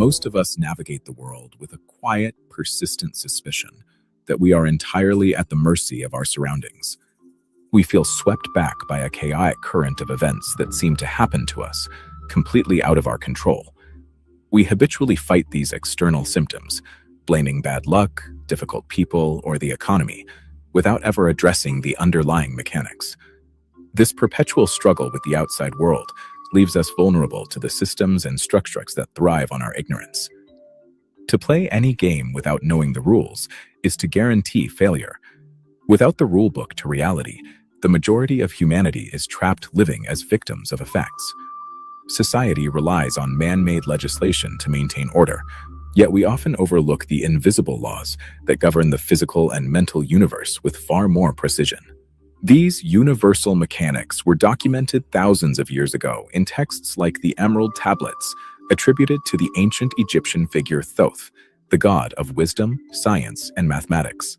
most of us navigate the world with a quiet, persistent suspicion that we are entirely at the mercy of our surroundings. We feel swept back by a chaotic current of events that seem to happen to us, completely out of our control. We habitually fight these external symptoms, blaming bad luck, difficult people, or the economy, without ever addressing the underlying mechanics. This perpetual struggle with the outside world leaves us vulnerable to the systems and structures that thrive on our ignorance. To play any game without knowing the rules is to guarantee failure. Without the rulebook to reality, the majority of humanity is trapped living as victims of effects. Society relies on man-made legislation to maintain order, yet we often overlook the invisible laws that govern the physical and mental universe with far more precision. These universal mechanics were documented thousands of years ago in texts like the Emerald Tablets, attributed to the ancient Egyptian figure Thoth, the god of wisdom, science, and mathematics.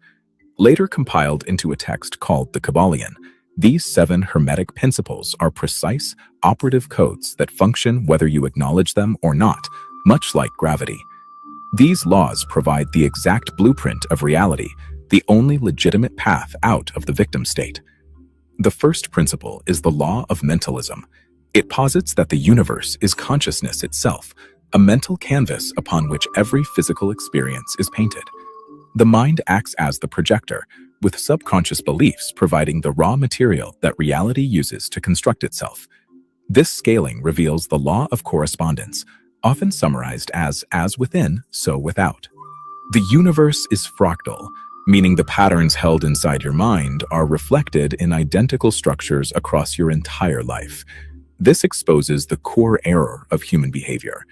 Later compiled into a text called the Kabbalion, these 7 hermetic principles are precise, operative codes that function whether you acknowledge them or not, much like gravity. These laws provide the exact blueprint of reality, the only legitimate path out of the victim state. The first principle is the law of mentalism. It posits that the universe is consciousness itself, a mental canvas upon which every physical experience is painted. The mind acts as the projector, with subconscious beliefs providing the raw material that reality uses to construct itself. This scaling reveals the law of correspondence, often summarized as within, so without. The universe is fractal, meaning the patterns held inside your mind are reflected in identical structures across your entire life. This exposes the core error of human behavior.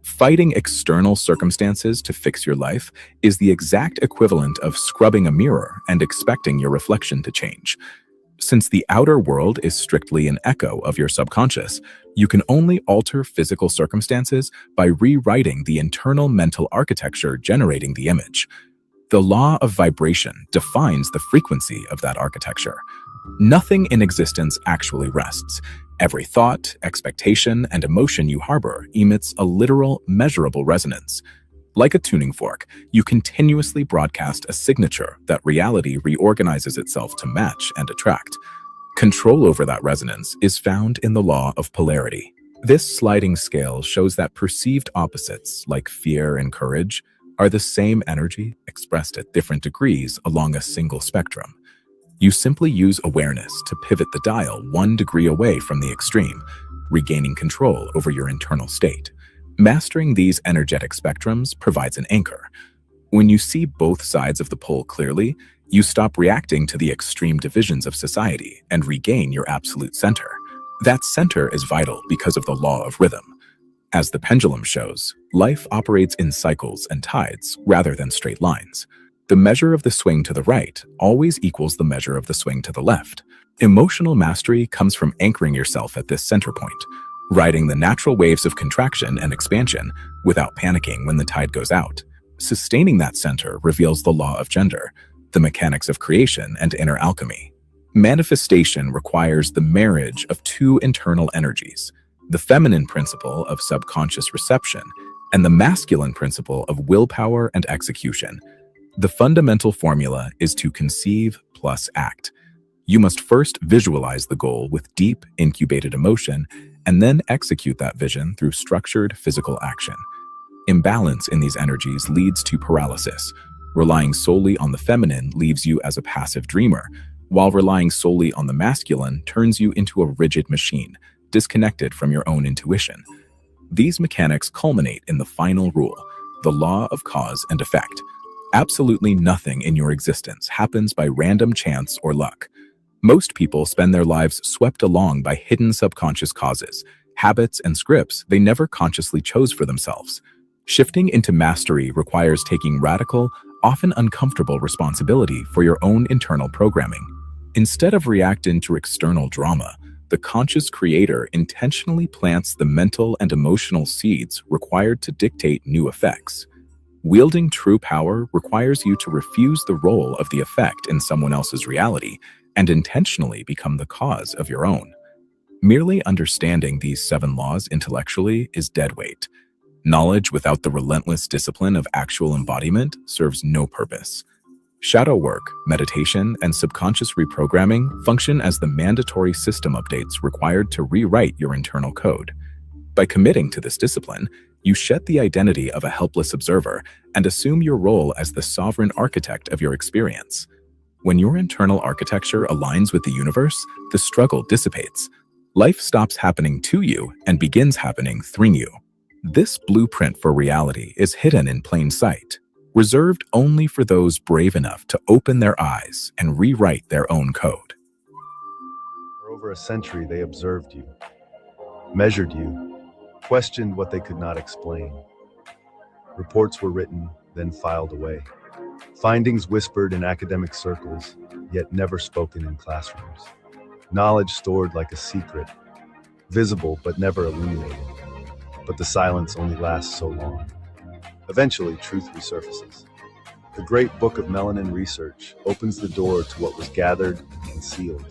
Fighting external circumstances to fix your life is the exact equivalent of scrubbing a mirror and expecting your reflection to change. Since the outer world is strictly an echo of your subconscious, you can only alter physical circumstances by rewriting the internal mental architecture generating the image. The law of vibration defines the frequency of that architecture. Nothing in existence actually rests. Every thought, expectation, and emotion you harbor emits a literal, measurable resonance. Like a tuning fork, you continuously broadcast a signature that reality reorganizes itself to match and attract. Control over that resonance is found in the law of polarity. This sliding scale shows that perceived opposites, like fear and courage, are the same energy expressed at different degrees along a single spectrum. You simply use awareness to pivot the dial 1 degree away from the extreme, regaining control over your internal state. Mastering these energetic spectrums provides an anchor. When you see both sides of the pole clearly, you stop reacting to the extreme divisions of society and regain your absolute center. That center is vital because of the law of rhythm. As the pendulum shows, life operates in cycles and tides rather than straight lines. The measure of the swing to the right always equals the measure of the swing to the left. Emotional mastery comes from anchoring yourself at this center point, riding the natural waves of contraction and expansion without panicking when the tide goes out. Sustaining that center reveals the law of gender, the mechanics of creation and inner alchemy. Manifestation requires the marriage of 2 internal energies, the feminine principle of subconscious reception and the masculine principle of willpower and execution. The fundamental formula is to conceive plus act. You must first visualize the goal with deep, incubated emotion, and then execute that vision through structured physical action. Imbalance in these energies leads to paralysis. Relying solely on the feminine leaves you as a passive dreamer, while relying solely on the masculine turns you into a rigid machine, disconnected from your own intuition. These mechanics culminate in the final rule, the law of cause and effect. Absolutely nothing in your existence happens by random chance or luck. Most people spend their lives swept along by hidden subconscious causes, habits, and scripts they never consciously chose for themselves. Shifting into mastery requires taking radical, often uncomfortable responsibility for your own internal programming. Instead of reacting to external drama, the conscious creator intentionally plants the mental and emotional seeds required to dictate new effects. Wielding true power requires you to refuse the role of the effect in someone else's reality and intentionally become the cause of your own. Merely understanding these 7 laws intellectually is dead weight. Knowledge without the relentless discipline of actual embodiment serves no purpose. Shadow work, meditation, and subconscious reprogramming function as the mandatory system updates required to rewrite your internal code. By committing to this discipline, you shed the identity of a helpless observer and assume your role as the sovereign architect of your experience. When your internal architecture aligns with the universe, the struggle dissipates. Life stops happening to you and begins happening through you. This blueprint for reality is hidden in plain sight, reserved only for those brave enough to open their eyes and rewrite their own code. For over a century, they observed you, measured you, questioned what they could not explain. Reports were written, then filed away. Findings whispered in academic circles, yet never spoken in classrooms. Knowledge stored like a secret, visible but never illuminated. But the silence only lasts so long. Eventually, truth resurfaces. The great book of melanin research opens the door to what was gathered and concealed.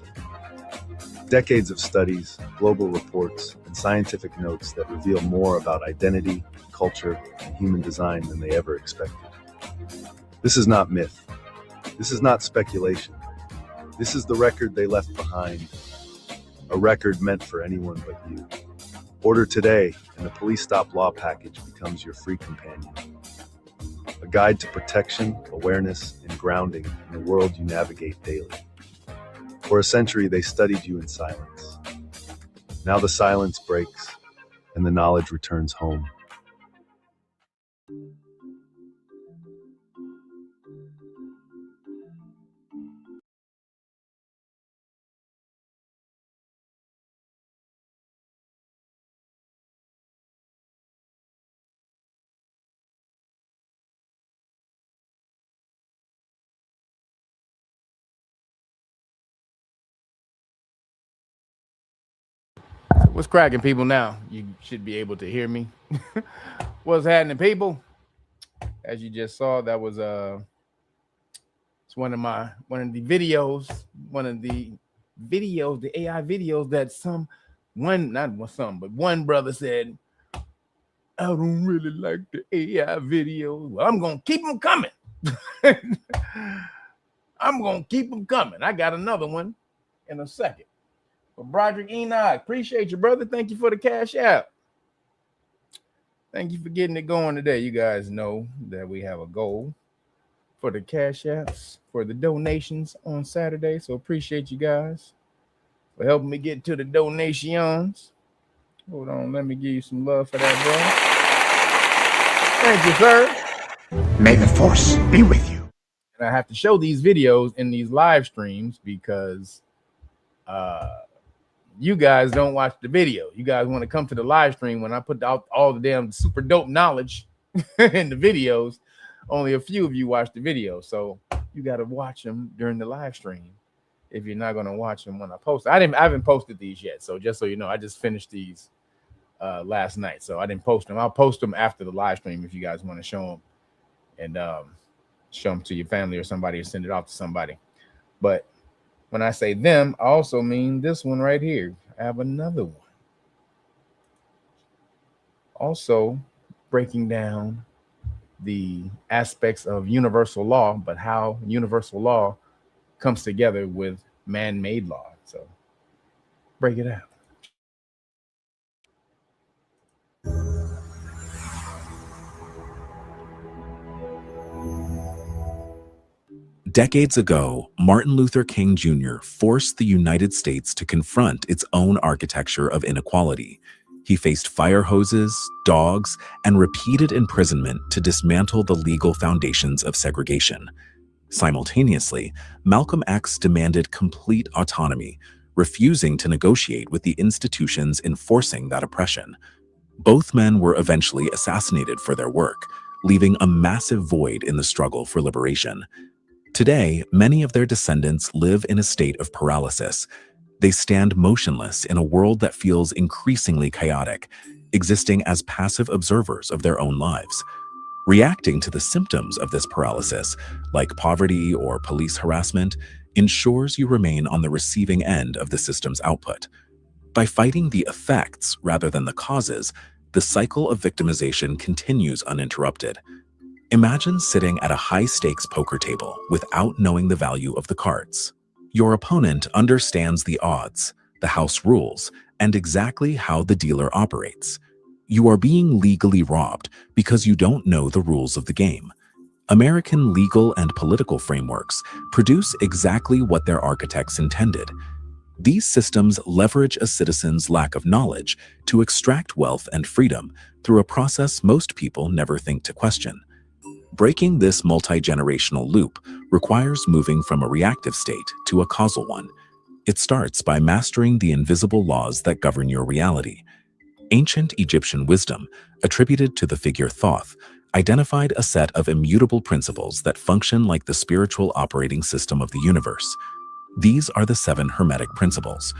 Decades of studies, global reports, and scientific notes that reveal more about identity, culture, and human design than they ever expected. This is not myth. This is not speculation. This is the record they left behind. A record meant for anyone but you. Order today, and the Police Stop Law package becomes your free companion. A guide to protection, awareness, and grounding in the world you navigate daily. For a century, they studied you in silence. Now the silence breaks, and the knowledge returns home. What's cracking, people? Now you should be able to hear me. What's happening, people? As you just saw, that was it's one of the videos, the AI videos that one brother said, I don't really like the AI videos. Well, I'm gonna keep them coming. I'm gonna keep them coming. I got another one in a second. But Broderick Enoch, appreciate you, brother. Thank you for the CashApp. Thank you for getting it going today. You guys know that we have a goal for the CashApps, for the donations on Saturday. So appreciate you guys for helping me get to the donations. Hold on, let me give you some love for that, bro. Thank you, sir. May the force be with you. And I have to show these videos in these live streams because you guys don't watch the video. You guys want to come to the live stream when I put out all the damn super dope knowledge in the videos. Only a few of you watch the video, so you got to watch them during the live stream if you're not going to watch them when I post. I haven't posted these yet, so just so you know, I just finished these last night, so I didn't post them. I'll post them after the live stream if you guys want to show them and show them to your family or somebody, or send it off to somebody. But when I say them, I also mean this one right here. I have another one. Also breaking down the aspects of universal law, but how universal law comes together with man-made law. So break it out. Decades ago, Martin Luther King Jr. forced the United States to confront its own architecture of inequality. He faced fire hoses, dogs, and repeated imprisonment to dismantle the legal foundations of segregation. Simultaneously, Malcolm X demanded complete autonomy, refusing to negotiate with the institutions enforcing that oppression. Both men were eventually assassinated for their work, leaving a massive void in the struggle for liberation. Today, many of their descendants live in a state of paralysis. They stand motionless in a world that feels increasingly chaotic, existing as passive observers of their own lives. Reacting to the symptoms of this paralysis, like poverty or police harassment, ensures you remain on the receiving end of the system's output. By fighting the effects rather than the causes, the cycle of victimization continues uninterrupted. Imagine sitting at a high-stakes poker table without knowing the value of the cards. Your opponent understands the odds, the house rules, and exactly how the dealer operates. You are being legally robbed because you don't know the rules of the game. American legal and political frameworks produce exactly what their architects intended. These systems leverage a citizen's lack of knowledge to extract wealth and freedom through a process most people never think to question. Breaking this multi-generational loop requires moving from a reactive state to a causal one. It starts by mastering the invisible laws that govern your reality. Ancient Egyptian wisdom, attributed to the figure Thoth, identified a set of immutable principles that function like the spiritual operating system of the universe. These are the 7 hermetic principles.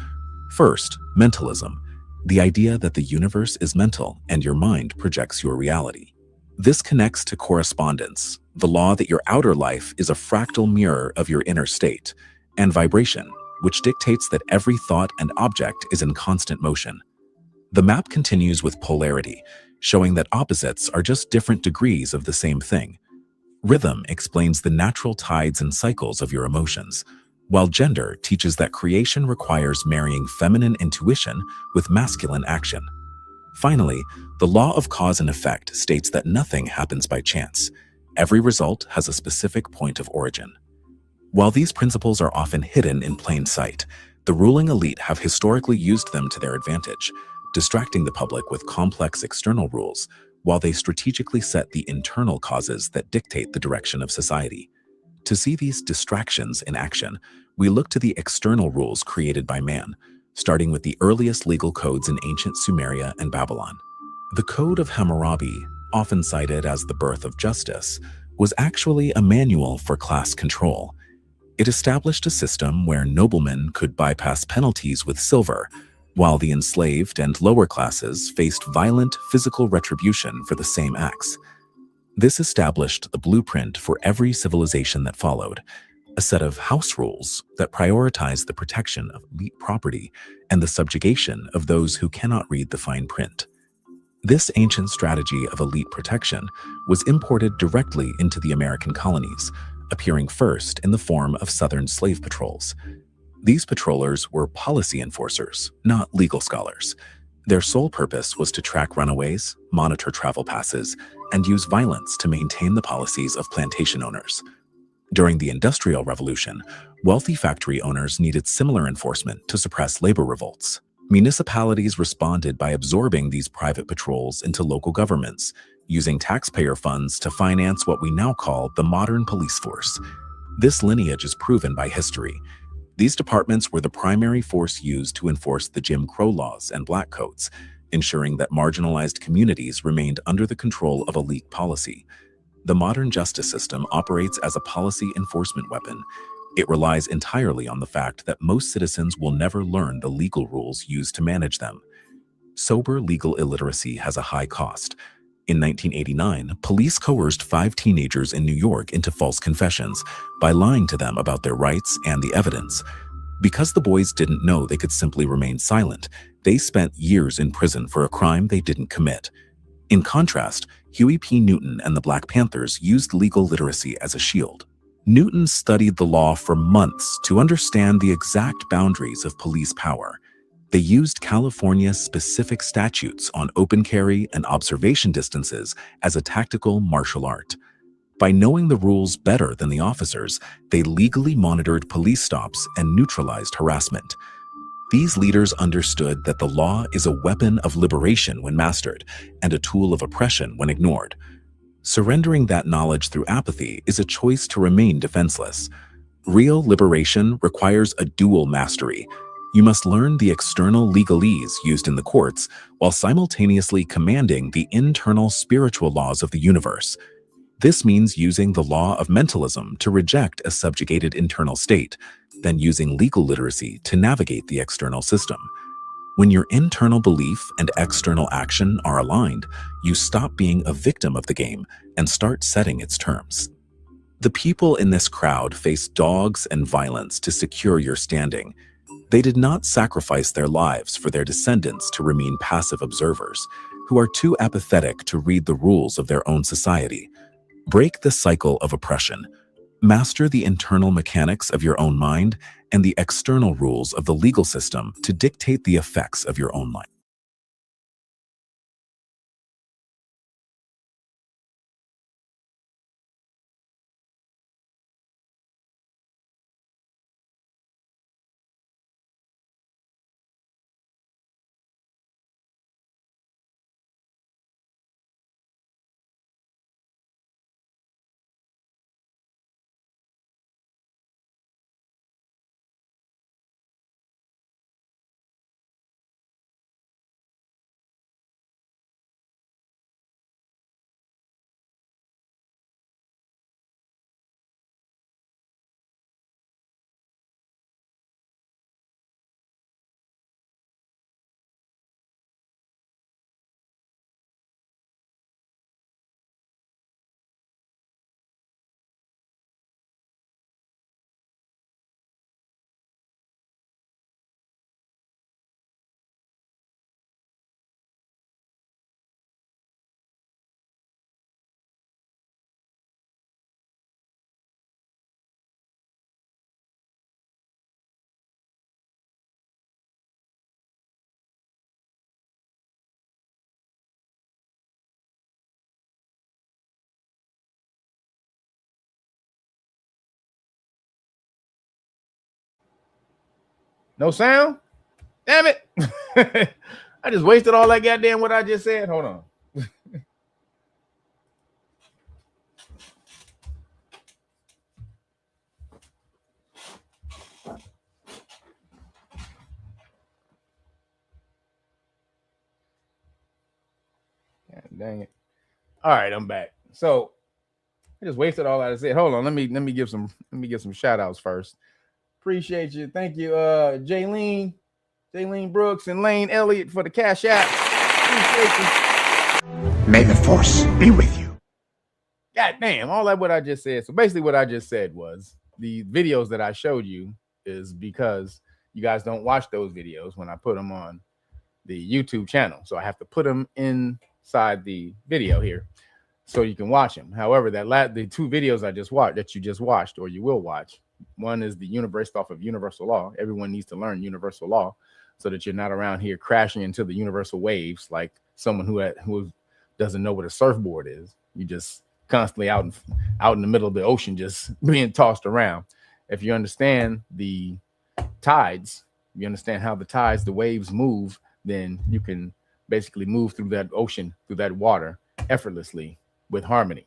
First, mentalism, the idea that the universe is mental and your mind projects your reality. This connects to correspondence, the law that your outer life is a fractal mirror of your inner state, and vibration, which dictates that every thought and object is in constant motion. The map continues with polarity, showing that opposites are just different degrees of the same thing. Rhythm explains the natural tides and cycles of your emotions, while gender teaches that creation requires marrying feminine intuition with masculine action. Finally, the law of cause and effect states that nothing happens by chance. Every result has a specific point of origin. While these principles are often hidden in plain sight, the ruling elite have historically used them to their advantage, distracting the public with complex external rules, while they strategically set the internal causes that dictate the direction of society. To see these distractions in action, we look to the external rules created by man, starting with the earliest legal codes in ancient Sumeria and Babylon. The Code of Hammurabi, often cited as the birth of justice, was actually a manual for class control. It established a system where noblemen could bypass penalties with silver, while the enslaved and lower classes faced violent physical retribution for the same acts. This established the blueprint for every civilization that followed, a set of house rules that prioritized the protection of elite property and the subjugation of those who cannot read the fine print. This ancient strategy of elite protection was imported directly into the American colonies, appearing first in the form of Southern slave patrols. These patrollers were policy enforcers, not legal scholars. Their sole purpose was to track runaways, monitor travel passes, and use violence to maintain the policies of plantation owners. During the Industrial Revolution, wealthy factory owners needed similar enforcement to suppress labor revolts. Municipalities responded by absorbing these private patrols into local governments, using taxpayer funds to finance what we now call the modern police force. This lineage is proven by history. These departments were the primary force used to enforce the Jim Crow laws and black codes, ensuring that marginalized communities remained under the control of elite policy. The modern justice system operates as a policy enforcement weapon. It relies entirely on the fact that most citizens will never learn the legal rules used to manage them. Sober legal illiteracy has a high cost. In 1989, police coerced 5 teenagers in New York into false confessions by lying to them about their rights and the evidence. Because the boys didn't know they could simply remain silent, they spent years in prison for a crime they didn't commit. In contrast, Huey P. Newton and the Black Panthers used legal literacy as a shield. Newton studied the law for months to understand the exact boundaries of police power. They used California's specific statutes on open carry and observation distances as a tactical martial art. By knowing the rules better than the officers, they legally monitored police stops and neutralized harassment. These leaders understood that the law is a weapon of liberation when mastered, and a tool of oppression when ignored. Surrendering that knowledge through apathy is a choice to remain defenseless. Real liberation requires a dual mastery. You must learn the external legalese used in the courts while simultaneously commanding the internal spiritual laws of the universe. This means using the law of mentalism to reject a subjugated internal state, then using legal literacy to navigate the external system. When your internal belief and external action are aligned, you stop being a victim of the game and start setting its terms. The people in this crowd faced dogs and violence to secure your standing. They did not sacrifice their lives for their descendants to remain passive observers. who are too apathetic to read the rules of their own society. Break the cycle of oppression. Master the internal mechanics of your own mind and the external rules of the legal system to dictate the effects of your own life. No sound? Damn it. I just wasted all that goddamn what I just said. Hold on. God dang it. All right, I'm back. So I just wasted all that I said. Hold on. Let me give some shout outs first. Appreciate you. Thank you, Jaylene Brooks and Lane Elliott for the Cash App. Appreciate you. May the force be with you. God damn, all that what I just said. So basically what I just said was the videos that I showed you is because you guys don't watch those videos when I put them on the YouTube channel. So I have to put them inside the video here so you can watch them. However, the two videos I just watched that you just watched or you will watch, one is the based off of universal law. Everyone needs to learn universal law so that you're not around here crashing into the universal waves like someone who doesn't know what a surfboard is. You just constantly out in the middle of the ocean just being tossed around. If you understand the tides, you understand how the waves move, then you can basically move through that ocean, through that water effortlessly with harmony.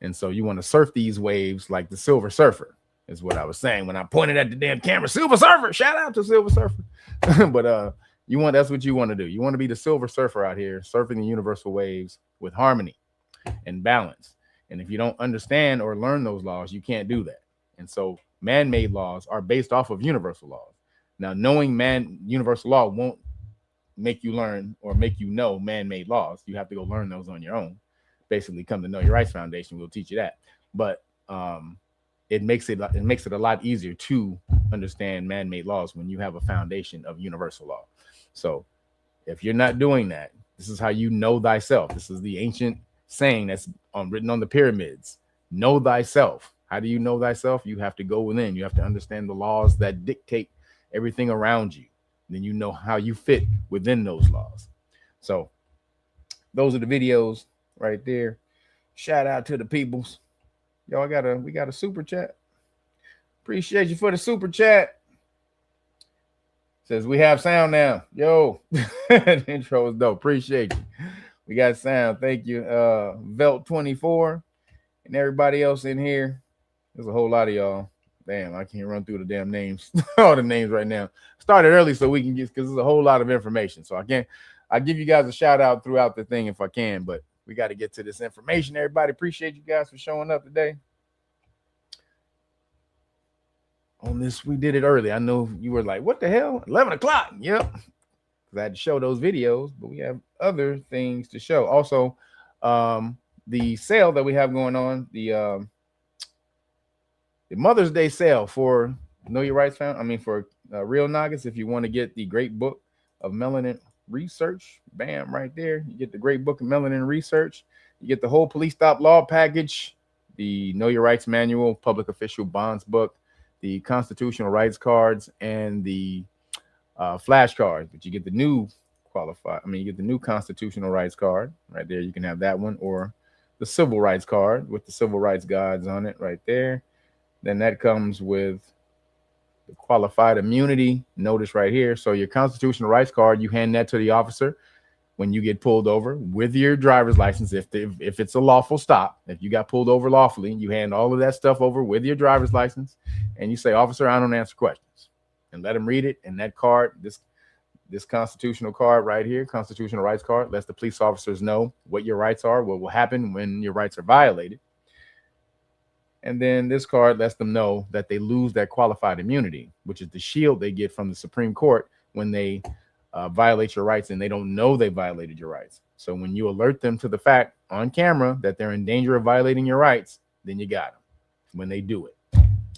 And so you want to surf these waves like the Silver Surfer is what I was saying when I pointed at the damn camera. Silver Surfer, shout out to Silver Surfer. But that's what you want to do. You want to be the Silver Surfer out here surfing the universal waves with harmony and balance. And if you don't understand or learn those laws, you can't do that. And so man-made laws are based off of universal laws. Now, knowing universal law won't make you learn or make you know man-made laws. You have to go learn those on your own. Basically, come to Know Your Rights Foundation will teach you that. But it makes it a lot easier to understand man-made laws when you have a foundation of universal law. So if you're not doing that, this is how you know thyself. This is the ancient saying that's written on the pyramids. Know thyself. How do you know thyself? You have to go within. You have to understand the laws that dictate everything around you. Then you know how you fit within those laws. So those are the videos right there. Shout out to the peoples. Yo, we got a super chat. Appreciate you for the super chat. Says we have sound now. Yo, the intro is dope. Appreciate you. We got sound. Thank you, Gov't 24 and everybody else in here. There's a whole lot of y'all. Damn, I can't run through the damn names, all the names right now. Started early so we can get, because there's a whole lot of information. So I give you guys a shout out throughout the thing if I can, but we got to get to this information. Everybody, appreciate you guys for showing up today. On this, we did it early. I know you were like, what the hell? 11 o'clock. Yep. I had to show those videos, but we have other things to show. Also, the sale that we have going on, the Mother's Day sale for Know Your Rights for Real Nagas. If you want to get the great book of melanin research. Bam, right there. You get the Great Book of Melanin Research. You get the whole police stop law package, the Know Your Rights Manual, Public Official Bonds book, the Constitutional Rights cards, and the flashcards. But you get the new you get the new Constitutional Rights card right there. You can have that one, or the Civil Rights card with the Civil Rights gods on it right there. Then that comes with the qualified immunity notice right here. So your Constitutional Rights card, you hand that to the officer when you get pulled over with your driver's license. If it's a lawful stop, if you got pulled over lawfully, you hand all of that stuff over with your driver's license, and you say, "Officer, I don't answer questions," and let them read it. And that card, this constitutional card right here, Constitutional Rights card, lets the police officers know what your rights are, what will happen when your rights are violated. And then this card lets them know that they lose that qualified immunity, which is the shield they get from the Supreme Court when they violate your rights and they don't know they violated your rights. So when you alert them to the fact on camera that they're in danger of violating your rights, then you got them when they do it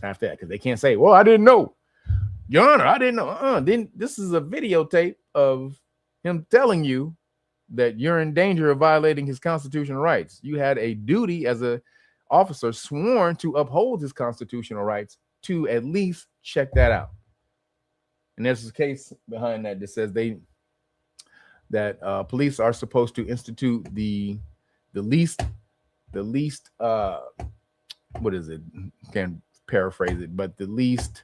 after that, because they can't say, "Well, I didn't know, Your Honor, I didn't know." Then this is a videotape of him telling you that you're in danger of violating his constitutional rights. You had a duty as a officer sworn to uphold his constitutional rights to at least check that out. And there's a case behind that that says that police are supposed to institute the least what is it? Can't paraphrase it, but the least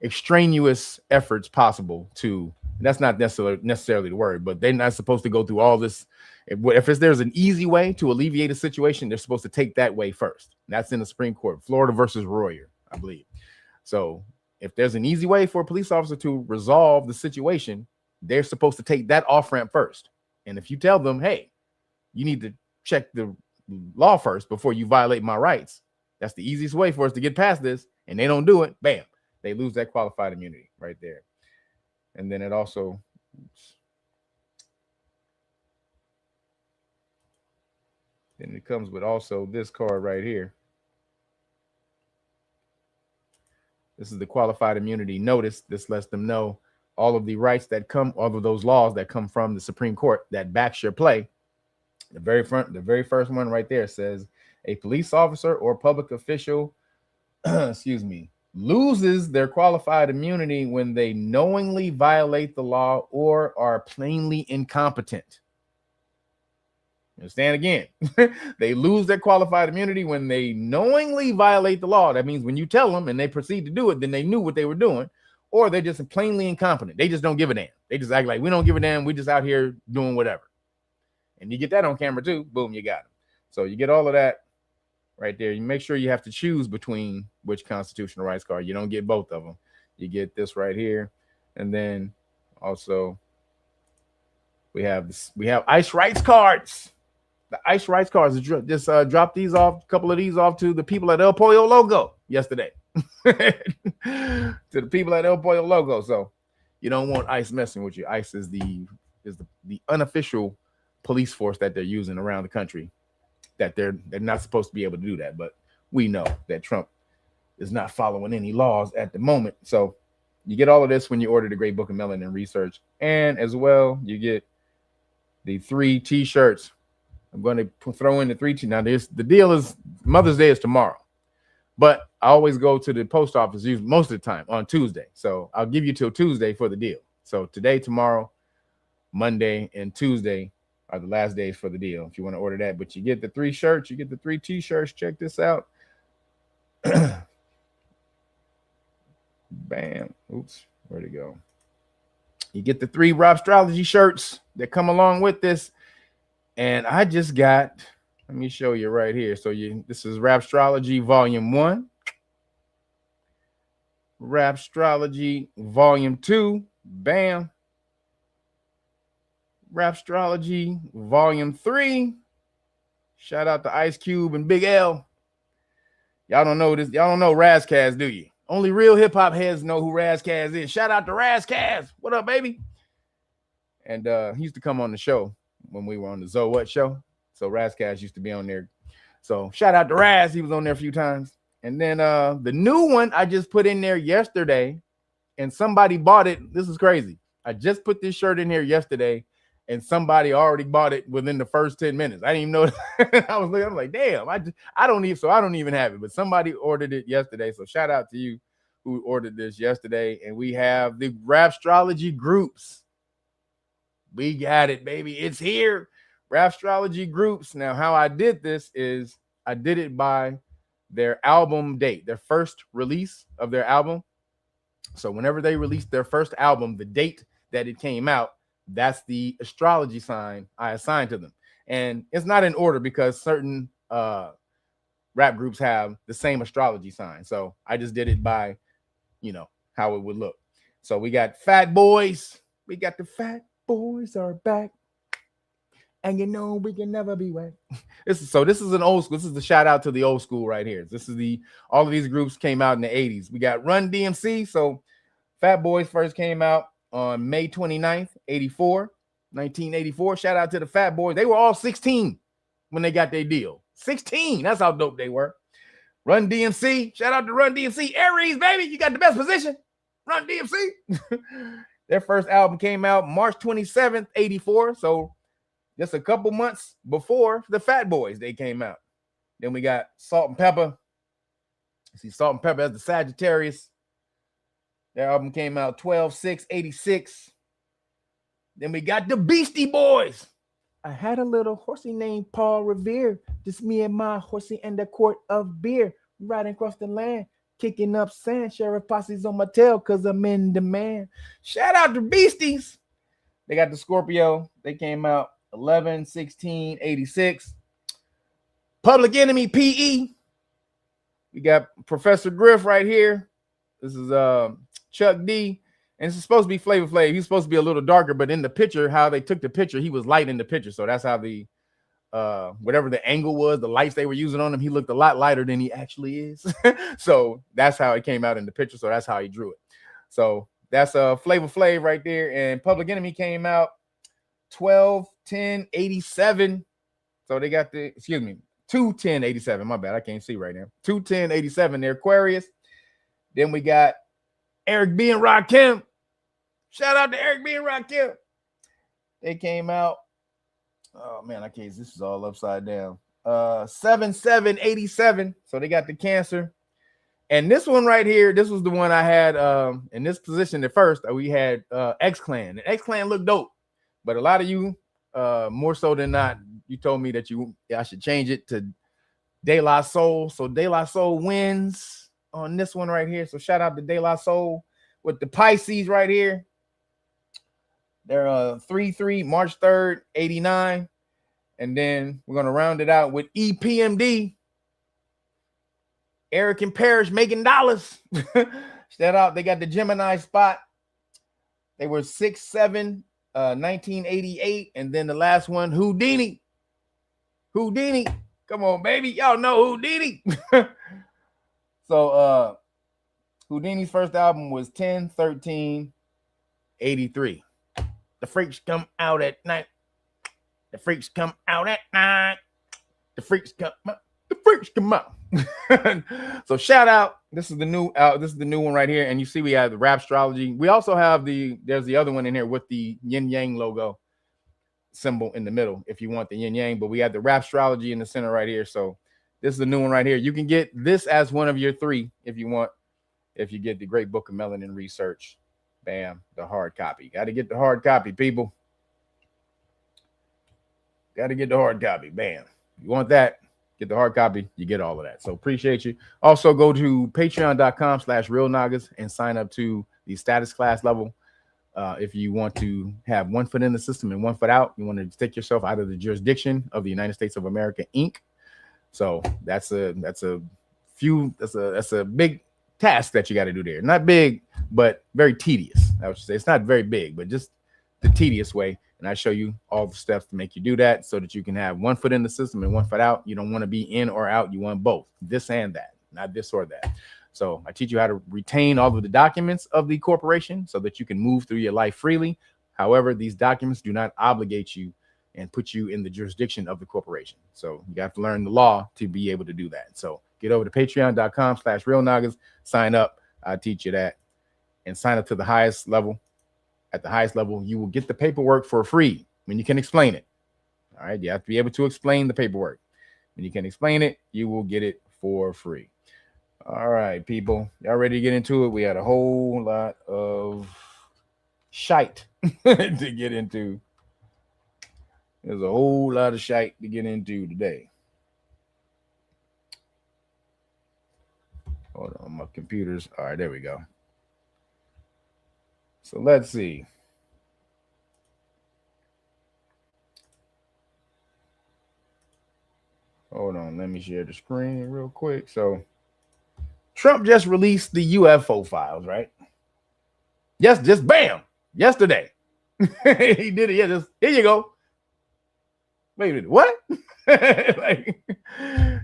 extraneous efforts possible to. That's not necessarily the word, but they're not supposed to go through all this. If there's an easy way to alleviate a situation, they're supposed to take that way first. And that's in the Supreme Court, Florida versus Royer, I believe. So if there's an easy way for a police officer to resolve the situation, they're supposed to take that off ramp first. And if you tell them, "Hey, you need to check the law first before you violate my rights," that's the easiest way for us to get past this, and they don't do it, bam, they lose that qualified immunity right there. And then it also, then it comes with also this card right here. This is the qualified immunity notice. This lets them know all of the rights that come, all of those laws that come from the Supreme Court that backs your play. The very first one right there says, "A police officer or public official, excuse me, loses their qualified immunity when they knowingly violate the law or are plainly incompetent." Understand again. They lose their qualified immunity when they knowingly violate the law. That means when you tell them and they proceed to do it, then they knew what they were doing, or they're just plainly incompetent. They just don't give a damn. They just act like, "We don't give a damn. We just out here doing whatever." And you get that on camera too. Boom, you got them. So you get all of that right there. You make sure you have to choose between which constitutional rights card. You don't get both of them. You get this right here, and then also we have ICE rights cards. The ICE rights cards. Just dropped these off, a couple of these off to the people at El Pollo Logo yesterday. To the people at El Pollo Logo. So you don't want ICE messing with you. ICE is the unofficial police force that they're using around the country. That they're not supposed to be able to do that, but we know that Trump is not following any laws at the moment. So you get all of this when you order the Great Book of Melanin Research, and as well you get the 3 T-shirts. I'm going to throw in the 3 Now the deal is Mother's Day is tomorrow, but I always go to the post office most of the time on Tuesday. So I'll give you till Tuesday for the deal. So today, tomorrow, Monday, and Tuesday are the last days for the deal if you want to order that. But you get the 3 shirts, you get the 3 T-shirts. Check this out. Bam. Oops, where'd it go? You get the 3 Robstrology shirts that come along with this. And I just got, let me show you right here. So this is Rapstrology Volume 1. Rapstrology Volume 2. Bam. Rapstrology Volume 3. Shout out to Ice Cube and Big L. Y'all don't know this. Y'all don't know Razkaz, do you? Only real hip hop heads know who Razkaz is. Shout out to Razkaz. What up, baby? And he used to come on the show when we were on the Zo What show. So Razkaz used to be on there. So shout out to Raz. He was on there a few times. And then the new one I just put in there yesterday, and somebody bought it. This is crazy. I just put this shirt in here yesterday, and somebody already bought it within the first 10 minutes. I didn't even know. I'm like, damn, I don't even have it, but somebody ordered it yesterday. So shout out to you who ordered this yesterday. And we have the Rapstrology groups. We got it, baby. It's here. Rapstrology groups. Now, how I did this is I did it by their album date, their first release of their album. So whenever they released their first album, the date that it came out, that's the astrology sign I assigned to them. And it's not in order because certain rap groups have the same astrology sign. So I just did it by, how it would look. So we got Fat Boys. We got the Fat Boys are back. And we can never be whack. This is an old school. This is the shout out to the old school right here. This is all of these groups came out in the 80s. We got Run DMC. So Fat Boys first came out on May 29th, 1984. Shout out to the Fat Boys. They were all 16 when they got their deal. 16. That's how dope they were. Run DMC. Shout out to Run DMC. Aries, baby. You got the best position. Run DMC. Their first album came out March 27th, 84. So just a couple months before the Fat Boys, they came out. Then we got Salt and Pepper. See, Salt and Pepper as the Sagittarius. Their album came out 12/6/86. Then we got the Beastie Boys. I had a little horsey named Paul Revere. Just me and my horsey and a quart of beer. Riding across the land, kicking up sand. Sheriff posse's on my tail because I'm in demand. Shout out to Beasties. They got the Scorpio. They came out 11/16/86. Public Enemy PE. We got Professor Griff right here. This is Chuck D. And this is supposed to be Flavor Flav. He's supposed to be a little darker, but in the picture, how they took the picture, he was light in the picture. So that's how the whatever the angle was, the lights they were using on him, he looked a lot lighter than he actually is. So that's how it came out in the picture. So that's how he drew it. So that's Flavor Flav right there. And Public Enemy came out 12/10/87. So they got 2/10/87. My bad, I can't see right now. 2/10/87. They're Aquarius. Then we got Eric B and Rakim. Shout out to Eric B and Rakim. They came out. Oh man, I can't. This is all upside down. 7/7/87. So they got the Cancer. And this one right here, this was the one I had in this position at first. We had X Clan. And X Clan looked dope. But a lot of you, more so than not, you told me that I should change it to De La Soul. So De La Soul wins on this one right here. So shout out to De La Soul with the Pisces right here. They're 3/3, March 3rd, 89. And then we're going to round it out with EPMD. Eric and Parrish making dollars. Shout out. They got the Gemini spot. They were 6/7, 1988. And then the last one, Houdini. Houdini. Come on, baby. Y'all know Houdini. So Houdini's first album was 10/13/83. The freaks come out at night. The freaks come out at night. The freaks come out. The freaks come out. So shout out. This is the new one right here. And you see we have the Rapstrology. We also have there's the other one in here with the yin yang logo symbol in the middle if you want the yin yang, but we have the Rapstrology in the center right here. So this is the new one right here. You can get this as one of your 3 if you want, if you get the Great Book of Melanin Research. Bam, the hard copy. Got to get the hard copy, people. Got to get the hard copy. Bam. You want that? Get the hard copy. You get all of that. So appreciate you. Also go to patreon.com/realnagas and sign up to the status class level. If you want to have one foot in the system and one foot out, you want to take yourself out of the jurisdiction of the United States of America, Inc. So that's a big task that you got to do there. Not big, but very tedious. I would say it's not very big, but just the tedious way. And I show you all the steps to make you do that so that you can have one foot in the system and one foot out. You don't want to be in or out. You want both, this and that, not this or that. So I teach you how to retain all of the documents of the corporation so that you can move through your life freely. However, these documents do not obligate you and put you in the jurisdiction of the corporation. So you have to learn the law to be able to do that. So get over to patreon.com/realnagas, sign up. I teach you that, and sign up to the highest level. At the highest level, you will get the paperwork for free. when you can explain it. All right, you have to be able to explain the paperwork. When you can explain it, you will get it for free. All right, people, y'all ready to get into it? We had a whole lot of shite to get into. There's a whole lot of shite to get into today. Hold on, my computer's. All right, there we go. So let's see. Hold on, let me share the screen real quick. So Trump just released the UFO files, right? Yes, just bam, yesterday. He did it. Yeah, just here you go. Wait a minute, what? Like,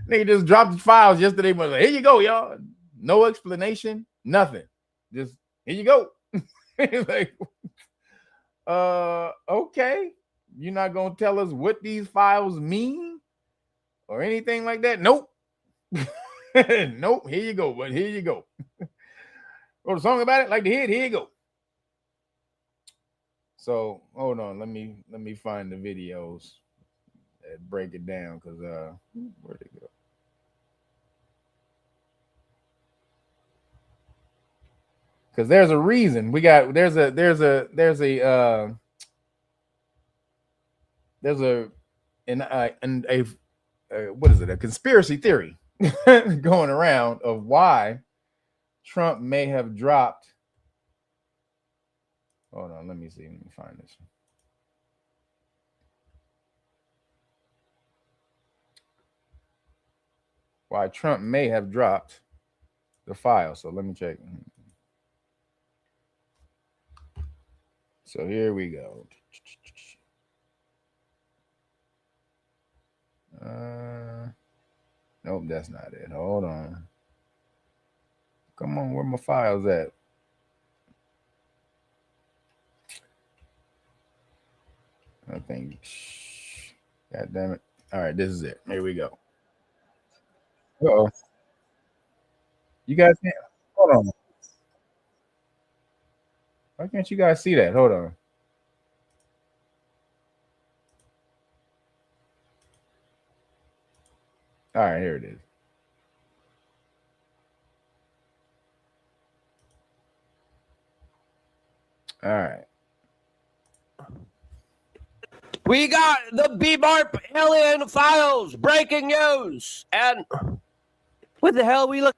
they just dropped the files yesterday, but like, here you go, y'all. No explanation, nothing. Just here you go. Like, okay. You're not gonna tell us what these files mean or anything like that? Nope. Nope. Here you go, but here you go. Wrote a song about it, like the hit. Here you go. So hold on, let me find the videos and break it down, because where'd it go? Because there's a reason we got there's a what is it, a conspiracy theory going around of why Trump may have dropped. Hold on, let me see. Let me find this. Why Trump may have dropped the file. So let me check. So here we go. Nope, that's not it. Hold on. Come on, where my files at? I think. God damn it. All right, this is it. Here we go. Uh-oh. You guys can't. Hold on. Why can't you guys see that? Hold on. All right, here it is. All right. We got the BBARP alien files, breaking news. And what the hell we look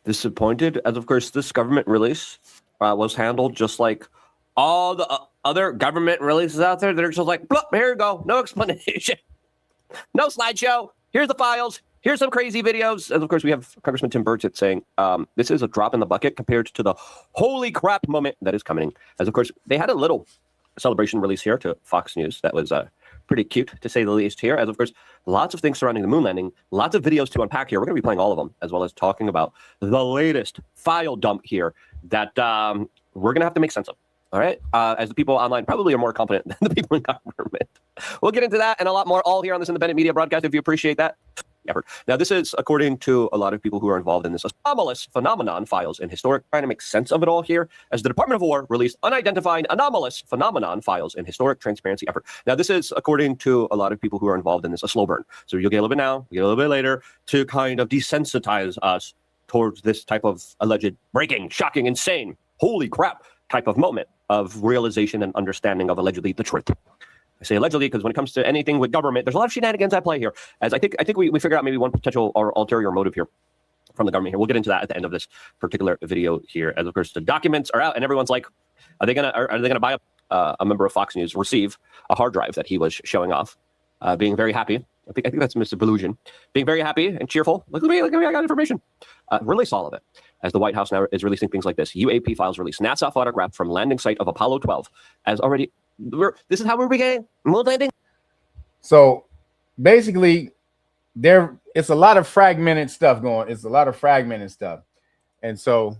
disappointed, as of course this government release was handled just like all the other government releases out there. They're just like, here you go, no explanation, no slideshow, here's the files, here's some crazy videos. And of course we have Congressman Tim Burchett saying this is a drop in the bucket compared to the holy crap moment that is coming. As of course they had a little celebration release here to Fox News that was pretty cute, to say the least here. As of course, lots of things surrounding the moon landing, lots of videos to unpack here. We're going to be playing all of them, as well as talking about the latest file dump here that we're going to have to make sense of. All right? As the people online probably are more competent than the people in government. We'll get into that and a lot more all here on this independent media broadcast, if you appreciate that. Effort. Now, this is according to a lot of people who are involved in this anomalous phenomenon files in historic, trying to make sense of it all here, as the Department of War released unidentified anomalous phenomenon files in historic transparency effort. Now, this is according to a lot of people who are involved in this, a slow burn. So you'll get a little bit now, you'll get a little bit later, to kind of desensitize us towards this type of alleged breaking, shocking, insane, holy crap type of moment of realization and understanding of allegedly the truth. I say allegedly because when it comes to anything with government, there's a lot of shenanigans at play here. As I think we figured out maybe one potential or ulterior motive here from the government here. We'll get into that at the end of this particular video here. As of course the documents are out, and everyone's like, are they gonna buy a member of Fox News receive a hard drive that he was showing off, being very happy. I think that's Mr. Belusion, being very happy and cheerful. Look at me, I got information. Release all of it. As the White House now is releasing things like this. UAP files released. NASA photograph from landing site of Apollo 12 as already. This is how we're beginning moon landing. So basically, it's a lot of fragmented stuff going. It's a lot of fragmented stuff, and so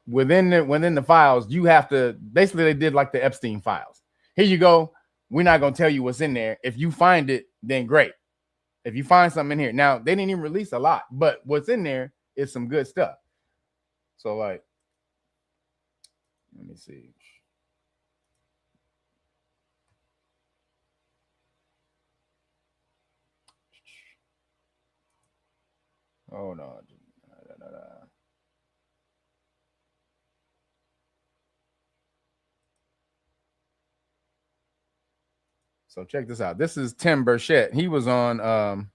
within the files, you have to basically they did like the Epstein files. Here you go. We're not gonna tell you what's in there. If you find it, then great. If you find something in here, now they didn't even release a lot, but what's in there is some good stuff. So like, let me see. Hold on. So check this out. This is Tim Burchett. He was on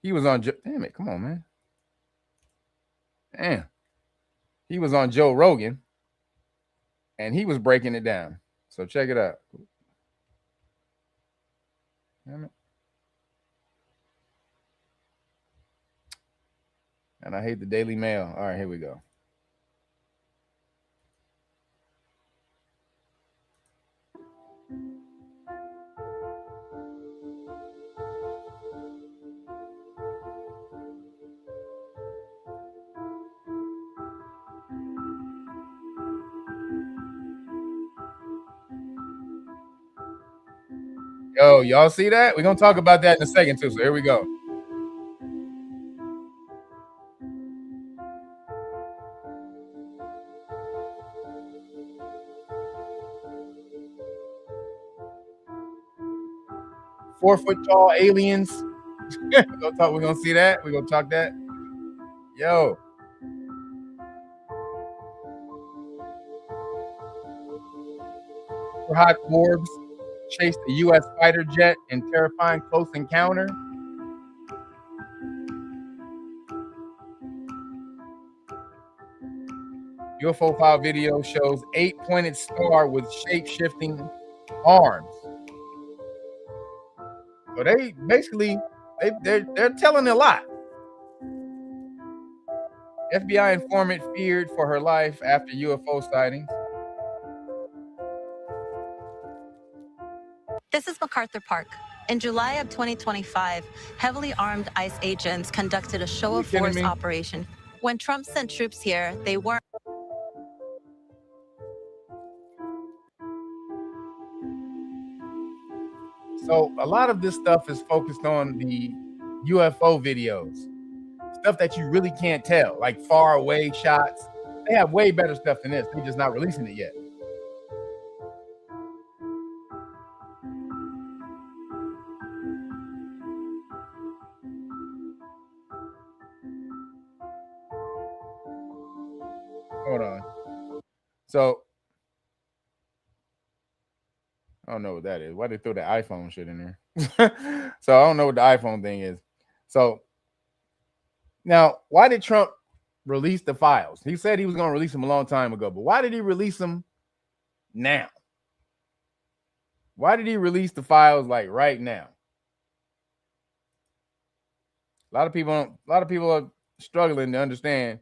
he was on damn it, come on, man. Damn. He was on Joe Rogan and he was breaking it down. So check it out. Damn it. And I hate the Daily Mail. All right, here we go. Yo, y'all see that? We're going to talk about that in a second, too. So here we go. Four-foot-tall aliens. We're going to see that. We're going to talk that. Yo. Hot orbs chased a U.S. fighter jet in terrifying close encounter. UFO file video shows 8-pointed star with shape-shifting arms. So they basically they're telling a lot. FBI informant feared for her life after UFO sightings. This is MacArthur Park. In July of 2025, heavily armed ICE agents conducted a show of force operation. When Trump sent troops here, they weren't. So a lot of this stuff is focused on the UFO videos, stuff that you really can't tell, like far away shots. They have way better stuff than this. They're just not releasing it yet. Hold on. So I don't know what that is. Why they throw the iPhone shit in there? So I don't know what the iPhone thing is. So now, why did Trump release the files? He said he was going to release them a long time ago, but why did he release them now? Why did he release the files like right now? A lot of people are struggling to understand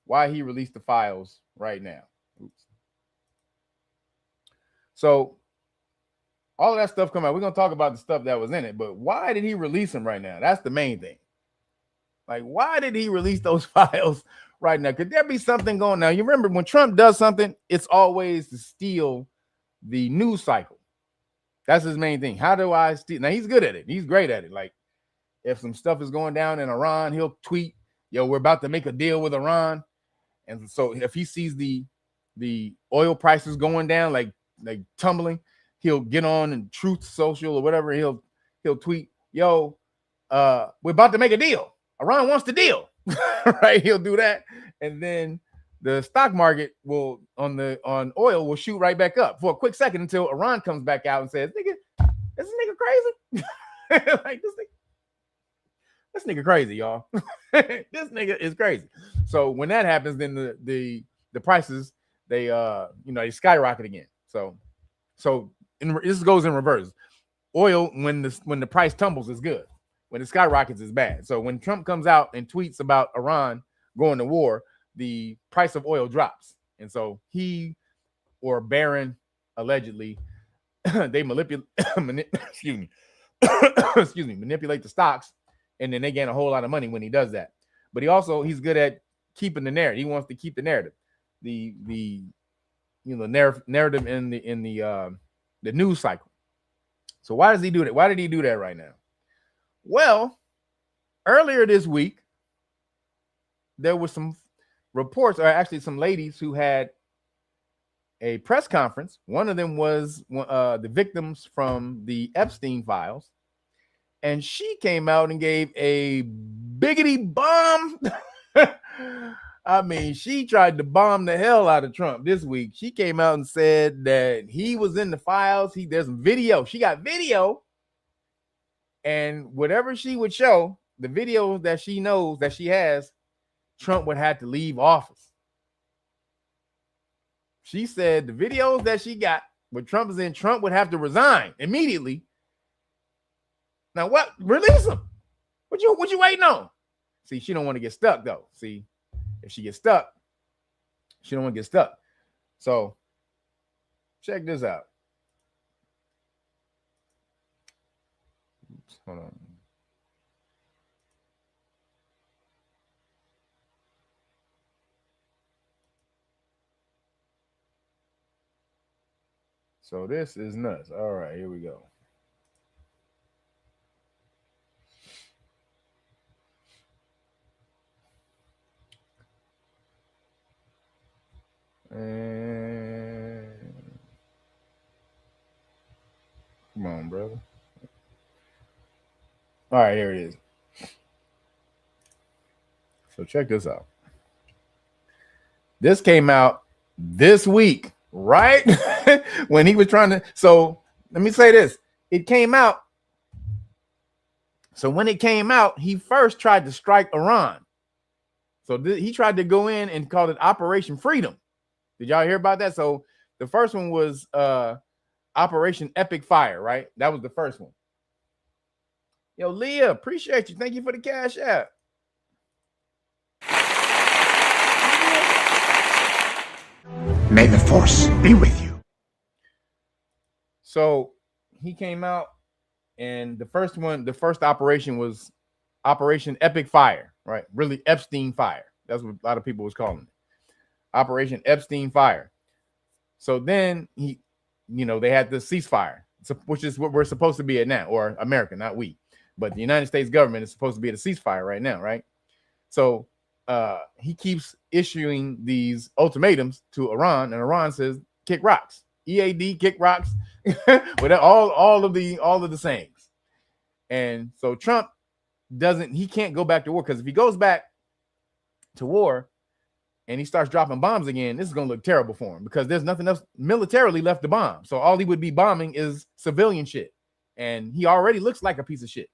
why he released the files right now. Oops. So all of that stuff come out. We're going to talk about the stuff that was in it, but why did he release them right now? That's the main thing. Like, why did he release those files right now? Could there be something going on? You remember when Trump does something, it's always to steal the news cycle. That's his main thing. How do I steal? Now, he's good at it. He's great at it. Like, if some stuff is going down in Iran, he'll tweet, yo, we're about to make a deal with Iran. And so if he sees the oil prices going down, like tumbling, he'll get on and Truth Social or whatever. He'll tweet, yo, we're about to make a deal. Iran wants the deal, right? He'll do that. And then the stock market will on oil will shoot right back up for a quick second until Iran comes back out and says, nigga, this nigga crazy. Like this nigga crazy, y'all. This nigga is crazy. So when that happens, then the prices they skyrocket again. So this goes in reverse. Oil when the price tumbles is good. When it skyrockets is bad. So when Trump comes out and tweets about Iran going to war, the price of oil drops. And so he or Barron allegedly they manipulate manipulate the stocks, and then they gain a whole lot of money when he does that. But he's good at keeping the narrative. He wants to keep the narrative. The narrative in the news cycle. So why does he do that? Why did he do that right now? Well, earlier this week, there were some reports, or actually some ladies who had a press conference. One of them was the victims from the Epstein files. and she came out and gave a biggity bomb. I mean, she tried to bomb the hell out of Trump this week. She came out and said that he was in the files. There's video. She got video. And whatever she would show, the videos that she knows that she has, Trump would have to leave office. She said the videos that she got where Trump is in, Trump would have to resign immediately. Now what? Release him. What you waiting on? See, she don't want to get stuck though. See, if she gets stuck, she don't want to get stuck. So check this out. Oops, hold on. So this is nuts. All right, here we go. And come on, brother. All right, here it is. So check this out. This came out this week, right? When he was trying to. So let me say this. It came out. So when it came out, he first tried to strike Iran. So he tried to go in and called it Operation Freedom. Did y'all hear about that? So the first one was Operation Epic Fire, right? That was the first one. Yo, Leah, appreciate you. Thank you for the cash app. May the force be with you. So he came out, and the first operation was Operation Epic Fire, right? Really, Epstein Fire. That's what a lot of people was calling it. Operation Epstein Fire. So then they had the ceasefire, which is what we're supposed to be at now, or America, not we, but the United States government is supposed to be at a ceasefire right now, right? So he keeps issuing these ultimatums to Iran, and Iran says kick rocks, EAD, kick rocks, with all of the sayings. And so Trump he can't go back to war, because if he goes back to war and he starts dropping bombs again, this is going to look terrible for him, because there's nothing else militarily left to bomb. So all he would be bombing is civilian shit. And he already looks like a piece of shit.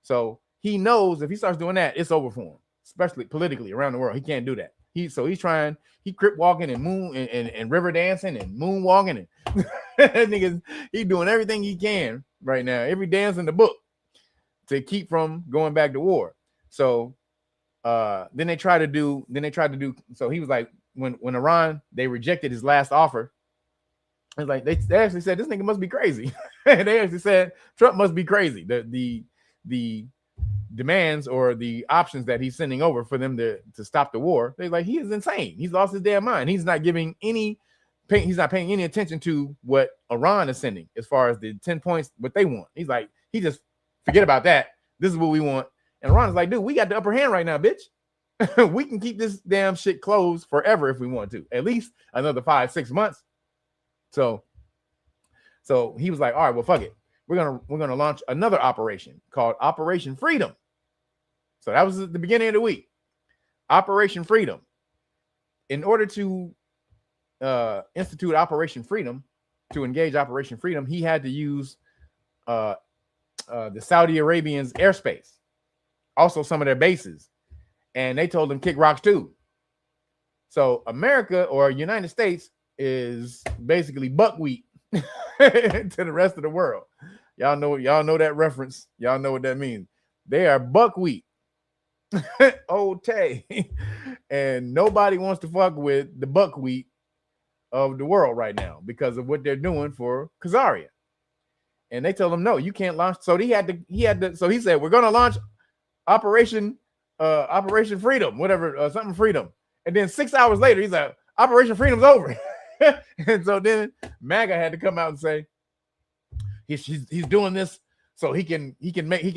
So he knows if he starts doing that, it's over for him, especially politically around the world. He can't do that. He's crip walking and moon and river dancing and moon walking, and niggas, he doing everything he can right now, every dance in the book, to keep from going back to war. So then they tried to do, so he was like, when Iran, they rejected his last offer, it's like they actually said this nigga must be crazy. They actually said Trump must be crazy. The demands or the options that he's sending over for them to stop the war, they're like, he is insane. He's lost his damn mind. He's not paying any attention to what Iran is sending as far as the 10 points, what they want. He's like, he just forget about that. This is what we want. And Iran is like, dude, we got the upper hand right now, bitch. We can keep this damn shit closed forever if we want to, at least another 5-6 months. So he was like, all right, well, fuck it. We're gonna launch another operation called Operation Freedom. So that was the beginning of the week. Operation Freedom. In order to institute Operation Freedom, to engage Operation Freedom, he had to use the Saudi Arabians' airspace, also some of their bases, and they told him kick rocks too. So America, or United States, is basically buckwheat to the rest of the world. Y'all know that reference. Y'all know what that means. They are buckwheat. Okay. And nobody wants to fuck with the buckwheat of the world right now because of what they're doing for Khazaria. And they told him, no, you can't launch. So he said, we're going to launch Operation Freedom, whatever, something Freedom. And then 6 hours later, he's like, Operation Freedom's over. And so then MAGA had to come out and say he's doing this so he can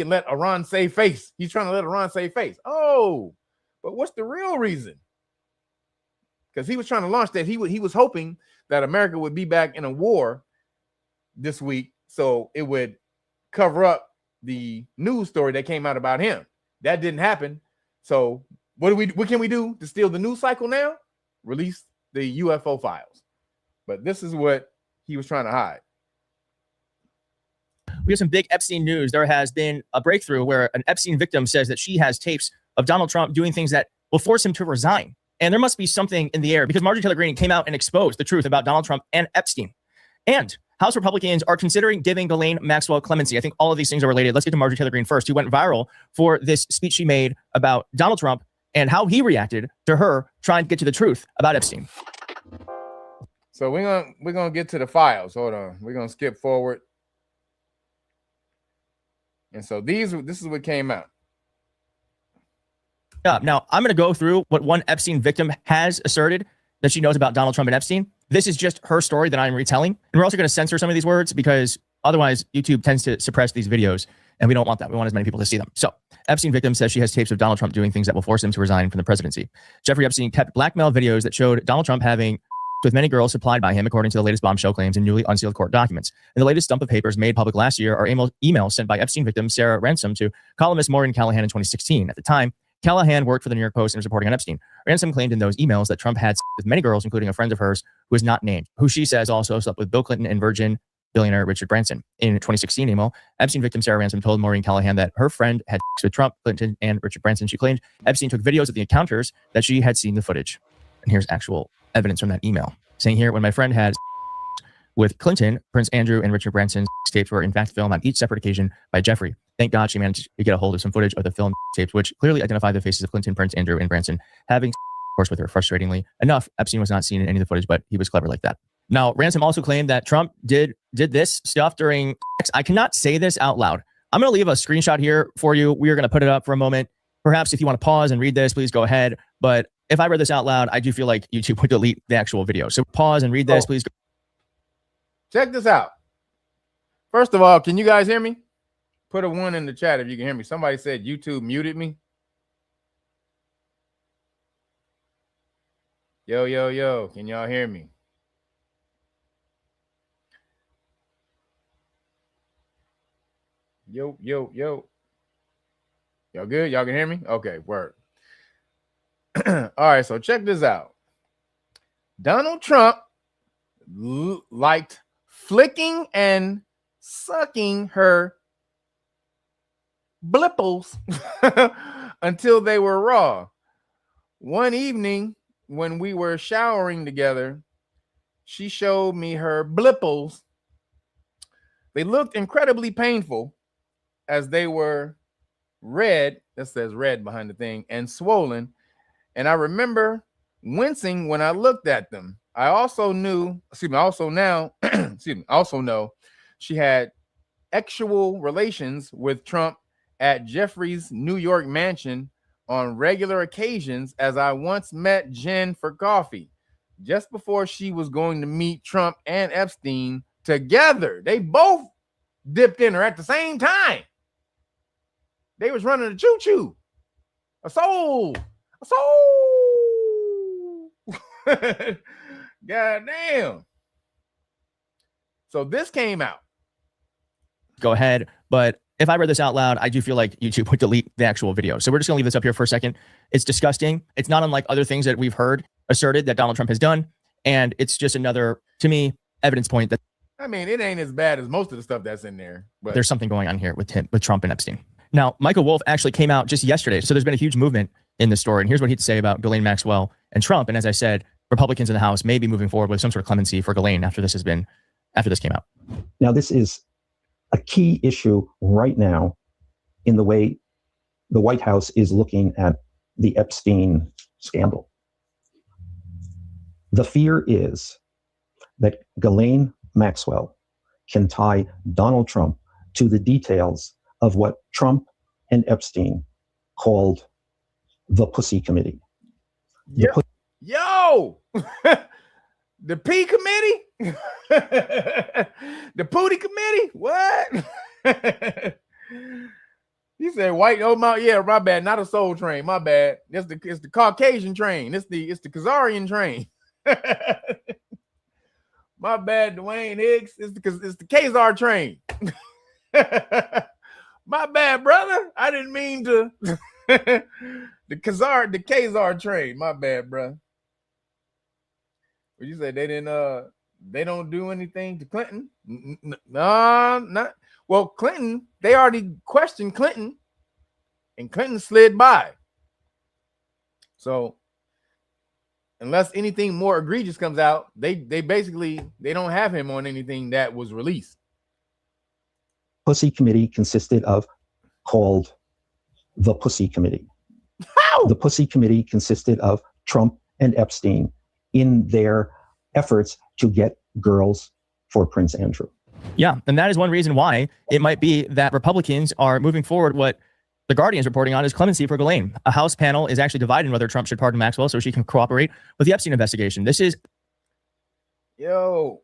let Iran save face. He's trying to let Iran save face. Oh, but what's the real reason? Because he was trying to launch that. He was hoping that America would be back in a war this week, so it would cover up the news story that came out about him. That didn't happen. So what can we do to steal the news cycle now? Release the UFO files. But this is what he was trying to hide. We have some big Epstein news. There has been a breakthrough where an Epstein victim says that she has tapes of Donald Trump doing things that will force him to resign. And there must be something in the air because Marjorie Taylor Greene came out and exposed the truth about Donald Trump and Epstein. And House Republicans are considering giving Ghislaine Maxwell clemency. I think all of these things are related. Let's get to Marjorie Taylor Greene first, who went viral for this speech she made about Donald Trump and how he reacted to her trying to get to the truth about Epstein. So we're gonna get to the files. Hold on. We're gonna skip forward. And so this is what came out. Now, I'm going to go through what one Epstein victim has asserted that she knows about Donald Trump and Epstein. This is just her story that I'm retelling. And we're also going to censor some of these words because otherwise YouTube tends to suppress these videos. And we don't want that. We want as many people to see them. So Epstein victim says she has tapes of Donald Trump doing things that will force him to resign from the presidency. Jeffrey Epstein kept blackmail videos that showed Donald Trump having with many girls supplied by him, according to the latest bombshell claims and newly unsealed court documents. And the latest dump of papers made public last year are emails sent by Epstein victim Sarah Ransom to columnist Maureen Callahan in 2016. At the time, Callahan worked for the New York Post and was reporting on Epstein. Ransom claimed in those emails that Trump had sex with many girls, including a friend of hers who is not named, who she says also slept with Bill Clinton and Virgin billionaire Richard Branson. In 2016 email, Epstein victim Sarah Ransom told Maureen Callahan that her friend had sex with Trump, Clinton, and Richard Branson. She claimed Epstein took videos of the encounters that she had seen the footage. And here's actual evidence from that email. Saying here, when my friend had with Clinton, Prince Andrew, and Richard Branson's tapes were in fact filmed on each separate occasion by Jeffrey. Thank God she managed to get a hold of some footage of the film tapes, which clearly identified the faces of Clinton, Prince Andrew, and Branson having course with her. Frustratingly enough, Epstein was not seen in any of the footage, but he was clever like that. Now, Ransom also claimed that Trump did this stuff during sex. I cannot say this out loud. I'm going to leave a screenshot here for you. We are going to put it up for a moment. Perhaps if you want to pause and read this, please go ahead. But if I read this out loud, I do feel like YouTube would delete the actual video. So pause and read this, please. Check this out. First of all, can you guys hear me? Put a 1 in the chat if you can hear me. Somebody said YouTube muted me. Yo, yo, yo. Can y'all hear me? Yo, yo, yo. Y'all good? Y'all can hear me? Okay, word. All right, so check this out. Donald Trump liked flicking and sucking her blipples until they were raw. One evening when we were showering together, she showed me her blipples. They looked incredibly painful as they were red, that says red behind the thing, and swollen. And I remember wincing when I looked at them. I also know she had sexual relations with Trump at Jeffrey's New York mansion on regular occasions, as I once met Jen for coffee just before she was going to meet Trump and Epstein together. They both dipped in her at the same time. They was running a choo-choo. A soul. God damn. So this came out. Go ahead. But if I read this out loud, I do feel like YouTube would delete the actual video. So we're just going to leave this up here for a second. It's disgusting. It's not unlike other things that we've heard asserted that Donald Trump has done. And it's just another, to me, evidence point that, I mean, it ain't as bad as most of the stuff that's in there, but there's something going on here with Trump and Epstein. Now, Michael Wolff actually came out just yesterday. So there's been a huge movement in this story. And here's what he had to say about Ghislaine Maxwell and Trump. And as I said, Republicans in the House may be moving forward with some sort of clemency for Ghislaine after this came out. Now, this is a key issue right now in the way the White House is looking at the Epstein scandal. The fear is that Ghislaine Maxwell can tie Donald Trump to the details of what Trump and Epstein called the Pussy Committee. The P Committee? The Pootie Committee? What? He said white. Oh my, yeah, my bad. Not a soul train. My bad. It's the Caucasian train. It's the Khazarian train. My bad, Dwayne Higgs. It's the Khazar train. My bad, brother. I didn't mean to. the Khazar train. My bad, bro. What you say? They didn't. They don't do anything to Clinton. No, not. Well, Clinton. They already questioned Clinton, and Clinton slid by. So, unless anything more egregious comes out, they basically they don't have him on anything that was released. Pussy Committee consisted of, called the Pussy Committee. How? The Pussy Committee consisted of Trump and Epstein in their efforts to get girls for Prince Andrew. Yeah, and that is one reason why it might be that Republicans are moving forward what The Guardian is reporting on is clemency for Ghislaine. A House panel is actually divided on whether Trump should pardon Maxwell so she can cooperate with the Epstein investigation. This is... Yo,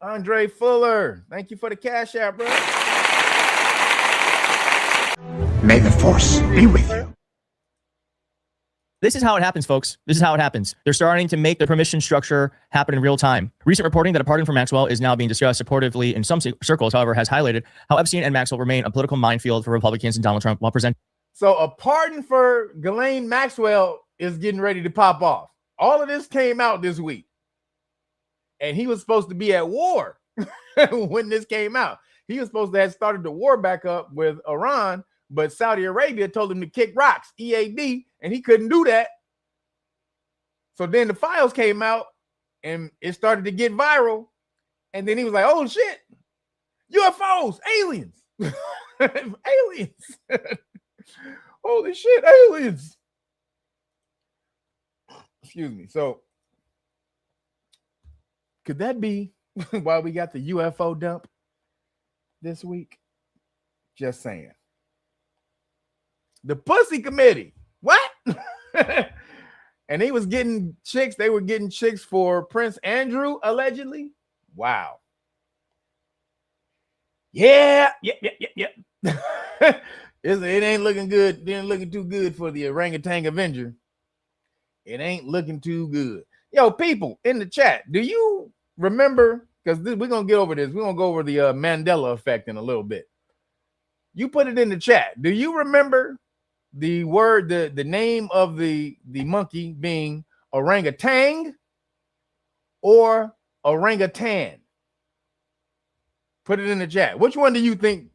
Andre Fuller, thank you for the cash app, bro. May the force be with you. This is how it happens, folks. This is how it happens. They're starting to make the permission structure happen in real time. Recent reporting that a pardon for Maxwell is now being discussed supportively in some circles, however, has highlighted how Epstein and Maxwell remain a political minefield for Republicans and Donald Trump while presenting. So a pardon for Ghislaine Maxwell is getting ready to pop off. All of this came out this week. And he was supposed to be at war when this came out. He was supposed to have started the war back up with Iran, but Saudi Arabia told him to kick rocks, EAD, and he couldn't do that. So then the files came out and it started to get viral. And then he was like, oh shit, UFOs, aliens, aliens. Holy shit, aliens. Excuse me. So could that be why we got the UFO dump this week? Just saying. The Pussy Committee. What? And he was getting chicks. They were getting chicks for Prince Andrew, allegedly. Wow. Yeah. It ain't looking good. It ain't looking too good for the orangutan Avenger. It ain't looking too good. Yo, people in the chat, do you remember? Because we're going to get over this. We're going to go over the Mandela effect in a little bit. You put it in the chat. Do you remember the word, the name of the monkey being orangutan or orangutan? Put it in the chat. Which one do you think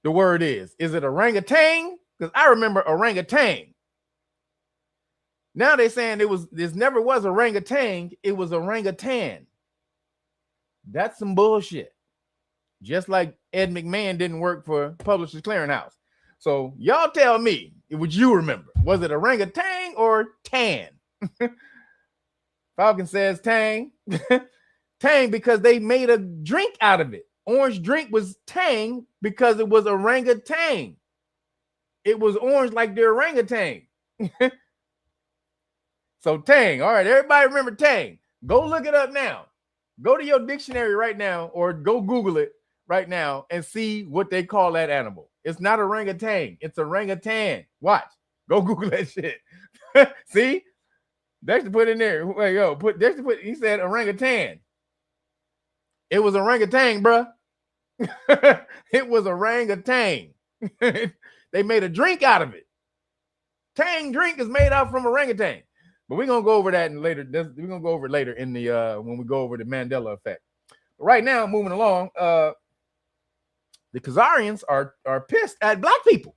the word is? Is it orangutan? Because I remember orangutan. Now they're saying this never was orangutan, it was orangutan. That's some bullshit. Just like Ed McMahon didn't work for Publishers Clearinghouse. So y'all tell me, would you remember? Was it orangutan or tan? Falcon says tang. Tang because they made a drink out of it. Orange drink was tang because it was orangutan. It was orange like the orangutan. So tang. All right, everybody remember tang. Go look it up now. Go to your dictionary right now or go Google it right now and see what they call that animal. It's not orangutan. It's orangutan. Watch. Go Google that shit. See? Dexter put in there. Wait, yo, Dexter put. He said orangutan. It was orangutan, bruh. It was orangutan. They made a drink out of it. Tang drink is made out from orangutan. But we're gonna go over that in later. We're gonna go over it later in the when we go over the Mandela effect. But right now, moving along, the Khazarians are pissed at black people.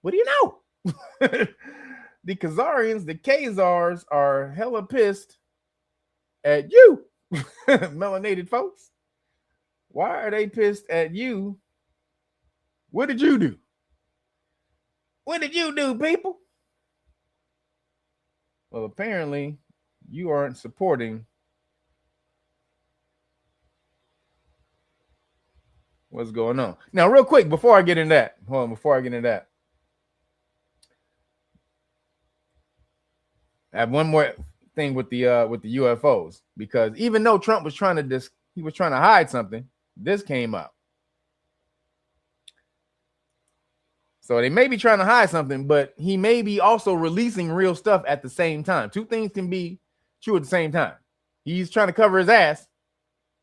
What do you know? The Khazarians, the Khazars, are hella pissed at you, melanated folks. Why are they pissed at you? What did you do? What did you do, people? Well, apparently, you aren't supporting what's going on. Now, real quick, before I get into that, I have one more thing with the UFOs, because even though Trump was trying to hide something, this came up. So they may be trying to hide something, but he may be also releasing real stuff at the same time. Two things can be true at the same time. He's trying to cover his ass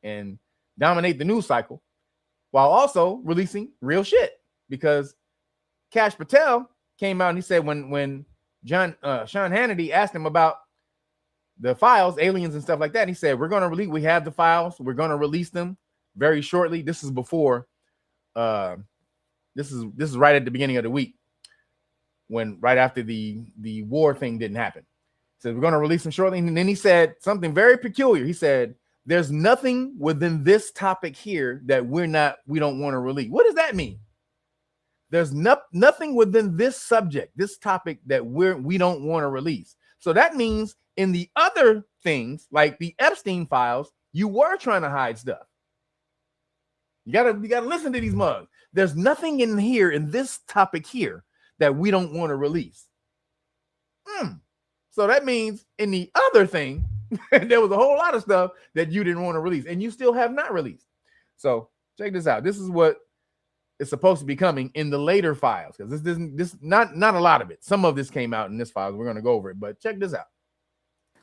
and dominate the news cycle, while also releasing real shit. Because Kash Patel came out and he said when Sean Hannity asked him about the files, aliens and stuff like that, he said, we have the files, we're going to release them very shortly. This is before, this is right at the beginning of the week, right after the war thing didn't happen. He said, we're going to release them shortly. And then he said something very peculiar. He said, there's nothing within this topic here that we don't want to release. What does that mean? There's nothing within this subject, this topic, that we don't want to release. So that means in the other things, like the Epstein files, you were trying to hide stuff. You gotta listen to these mugs. There's nothing in here, in this topic here, that we don't want to release. So that means in the other thing, there was a whole lot of stuff that you didn't want to release, and you still have not released. So check this out. This is what is supposed to be coming in the later files, because this not a lot of it. Some of this came out in this file. We're going to go over it, but check this out.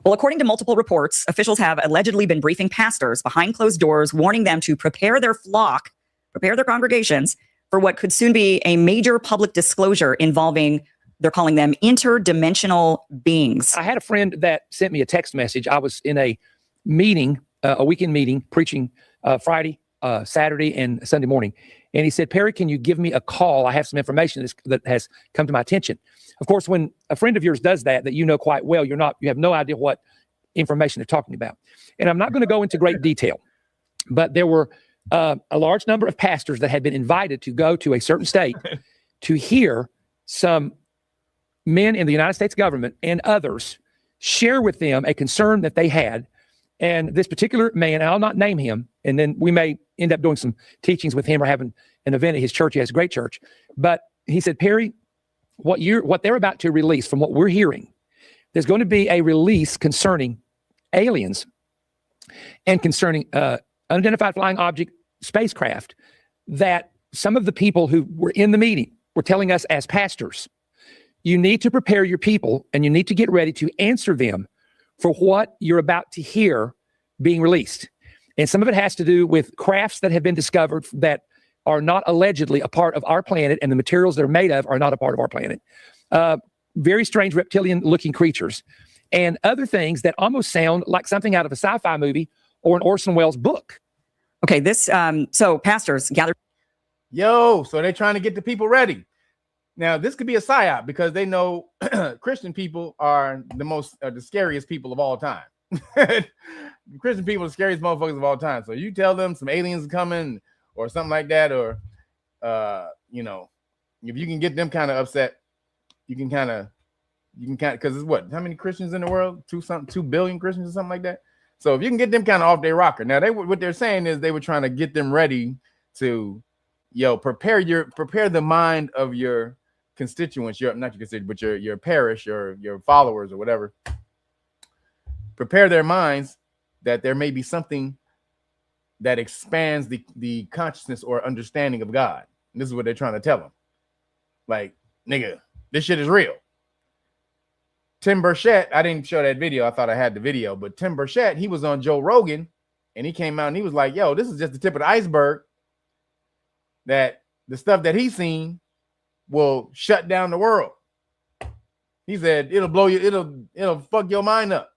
Well, according to multiple reports, officials have allegedly been briefing pastors behind closed doors, warning them to prepare their flock, prepare their congregations for what could soon be a major public disclosure involving, they're calling them, interdimensional beings. I had a friend that sent me a text message. I was in a meeting, a weekend meeting, preaching Friday, Saturday, and Sunday morning. And he said, Perry, can you give me a call? I have some information that has come to my attention. Of course, when a friend of yours does that you know quite well, you have no idea what information they're talking about. And I'm not going to go into great detail, but there were a large number of pastors that had been invited to go to a certain state to hear some men in the United States government and others share with them a concern that they had. And this particular man, I'll not name him, and then we may end up doing some teachings with him or having an event at his church. He has a great church. But he said, Perry, what they're about to release, from what we're hearing, there's going to be a release concerning aliens and concerning unidentified flying object spacecraft that some of the people who were in the meeting were telling us as pastors, you need to prepare your people and you need to get ready to answer them for what you're about to hear being released. And some of it has to do with crafts that have been discovered that are not allegedly a part of our planet, and the materials they're made of are not a part of our planet. Very strange reptilian-looking creatures, and other things that almost sound like something out of a sci-fi movie or an Orson Welles book. Okay, so pastors gather. So they're trying to get the people ready. Now, this could be a psyop because they know Christian people are the scariest people of all time. Christian people are the scariest motherfuckers of all time. So you tell them some aliens are coming or something like that, or if you can get them kind of upset, you can kind of, because it's what? How many Christians in the world? 2 billion Christians or something like that. So if you can get them kind of off their rocker. Now what they're saying is they were trying to get them ready to, prepare the mind of your constituents, not your constituents, but your parish, your followers or whatever. Prepare their minds that there may be something that expands the consciousness or understanding of God. And this is what they're trying to tell them. Like, nigga, this shit is real. Tim Burchett, I didn't show that video. I thought I had the video, but Tim Burchett, he was on Joe Rogan and he came out and he was like, yo, this is just the tip of the iceberg, that the stuff that he's seen will shut down the world. He said, it'll fuck your mind up.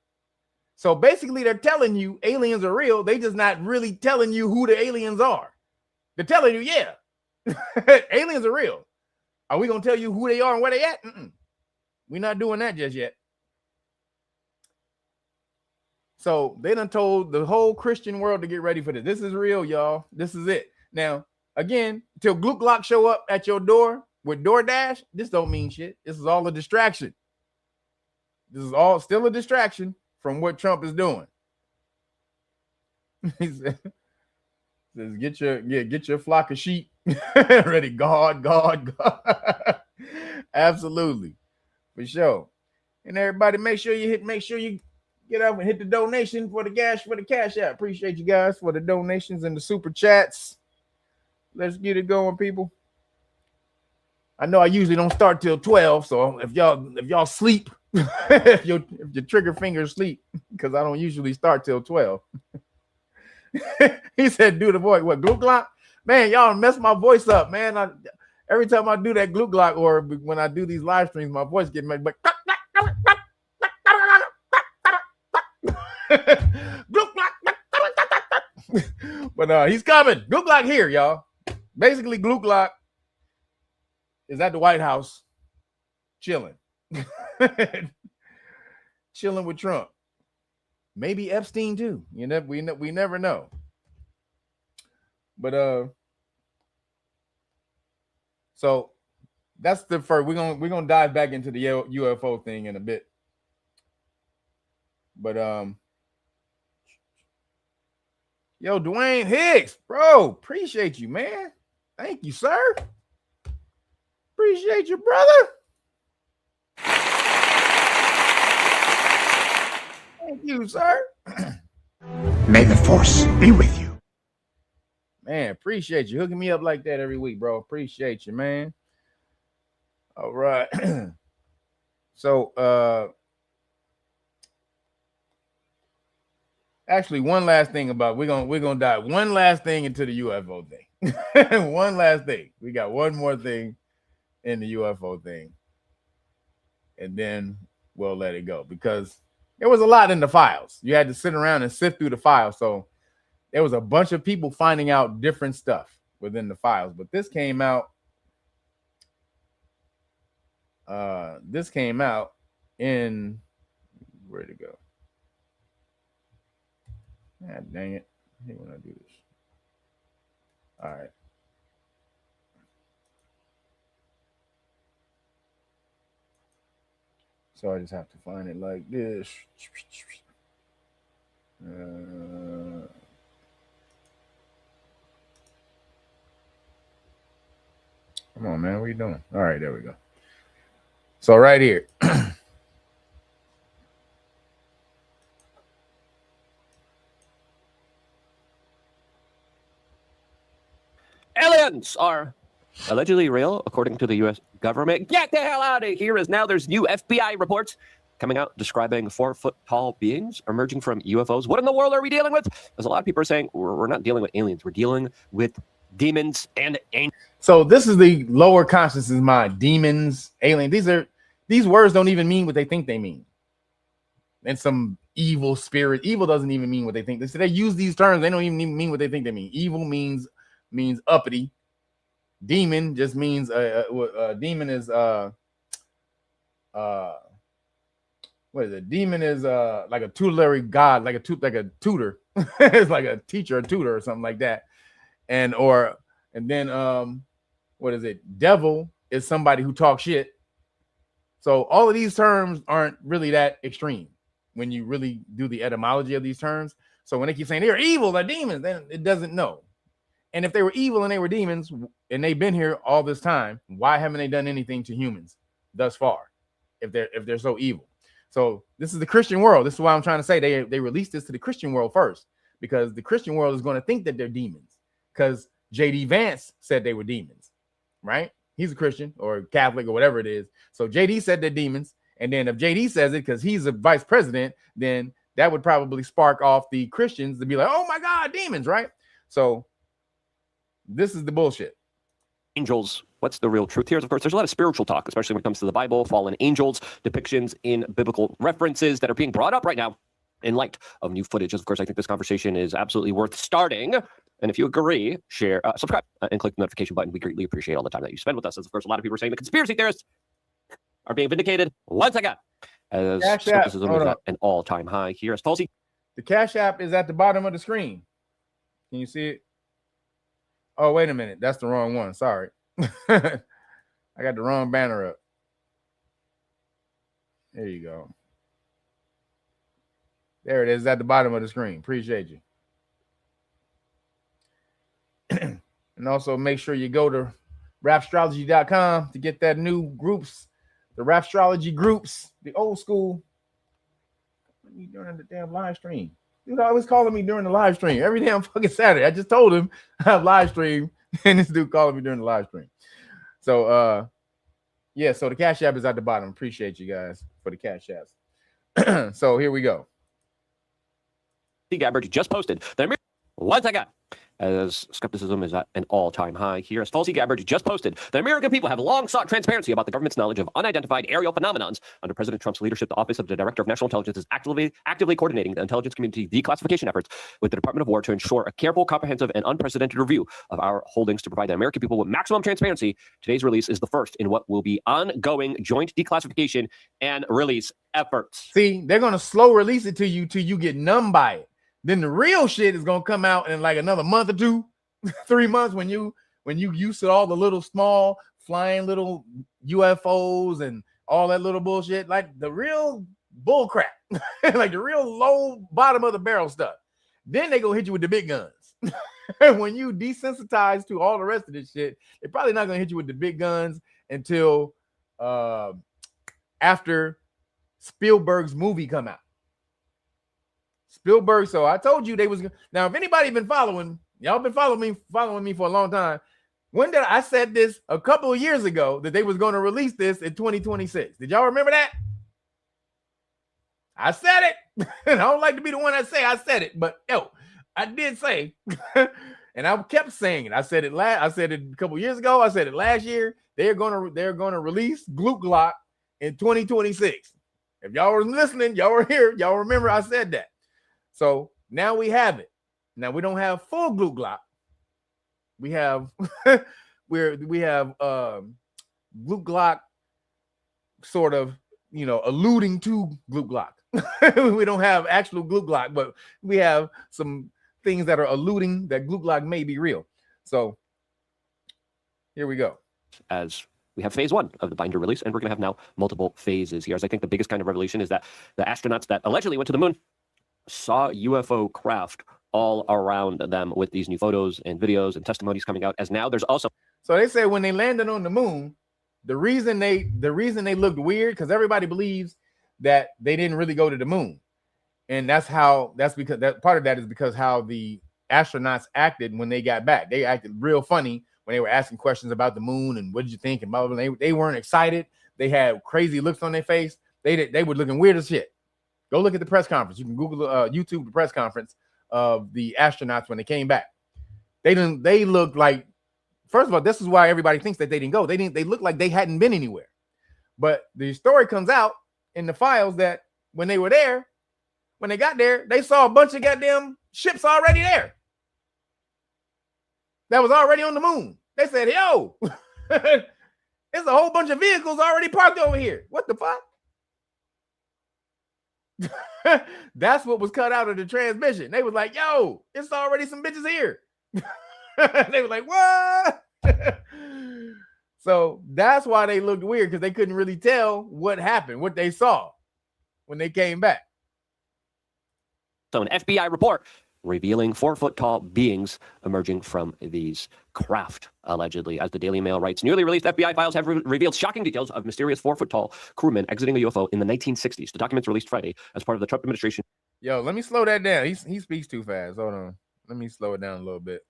So basically they're telling you aliens are real. They just not really telling you who the aliens are. They're telling you, yeah, aliens are real. Are we going to tell you who they are and where they at? We're not doing that just yet. So they done told the whole Christian world to get ready for this. This is real, y'all. This is it. Now, again, till Gluck Glock show up at your door with DoorDash, this don't mean shit. This is all a distraction. This is all still a distraction from what Trump is doing. He says, get your flock of sheep ready. God. Absolutely. For sure. And everybody, make sure you get up and hit the donation for the cash app. Appreciate you guys for the donations and the super chats. Let's get it going, people. I know I usually don't start till 12, so if y'all sleep, if your trigger fingers sleep, because I don't usually start till 12. He said, do the voice. What, Gluck Glock? Man, y'all mess my voice up, man. Every time I do that glue glock or when I do these live streams, my voice gets made. But he's coming. Glue glock here, y'all. Basically, glue glock is at the White House, chilling, chilling with Trump. Maybe Epstein too. You know, we never know. But so that's the first. We're gonna dive back into the UFO thing in a bit. But yo, Dwayne Hicks, bro, appreciate you, man. Thank you, sir. Appreciate you, brother. Thank you, sir. May the force be with you. Man, appreciate you hooking me up like that every week, bro. Appreciate you, man. All right. So actually, one last thing about we're gonna dive one last thing into the UFO thing. One last thing. We got one more thing in the UFO thing, and then we'll let it go because there was a lot in the files. You had to sit around and sift through the files. So there was a bunch of people finding out different stuff within the files. But this came out. This came out in where'd it go? God dang it. I hate when I do this. All right. So I just have to find it like this. Come on, man. What are you doing? All right, there we go. So right here. Aliens are allegedly real, according to the U.S. government. Get the hell out of here, as now there's new FBI reports coming out describing 4-foot-tall beings emerging from UFOs. What in the world are we dealing with? There's a lot of people are saying we're not dealing with aliens. We're dealing with demons and angels. So this is the lower consciousness mind. Demons, aliens. These words don't even mean what they think they mean. And some evil spirit. Evil doesn't even mean what they think. They use these terms. They don't even mean what they think they mean. Evil means uppity. Demon just means demon is what is it? Demon is like a tutelary god, like a tutor. It's like a teacher, a tutor, or something like that. And then what is it? Devil is somebody who talks shit. So all of these terms aren't really that extreme when you really do the etymology of these terms. So when they keep saying they're evil, they're demons, then it doesn't know. And if they were evil and they were demons and they've been here all this time, why haven't they done anything to humans thus far? If they're so evil. So this is the Christian world. This is why I'm trying to say they released this to the Christian world first, because the Christian world is going to think that they're demons because J.D. Vance said they were demons, right? He's a Christian or Catholic or whatever it is. So J.D. said they're demons. And then if J.D. says it because he's a vice president, then that would probably spark off the Christians to be like, oh my God, demons, right? So this is the bullshit. Angels. What's the real truth here? Of course, there's a lot of spiritual talk, especially when it comes to the Bible, fallen angels, depictions in biblical references that are being brought up right now in light of new footage. Of course, I think this conversation is absolutely worth starting. And if you agree, share, subscribe, and click the notification button. We greatly appreciate all the time that you spend with us. As of course, a lot of people are saying the conspiracy theorists are being vindicated once again. As skepticism is at an all-time high here. As Tulsi. The Cash App is at the bottom of the screen. Can you see it? Oh, wait a minute. That's the wrong one. Sorry. I got the wrong banner up. There you go. There it is at the bottom of the screen. Appreciate you. And also make sure you go to rapstrology.com to get that new groups, the Rapstrology groups, the old school. What are you doing in the damn live stream? Dude always calling me during the live stream every damn fucking Saturday. I just told him I have live stream, and this dude calling me during the live stream. So yeah, so the Cash App is at the bottom. Appreciate you guys for the Cash Apps. So here we go. Gabbard just posted that once again, as skepticism is at an all-time high here. As Tulsi Gabbard just posted, the American people have long sought transparency about the government's knowledge of unidentified aerial phenomenons. Under President Trump's leadership, the Office of the Director of National Intelligence is actively coordinating the intelligence community declassification efforts with the Department of War to ensure a careful, comprehensive, and unprecedented review of our holdings to provide the American people with maximum transparency. Today's release is the first in what will be ongoing joint declassification and release efforts. See, they're going to slow release it to you till you get numb by it. Then the real shit is gonna come out in like another month or two, 3 months when you used to all the little small flying little UFOs and all that little bullshit, like the real bull crap, like the real low bottom of the barrel stuff. Then they go hit you with the big guns. When you desensitize to all the rest of this shit, they're probably not gonna hit you with the big guns until after Spielberg's movie come out. Spielberg. So I told you they was now. If anybody been following, y'all been following me for a long time. When did I said this a couple of years ago that they was going to release this in 2026? Did y'all remember that? I said it. And I don't like to be the one that say I said it, but yo, I did say, and I kept saying it. I said it a couple of years ago. I said it last year. They're gonna release Glock in 2026. If y'all were listening, y'all were here. Y'all remember I said that. So now we have it. Now we don't have full Glock. We have we have Glock sort of, alluding to Glock. We don't have actual Glock, but we have some things that are alluding that Glock may be real. So here we go. As we have phase one of the binder release, and we're going to have now multiple phases here. As I think the biggest kind of revelation is that the astronauts that allegedly went to the moon saw UFO craft all around them with these new photos and videos and testimonies coming out. As now there's also, so they say when they landed on the moon, the reason they looked weird, because everybody believes that they didn't really go to the moon, and that's because that part of that is because how the astronauts acted when they got back. They acted real funny when they were asking questions about the moon and what did you think and blah blah blah. They weren't excited. They had crazy looks on their face. They were looking weird as shit. Go look at the press conference. You can Google YouTube the press conference of the astronauts when they came back. They looked like, first of all, this is why everybody thinks that they didn't go. They looked like they hadn't been anywhere. But the story comes out in the files that when they were there, when they got there, they saw a bunch of goddamn ships already there. That was already on the moon. They said, yo, there's a whole bunch of vehicles already parked over here. What the fuck? That's what was cut out of the transmission. They was like, yo, it's already some bitches here. They were like, what? So that's why they looked weird, because they couldn't really tell what happened, what they saw when they came back. So an FBI report revealing 4-foot-tall beings emerging from these craft, allegedly. As the Daily Mail writes, newly released FBI files have revealed shocking details of mysterious 4-foot-tall crewmen exiting a UFO in the 1960s. The documents released Friday as part of the Trump administration. Yo, let me slow that down. He speaks too fast. Hold on. Let me slow it down a little bit.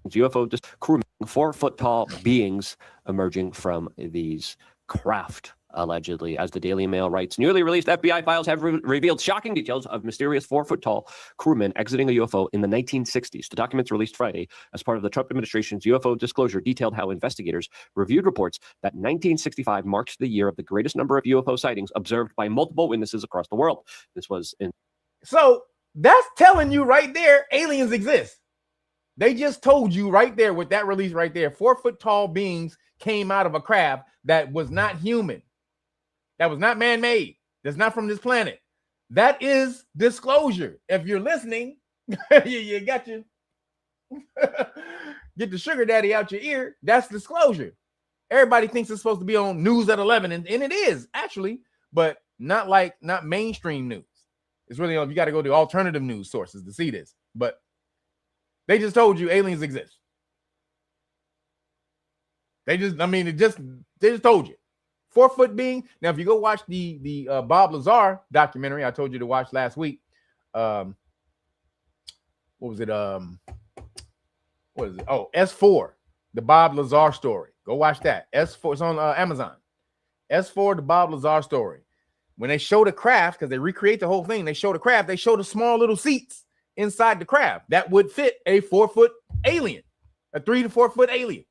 UFO crewmen, 4-foot-tall beings emerging from these craft, allegedly. As the Daily Mail writes, newly released FBI files have revealed shocking details of mysterious 4-foot-tall crewmen exiting a UFO in the 1960s. The documents released Friday as part of the Trump administration's UFO disclosure detailed how investigators reviewed reports that 1965 marked the year of the greatest number of UFO sightings observed by multiple witnesses across the world. This was in. So that's telling you right there, aliens exist. They just told you right there with that release right there, 4-foot-tall beings came out of a craft that was not human. That was not man-made. That's not from this planet. That is disclosure. If you're listening, you got your get the sugar daddy out your ear. That's disclosure. Everybody thinks it's supposed to be on news at 11, and it is actually, but not mainstream news. It's really on. You got to go to alternative news sources to see this. But they just told you aliens exist. They just told you. 4-foot being. Now, if you go watch the Bob Lazar documentary I told you to watch last week, what was it? What is it? Oh, S4, the Bob Lazar story. Go watch that. S4, it's on Amazon. S4, the Bob Lazar story. When they show the craft, because they recreate the whole thing, they show the craft. They show the small little seats inside the craft that would fit a 4-foot alien, a 3 to 4 foot alien.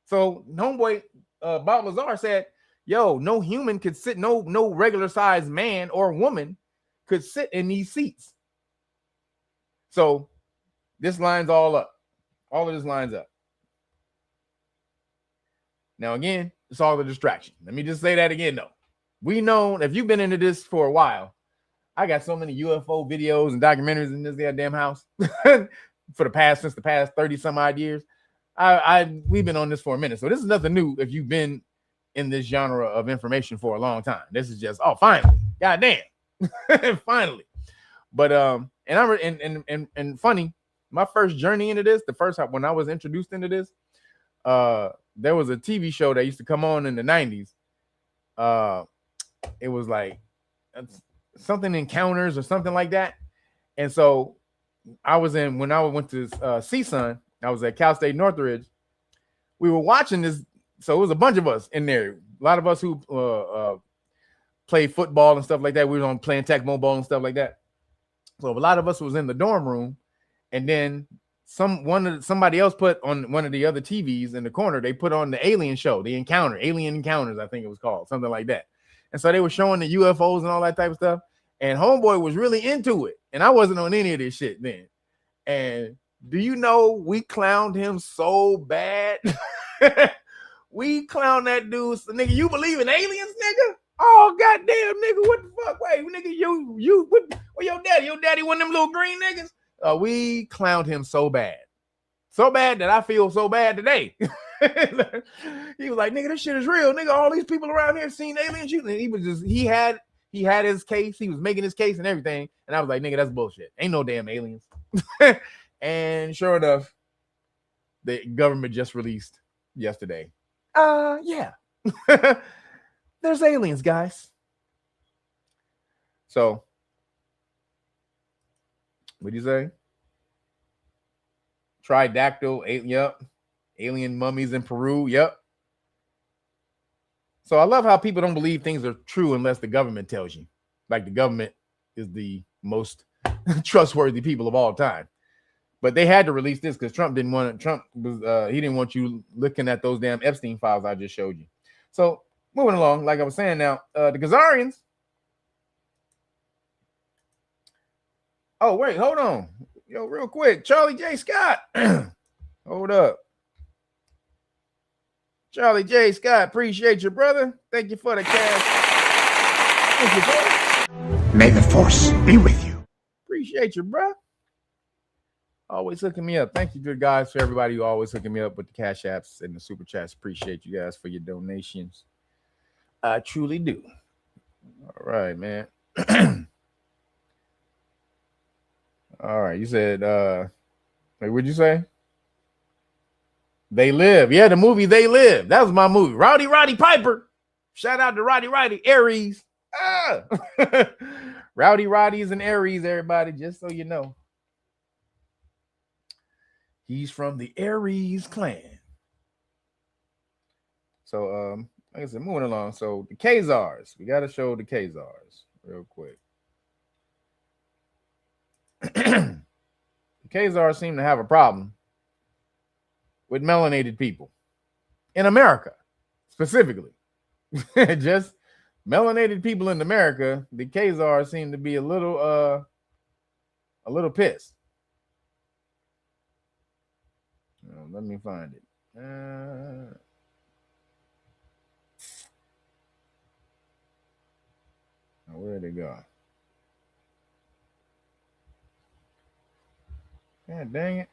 So homeboy Bob Lazar said, yo, no human could sit, no regular sized man or woman could sit in these seats. So this lines all up. All of this lines up. Now, again, it's all a distraction. Let me just say that again, though. We know, if you've been into this for a while, I got so many UFO videos and documentaries in this goddamn house since the past 30 some odd years. We've been on this for a minute. So this is nothing new if you've been in this genre of information for a long time. This is just, oh, finally. Goddamn. Finally. But and funny, my first journey into this, when I was introduced into this, there was a TV show that used to come on in the 90s. It was like something Encounters or something like that. And so when I went to CSUN, I was at Cal State Northridge. We were watching this. So it was a bunch of us in there. A lot of us who played football and stuff like that. We were on playing Tecmo Bowl and stuff like that. So a lot of us was in the dorm room, and then somebody else put on one of the other TVs in the corner. They put on the alien show, Alien Encounters, I think it was called, something like that. And so they were showing the UFOs and all that type of stuff. And homeboy was really into it, and I wasn't on any of this shit then. And do you know we clowned him so bad? We clowned that dude. So, nigga, you believe in aliens, nigga? Oh, goddamn, nigga, what the fuck? Wait, nigga, where your daddy? Your daddy one of them little green niggas? We clowned him so bad. So bad that I feel so bad today. He was like, nigga, this shit is real. Nigga, all these people around here seen aliens shooting. And he had his case. He was making his case and everything. And I was like, nigga, that's bullshit. Ain't no damn aliens. And sure enough, the government just released yesterday. Yeah. There's aliens, guys. So, what'd you say? Tridactyl, yep. Alien mummies in Peru, yep. So I love how people don't believe things are true unless the government tells you. Like the government is the most trustworthy people of all time. But they had to release this because Trump didn't want it. He didn't want you looking at those damn Epstein files I just showed you. So moving along, like I was saying now, the Khazarians. Oh, wait, hold on. Yo, real quick. Charlie J. Scott. Hold up. Charlie J. Scott, appreciate you, brother. Thank you for the cash. Thank you, bro. May the force be with you. Appreciate you, bro. Always hooking me up. Thank you, good guys, for everybody who always hooking me up with the cash apps and the super chats. Appreciate you guys for your donations. I truly do. All right, man. All right, you said, what'd you say? They Live. Yeah, the movie They Live. That was my movie. Roddy Piper. Shout out to Roddy Aries. Roddy's and Aries, everybody, just so you know. He's from the Aries clan. So, like I said, moving along. So the Khazars. We got to show the Khazars real quick. The Khazars seem to have a problem with melanated people in America, specifically. Just melanated people in America. The Khazars seem to be a little pissed. Let me find it. Where'd it go? God dang it.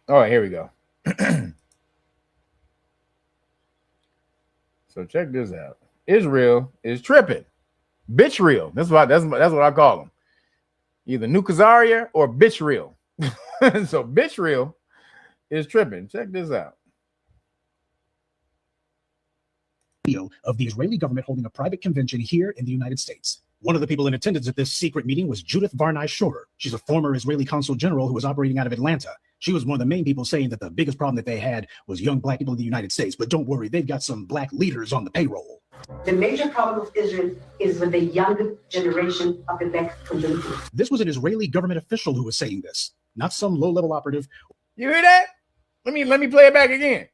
All right, here we go. So check this out. Israel is tripping. Bitch real. That's what I call them. Either New Khazaria or bitch real. So bitch real is tripping. Check this out. Of the Israeli government holding a private convention here in the United States. One of the people in attendance at this secret meeting was Judith Varney Schroeder. She's a former Israeli consul general who was operating out of Atlanta. She was one of the main people saying that the biggest problem that they had was young black people in the United States. But don't worry, they've got some black leaders on the payroll. The major problem of Israel is with the younger generation of the black community. This was an Israeli government official who was saying this, not some low-level operative. You hear that? Let me play it back again.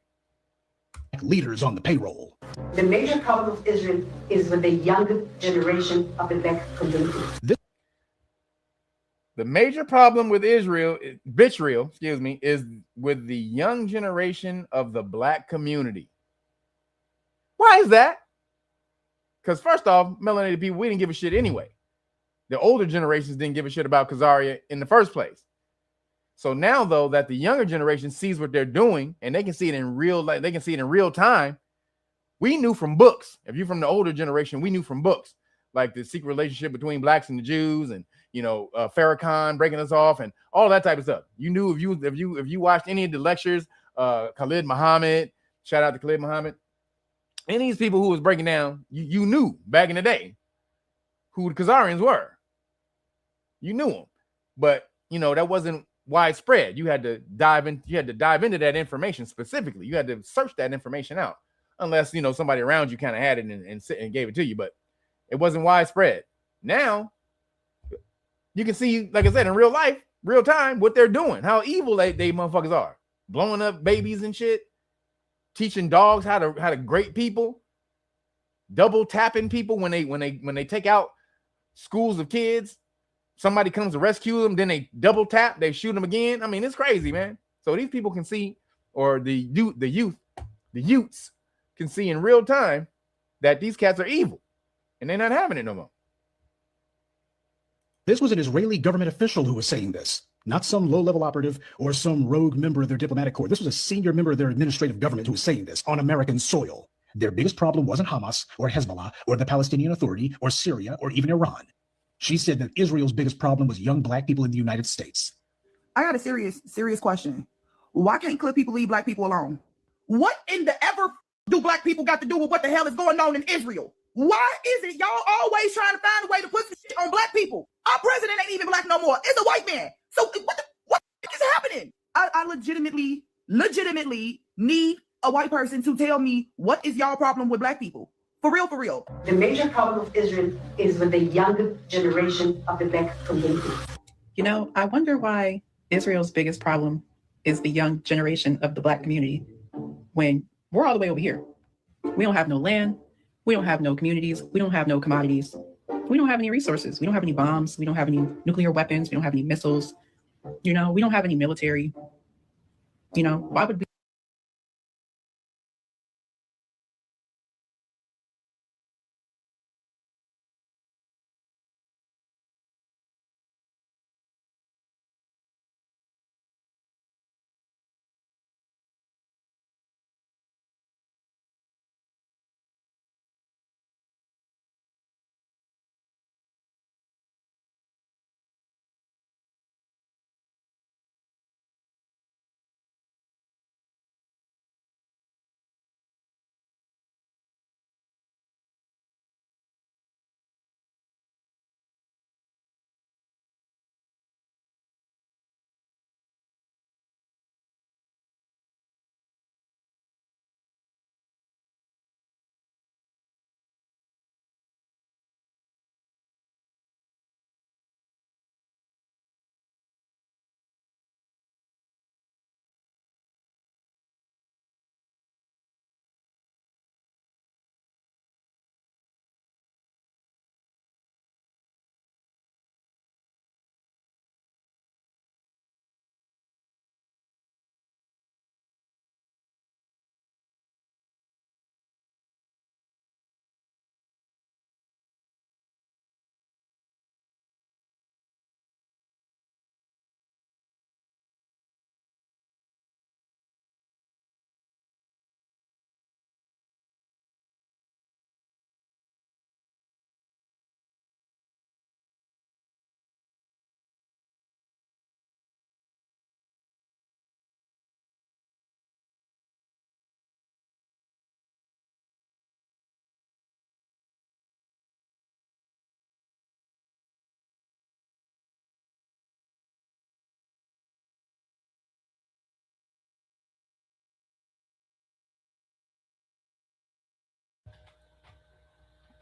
Leaders on the payroll. The major problem of Israel is with the younger generation of the black community. The major problem with Israel, is with the young generation of the black community. Why is that? Because first off, melanated people, we didn't give a shit anyway. The older generations didn't give a shit about Khazaria in the first place. So now, though, that the younger generation sees what they're doing and they can see it in real time. We knew from books. If you're from the older generation, we knew from books, like the secret relationship between blacks and the Jews, and Farrakhan breaking us off, and all that type of stuff. You knew if you watched any of the lectures, Khalid Muhammad, shout out to Khalid Muhammad, any of these people who was breaking down, you knew back in the day who the Khazarians were. You knew them, but that wasn't widespread. You had to dive into that information specifically. You had to search that information out, unless somebody around you kind of had it and gave it to you, but it wasn't widespread. Now you can see, like I said, in real life, real time, what they're doing, how evil they motherfuckers are, blowing up babies and shit, teaching dogs how to grate people, double tapping people when they take out schools of kids. Somebody comes to rescue them, then they double tap, they shoot them again. I mean, it's crazy, man. So these people can see, or the youths can see in real time that these cats are evil, and they're not having it no more. This was an Israeli government official who was saying this, not some low-level operative or some rogue member of their diplomatic corps. This was a senior member of their administrative government who was saying this on American soil. Their biggest problem wasn't Hamas or Hezbollah or the Palestinian Authority or Syria or even Iran. She said that Israel's biggest problem was young black people in the United States. I got a serious question. Why can't clear people leave black people alone? What in the ever do black people got to do with what the hell is going on in Israel? Why is it y'all always trying to find a way to put some shit on black people? Our president ain't even black no more. It's a white man. So what is happening? I legitimately need a white person to tell me what is y'all problem with black people. For real. The major problem of Israel is with the younger generation of the black community. I wonder why Israel's biggest problem is the young generation of the black community when we're all the way over here. We don't have no land. We don't have no communities. We don't have no commodities. We don't have any resources. We don't have any bombs. We don't have any nuclear weapons. We don't have any missiles. We don't have any military. Why would we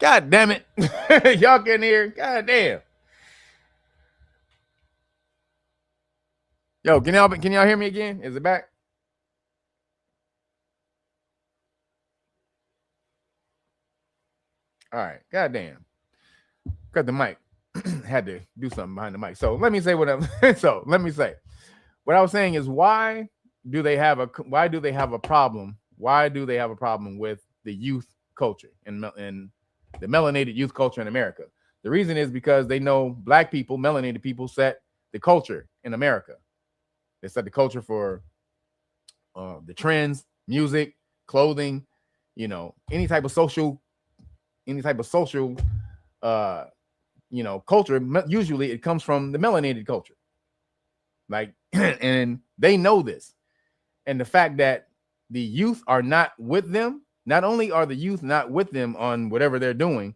God damn it. Y'all get in here. God damn. Yo, can y'all hear me again? Is it back? All right. God damn. Cut the mic. Had to do something behind the mic. So let me say what I was saying is why do they have a problem? Why do they have a problem with the youth culture and the melanated youth culture in America? The reason is because they know black people, melanated people, set the culture in America. They set the culture for the trends, music, clothing, any type of social culture. Usually it comes from the melanated culture. Like, and they know this. And the fact that the youth are not with them, not only are the youth not with them on whatever they're doing,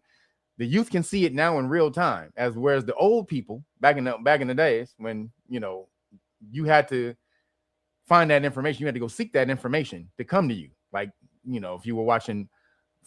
the youth can see it now in real time, whereas the old people back in the days when, you had to find that information, you had to go seek that information to come to you. Like, if you were watching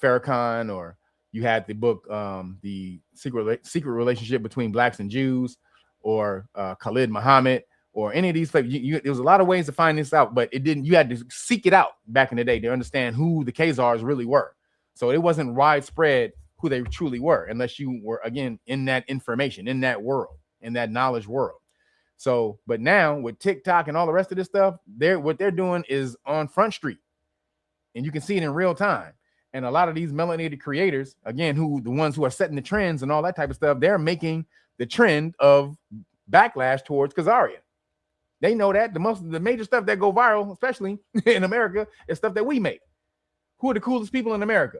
Farrakhan, or you had the book, The Secret Relationship Between Blacks and Jews, or Khalid Muhammad, or any of these places. There was a lot of ways to find this out, but you had to seek it out back in the day to understand who the Khazars really were. So it wasn't widespread who they truly were, unless you were, again, in that information, in that world, in that knowledge world. So, but now with TikTok and all the rest of this stuff, what they're doing is on Front Street, and you can see it in real time. And a lot of these melanated creators, again, the ones who are setting the trends and all that type of stuff, they're making the trend of backlash towards Khazaria. They know that the major stuff that go viral, especially in America, is stuff that we make. Who are the coolest people in America?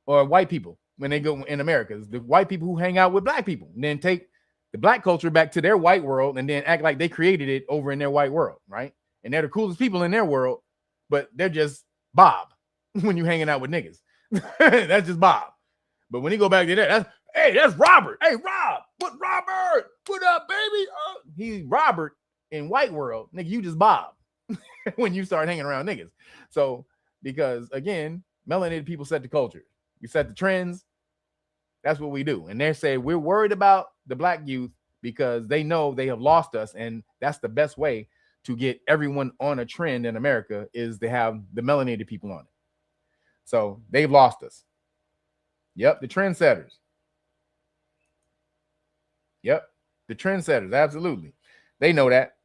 Or white people when they go in America? It's the white people who hang out with black people and then take the black culture back to their white world and then act like they created it over in their white world, right? And they're the coolest people in their world, but they're just Bob when you're hanging out with niggas. That's just Bob. But when you go back to that, that's Robert. Hey, Rob, what Robert? What up, baby? He's Robert in white world. Nigga, you just Bob when you start hanging around niggas. So, because again, melanated people set the culture. We set the trends. That's what we do. And they're saying we're worried about the black youth because they know they have lost us. And that's the best way to get everyone on a trend in America is to have the melanated people on it. So they've lost us. Yep, the trendsetters. Yep, the trendsetters, absolutely. They know that.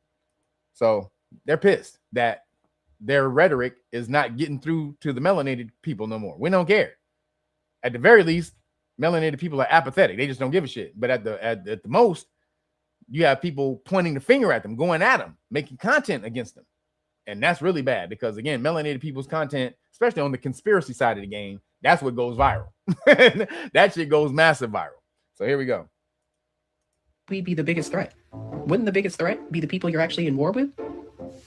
So they're pissed that their rhetoric is not getting through to the melanated people no more. We don't care. At the very least, melanated people are apathetic. They just don't give a shit. But at the most, you have people pointing the finger at them, going at them, making content against them. And that's really bad because, again, melanated people's content, especially on the conspiracy side of the game, that's what goes viral. That shit goes massive viral. So here we go. We'd be the biggest threat. Wouldn't the biggest threat be the people you're actually in war with?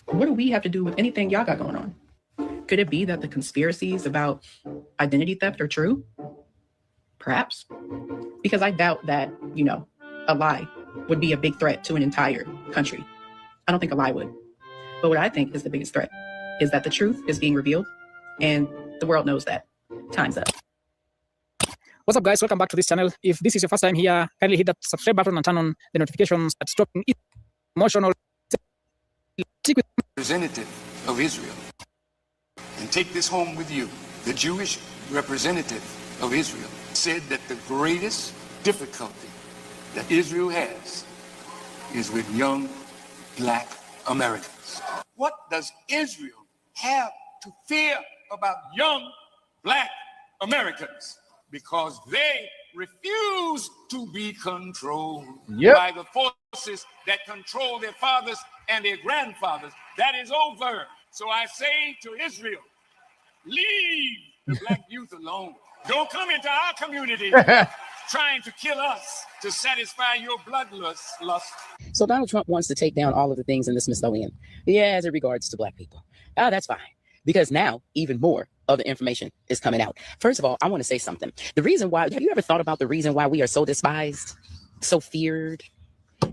What do we have to do with anything y'all got going on? Could it be that the conspiracies about identity theft are true? Perhaps. Because I doubt that, a lie would be a big threat to an entire country. I don't think a lie would. But what I think is the biggest threat is that the truth is being revealed and the world knows that. Time's up. What's up, guys? Welcome back to this channel. If this is your first time here, kindly hit that subscribe button and turn on the notifications at Stop Emotional Representative of Israel. And take this home with you. The Jewish representative of Israel said that the greatest difficulty that Israel has is with young black Americans. What does Israel have to fear about young black Americans? Because they refuse to be controlled by the forces that control their fathers and their grandfathers. That is over. So I say to Israel, leave the black youth alone. Don't come into our community trying to kill us to satisfy your bloodlust. So Donald Trump wants to take down all of the things in the Smithsonian. Yeah, as it regards to black people. That's fine. Because now even more of the information is coming out. First of all, I want to say something. The reason why, have you ever thought about the reason why we are so despised, so feared?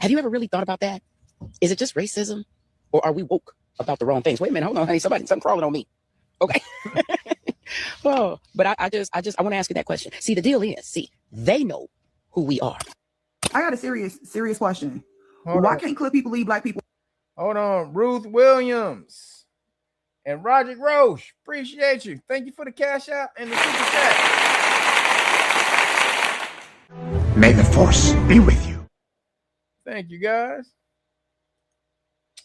Have you ever really thought about that? Is it just racism? Or are we woke about the wrong things? Wait a minute, hold on, honey, something crawling on me. Okay. UFO. But I want to ask you that question. See, the deal is, they know who we are. I got a serious question. Why can't clear people leave black people? Hold on, Ruth Williams and Roger Roche. Appreciate you. Thank you for the cash out and the super chat. May the force be with you. Thank you, guys.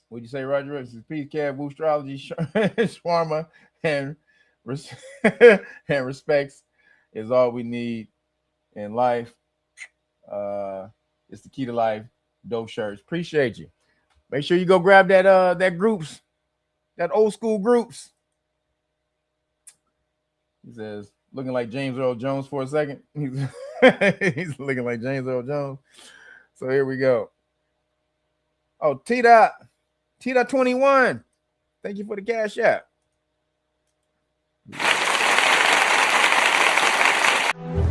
What'd you say, Roger Roche? Peace, Cab, Astrology, Shawarma, and respects is all we need in life. It's the key to life. Dope shirts. Appreciate you. Make sure you go grab that groups, that old school groups. He says, looking like James Earl Jones for a second. He's looking like James Earl Jones. So here we go. Oh, T.21. Thank you for the cash app.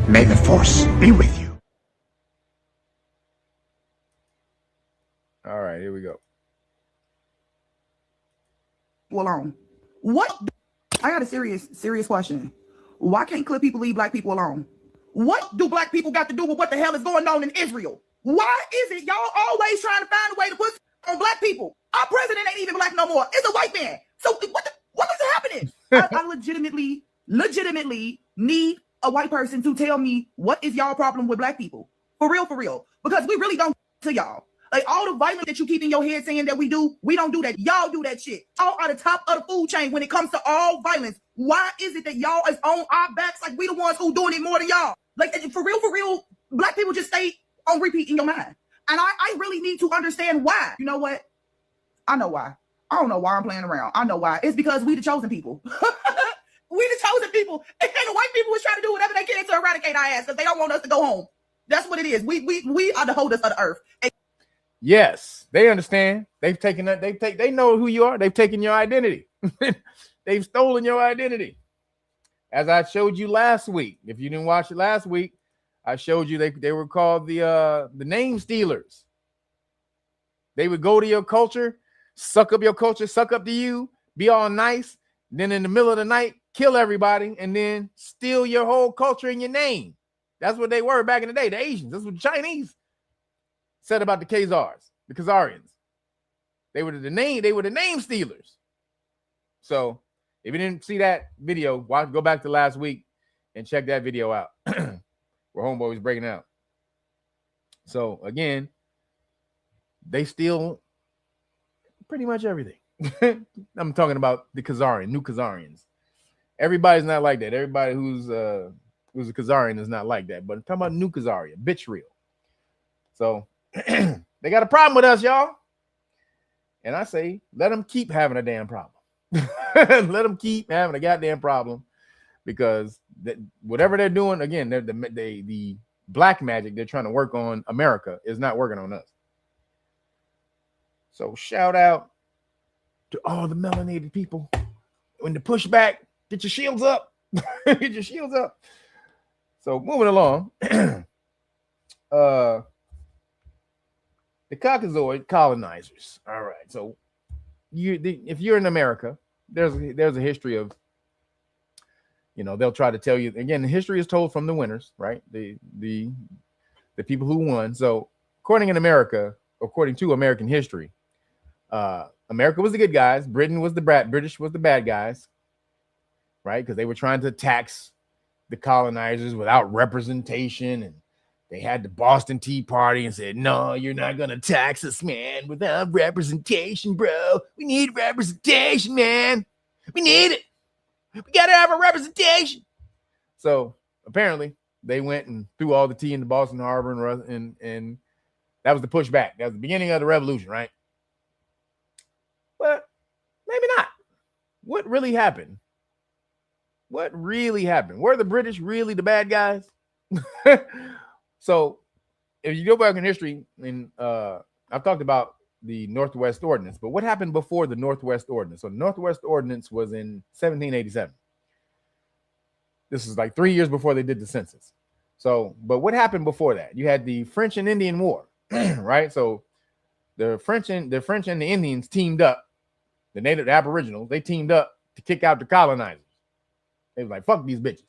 May the force be with you. All right, here we go. Alone. What? I got a serious question. Why can't clear people leave black people alone? What do black people got to do with what the hell is going on in Israel? Why is it y'all always trying to find a way to put on black people? Our president ain't even black no more. It's a white man. So what is happening? I legitimately need a white person to tell me what is y'all problem with black people. For real. Because we really don't to y'all. Like all the violence that you keep in your head saying that we don't do that. Y'all do that shit. Y'all are the top of the food chain when it comes to all violence. Why is it that y'all is on our backs like we the ones who doing it more than y'all? Like for real, black people just stay on repeat in your mind. And I really need to understand why. You know what? I know why. I don't know why I'm playing around. I know why. It's because we the chosen people. We the chosen people. And the white people is trying to do whatever they can to eradicate our ass because they don't want us to go home. That's what it is. We are the holders of the earth. And yes, they understand. They've taken that. They know who you are. They've taken your identity. They've stolen your identity. As I showed you last week. If you didn't watch it last week, I showed you they were called the name stealers. They would go to your culture, suck up your culture, suck up to you, be all nice, then in the middle of the night, kill everybody, and then steal your whole culture and your name. That's what they were back in the day, the Asians. That's what the Chinese said about the Khazars, the Khazarians. They were the name stealers. So if you didn't see that video, go back to last week and check that video out where Homeboy was breaking out. So again, they steal pretty much everything. I'm talking about the Khazarian, new Khazarians. Everybody's not like that. Everybody who's a Khazarian is not like that. But I'm talking about new Khazarian, bitch real. So they got a problem with us, y'all. And I say, let them keep having a damn problem. Let them keep having a goddamn problem, because whatever they're doing, again, the black magic they're trying to work on America is not working on us. So shout out to all the melanated people. When the pushback, get your shields up. Get your shields up. So moving along, the Caucasoid colonizers. All right. So if you're in America, there's a history of, they'll try to tell you, again, the history is told from the winners, right? The people who won. So according to American history, America was the good guys. British was the bad guys, right? Because they were trying to tax the colonizers without representation, and they had the Boston Tea Party and said, no, you're not going to tax us, man, without representation, bro. We need representation, man. We need it. We got to have a representation. So apparently they went and threw all the tea into Boston Harbor, and that was the pushback. That was the beginning of the revolution, right? But maybe not. What really happened? Were the British really the bad guys? So if you go back in history, and I've talked about the Northwest Ordinance, but what happened before the Northwest Ordinance? So the Northwest Ordinance was in 1787. This is like 3 years before they did the census. So, but what happened before that? You had the French and Indian War, right? So the French and the Indians teamed up, the Aboriginals, they teamed up to kick out the colonizers. They was like, fuck these bitches.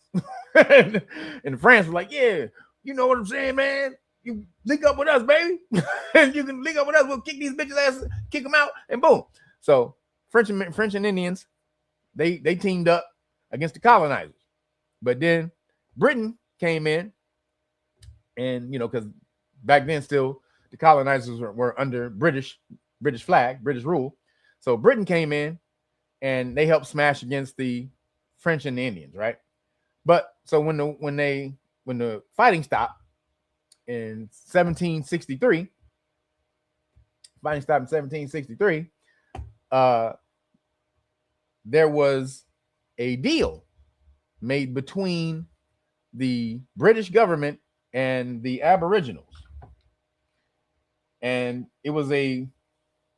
And France was like, yeah, you know what I'm saying, man? You link up with us, baby. You can link up with us. We'll kick these bitches' asses, kick them out, and boom. So French and Indians, they teamed up against the colonizers. But then Britain came in, and you know, because back then still the colonizers were under British flag, British rule. So Britain came in and they helped smash against the French and the Indians, right? But so when the fighting stopped in 1763, there was a deal made between the British government and the Aboriginals. And it was a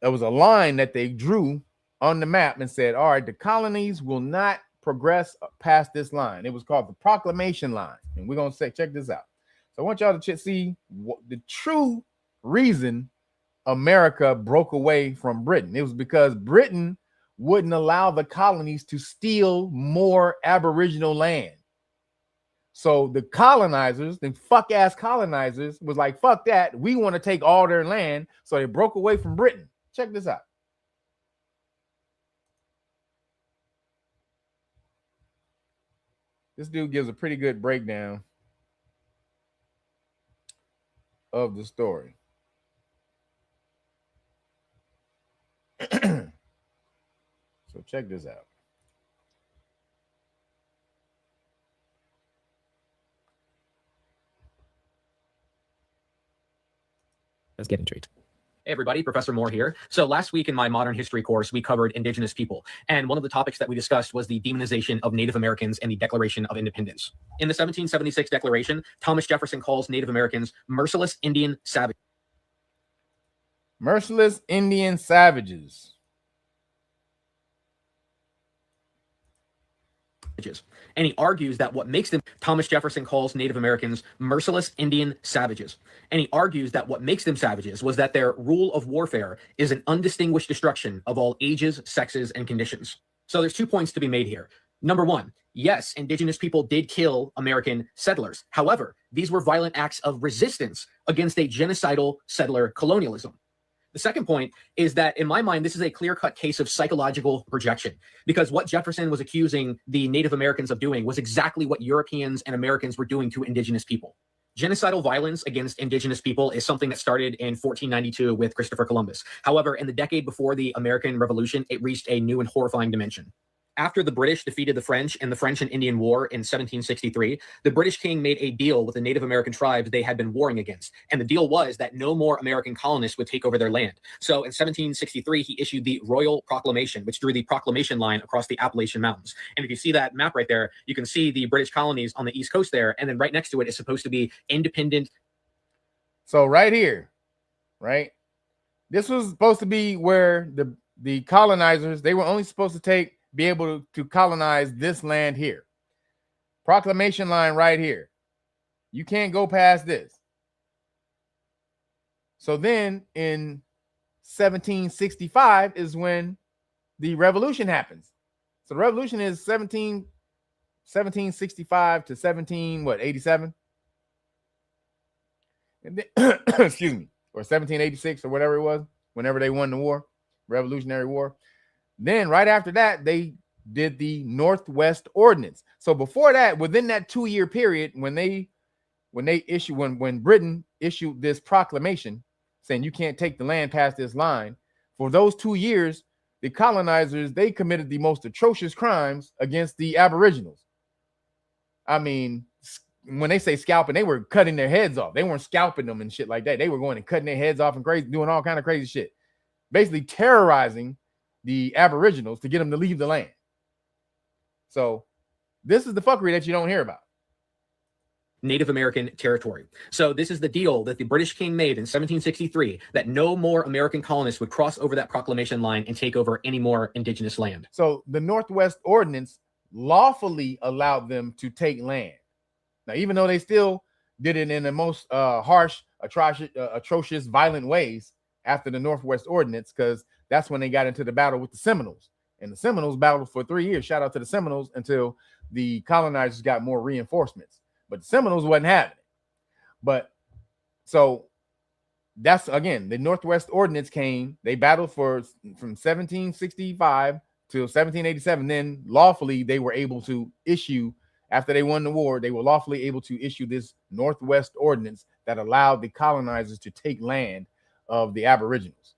line that they drew on the map and said, all right, the colonies will not progress past this line. It was called the Proclamation Line. And we're going to say, check this out. So I want y'all to see the true reason America broke away from Britain. It was because Britain wouldn't allow the colonies to steal more Aboriginal land. So the colonizers, the fuck ass colonizers, was like, fuck that. We want to take all their land. So they broke away from Britain. Check this out. This dude gives a pretty good breakdown of the story. So check this out. Let's get into it. Hey everybody, Professor Moore here. So last week in my modern history course, we covered indigenous people. And one of the topics that we discussed was the demonization of Native Americans and the Declaration of Independence. In the 1776 Declaration, Thomas Jefferson calls Native Americans merciless Indian savages. Merciless Indian savages. And he argues that what makes them, Thomas Jefferson calls Native Americans merciless Indian savages. And he argues that what makes them savages was that their rule of warfare is an undistinguished destruction of all ages, sexes, and conditions. So there's 2 points to be made here. Number one, yes, indigenous people did kill American settlers. However, these were violent acts of resistance against a genocidal settler colonialism. The second point is that, in my mind, this is a clear-cut case of psychological projection, because what Jefferson was accusing the Native Americans of doing was exactly what Europeans and Americans were doing to indigenous people. Genocidal violence against indigenous people is something that started in 1492 with Christopher Columbus. However, in the decade before the American Revolution, it reached a new and horrifying dimension. After the British defeated the French in the French and Indian War in 1763, the British king made a deal with the Native American tribes they had been warring against. And the deal was that no more American colonists would take over their land. So in 1763, he issued the Royal Proclamation, which drew the Proclamation Line across the Appalachian Mountains. And if you see that map right there, you can see the British colonies on the East Coast there. And then right next to it is supposed to be independent. So right here, right? This was supposed to be where the colonizers, they were only supposed to be able to colonize this land here. Proclamation line right here. You can't go past this. So then in 1765 is when the revolution happens. So the revolution is 1765 to 87? And then, excuse me, or 1786 or whatever it was, whenever they won the war, Revolutionary War. Then right after that, they did the Northwest Ordinance. So before that, within that 2-year period, when Britain issued this proclamation saying you can't take the land past this line, for those 2 years, the colonizers, they committed the most atrocious crimes against the Aboriginals. I mean, when they say scalping, they were cutting their heads off. They weren't scalping them and shit like that. They were going and cutting their heads off and crazy, doing all kind of crazy shit, basically terrorizing the Aboriginals to get them to leave the land. So this is the fuckery that you don't hear about. Native American territory. So this is the deal that the British king made in 1763, that no more American colonists would cross over that proclamation line and take over any more indigenous land. So the Northwest Ordinance lawfully allowed them to take land. Now, even though they still did it in the most harsh, atrocious, violent ways after the Northwest Ordinance, because that's when they got into the battle with the Seminoles. And the Seminoles battled for 3 years. Shout out to the Seminoles until the colonizers got more reinforcements, but the Seminoles wasn't having it. But so that's, again, the Northwest Ordinance came. They battled from 1765 to 1787. Then lawfully they were able to issue, after they won the war, they were lawfully able to issue this Northwest Ordinance that allowed the colonizers to take land of the Aboriginals.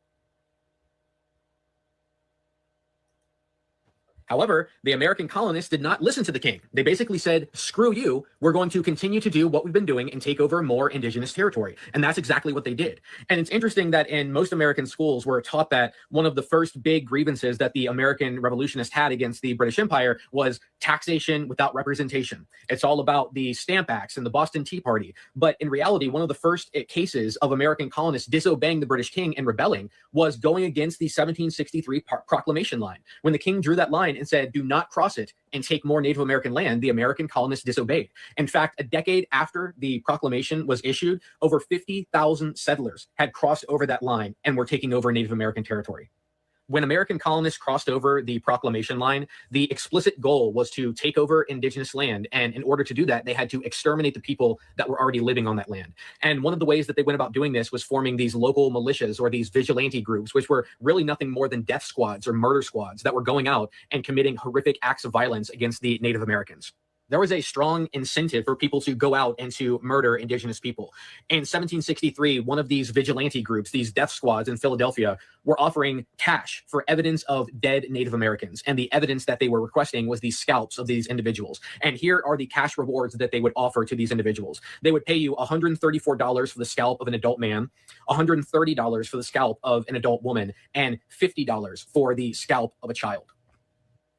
However, the American colonists did not listen to the king. They basically said, screw you, we're going to continue to do what we've been doing and take over more indigenous territory. And that's exactly what they did. And it's interesting that in most American schools, we're taught that one of the first big grievances that the American revolutionists had against the British Empire was taxation without representation. It's all about the Stamp Acts and the Boston Tea Party. But in reality, one of the first cases of American colonists disobeying the British king and rebelling was going against the 1763 proclamation line. When the king drew that line and said, do not cross it and take more Native American land, the American colonists disobeyed. In fact, a decade after the proclamation was issued, over 50,000 settlers had crossed over that line and were taking over Native American territory. When American colonists crossed over the proclamation line, the explicit goal was to take over indigenous land. And in order to do that, they had to exterminate the people that were already living on that land. And one of the ways that they went about doing this was forming these local militias or these vigilante groups, which were really nothing more than death squads or murder squads that were going out and committing horrific acts of violence against the Native Americans. There was a strong incentive for people to go out and to murder indigenous people. In 1763, one of these vigilante groups, these death squads in Philadelphia, were offering cash for evidence of dead Native Americans. And the evidence that they were requesting was the scalps of these individuals. And here are the cash rewards that they would offer to these individuals. They would pay you $134 for the scalp of an adult man, $130 for the scalp of an adult woman, and $50 for the scalp of a child.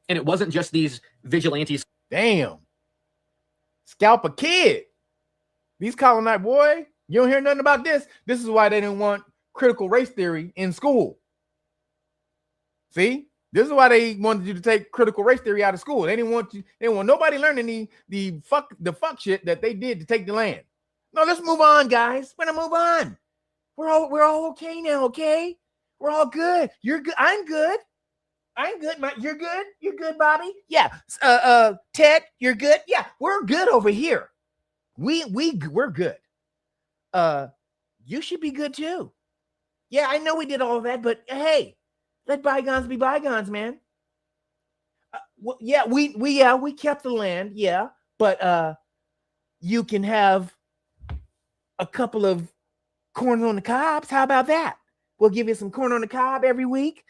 And it wasn't just these vigilantes. Damn. Scalp a kid. These colonized, boy, you don't hear nothing about this. This is why they didn't want critical race theory in school. See, this is why they wanted you to take critical race theory out of school. They didn't want you, they didn't want nobody learning the fuck shit that they did to take the land. No, let's move on, guys. We're gonna move on. We're all okay now, okay? We're all good. You're good. I'm good. I'm good. You're good. You're good, Bobby. Yeah. Ted, you're good. Yeah, we're good over here. We're good. You should be good too. Yeah, I know we did all of that, but hey, let bygones be bygones, man. Yeah, we kept the land. Yeah, but you can have a couple of corn on the cobs. How about that? We'll give you some corn on the cob every week.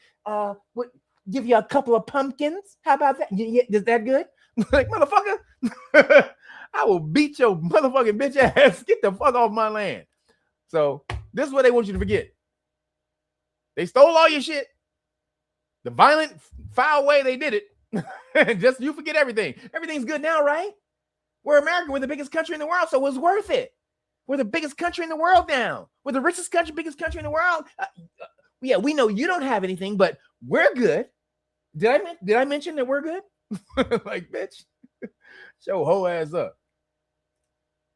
Give you a couple of pumpkins. How about that? Is that good? Like, motherfucker, I will beat your motherfucking bitch ass. Get the fuck off my land. So this is what they want you to forget. They stole all your shit. The violent, foul way they did it. Just you forget everything. Everything's good now, right? We're America. We're the biggest country in the world, so it's worth it. We're the biggest country in the world now. We're the richest country, biggest country in the world. Yeah, we know you don't have anything, but we're good. Did I mention that we're good? Like, bitch, show whole ass up.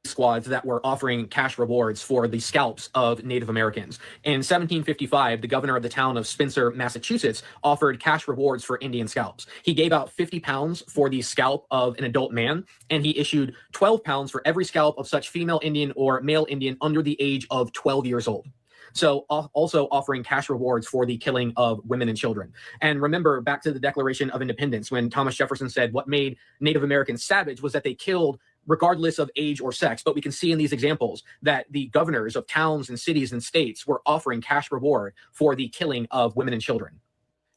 Squads that were offering cash rewards for the scalps of Native Americans. In 1755, the governor of the town of Spencer, Massachusetts, offered cash rewards for Indian scalps. He gave out 50 pounds for the scalp of an adult man, and he issued 12 pounds for every scalp of such female Indian or male Indian under the age of 12 years old. So also offering cash rewards for the killing of women and children. And remember back to the Declaration of Independence, when Thomas Jefferson said what made Native Americans savage was that they killed regardless of age or sex. But we can see in these examples that the governors of towns and cities and states were offering cash reward for the killing of women and children.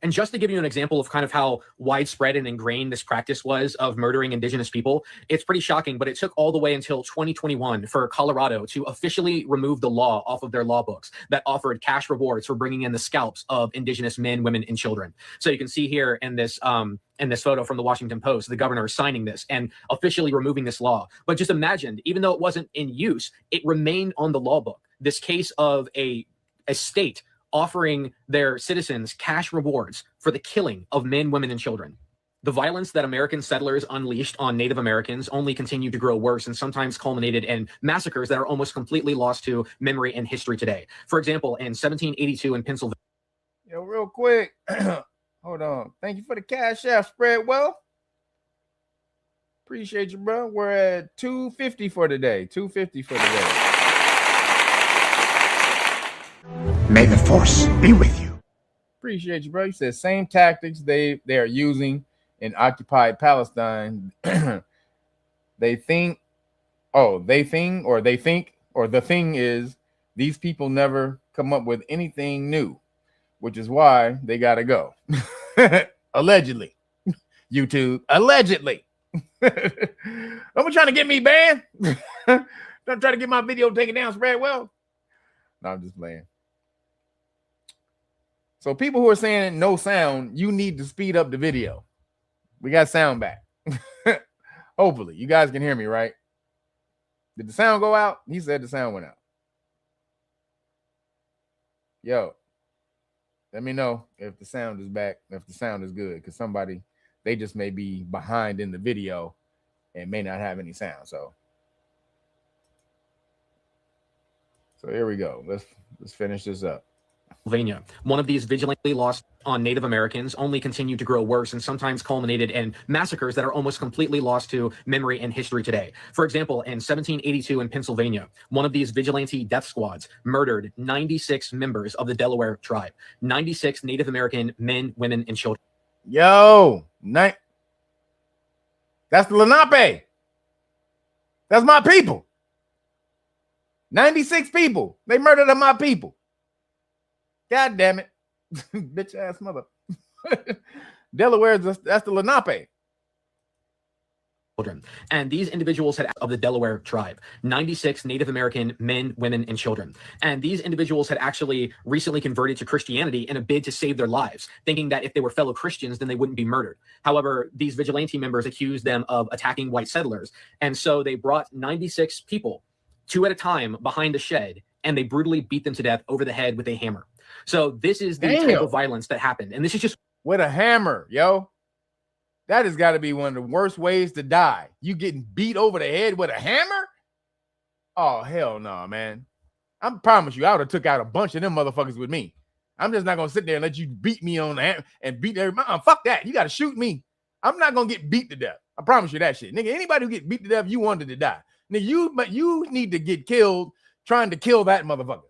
And just to give you an example of kind of how widespread and ingrained this practice was of murdering indigenous people, it's pretty shocking, but it took all the way until 2021 for Colorado to officially remove the law off of their law books that offered cash rewards for bringing in the scalps of indigenous men, women, and children. So you can see here in this photo from the Washington Post, the governor signing this and officially removing this law. But just imagine, even though it wasn't in use, it remained on the law book. This case of a state offering their citizens cash rewards for the killing of men, women, and children. The violence that American settlers unleashed on Native Americans only continued to grow worse and sometimes culminated in massacres that are almost completely lost to memory and history today. For example, in 1782 in Pennsylvania. Yo, real quick. Hold on. Thank you for the cash app spread. Well, Appreciate you, bro. We're at 250 for today. 250 for today. May the force be with you. Appreciate you, bro. You said same tactics they are using in occupied Palestine. The thing is these people never come up with anything new, which is why they gotta go. Allegedly. YouTube. Allegedly. Don't be trying to get me banned. Don't try to get my video taken down, spread well. No, I'm just playing. So people who are saying no sound, you need to speed up the video. We got sound back. Hopefully. You guys can hear me, right? Did the sound go out? He said the sound went out. Yo, let me know if the sound is back, if the sound is good, because somebody, they just may be behind in the video and may not have any sound. So here we go. Let's finish this up. Pennsylvania. One of these vigilantly lost on Native Americans only continued to grow worse and sometimes culminated in massacres that are almost completely lost to memory and history today. For example, in 1782 in Pennsylvania, one of these vigilante death squads murdered 96 members of the Delaware tribe, 96 Native American men, women, and children. Yo, that's the Lenape. That's my people. 96 people. They murdered my people. God damn it. Bitch ass mother. Delaware, that's the Lenape. Children. And these individuals had of the Delaware tribe, 96 Native American men, women, and children. And these individuals had actually recently converted to Christianity in a bid to save their lives, thinking that if they were fellow Christians, then they wouldn't be murdered. However, these vigilante members accused them of attacking white settlers. And so they brought 96 people, 2 at a time, behind a shed, and they brutally beat them to death over the head with a hammer. So this is the type of violence that happened. And this is just with a hammer, yo. That has got to be one of the worst ways to die. You getting beat over the head with a hammer? Oh, hell no, man. I promise you, I would have took out a bunch of them motherfuckers with me. I'm just not going to sit there and let you beat me on the hammer and beat everybody. Fuck that. You got to shoot me. I'm not going to get beat to death. I promise you that shit. Nigga, anybody who get beat to death, you wanted to die. Nigga, you need to get killed trying to kill that motherfucker.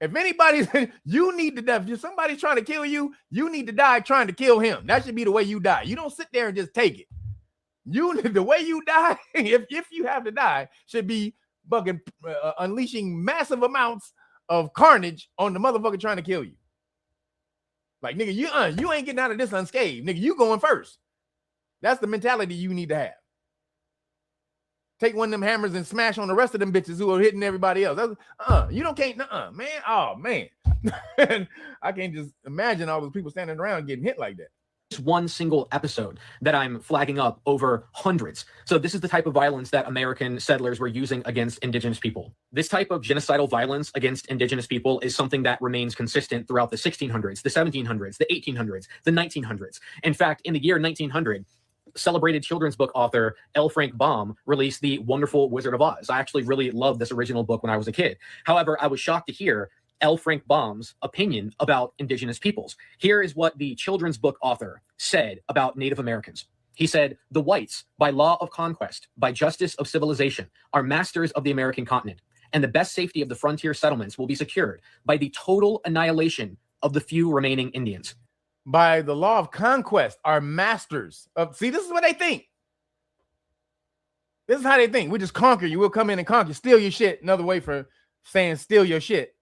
If anybody's, you need to die. If somebody's trying to kill you, you need to die trying to kill him. That should be the way you die. You don't sit there and just take it. The way you die, if you have to die, should be fucking unleashing massive amounts of carnage on the motherfucker trying to kill you. Like, nigga, you ain't getting out of this unscathed. Nigga, you going first. That's the mentality you need to have. Take one of them hammers and smash on the rest of them bitches who are hitting everybody else. You can't, man. Oh, man. I can't just imagine all those people standing around getting hit like that. Just one single episode that I'm flagging up over hundreds. So this is the type of violence that American settlers were using against indigenous people. This type of genocidal violence against indigenous people is something that remains consistent throughout the 1600s, the 1700s, the 1800s, the 1900s. In fact, in the year 1900, celebrated children's book author L. Frank Baum released The Wonderful Wizard of Oz. I actually really loved this original book when I was a kid. However, I was shocked to hear L. Frank Baum's opinion about indigenous peoples. Here is what the children's book author said about Native Americans. He said, "The whites, by law of conquest, by justice of civilization, are masters of the American continent, and the best safety of the frontier settlements will be secured by the total annihilation of the few remaining Indians." By the law of conquest, are masters of. See, this is what they think. This is how they think. We just conquer you. We'll come in and conquer, steal your shit. Another way for saying steal your shit.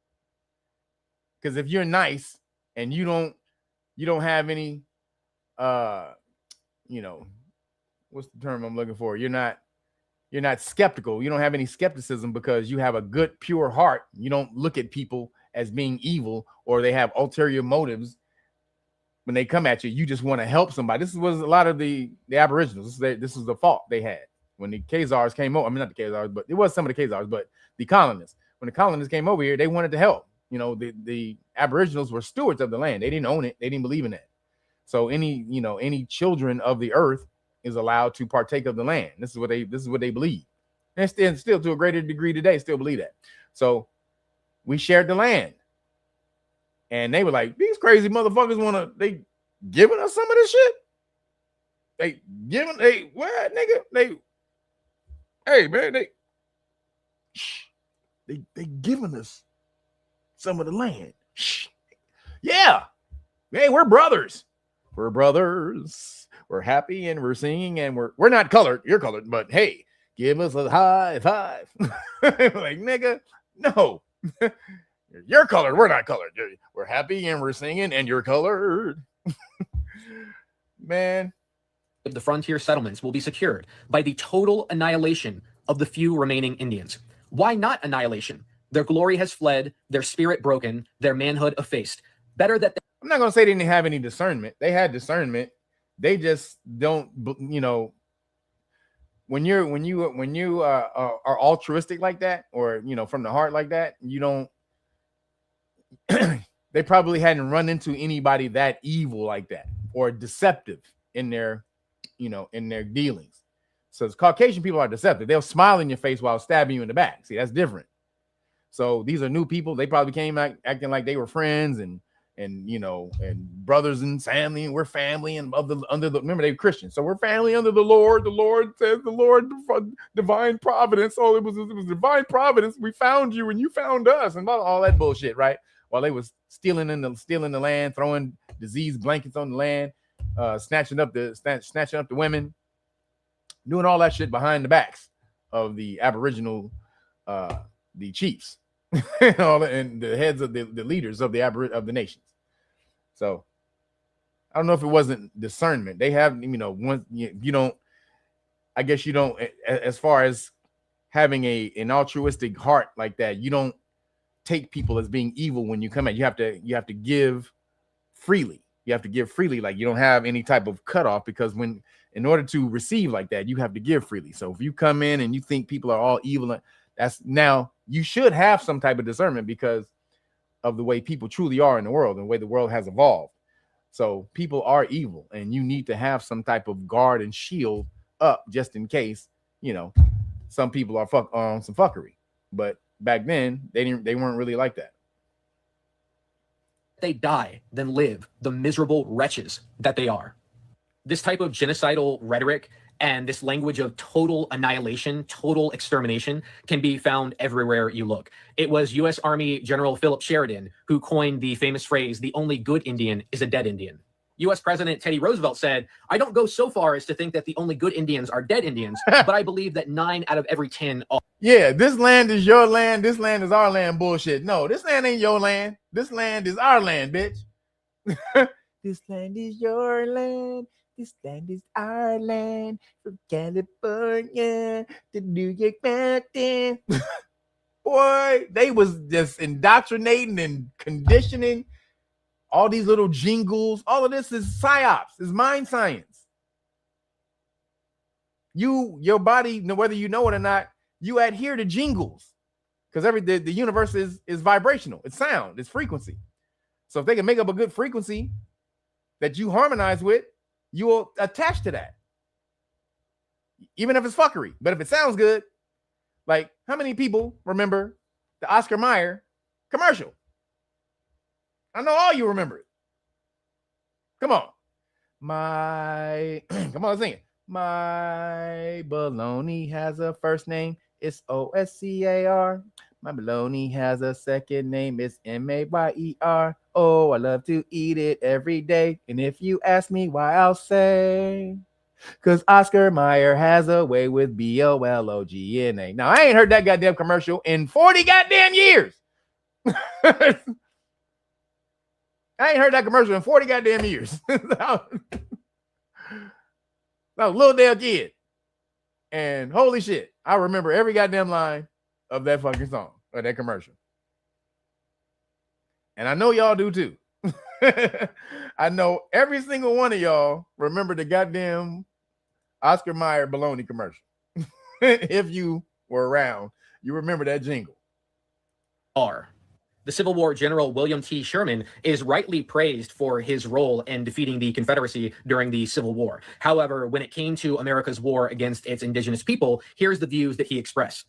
Because if you're nice and you don't have any, what's the term I'm looking for? You're not skeptical. You don't have any skepticism because you have a good, pure heart. You don't look at people as being evil or they have ulterior motives. When they come at you, you just want to help somebody. This was a lot of the Aboriginals. This is the fault they had when the Khazars came over. I mean, not the Khazars, but it was some of the Khazars, but the colonists. When the colonists came over here, they wanted to help. The Aboriginals were stewards of the land. They didn't own it. They didn't believe in that. So any children of the earth is allowed to partake of the land. This is what they believe. And still to a greater degree today, still believe that. So we shared the land. And they were like, these crazy motherfuckers they giving us some of this shit. They giving they what nigga? Hey man, they giving us some of the land. Yeah. Hey, we're brothers. We're brothers. We're happy and we're singing and we're not colored. You're colored, but hey, give us a high five. Like, nigga, no. You're colored. We're not colored. We're happy and we're singing and you're colored. Man. The frontier settlements will be secured by the total annihilation of the few remaining Indians. Why not annihilation? Their glory has fled, their spirit broken, their manhood effaced. Better that I'm not going to say they didn't have any discernment. They had discernment. They just don't, you know, when you are altruistic like that, or, you know, from the heart like that, you don't, they probably hadn't run into anybody that evil like that or deceptive in their, you know, in their dealings. So Caucasian people are deceptive. They'll smile in your face while stabbing you in the back. See, that's different. So these are new people. They probably came acting like they were friends and you know, and brothers and family, and we're family and under the remember they were Christians, so we're family under the Lord. The Lord says, the Lord, divine providence. Oh, it was divine providence. We found you and you found us, and all that bullshit, right? While they was stealing the land, throwing disease blankets on the land, snatching up the women, doing all that shit behind the backs of the Aboriginal, the chiefs, and the heads of the leaders of the nations. So I don't know if it wasn't discernment. They have, you know, once you don't, I guess you don't, as far as having an altruistic heart like that, you don't take people as being evil when you come in. You have to give freely. You have to give freely. Like, you don't have any type of cutoff, because in order to receive like that, you have to give freely. So if you come in and you think people are all evil, that's, now you should have some type of discernment because of the way people truly are in the world and the way the world has evolved. So people are evil, and you need to have some type of guard and shield up just in case, you know, some people are on some fuckery. But back then they weren't really like that. They die than live, the miserable wretches that they are. This type of genocidal rhetoric and this language of total annihilation, total extermination can be found everywhere you look. It was U.S. Army General Philip Sheridan who coined the famous phrase, "The only good Indian is a dead Indian." U.S. President Teddy Roosevelt said, "I don't go so far as to think that the only good Indians are dead Indians, but I believe that 9 out of every 10 are." Yeah, this land is your land. This land is our land bullshit. No, this land ain't your land. This land is our land, bitch. This land is your land. This land is our land. From California to New York Mountain. Boy, they was just indoctrinating and conditioning all these little jingles. All of this is psyops, is mind science. Your body, whether you know it or not, you adhere to jingles, because the universe is vibrational. It's sound, it's frequency. So if they can make up a good frequency that you harmonize with, you will attach to that, even if it's fuckery. But if it sounds good, like, how many people remember the Oscar Mayer commercial? I know all you remember it. Come on. Come on, let's sing it. My baloney has a first name. It's Oscar. My baloney has a second name. It's Mayer. Oh, I love to eat it every day. And if you ask me why, I'll say, because Oscar Mayer has a way with BOLOGNA. Now, I ain't heard that goddamn commercial in 40 goddamn years. I ain't heard that commercial in 40 goddamn years. I was a little damn kid. And holy shit, I remember every goddamn line of that fucking song, or that commercial. And I know y'all do too. I know every single one of y'all remember the goddamn Oscar Mayer baloney commercial. If you were around, you remember that jingle. The Civil War General William T. Sherman is rightly praised for his role in defeating the Confederacy during the Civil War. However, when it came to America's war against its indigenous people, here's the views that he expressed.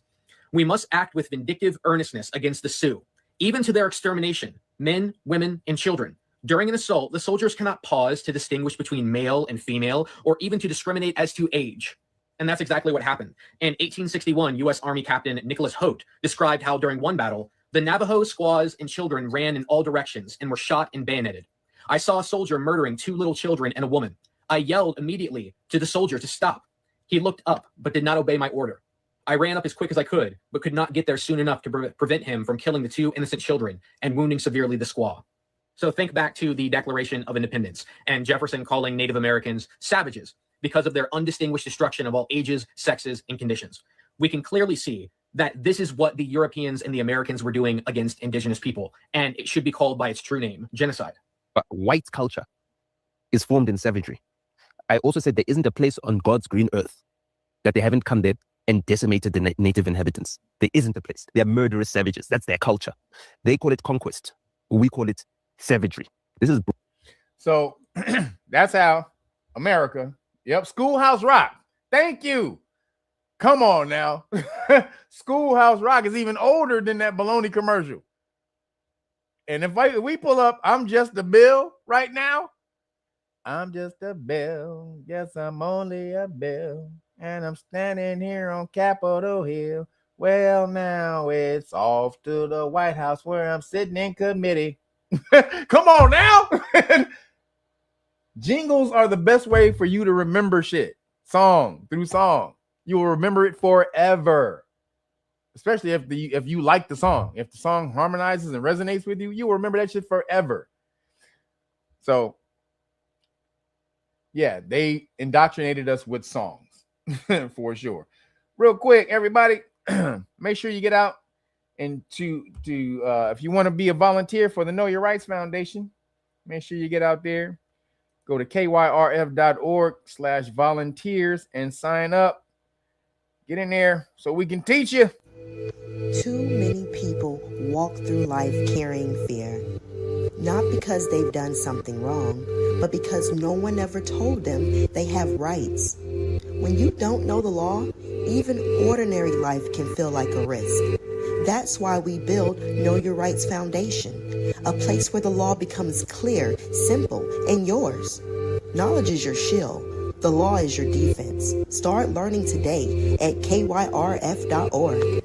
"We must act with vindictive earnestness against the Sioux, even to their extermination, men, women, and children. During an assault, the soldiers cannot pause to distinguish between male and female, or even to discriminate as to age. And that's exactly what happened. In 1861, U.S. Army Captain Nicholas Holt described how during one battle, the Navajo squaws and children ran in all directions and were shot and bayoneted. I saw a soldier murdering 2 little children and a woman. I yelled immediately to the soldier to stop. He looked up, but did not obey my order. I ran up as quick as I could, but could not get there soon enough to prevent him from killing the 2 innocent children and wounding severely the squaw. So think back to the Declaration of Independence and Jefferson calling Native Americans savages because of their undistinguished destruction of all ages, sexes, and conditions. We can clearly see that this is what the Europeans and the Americans were doing against indigenous people, and it should be called by its true name, genocide. But white culture is formed in savagery. I also said there isn't a place on God's green earth that they haven't come there and decimated the native inhabitants. There isn't a place. They are murderous savages. That's their culture. They call it conquest. We call it savagery. This is so that's how America. Yep, Schoolhouse Rock. Thank you. Come on now. Schoolhouse Rock is even older than that baloney commercial. And if we pull up I'm Just a Bill right now, I'm just a bill. Yes, I'm only a bill. And I'm standing here on Capitol Hill. Well, now it's off to the White House where I'm sitting in committee. Come on now. Jingles are the best way for you to remember shit. Song through song. You will remember it forever. Especially if you like the song. If the song harmonizes and resonates with you, you will remember that shit forever. So yeah, they indoctrinated us with songs for sure. Real quick, everybody, make sure you get out and to if you want to be a volunteer for the Know Your Rights Foundation, make sure you get out there. Go to kyrf.org/volunteers and sign up. Get in there so we can teach you. Too many people walk through life carrying fear, not because they've done something wrong, but because no one ever told them they have rights. When you don't know the law, even ordinary life can feel like a risk. That's why we build Know Your Rights Foundation, a place where the law becomes clear, simple, and yours. Knowledge is your shield. The law is your defense. Start learning today at KYRF.org.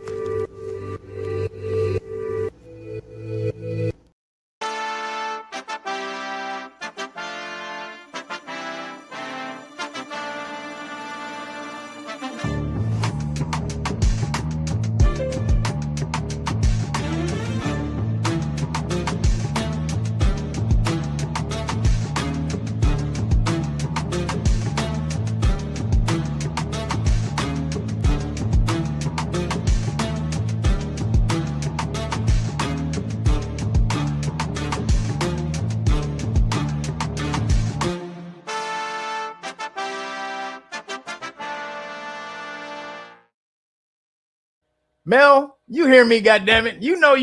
Mel, you hear me, goddammit. You know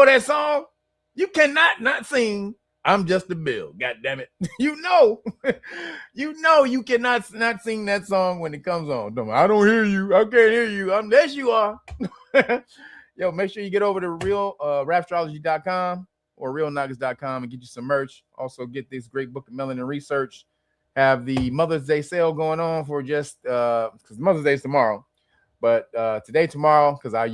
that song. You cannot not sing I'm Just a Bill, goddammit. You know you cannot not sing that song when it comes on. I don't hear you. I can't hear you. Yes, you are. Yo, make sure you get over to rapstrology.com or realnagas.com and get you some merch. Also get this great book of melanin research. Have the Mother's Day sale going on for just because Mother's Day is tomorrow. But today, tomorrow, because I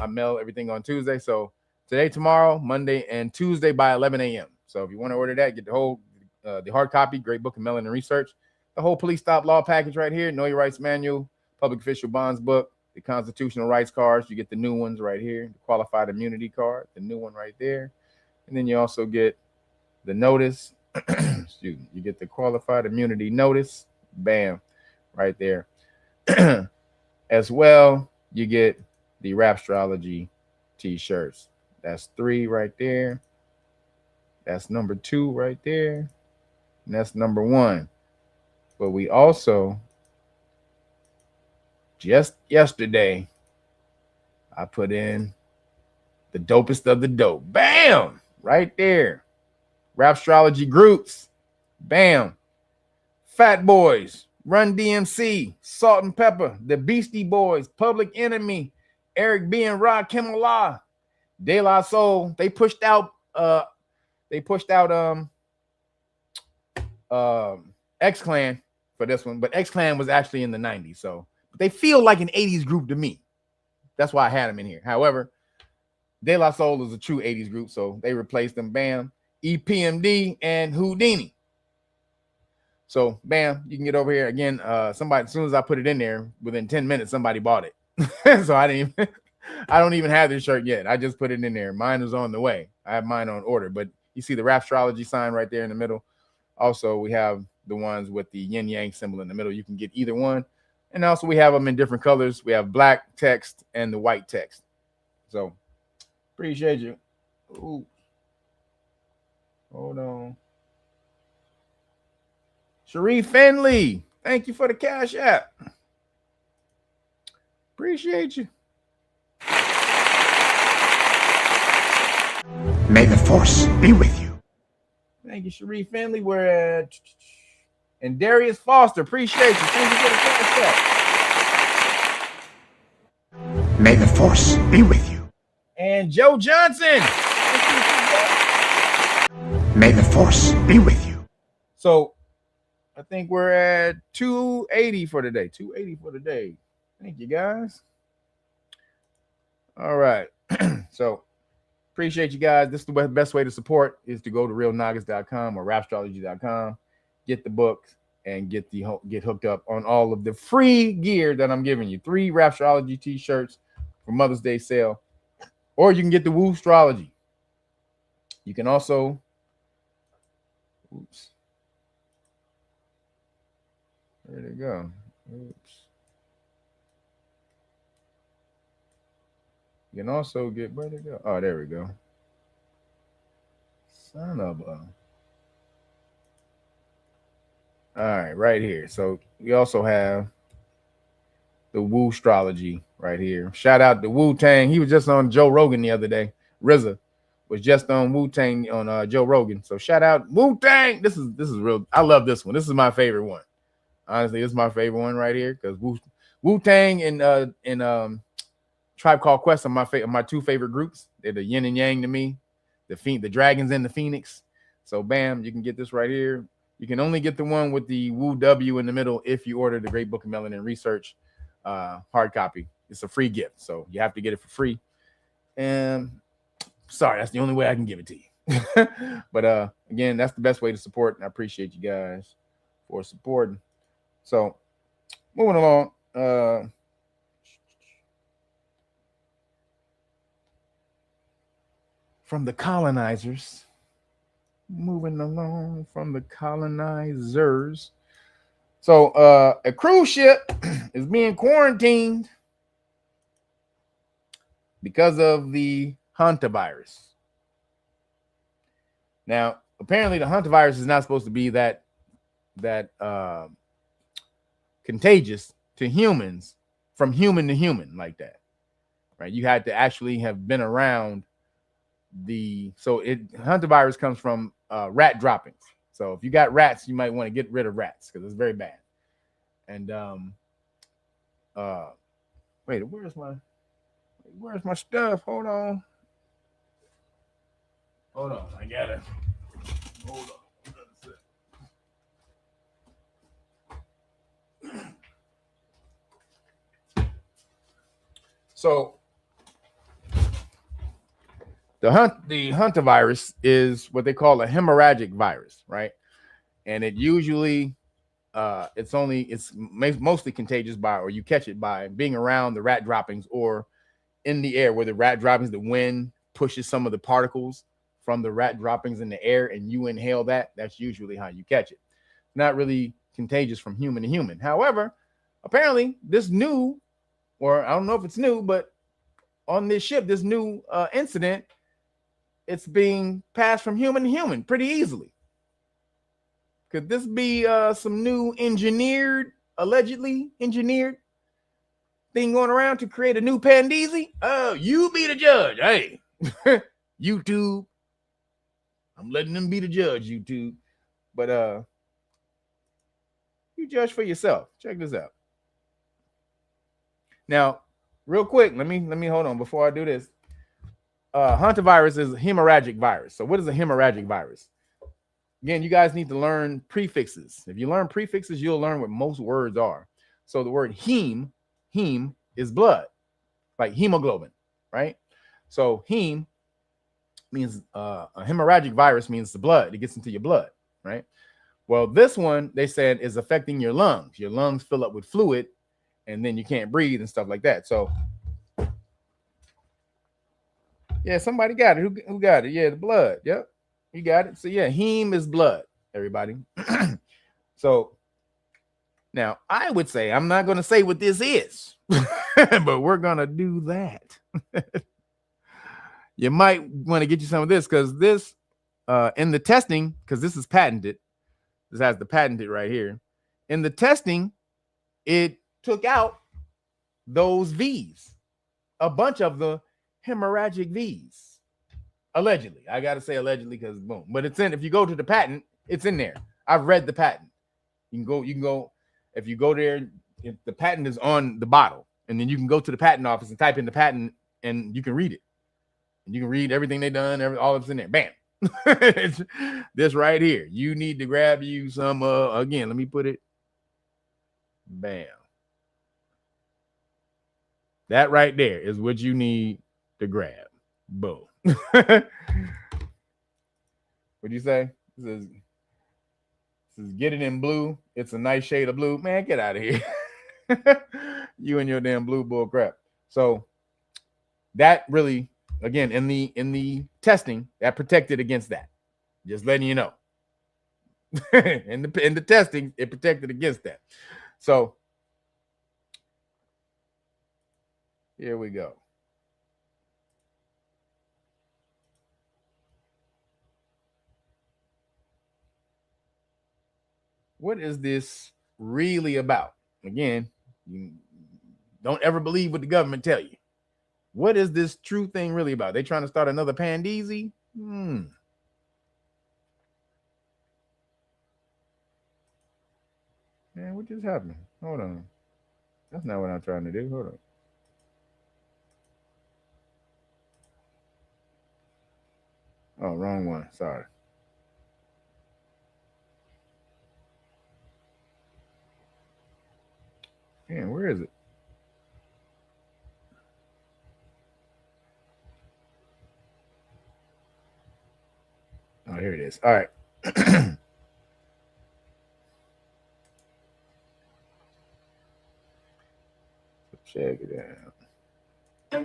mail everything on Tuesday. So today, tomorrow, Monday, and Tuesday by 11 a.m. So if you want to order that, get the whole, the hard copy, great book of melanin research, the whole police stop law package right here, Know Your Rights Manual, public official bonds book, the constitutional rights cards. You get the new ones right here, the qualified immunity card, the new one right there. And then you also get the notice. Excuse me. You get the qualified immunity notice. Bam. Right there. As well, you get the Rapstrology t-shirts. That's 3 right there. That's number 2 right there. And that's number 1. But we also, just yesterday, I put in the dopest of the dope. Bam! Right there. Rapstrology groups. Bam. Fat Boys. Run DMC, Salt and Pepper, the Beastie Boys, Public Enemy, Eric B and Rakim Allah, De La Soul. They pushed out they pushed out X-Clan for this one, but X-Clan was actually in the 90s, so they feel like an 80s group to me. That's why I had them in here. However, De La Soul is a true 80s group, so they replaced them. Bam, EPMD and Houdini. So bam, you can get over here again. Somebody, as soon as I put it in there, within 10 minutes, somebody bought it. So I don't even have this shirt yet. I just put it in there. Mine is on the way. I have mine on order, but you see the Rapstrology sign right there in the middle. Also, we have the ones with the yin yang symbol in the middle. You can get either one. And also we have them in different colors. We have black text and the white text. So appreciate you. Ooh. Hold on. Sharif Finley, thank you for the Cash App. Appreciate you. May the force be with you. Thank you, Sharif Finley. We're at and Darius Foster. Appreciate you. Thank you for the Cash App. May the force be with you. And Joe Johnson. May the force be with you. So I think we're at 280 for today. 280 for today. Thank you, guys. All right. So appreciate you guys. This is the best way to support is to go to realnagas.com or rapstrology.com, get the book, and get hooked up on all of the free gear that I'm giving you. 3 Rapstrology t-shirts for Mother's Day sale. Or you can get the Woo Astrology. You can also oops. Where'd it go? Oops. You can also get, where'd it go? Oh, there we go. Son of a. All right, right here. So we also have the Woo Astrology right here. Shout out to Wu-Tang. He was just on Joe Rogan the other day. RZA was just on Wu-Tang on Joe Rogan. So shout out Wu-Tang. This is real. I love this one. This is my favorite one. Honestly, this is my favorite one right here because Wu-Tang and Tribe Called Quest are my 2 favorite groups. They're the yin and yang to me, the dragons and the phoenix. So bam, you can get this right here. You can only get the one with the Wu W in the middle if you order the Great Book of Melanin Research hard copy. It's a free gift, so you have to get it for free. And sorry, that's the only way I can give it to you. But again, that's the best way to support, and I appreciate you guys for supporting. So moving along. From the colonizers, moving along from the colonizers. So a cruise ship is being quarantined because of the Hantavirus. Now, apparently the Hantavirus is not supposed to be that contagious to humans from human to human like that, right? You had to actually have been around Hantavirus comes from rat droppings. So if you got rats, you might want to get rid of rats because it's very bad. And wait, where's my stuff? Hold on, I got it. Hold on. So the Hantavirus is what they call a hemorrhagic virus, right? And it usually it's mostly contagious or you catch it by being around the rat droppings or in the air where the rat droppings, the wind pushes some of the particles from the rat droppings in the air and you inhale that. That's usually how you catch it. Not really contagious from human to human. However, apparently this new, or I don't know if it's new, but on this ship, this new incident, it's being passed from human to human pretty easily. Could this be some new allegedly engineered thing going around to create a new PANDEEZY? Oh, you be the judge. Hey, YouTube. I'm letting them be the judge, YouTube. But you judge for yourself. Check this out. Now, real quick, let me hold on before I do this. Hantavirus is a hemorrhagic virus. So what is a hemorrhagic virus? Again, you guys need to learn prefixes. If you learn prefixes, you'll learn what most words are. So the word heme is blood, like hemoglobin, right? So heme means a hemorrhagic virus means the blood. It gets into your blood, right? Well, this one, they said, is affecting your lungs. Your lungs fill up with fluid, and then you can't breathe and stuff like that. So, yeah, somebody got it. Who got it? Yeah, the blood. Yep, you got it. So, yeah, heme is blood, everybody. So, now, I would say, I'm not going to say what this is, but we're going to do that. You might want to get you some of this because this, in the testing, because this is patented. This has the patented right here. In the testing, it took out those V's, a bunch of the hemorrhagic V's, allegedly. I got to say allegedly because boom, but it's in. If you go to the patent, it's in there. I've read the patent. You can go. If you go there, the patent is on the bottle, and then you can go to the patent office and type in the patent, and you can read it. And you can read everything they've done. All of it's in there. Bam. It's this right here. You need to grab you some again, let me put it. Bam. That right there is what you need to grab. Boom. What'd you say? This is get it in blue. It's a nice shade of blue. Man, get out of here. You and your damn blue bull crap. So that really, again, in the testing, that protected against that. Just letting you know. in the testing, it protected against that. So here we go. What is this really about? Again, you don't ever believe what the government tell you. What is this true thing really about? They trying to start another PANDEEZY? Man, what just happened? Hold on. That's not what I'm trying to do. Hold on. Oh, wrong one. Sorry. Man, where is it? Oh, here it is. All right. Check it out.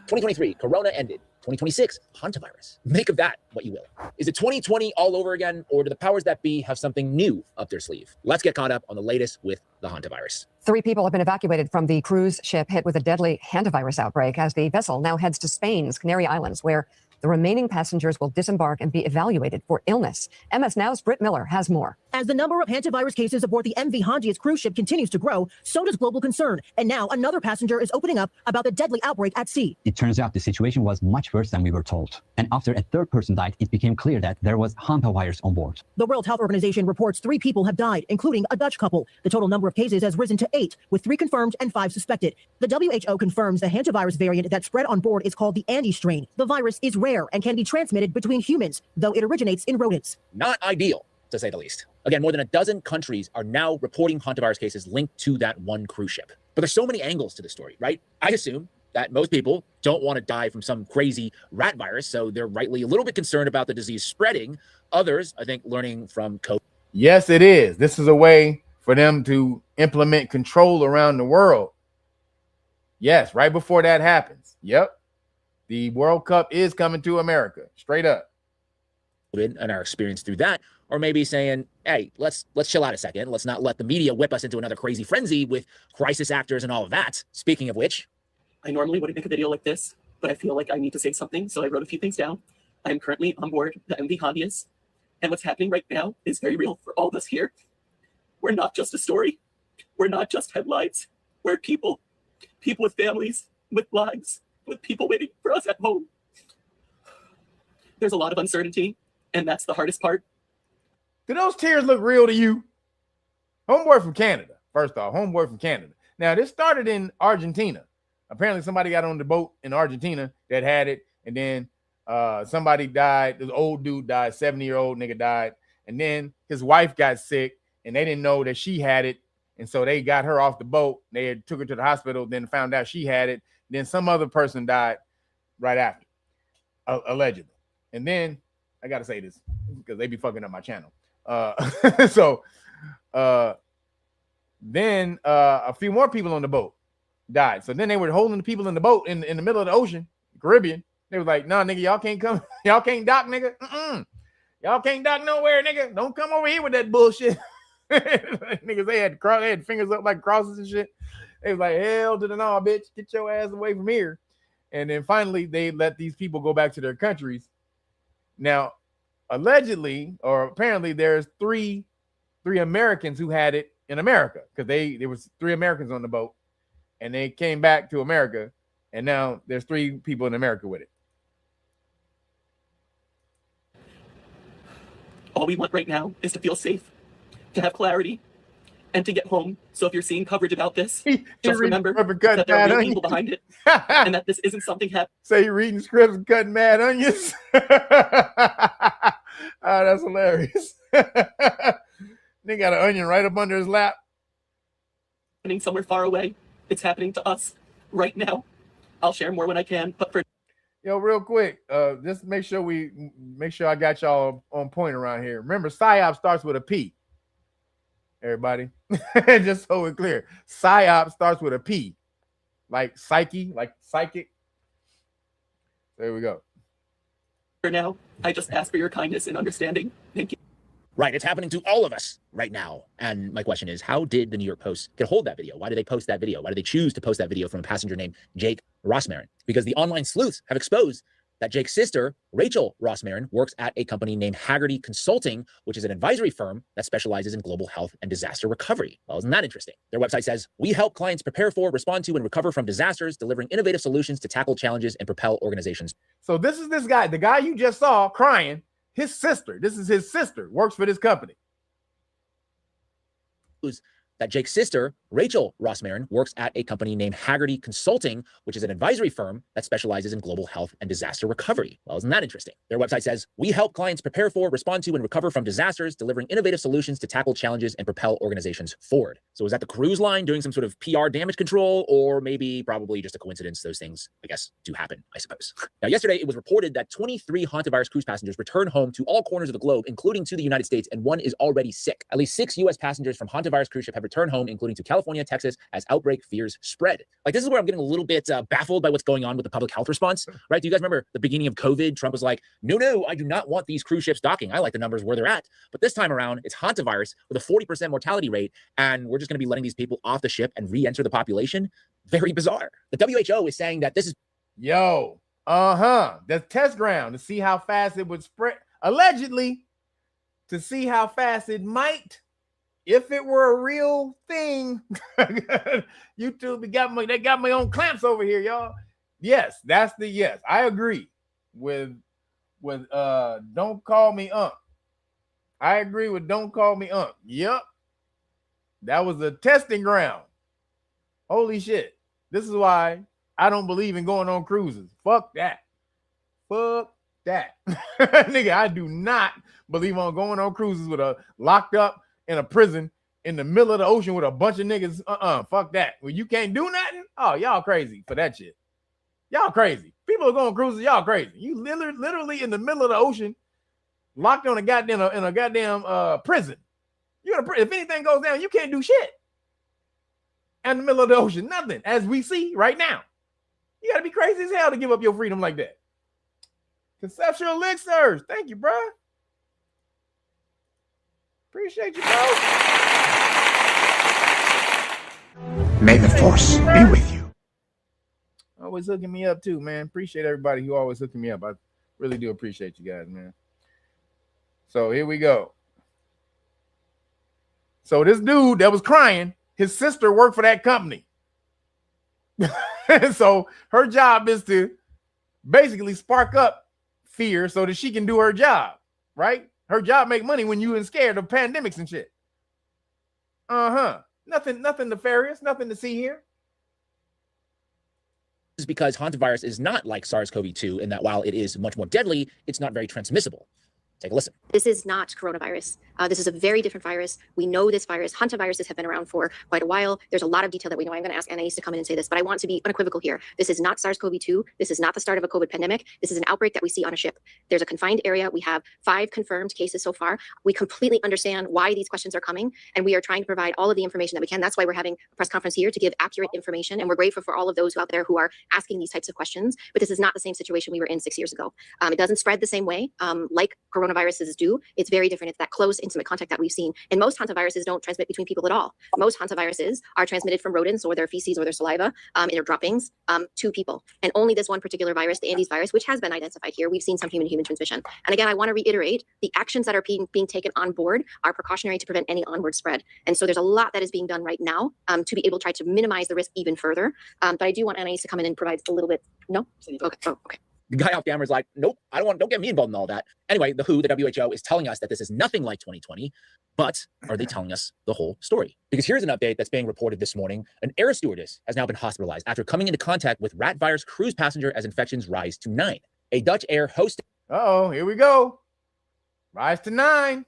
2023, Corona ended. 2026, Hantavirus. Make of that what you will. Is it 2020 all over again, or do the powers that be have something new up their sleeve? Let's get caught up on the latest with the Hantavirus. 3 people have been evacuated from the cruise ship hit with a deadly hantavirus outbreak as the vessel now heads to Spain's Canary Islands, where the remaining passengers will disembark and be evaluated for illness. MS Now's Britt Miller has more. As the number of hantavirus cases aboard the MV Hondias cruise ship continues to grow, so does global concern. And now another passenger is opening up about the deadly outbreak at sea. It turns out the situation was much worse than we were told. And after a 3rd person died, it became clear that there was hantavirus on board. The World Health Organization reports 3 people have died, including a Dutch couple. The total number of cases has risen to 8, with 3 confirmed and 5 suspected. The WHO confirms the hantavirus variant that spread on board is called the Andes strain. The virus is rare and can be transmitted between humans, though it originates in rodents. Not ideal, to say the least. Again, more than a dozen countries are now reporting hantavirus cases linked to that one cruise ship. But there's so many angles to the story, right? I assume that most people don't want to die from some crazy rat virus, so they're rightly a little bit concerned about the disease spreading. Others, I think, learning from COVID. Yes, it is. This is a way for them to implement control around the world. Yes, right before that happens. Yep. The World Cup is coming to America, straight up. And our experience through that, or maybe saying, hey, let's chill out a second. Let's not let the media whip us into another crazy frenzy with crisis actors and all of that. Speaking of which, I normally wouldn't make a video like this, but I feel like I need to say something, so I wrote a few things down. I am currently on board the MV Hondias, and what's happening right now is very real for all of us here. We're not just a story. We're not just headlines. We're people with families, with lives, with people waiting for us at home. There's a lot of uncertainty, and that's the hardest part. Do those tears look real to you? Homeboy from Canada, first off, homeboy from Canada. Now, this started in Argentina. Apparently somebody got on the boat in Argentina that had it, and then somebody died. This old dude died, 70-year-old nigga died, and then his wife got sick, and they didn't know that she had it, and so they got her off the boat. They had took her to the hospital, then found out she had it. Then some other person died right after, allegedly. And then I gotta say this because they be fucking up my channel. Then a few more people on the boat died. So then they were holding the people in the boat in the middle of the ocean, Caribbean. They was like, "Nah, nigga, y'all can't come. Y'all can't dock, nigga. Y'all can't dock nowhere, nigga. Don't come over here with that bullshit." Niggas, they had fingers up like crosses and shit. They was like, "Hell to the no, bitch. Get your ass away from here." And then finally, they let these people go back to their countries. Now, allegedly, or apparently, there's three Americans who had it in America, because there was 3 Americans on the boat, and they came back to America, and now there's 3 people in America with it. All we want right now is to feel safe, to have clarity, and to get home. So if you're seeing coverage about this, just remember that there are real people behind it, and that this isn't something happening. Say you're reading scripts and cutting mad onions. Oh, that's hilarious. They got an onion right up under his lap. Happening somewhere far away. It's happening to us right now. I'll share more when I can, but for real quick, just make sure I got y'all on point around here. Remember, PSYOP starts with a P. Everybody, just so we're clear, PSYOP starts with a P, like psyche, like psychic. There we go. For now, I just ask for your kindness and understanding. Thank you. Right, it's happening to all of us right now. And my question is, how did the New York Post get hold of that video? Why did they post that video? Why did they choose to post that video from a passenger named Jake Rossmarin? Because the online sleuths have exposed that Jake's sister, Rachel Rossmarin, works at a company named Haggerty Consulting, which is an advisory firm that specializes in global health and disaster recovery. Well, isn't that interesting? Their website says, "We help clients prepare for, respond to, and recover from disasters, delivering innovative solutions to tackle challenges and propel organizations." So this is this guy, the guy you just saw crying, his sister. This is his sister, works for this company. That Jake's sister, Rachel Rossmarin, works at a company named Haggerty Consulting, which is an advisory firm that specializes in global health and disaster recovery. Well, isn't that interesting? Their website says, "We help clients prepare for, respond to, and recover from disasters, delivering innovative solutions to tackle challenges and propel organizations forward." So is that the cruise line doing some sort of PR damage control, or maybe probably just a coincidence? Those things, I guess, do happen, I suppose. Now, yesterday, it was reported that 23 Hantavirus cruise passengers returned home to all corners of the globe, including to the United States, and 1 is already sick. At least 6 U.S. passengers from Hantavirus cruise ship have returned home, including to California, Texas, as outbreak fears spread. Like, this is where I'm getting a little bit baffled by what's going on with the public health response, right? Do you guys remember the beginning of COVID? Trump was like, no, I do not want these cruise ships docking. I like the numbers where they're at. But this time around, it's Hantavirus with a 40% mortality rate, and we're just going to be letting these people off the ship and re-enter the population. Very bizarre. The WHO is saying that this is... The test ground to see how fast it would spread. Allegedly, to see how fast it might. If it were a real thing, YouTube they got me on clamps over here, y'all. Yes, that's the yes. I agree with don't call me Unc. I agree with don't call me Unc. Yep. That was a testing ground. Holy shit. This is why I don't believe in going on cruises. Fuck that. Fuck that. Nigga, I do not believe on going on cruises with a locked up in a prison in the middle of the ocean with a bunch of niggas. Fuck that. Well, you can't do nothing? Oh, y'all crazy for that shit. Y'all crazy. People are going cruises, y'all crazy. You literally in the middle of the ocean, locked on a goddamn prison. You're in a prison. If anything goes down, you can't do shit. In the middle of the ocean, nothing, as we see right now. You gotta be crazy as hell to give up your freedom like that. Conceptual elixirs. Thank you, bro. Appreciate you, bro. May the force be with you. Always hooking me up too, man. Appreciate everybody who always hooking me up. I really do appreciate you guys, man. So here we go. So this dude that was crying, his sister worked for that company. So her job is to basically spark up fear so that she can do her job, right? Her job make money when you and scared of pandemics and shit. Nothing nefarious, nothing to see here. is because hantavirus is not like SARS-CoV-2 in that while it is much more deadly, it's not very transmissible. Take a listen. This is not coronavirus. This is a very different virus. We know this virus. Hantaviruses have been around for quite a while. There's a lot of detail that we know. I'm going to ask Anais to come in and say this, but I want to be unequivocal here. This is not SARS-CoV-2. This is not the start of a COVID pandemic. This is an outbreak that we see on a ship. There's a confined area. We have 5 confirmed cases so far. We completely understand why these questions are coming, and we are trying to provide all of the information that we can. That's why we're having a press conference here to give accurate information, and we're grateful for all of those out there who are asking these types of questions. But this is not the same situation we were in 6 years ago. It doesn't spread the same way like coronaviruses do. It's very different. It's that close, intimate contact that we've seen. And most hantaviruses don't transmit between people at all. Most hantaviruses are transmitted from rodents or their feces or their saliva in their droppings to people. And only this one particular virus, the Andes virus, which has been identified here, we've seen some human-to-human transmission. And again, I want to reiterate, the actions that are being taken on board are precautionary to prevent any onward spread. And so there's a lot that is being done right now to be able to try to minimize the risk even further. But I do want Anais to come in and provide a little bit. No? Okay. Oh, okay. The guy off camera is like, nope, don't get me involved in all that. Anyway, the WHO is telling us that this is nothing like 2020, but are they telling us the whole story? Because here's an update that's being reported this morning. An air stewardess has now been hospitalized after coming into contact with rat virus cruise passenger as infections rise to 9. A Dutch air host. Uh-oh, here we go. Rise to 9.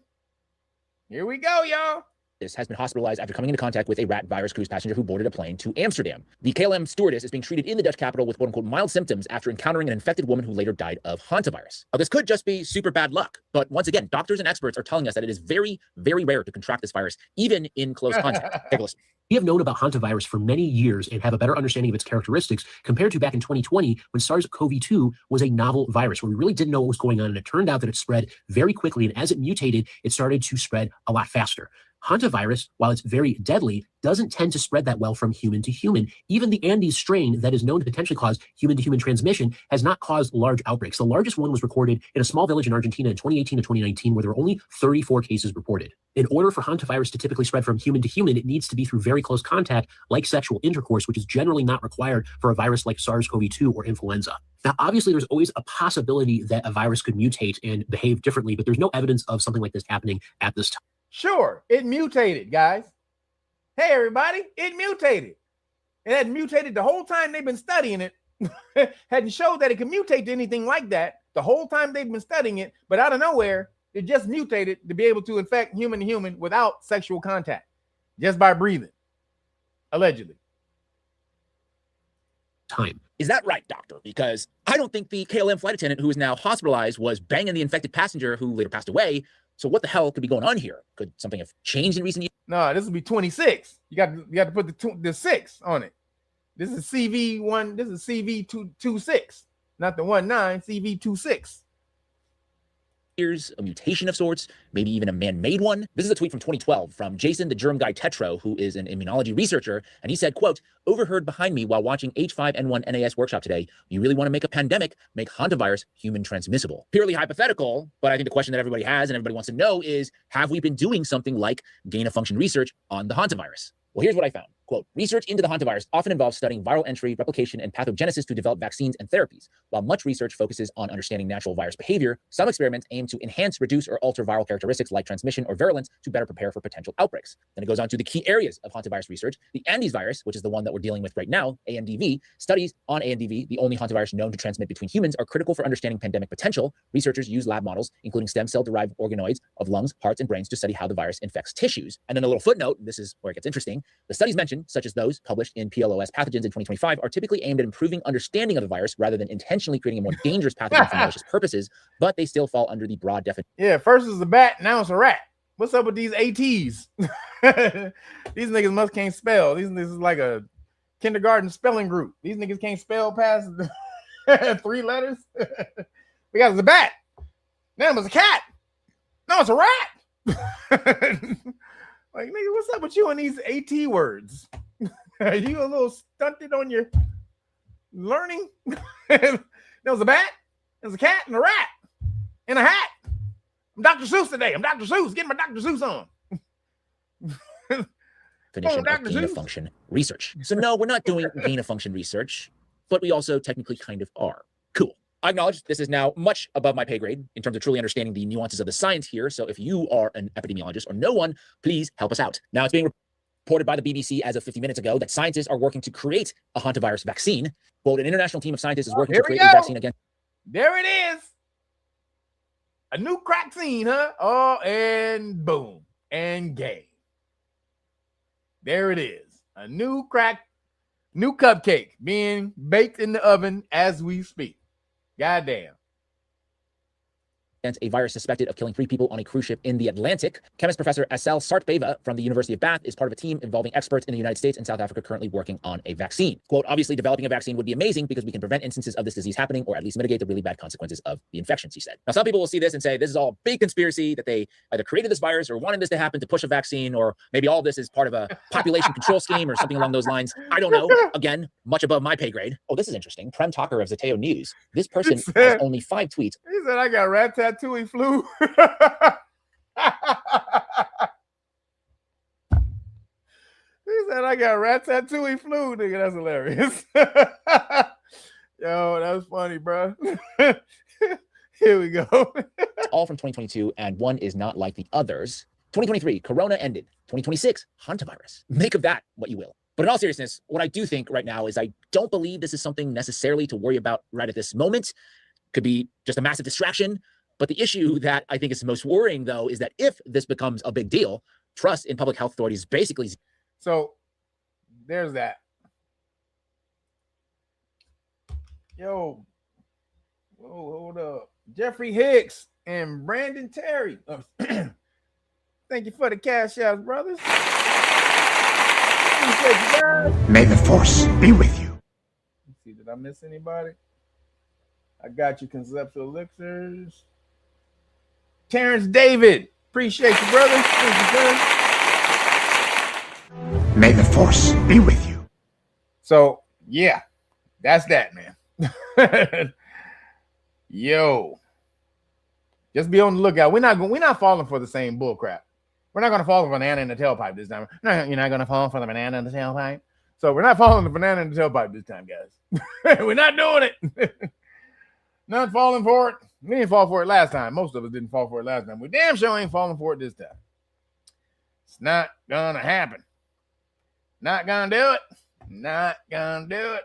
Here we go, y'all. This has been hospitalized after coming into contact with a rat virus cruise passenger who boarded a plane to Amsterdam. The KLM stewardess is being treated in the Dutch capital with quote-unquote mild symptoms after encountering an infected woman who later died of hantavirus. Now, this could just be super bad luck, but once again, doctors and experts are telling us that it is very, very rare to contract this virus, even in close contact. Take a listen. We have known about hantavirus for many years and have a better understanding of its characteristics compared to back in 2020 when SARS-CoV-2 was a novel virus where we really didn't know what was going on, and it turned out that it spread very quickly, and as it mutated, it started to spread a lot faster. Hantavirus, while it's very deadly, doesn't tend to spread that well from human to human. Even the Andes strain that is known to potentially cause human-to-human transmission has not caused large outbreaks. The largest one was recorded in a small village in Argentina in 2018 and 2019, where there were only 34 cases reported. In order for hantavirus to typically spread from human to human, it needs to be through very close contact, like sexual intercourse, which is generally not required for a virus like SARS-CoV-2 or influenza. Now, obviously, there's always a possibility that a virus could mutate and behave differently, but there's no evidence of something like this happening at this time. Sure, it mutated, guys. Hey, everybody, it mutated. It had mutated the whole time they've been studying it. Hadn't showed that it can mutate to anything like that the whole time they've been studying it, but out of nowhere, it just mutated to be able to infect human to human without sexual contact, just by breathing, allegedly. Time. Is that right, doctor? Because I don't think the KLM flight attendant who is now hospitalized was banging the infected passenger who later passed away. So what the hell could be going on here? Could something have changed in recent years? No, this will be 26. You got to put the 6 on it. This is CV1. This is CV26, not the 19. CV26. Here's a mutation of sorts, maybe even a man-made one. This is a tweet from 2012 from Jason the Germ Guy Tetro, who is an immunology researcher, and he said, quote, "Overheard behind me while watching H5N1 NAS workshop today. You really want to make a pandemic, make hantavirus human transmissible." Purely hypothetical, but I think the question that everybody has and everybody wants to know is, have we been doing something like gain-of-function research on the hantavirus? Well, here's what I found. Quote, research into the hantavirus often involves studying viral entry, replication, and pathogenesis to develop vaccines and therapies. While much research focuses on understanding natural virus behavior, some experiments aim to enhance, reduce, or alter viral characteristics like transmission or virulence to better prepare for potential outbreaks. Then it goes on to the key areas of hantavirus research. The Andes virus, which is the one that we're dealing with right now, ANDV, studies on ANDV, the only hantavirus known to transmit between humans, are critical for understanding pandemic potential. Researchers use lab models, including stem cell-derived organoids of lungs, hearts, and brains to study how the virus infects tissues. And then a little footnote, this is where it gets interesting. The studies mentioned, such as those published in PLOS Pathogens in 2025, are typically aimed at improving understanding of the virus rather than intentionally creating a more dangerous pathogen for malicious purposes, but they still fall under the broad definition. Yeah, first is a bat, now it's a rat. What's up with these ATs? These niggas must can't spell. This is like a kindergarten spelling group. These niggas can't spell past 3 letters. We got it as a bat. Now it's a cat. No, it's a rat. Like, nigga, what's up with you and these AT words? Are you a little stunted on your learning? There was a bat, there's a cat, and a rat, and a hat. I'm Dr. Seuss today. I'm Dr. Seuss. Get my Dr. Seuss on. Definition of gain-of-function research. So no, we're not doing gain-of-function research, but we also technically kind of are. Cool. I acknowledge this is now much above my pay grade in terms of truly understanding the nuances of the science here. So if you are an epidemiologist or no one, please help us out. Now it's being Reported by the BBC as of 50 minutes ago that scientists are working to create a hantavirus vaccine. Quote, an international team of scientists is working to create a vaccine against. There it is. A new crack scene, huh? Oh, and boom. And game. There it is. A new cupcake being baked in the oven as we speak. Goddamn. A virus suspected of killing 3 people on a cruise ship in the Atlantic. Chemist Professor Asel Sartbeva from the University of Bath is part of a team involving experts in the United States and South Africa currently working on a vaccine. Quote, obviously developing a vaccine would be amazing because we can prevent instances of this disease happening or at least mitigate the really bad consequences of the infections, he said. Now, some people will see this and say this is all a big conspiracy, that they either created this virus or wanted this to happen to push a vaccine, or maybe all of this is part of a population control scheme or something along those lines. I don't know. Again, much above my pay grade. Oh, this is interesting. Prem Talker of Zateo News. This person has only 5 tweets. He said, I got ratatouille flu. He said, I got ratatouille flu, nigga. That's hilarious. Yo, that was funny, bro. Here we go. All from 2022, and one is not like the others. 2023, Corona ended. 2026, hantavirus. Make of that what you will. But in all seriousness, what I do think right now is I don't believe this is something necessarily to worry about right at this moment. Could be just a massive distraction. But the issue that I think is most worrying, though, is that if this becomes a big deal, trust in public health authorities basically. So there's that. Yo, whoa, hold up. Jeffrey Hicks and Brandon Terry. Thank you for the cash outs, brothers. May the force be with you. Let's see, did I miss anybody? I got you, Conceptual Elixirs. Terrence David, appreciate you, brother. Thank you, May the force be with you. So, yeah, that's that, man. Yo, just be on the lookout. We're not falling for the same bull crap. We're not going to fall for banana in the tailpipe this time. No, you're not going to fall for the banana in the tailpipe. So we're not falling the banana in the tailpipe this time, guys. We're not doing it. Not falling for it. We didn't fall for it last time. Most of us didn't fall for it last time. We damn sure ain't falling for it this time. It's not gonna happen. Not gonna do it. Not gonna do it.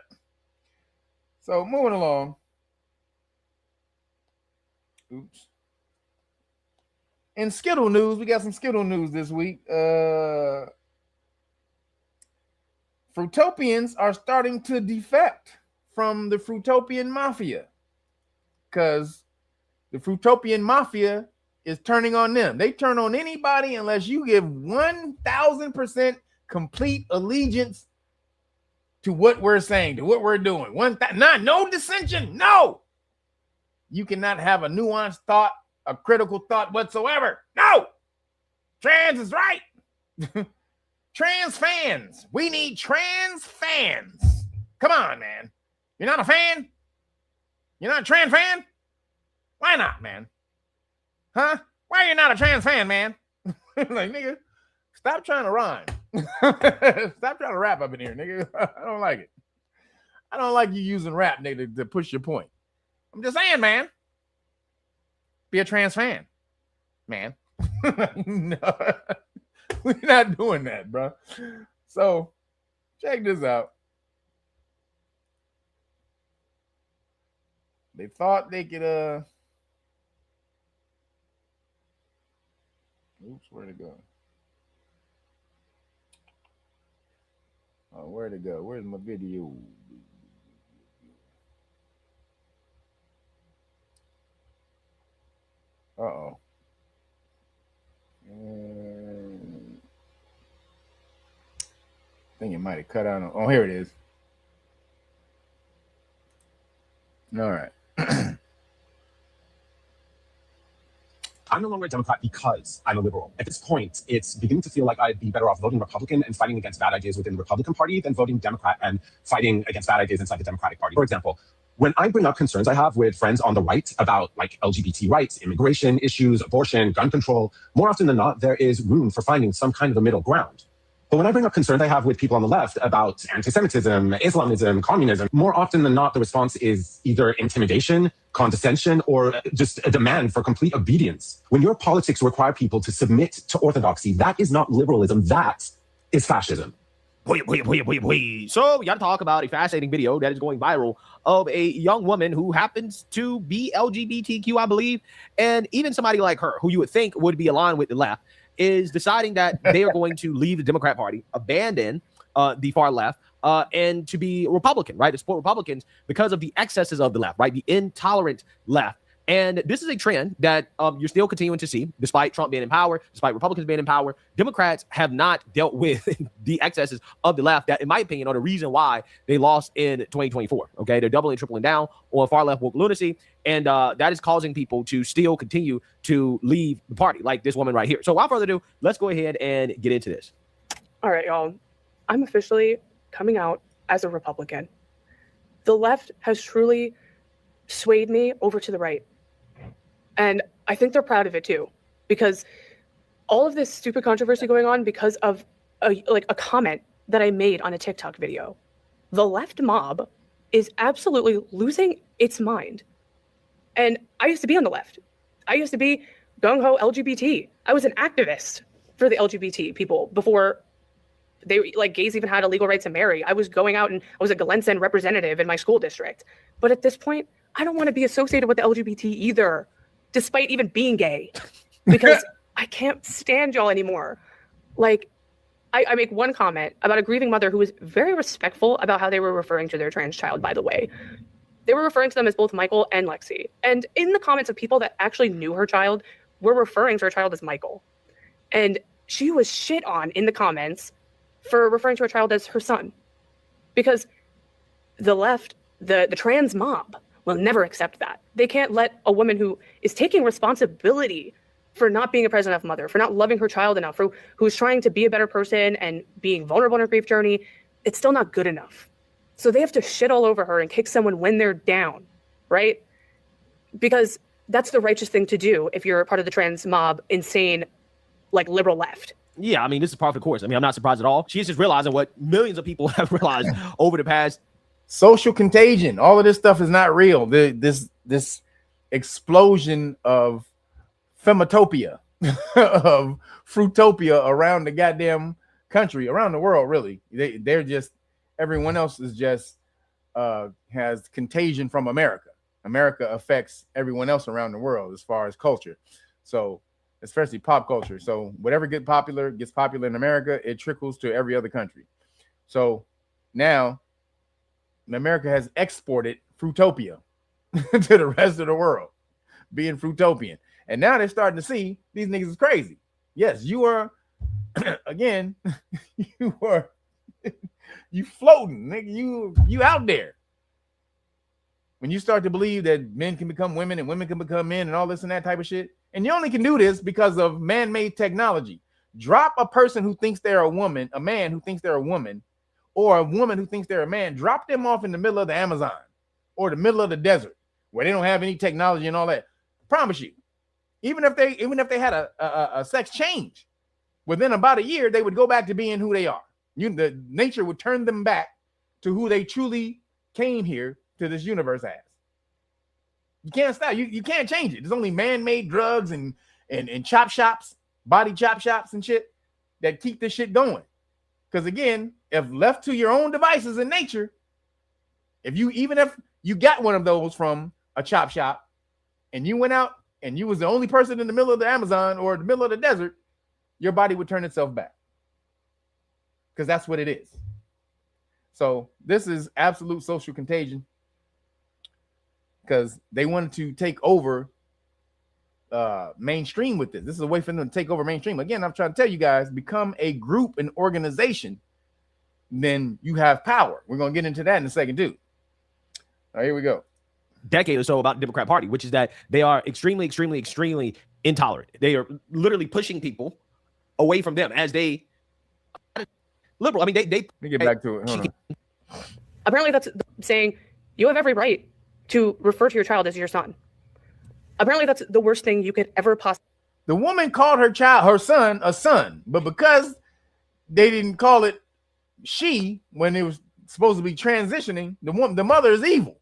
So moving along. Oops. In Skittle news, we got some Skittle news this week. Fruitopians are starting to defect from the Fruitopian Mafia, because the Fruitopian Mafia is turning on them. They turn on anybody unless you give 1,000% complete allegiance to what we're saying, to what we're doing. No dissension. No. You cannot have a nuanced thought, a critical thought whatsoever. No. Trans is right. Trans fans. We need trans fans. Come on, man. You're not a fan? You're not a trans fan? Why not, man? Huh? Why are you not a trans fan, man? Like, nigga, stop trying to rhyme. Stop trying to rap up in here, nigga. I don't like it. I don't like you using rap, nigga, to push your point. I'm just saying, man. Be a trans fan, man. No, we're not doing that, bro. So, check this out. They thought they could, oops, where'd it go? Oh, where'd it go? Where's my video? Uh-oh. I think it might have cut out. Oh, here it is. All right. I'm no longer a Democrat because I'm a liberal. At this point, it's beginning to feel like I'd be better off voting Republican and fighting against bad ideas within the Republican Party than voting Democrat and fighting against bad ideas inside the Democratic Party. For example, when I bring up concerns I have with friends on the right about like LGBT rights, immigration issues, abortion, gun control, more often than not, there is room for finding some kind of a middle ground. But when I bring up concerns I have with people on the left about anti-Semitism, Islamism, communism, more often than not, the response is either intimidation, condescension, or just a demand for complete obedience. When your politics require people to submit to orthodoxy, that is not liberalism. That is fascism. So we got to talk about a fascinating video that is going viral of a young woman who happens to be LGBTQ, I believe, and even somebody like her, who you would think would be aligned with the left, is deciding that they are going to leave the Democrat Party, abandon the far left, and to be Republican, right? To support Republicans because of the excesses of the left, right? The intolerant left. And this is a trend that you're still continuing to see, despite Trump being in power, despite Republicans being in power. Democrats have not dealt with the excesses of the left that, in my opinion, are the reason why they lost in 2024. Okay, they're doubling, tripling down on far left woke lunacy, and that is causing people to still continue to leave the party, like this woman right here. So without further ado, let's go ahead and get into this. All right, y'all. I'm officially coming out as a Republican. The left has truly swayed me over to the right. And I think they're proud of it too, because all of this stupid controversy going on because of a comment that I made on a TikTok video. The left mob is absolutely losing its mind. And I used to be on the left. I used to be gung-ho LGBT. I was an activist for the LGBT people before they, like, gays even had a legal right to marry. I was going out and I was a Glenson representative in my school district. But at this point, I don't want to be associated with the LGBT either, despite even being gay, because I can't stand y'all anymore. Like, I make one comment about a grieving mother who was very respectful about how they were referring to their trans child, by the way. They were referring to them as both Michael and Lexi. And in the comments of people that actually knew her child were referring to her child as Michael. And she was shit on in the comments for referring to her child as her son. Because the left, the trans mob, will never accept that. They can't let a woman who is taking responsibility for not being a present enough mother, for not loving her child enough, for who's trying to be a better person and being vulnerable in her grief journey, it's still not good enough. So they have to shit all over her and kick someone when they're down, right? Because that's the righteous thing to do if you're a part of the trans mob, insane, like, liberal left. Yeah, I mean, this is par for the course. I mean, I'm not surprised at all. She's just realizing what millions of people have realized over the past. Social contagion. All of this stuff is not real. This explosion of femitopia, of fruitopia around the goddamn country, around the world, really. They're just, everyone else is just has contagion from America. America affects everyone else around the world as far as culture. So, especially pop culture. So whatever gets popular in America, it trickles to every other country. So now America has exported fruitopia to the rest of the world, being fruitopian. And now they're starting to see these niggas is crazy. Yes, you are, again, you floating, nigga, you out there. When you start to believe that men can become women and women can become men and all this and that type of shit, and you only can do this because of man-made technology. Drop a person who thinks they're a woman, a man who thinks they're a woman, or a woman who thinks they're a man, drop them off in the middle of the Amazon or the middle of the desert where they don't have any technology and all that. Promise you, even if they had a sex change, within about a year, they would go back to being who they are. The nature would turn them back to who they truly came here to this universe as. You can't stop. You can't change it. There's only man-made drugs and chop shops, body chop shops and shit that keep this shit going. Because again, if left to your own devices in nature, even if you got one of those from a chop shop and you went out and you was the only person in the middle of the Amazon or the middle of the desert, your body would turn itself back. Because that's what it is. So this is absolute social contagion. Because they wanted to take over mainstream with this. This is a way for them to take over mainstream. Again, I'm trying to tell you guys, become a group, an organization, then you have power. We're going to get into that in a second, too. All right, here we go. Decade or so about the Democrat Party, which is that they are extremely, extremely, extremely intolerant. They are literally pushing people away from them as they liberal. I mean, they let me get back to it. Apparently that's saying you have every right to refer to your child as your son. Apparently that's the worst thing you could ever possibly. The woman called her son a son, but because they didn't call it she when it was supposed to be transitioning, the mother is evil.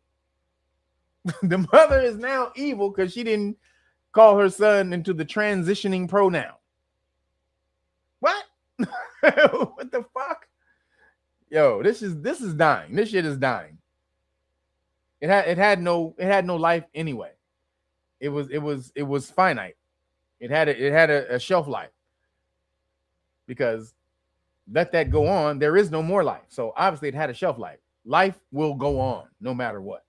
The mother is now evil because she didn't call her son into the transitioning pronoun. What? What the fuck? Yo, this is dying. This shit is dying. It had no life anyway. It was finite. It had a shelf life. Because let that go on, there is no more life. So obviously it had a shelf life. Life will go on no matter what.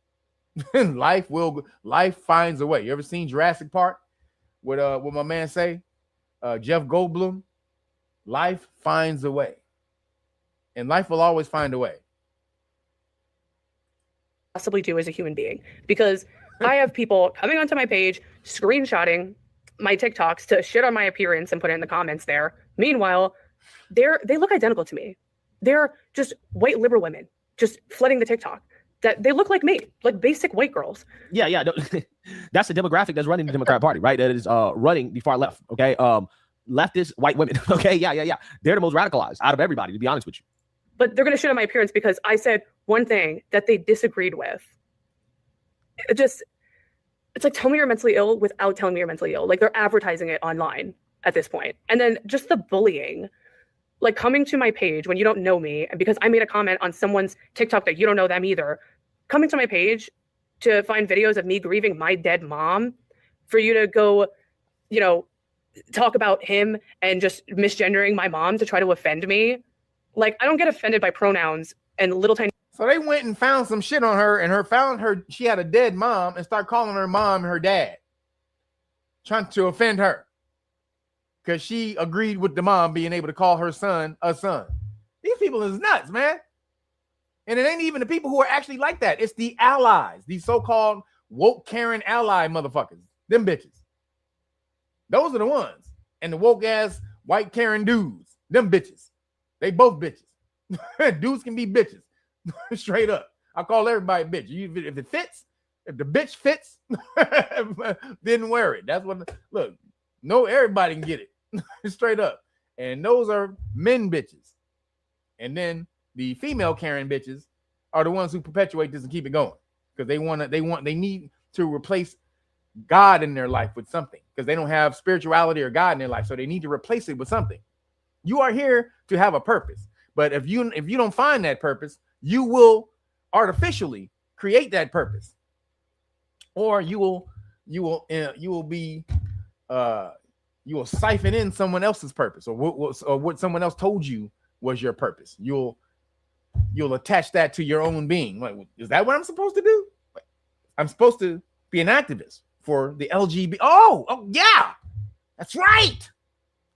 Life finds a way. You ever seen Jurassic Park? What my man say? Jeff Goldblum. Life finds a way. And life will always find a way. Possibly do as a human being, because I have people coming onto my page, screenshotting my TikToks to shit on my appearance and put it in the comments there. Meanwhile, they look identical to me. They're just white liberal women, just flooding the TikTok. That they look like me, like basic white girls. Yeah. No, that's the demographic that's running the Democrat Party, right? That is running the far left. Okay, leftist white women. Okay, yeah. They're the most radicalized out of everybody, to be honest with you. But they're going to shit on my appearance because I said one thing that they disagreed with. It's like, tell me you're mentally ill without telling me you're mentally ill. Like, they're advertising it online at this point. And then just the bullying, like coming to my page when you don't know me, and because I made a comment on someone's TikTok that you don't know them either, coming to my page to find videos of me grieving my dead mom, for you to go, talk about him and just misgendering my mom to try to offend me. Like, I don't get offended by pronouns and little tiny. So they went and found some shit on her, and found her. She had a dead mom, and start calling her mom her dad, trying to offend her because she agreed with the mom being able to call her son a son. These people is nuts, man. And it ain't even the people who are actually like that. It's the allies, these so-called woke Karen ally motherfuckers. Them bitches. Those are the ones. And the woke ass white Karen dudes. Them bitches. They both bitches. Dudes can be bitches. Straight up. I call everybody bitch. If it fits, if the bitch fits, then wear it. That's what. Look, no, everybody can get it. Straight up. And those are men bitches. And then the female Karen bitches are the ones who perpetuate this and keep it going because they need to replace God in their life with something because they don't have spirituality or God in their life, so they need to replace it with something. You are here to have a purpose, but if you don't find that purpose, you will artificially create that purpose, or you will siphon in someone else's purpose, or what someone else told you was your purpose. You'll attach that to your own being. Like, is that what I'm supposed to do? I'm supposed to be an activist for the LGBT. Oh yeah, that's right.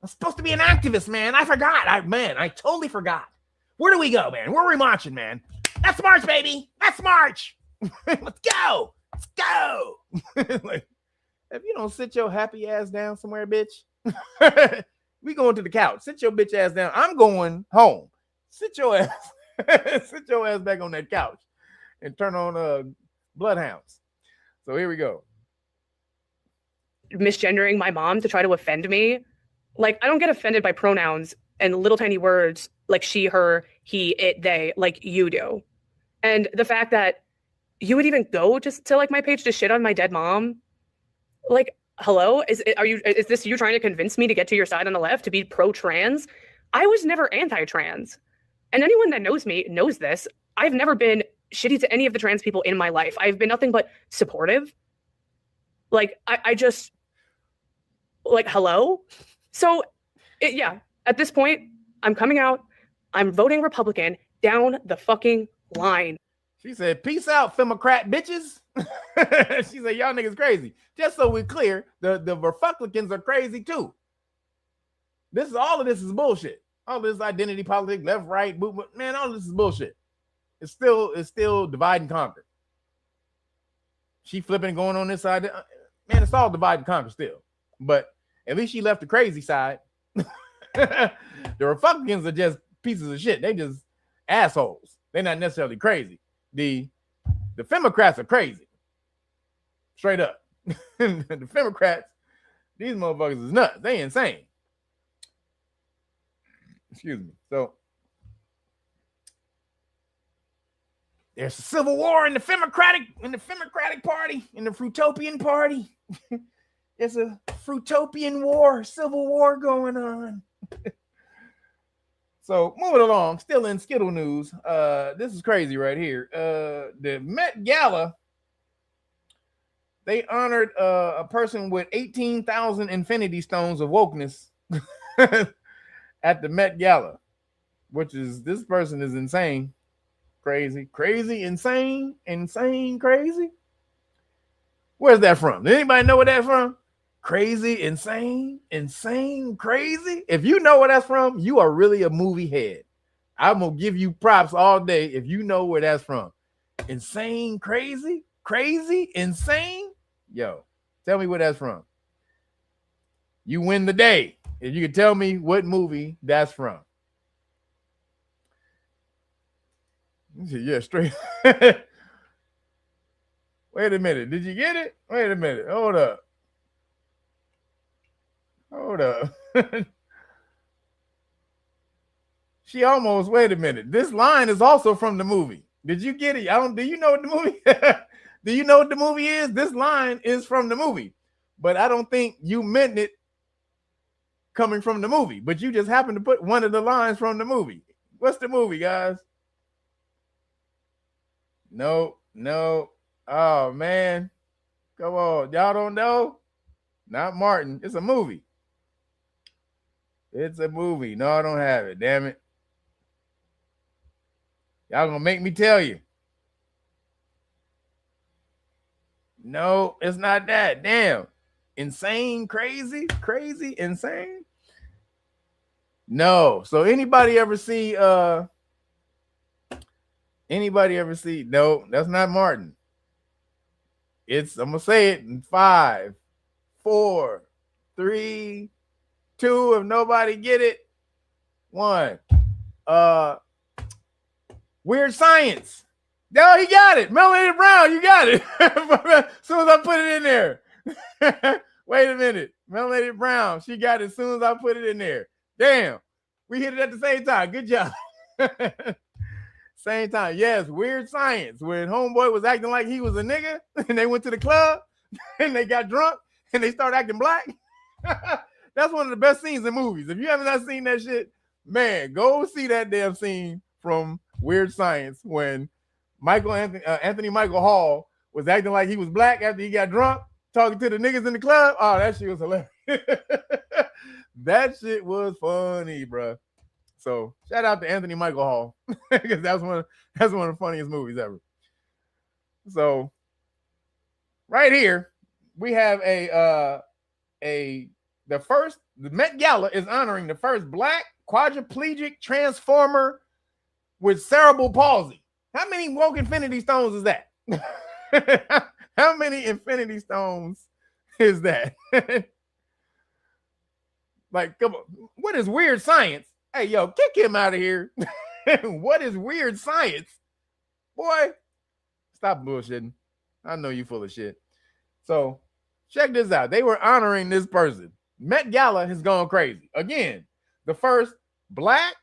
I'm supposed to be an activist, man. I forgot. I totally forgot. Where do we go, man? Where are we marching, man? Let's march, baby. Let's march. Let's go. Let's go. Like, if you don't sit your happy ass down somewhere, bitch, we going to the couch. Sit your bitch ass down. I'm going home. Sit your ass back on that couch and turn on Bloodhounds. So here we go. Misgendering my mom to try to offend me. Like, I don't get offended by pronouns and little tiny words like she, her, he, it, they, like you do. And the fact that you would even go to like my page to shit on my dead mom, like, hello, is this you trying to convince me to get to your side on the left to be pro-trans? I was never anti-trans, and anyone that knows me knows this. I've never been shitty to any of the trans people in my life. I've been nothing but supportive. Like, I just, like, hello. So, yeah, at this point, I'm coming out. I'm voting Republican down the fucking line. She said, peace out, Democrat bitches. She said, y'all niggas crazy. Just so we're clear, the Republicans are crazy too. All of this is bullshit. All this identity politics, left, right, movement, man, all of this is bullshit. It's still divide and conquer. She flipping and going on this side. Man, it's all divide and conquer still. But at least she left the crazy side. The Republicans are just pieces of shit. They just assholes. They're not necessarily crazy. The Democrats are crazy. Straight up. The Democrats, these motherfuckers is nuts. They insane. Excuse me. So there's a civil war in the Democratic Party, in the Fruitopian Party. There's a Fruitopian war, civil war going on. So moving along, still in Skittle news. This is crazy right here. The Met Gala, they honored a person with 18,000 infinity stones of wokeness at the Met Gala, which is, this person is insane. Crazy, insane, crazy. Where's that from? Does anybody know where that's from? Crazy, insane, crazy. If you know where that's from, you are really a movie head. I'm gonna give you props all day if you know where that's from. Insane, crazy, insane. Yo, tell me where that's from. You win the day if you can tell me what movie that's from. Yeah, straight. Wait a minute. Did you get it? Wait a minute. Hold up. She almost, wait a minute. This line is also from the movie. Did you get it? Do you know what the movie? Do you know what the movie is? This line is from the movie, but I don't think you meant it coming from the movie, but you just happened to put one of the lines from the movie. What's the movie, guys? No. Oh, man. Come on. Y'all don't know? Not Martin. It's a movie. No, I don't have it. Damn it. Y'all gonna make me tell you. No, it's not that. Damn. Insane, crazy, insane. No. So anybody ever see no, that's not Martin. I'm gonna say it in 5, 4, 3, 2. If nobody get it, 1. Weird Science. No, he got it. Melanie Brown, you got it. As soon as I put it in there. Wait a minute. Melanie Brown, she got it as soon as I put it in there. Damn. We hit it at the same time. Good job. Same time. Yes, Weird Science. When homeboy was acting like he was a nigga and they went to the club and they got drunk and they started acting black. That's one of the best scenes in movies. If you haven't not seen that shit, man, go see that damn scene from Weird Science when Anthony Michael Hall was acting like he was black after he got drunk, talking to the niggas in the club. Oh, that shit was hilarious. That shit was funny, bro. So shout out to Anthony Michael Hall because that's one of the funniest movies ever. So right here we have the Met Gala is honoring the first black quadriplegic transformer with cerebral palsy. How many woke infinity stones is that? How many infinity stones is that? Like, come on. What is Weird Science? Hey, yo, kick him out of here. What is Weird Science? Boy, stop bullshitting. I know you full of shit. So check this out. They were honoring this person. Met Gala has gone crazy. Again, the first black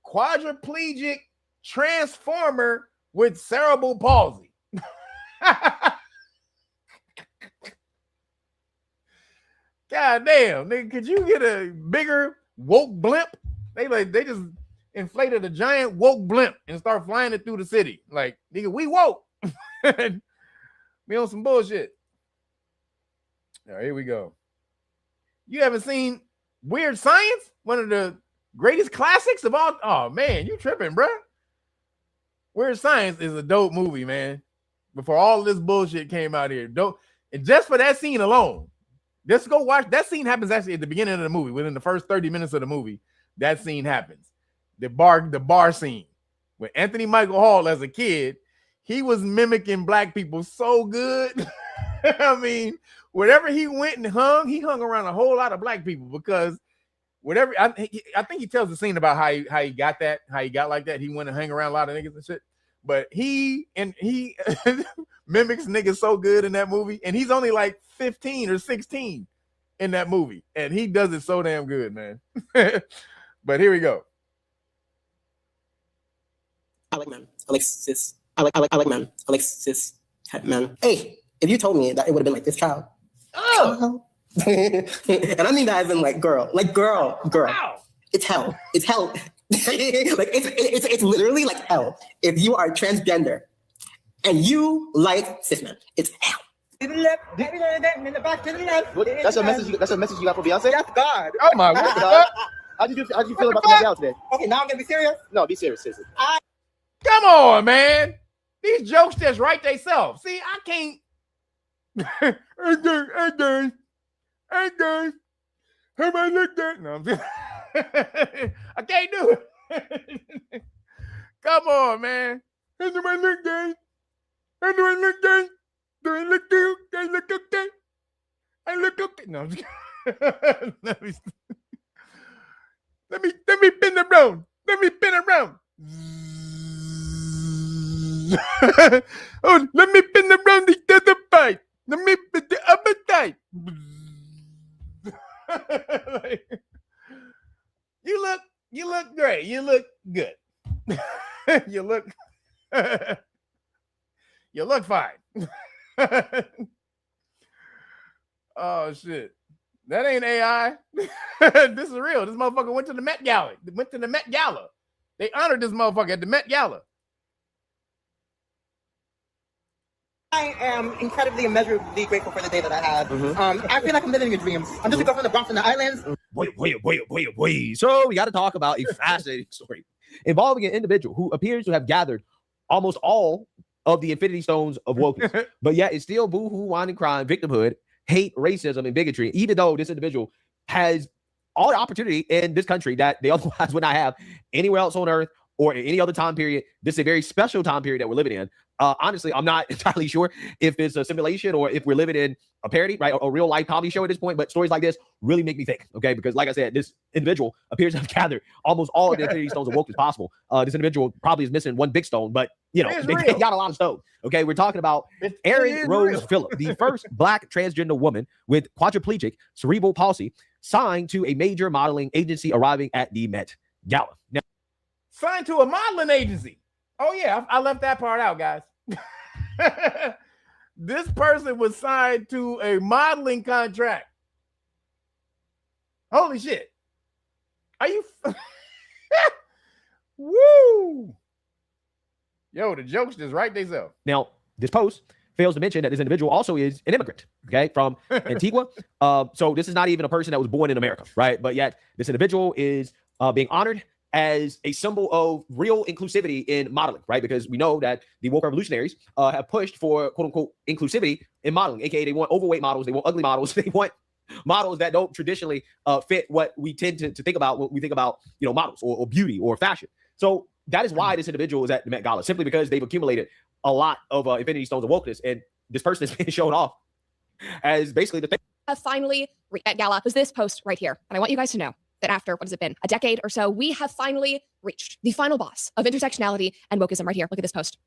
quadriplegic transformer with cerebral palsy. God damn, nigga, could you get a bigger woke blimp? They just inflated a giant woke blimp and start flying it through the city. Like, nigga, we woke. We on some bullshit. All right, here we go. You haven't seen Weird Science? One of the greatest classics of all. Oh, man, you tripping, bro. Weird Science is a dope movie, man. Before all this bullshit came out here. Dope. And just for that scene alone, just go watch. That scene happens actually at the beginning of the movie. Within the first 30 minutes of the movie, that scene happens. The bar scene. When Anthony Michael Hall, as a kid, he was mimicking black people so good. I mean, wherever he went and he hung around a whole lot of black people because whatever. I think he tells the scene about how he got like that. He went and hang around a lot of niggas and shit. But he mimics niggas so good in that movie, and he's only like 15 or 16 in that movie, and he does it so damn good, man. But here we go. I like men. I like cis. I like men. I like cis men. Hey, if you told me that it would have been like this child. Oh. And I mean that as in like girl. Wow. It's hell. Like it's literally like hell if you are transgender and you like cis men. It's hell. That's a message. That's a message you got for Beyonce. That's God. Oh my God. How'd you feel about the Met Gala today? Okay, now I'm gonna be serious. No, be serious, seriously. Come on, man. These jokes just write themselves. See, I can't. Hey guys. Everybody look that. No, I'm just... I can't do it. Come on, man. Everybody look good. Everybody look good. Do I look good? I look okay. I look okay. No, I'm just... let me spin around. Let me spin around. Oh, let me spin around the other side. Let me spin the other side. Like, you look great. You look good. you look fine. Oh shit. That ain't AI. This is real. This motherfucker went to the Met Gala. They honored this motherfucker at the Met Gala. I am incredibly immeasurably grateful for the day that I had. I feel like I'm living a dream. I'm just a girl from the Bronx and the islands. Wait. So we got to talk about a fascinating story involving an individual who appears to have gathered almost all of the Infinity Stones of wokeness, but yet it's still boohoo, whine and crime, victimhood, hate, racism, and bigotry, even though this individual has all the opportunity in this country that they otherwise would not have anywhere else on earth or in any other time period. This is a very special time period that we're living in. Honestly, I'm not entirely sure if it's a simulation or if we're living in a parody, right? A real life comedy show at this point, but stories like this really make me think, okay? Because like I said, this individual appears to have gathered almost all of the Infinity Stones of woke as possible. This individual probably is missing one big stone, but you know, they got a lot of stones. Okay, we're talking about Erin Rose Phillip, the first Black transgender woman with quadriplegic cerebral palsy, signed to a major modeling agency arriving at the Met Gala. Now, signed to a modeling agency. Oh yeah, I left that part out, guys. This person was signed to a modeling contract. Holy shit. Are you woo? Yo, the jokes just write themselves. Now, this post fails to mention that this individual also is an immigrant, okay, from Antigua. So this is not even a person that was born in America, right? But yet this individual is being honored as a symbol of real inclusivity in modeling, right? Because we know that the woke revolutionaries have pushed for quote unquote inclusivity in modeling, aka they want overweight models, they want ugly models, they want models that don't traditionally fit what we tend to think about when we think about, you know, models or beauty or fashion. So that is why this individual is at the Met Gala, simply because they've accumulated a lot of Infinity Stones of wokeness, and this person is being shown off as basically the thing. Finally, at Gala was this post right here, and I want you guys to know that after, what has it been, a decade or so, we have finally reached the final boss of intersectionality and wokeism right here. Look at this post.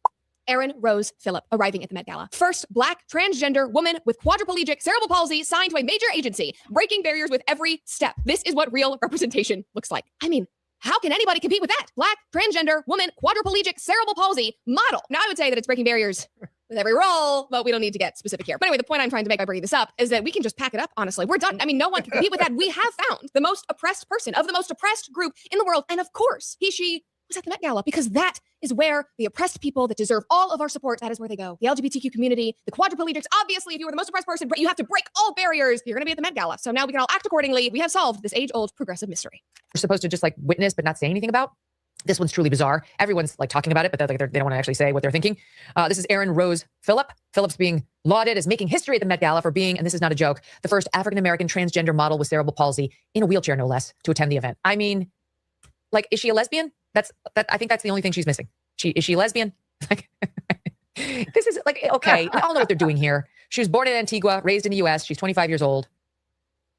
Erin Rose Phillip arriving at the Met Gala. First Black transgender woman with quadriplegic cerebral palsy signed to a major agency, breaking barriers with every step. This is what real representation looks like. I mean, how can anybody compete with that? Black transgender woman, quadriplegic cerebral palsy model. Now I would say that it's breaking barriers with every role, but we don't need to get specific here. But anyway, the point I'm trying to make by bringing this up is that we can just pack it up, honestly. We're done. I mean, no one can compete with that. We have found the most oppressed person of the most oppressed group in the world. And of course, she was at the Met Gala because that is where the oppressed people that deserve all of our support, that is where they go. The LGBTQ community, the quadriplegics, obviously, if you were the most oppressed person, but you have to break all barriers, you're going to be at the Met Gala. So now we can all act accordingly. We have solved this age-old progressive mystery. We're supposed to just like witness but not say anything about. This one's truly bizarre. Everyone's like talking about it, but they don't want to actually say what they're thinking. This is Erin Rose Phillip. Phillip's being lauded as making history at the Met Gala for being, and this is not a joke, the first African-American transgender model with cerebral palsy in a wheelchair, no less, to attend the event. I mean, like, is she a lesbian? I think that's the only thing she's missing. Is she a lesbian? Like, this is like, okay, we all know what they're doing here. She was born in Antigua, raised in the US. She's 25 years old.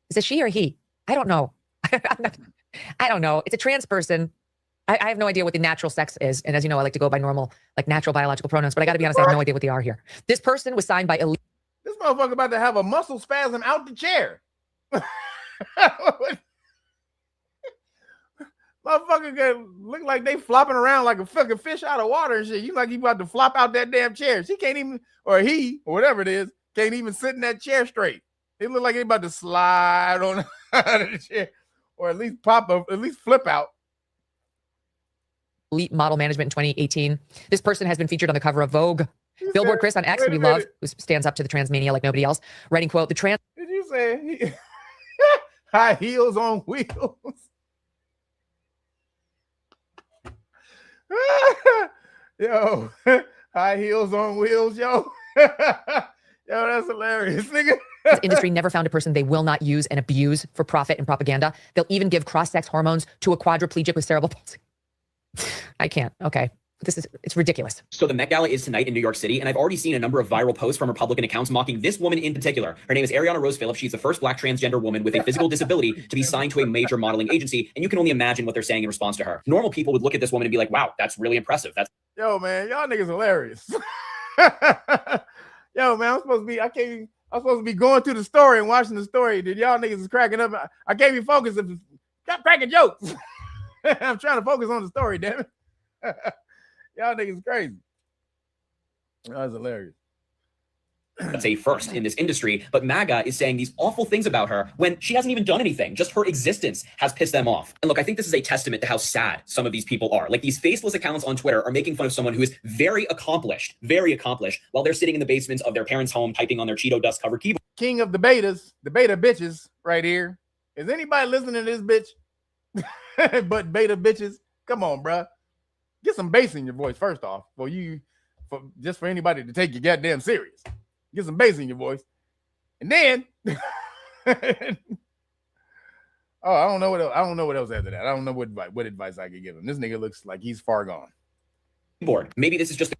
Is it she or he? I don't know. I don't know. It's a trans person. I have no idea what the natural sex is. And as you know, I like to go by normal, like natural biological pronouns, but I got to be honest, I have no idea what they are here. This person was signed by elite. This motherfucker about to have a muscle spasm out the chair. Motherfucker can look like they flopping around like a fucking fish out of water and shit. You like you about to flop out that damn chair. She can't even, or he, or whatever it is, can't even sit in that chair straight. It look like they about to slide on out of the chair, or at least pop up, at least flip out. elite model management in 2018. This person has been featured on the cover of Vogue. Billboard Chris on X, who we love, who stands up to the trans mania like nobody else, writing, quote, the trans... Did you say high heels on wheels? Yo, high heels on wheels, yo. Yo, that's hilarious, nigga. This industry never found a person they will not use and abuse for profit and propaganda. They'll even give cross-sex hormones to a quadriplegic with cerebral palsy. I can't. Okay. It's ridiculous. So the Met Gala is tonight in New York City, and I've already seen a number of viral posts from Republican accounts mocking this woman in particular. Her name is Ariana Rose Phillips. She's the first Black transgender woman with a physical disability to be signed to a major modeling agency, and you can only imagine what they're saying in response to her. Normal people would look at this woman and be like, wow, that's really impressive. That's Yo, man, y'all niggas hilarious. Yo, man, I'm supposed to be going through the story and watching the story. Did y'all niggas is cracking up? I can't be focused if got cracking jokes. I'm trying to focus on the story, damn it. Y'all niggas crazy. That was hilarious. That's a first in this industry, but MAGA is saying these awful things about her when she hasn't even done anything. Just her existence has pissed them off. And look, I think this is a testament to how sad some of these people are. Like, these faceless accounts on Twitter are making fun of someone who is very accomplished, while they're sitting in the basements of their parents' home typing on their Cheeto dust covered keyboard. King of the betas, the beta bitches right here. Is anybody listening to this bitch? But beta bitches, come on, bruh. Get some bass in your voice first off, just for anybody to take you goddamn serious. Get some bass in your voice, and then oh, I don't know what else. I don't know what else after that. I don't know what advice I could give him. This nigga looks like he's far gone. Keyboard. Maybe this is just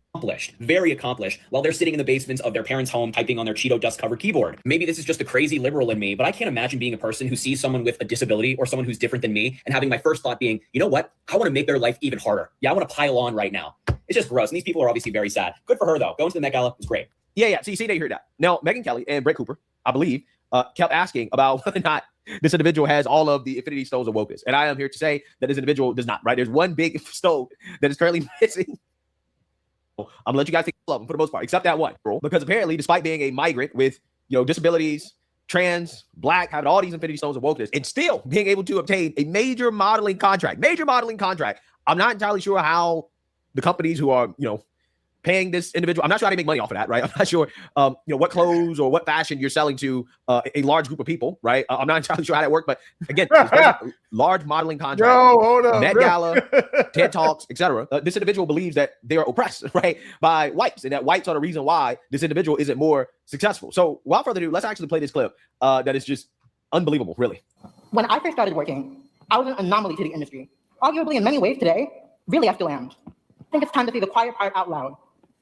very accomplished, while they're sitting in the basements of their parents' home typing on their Cheeto dust covered keyboard. Maybe this is just the crazy liberal in me, but I can't imagine being a person who sees someone with a disability or someone who's different than me and having my first thought being, you know what? I want to make their life even harder. Yeah, I want to pile on right now. It's just gross. And these people are obviously very sad. Good for her, though. Going to the Met Gala was great. Yeah. So you see, they hear that. Now, Megyn Kelly and Brett Cooper, I believe, kept asking about whether or not this individual has all of the Infinity Stones of wokeness. And I am here to say that this individual does not, right? There's one big stone that is currently missing. I'm gonna let you guys take all of them for the most part, except that one, bro. Because apparently, despite being a migrant with, disabilities, trans, Black, having all these Infinity Stones of wokeness, and still being able to obtain a major modeling contract, I'm not entirely sure how the companies who are, paying this individual, I'm not sure how they make money off of that, right? I'm not sure, what clothes or what fashion you're selling to a large group of people, right? I'm not entirely sure how that works, but again, large modeling contract, hold on, Met Gala, TED Talks, etc. This individual believes that they are oppressed, right, by whites, and that whites are the reason why this individual isn't more successful. So, without further ado, let's actually play this clip that is just unbelievable, really. When I first started working, I was an anomaly to the industry. Arguably, in many ways today, really I still am. I think it's time to say the quiet part out loud.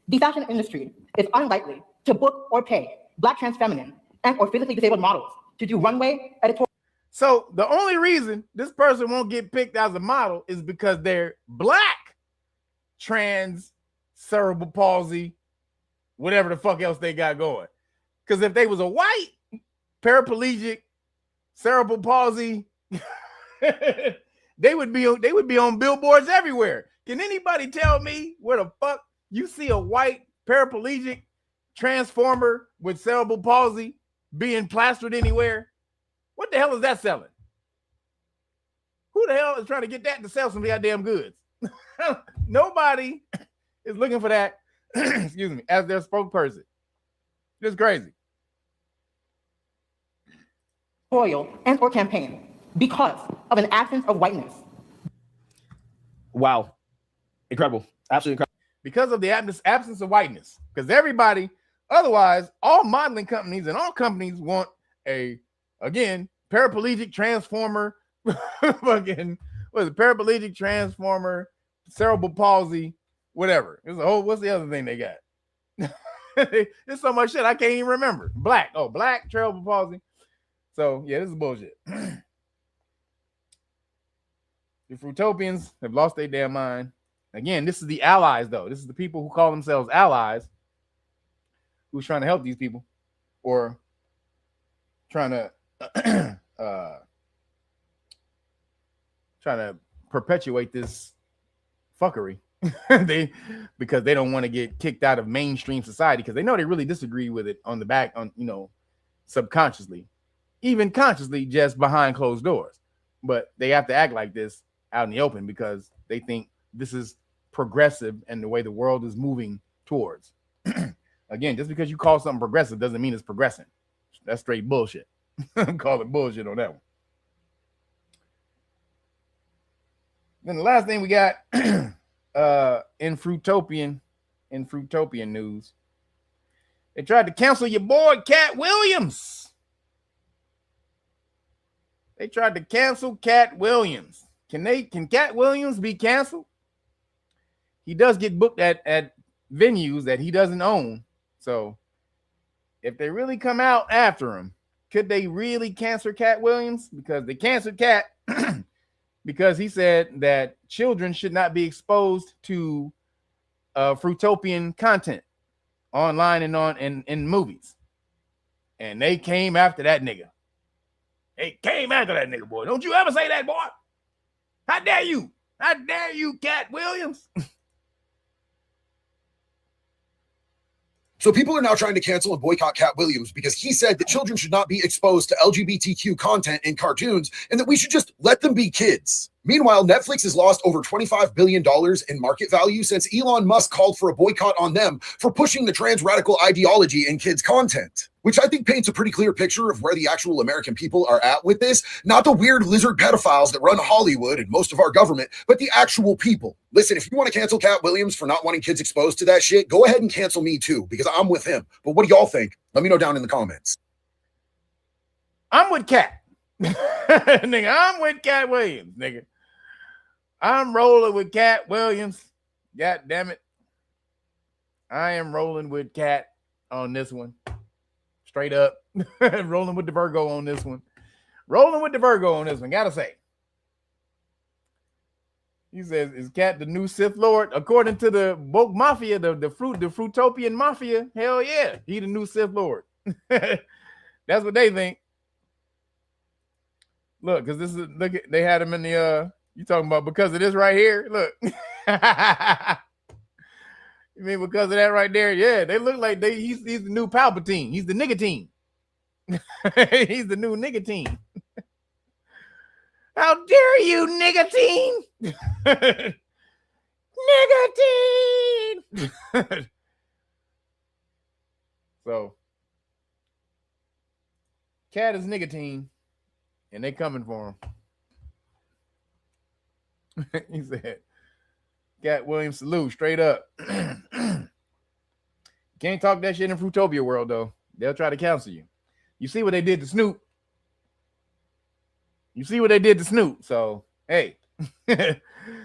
The fashion industry is unlikely to book or pay Black trans feminine and or physically disabled models to do runway editorial. So the only reason this person won't get picked as a model is because they're Black trans cerebral palsy, whatever the fuck else they got going. Because if they was a white paraplegic cerebral palsy, they would be on billboards everywhere. Can anybody tell me where the fuck you see a white paraplegic transformer with cerebral palsy being plastered anywhere? What the hell is that selling? Who the hell is trying to get that to sell some goddamn goods? Nobody is looking for that, excuse me, as their spokesperson. Just crazy. And or campaign because of an absence of whiteness. Wow. Incredible. Absolutely incredible. Because of the absence of whiteness. Because everybody, otherwise, all modeling companies and all companies want again, paraplegic transformer, fucking, paraplegic transformer, cerebral palsy, whatever. What's the other thing they got? There's so much shit I can't even remember. Black cerebral palsy. So yeah, this is bullshit. The Fruitopians have lost their damn mind. Again, this is the allies, though. This is the people who call themselves allies who's trying to help these people or trying to perpetuate this fuckery. Because they don't want to get kicked out of mainstream society because they know they really disagree with it on the back, subconsciously, even consciously, just behind closed doors. But they have to act like this out in the open because they think this is progressive and the way the world is moving towards. Again, just because you call something progressive doesn't mean it's progressing. That's straight bullshit. Call it bullshit on that one. Then the last thing we got in Fruitopian news, they tried to cancel your boy Cat Williams. They tried to cancel Cat Williams. Can Cat Williams be canceled? He does get booked at venues that he doesn't own. So if they really come out after him, could they really cancel Cat Williams? Because they canceled Cat because he said that children should not be exposed to Fruitopian content online and in movies. And they came after that nigga. They came after that nigga, boy. Don't you ever say that, boy. How dare you? How dare you, Cat Williams? So people are now trying to cancel and boycott Cat Williams because he said that children should not be exposed to LGBTQ content in cartoons and that we should just let them be kids. Meanwhile, Netflix has lost over $25 billion in market value since Elon Musk called for a boycott on them for pushing the trans radical ideology in kids' content, which I think paints a pretty clear picture of where the actual American people are at with this. Not the weird lizard pedophiles that run Hollywood and most of our government, but the actual people. Listen, if you want to cancel Cat Williams for not wanting kids exposed to that shit, go ahead and cancel me too, because I'm with him. But what do y'all think? Let me know down in the comments. I'm with Cat. Nigga, I'm with Cat Williams, nigga. I'm rolling with Cat Williams. God damn it. I am rolling with Cat on this one. Straight up. Rolling with the Virgo on this one. Rolling with the Virgo on this one. Gotta say. He says, is Cat the new Sith Lord? According to the Woke Mafia, the Fruitopian Mafia, hell yeah. He the new Sith Lord. That's what they think. Look, because this is, look, they had him in the you talking about because of this right here? Look. You mean because of that right there? Yeah, they look like he's the new Palpatine. He's the nicotine. He's the new nicotine. How dare you, nicotine? Nicotine. So, Cat is nicotine, and they coming for him. He said, Cat Williams salute, straight up. Can't talk that shit in Fruitopia world, though. They'll try to cancel you. You see what they did to Snoop. You see what they did to Snoop. So, hey,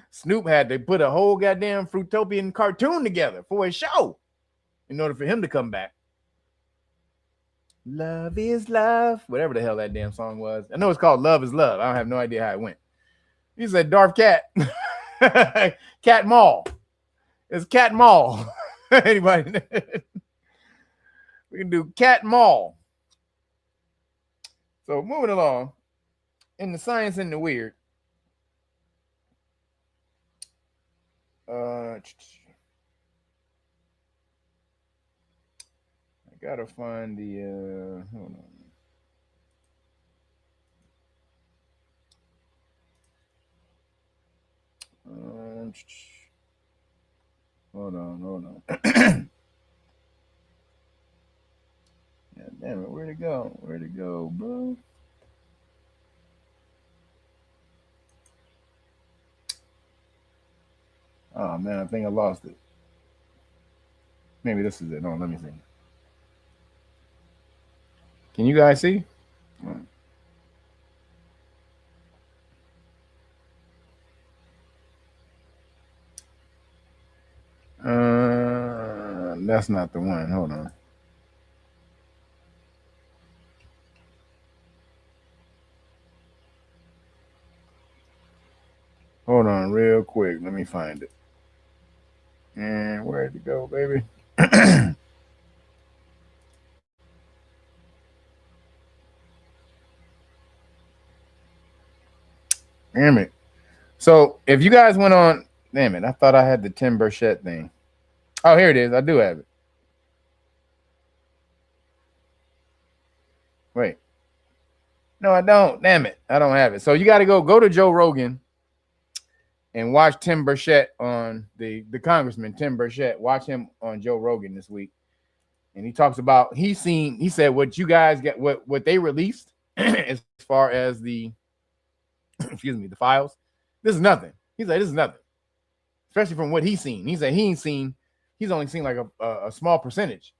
Snoop had to put a whole goddamn Fruitopian cartoon together for a show in order for him to come back. Love is love. Whatever the hell that damn song was. I know it's called Love is Love. I don't have no idea how it went. He said Darth Cat. Cat Mall. It's Cat Mall. Anybody? We can do Cat Mall. So moving along. In the science and the weird. I gotta find the hold on. Hold on. Yeah, damn it, where'd it go? Where'd it go, bro? Oh man, I think I lost it. Maybe this is it. No, let me see. Can you guys see? That's not the one. Hold on. Hold on real quick. Let me find it. And where'd it go, baby? Damn it. So if you guys went on, damn it, I thought I had the Tim Burchett thing. Oh, here it is. I do have it. Wait. No, I don't. Damn it. I don't have it. So you got to go to Joe Rogan and watch Tim Burchett on the congressman Tim Burchett. Watch him on Joe Rogan this week, and he talks about he said what you guys get, what they released as far as the excuse me, the files. This is nothing. He's like, this is nothing, especially from what he's seen. He said he's only seen like a small percentage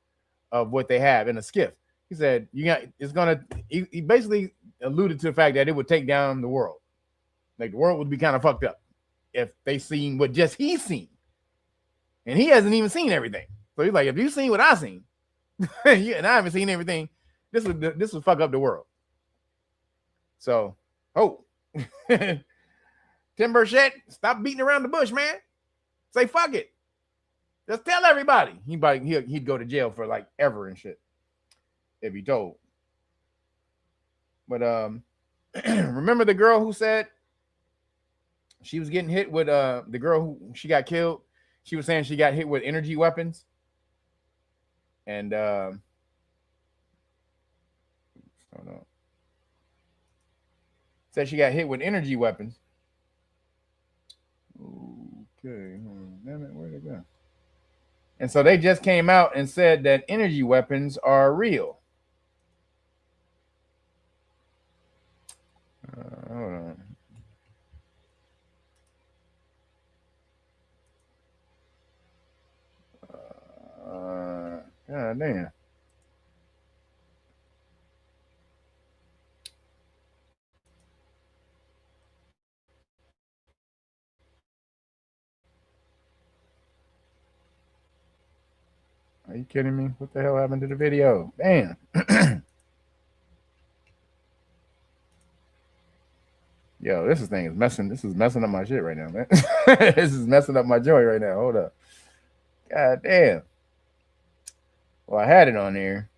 of what they have in a skiff. He said he basically alluded to the fact that it would take down the world. Like the world would be kind of fucked up if they seen what just he's seen. And he hasn't even seen everything. So he's like, if you've seen what I've seen, and I haven't seen everything, this would fuck up the world. So, Tim Burchett, stop beating around the bush, man. Say fuck it. Just tell everybody. He'd go to jail for like ever and shit if he told. But remember the girl who said she was getting hit with the girl who she got killed? She was saying she got hit with energy weapons. And hold on. Said she got hit with energy weapons. Okay. Damn it, where'd it go? And so they just came out and said that energy weapons are real. Hold on. God damn. Are you kidding me? What the hell happened to the video? Damn. Yo, this thing is messing. This is messing up my shit right now, man. This is messing up my joy right now. Hold up. God damn. Well, I had it on there.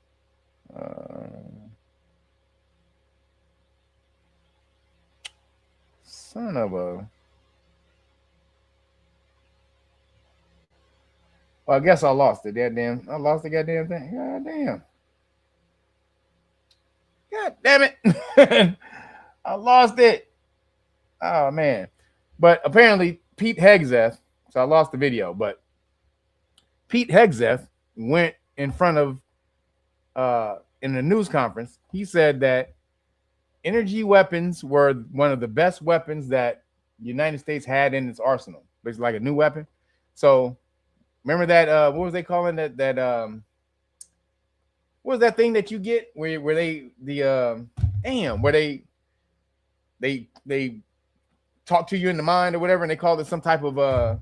Son of a. Well, I guess I lost it. I lost the goddamn thing. God damn. God damn it. I lost it. Oh, man. But apparently, Pete Hegseth, so I lost the video, but Pete Hegseth went in front of, in a news conference, he said that energy weapons were one of the best weapons that the United States had in its arsenal. It's like a new weapon. So, remember that, what was they calling that, what was that thing that you get where they talk to you in the mind or whatever, and they call it some type of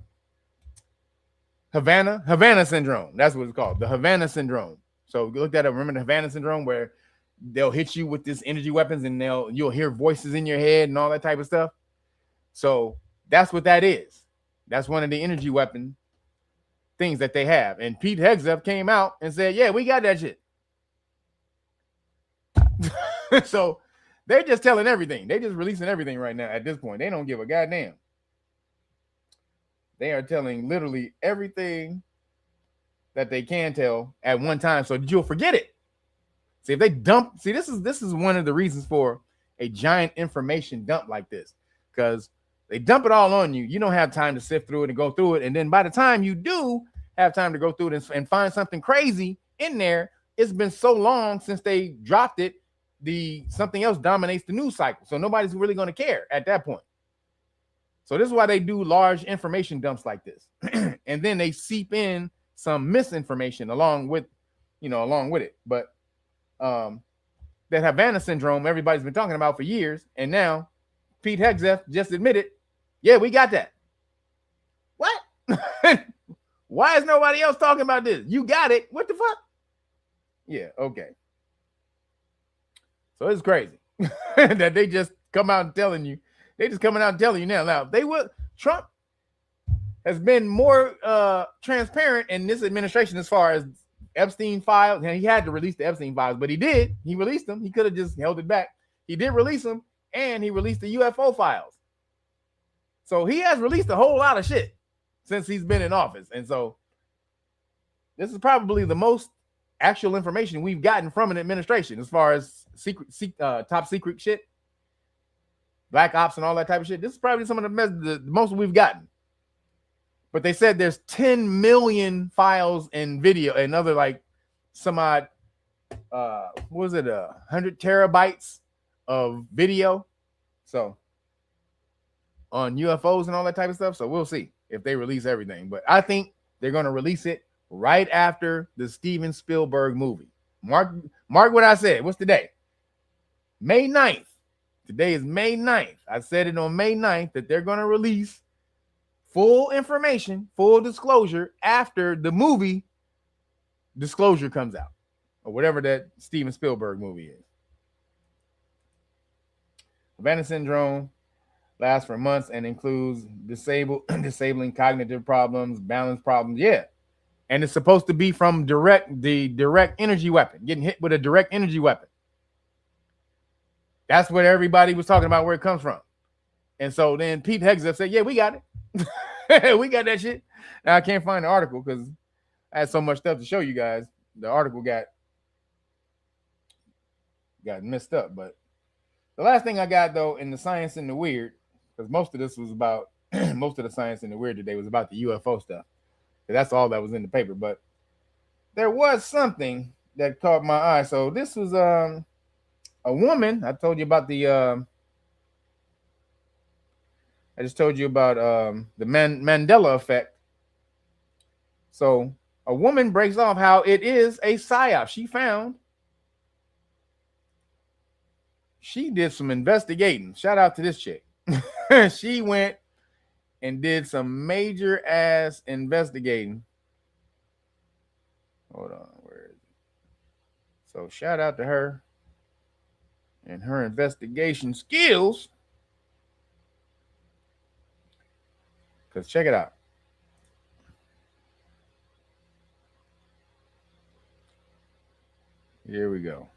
Havana syndrome. That's what it's called, the Havana syndrome. So look that up. Remember the Havana syndrome where they'll hit you with this energy weapons and you'll hear voices in your head and all that type of stuff. So that's what that is. That's one of the energy weapon things that they have. And Pete Hegseth came out and said, yeah, we got that shit. So they're just telling everything. They're just releasing everything right now at this point. They don't give a goddamn. They are telling literally everything that they can tell at one time so that you'll forget it. See, if they dump, this is one of the reasons for a giant information dump like this, because they dump it all on you. You don't have time to sift through it and go through it. And then by the time you do have time to go through it and find something crazy in there, it's been so long since they dropped it, something else dominates the news cycle. So nobody's really going to care at that point. So this is why they do large information dumps like this. And then they seep in some misinformation along with it. But that Havana syndrome, everybody's been talking about for years. And now Pete Hegseth just admitted, yeah, we got that. What? Why is nobody else talking about this? You got it. What the fuck? Yeah, okay. So it's crazy that they just come out and telling you. They just coming out and telling you now. Now, Trump has been more transparent in this administration as far as Epstein files. And he had to release the Epstein files, but he did. He released them. He could have just held it back. He did release them, and he released the UFO files. So he has released a whole lot of shit since he's been in office. And so this is probably the most actual information we've gotten from an administration as far as top secret shit. Black Ops and all that type of shit. This is probably some of the most we've gotten. But they said there's 10 million files and video, and other like some odd, what was it, 100 terabytes of video. So on UFOs and all that type of stuff. So we'll see if they release everything. But I think they're going to release it right after the Steven Spielberg movie. Mark what I said. What's the day? May 9th. Today is May 9th. I said it on May 9th that they're going to release full information, full disclosure after the movie Disclosure comes out, or whatever that Steven Spielberg movie is. Havana syndrome lasts for months and includes disabling cognitive problems, balance problems. Yeah. And it's supposed to be from the direct energy weapon, getting hit with a direct energy weapon. That's what everybody was talking about, where it comes from. And so then Pete Hegseth said, yeah, we got it. We got that shit. Now I can't find the article because I had so much stuff to show you guys. The article got messed up. But the last thing I got, though, in the science and the weird, because most of this was about, most of the science and the weird today was about the UFO stuff. That's all that was in the paper. But there was something that caught my eye. So this was a woman. I told you about the I just told you about the Mandela effect. So a woman breaks off how it is a psyop. She did some investigating. Shout out to this chick. She went and did some major ass investigating. Hold on, where is it? So shout out to her and her investigation skills. Because check it out. Here we go.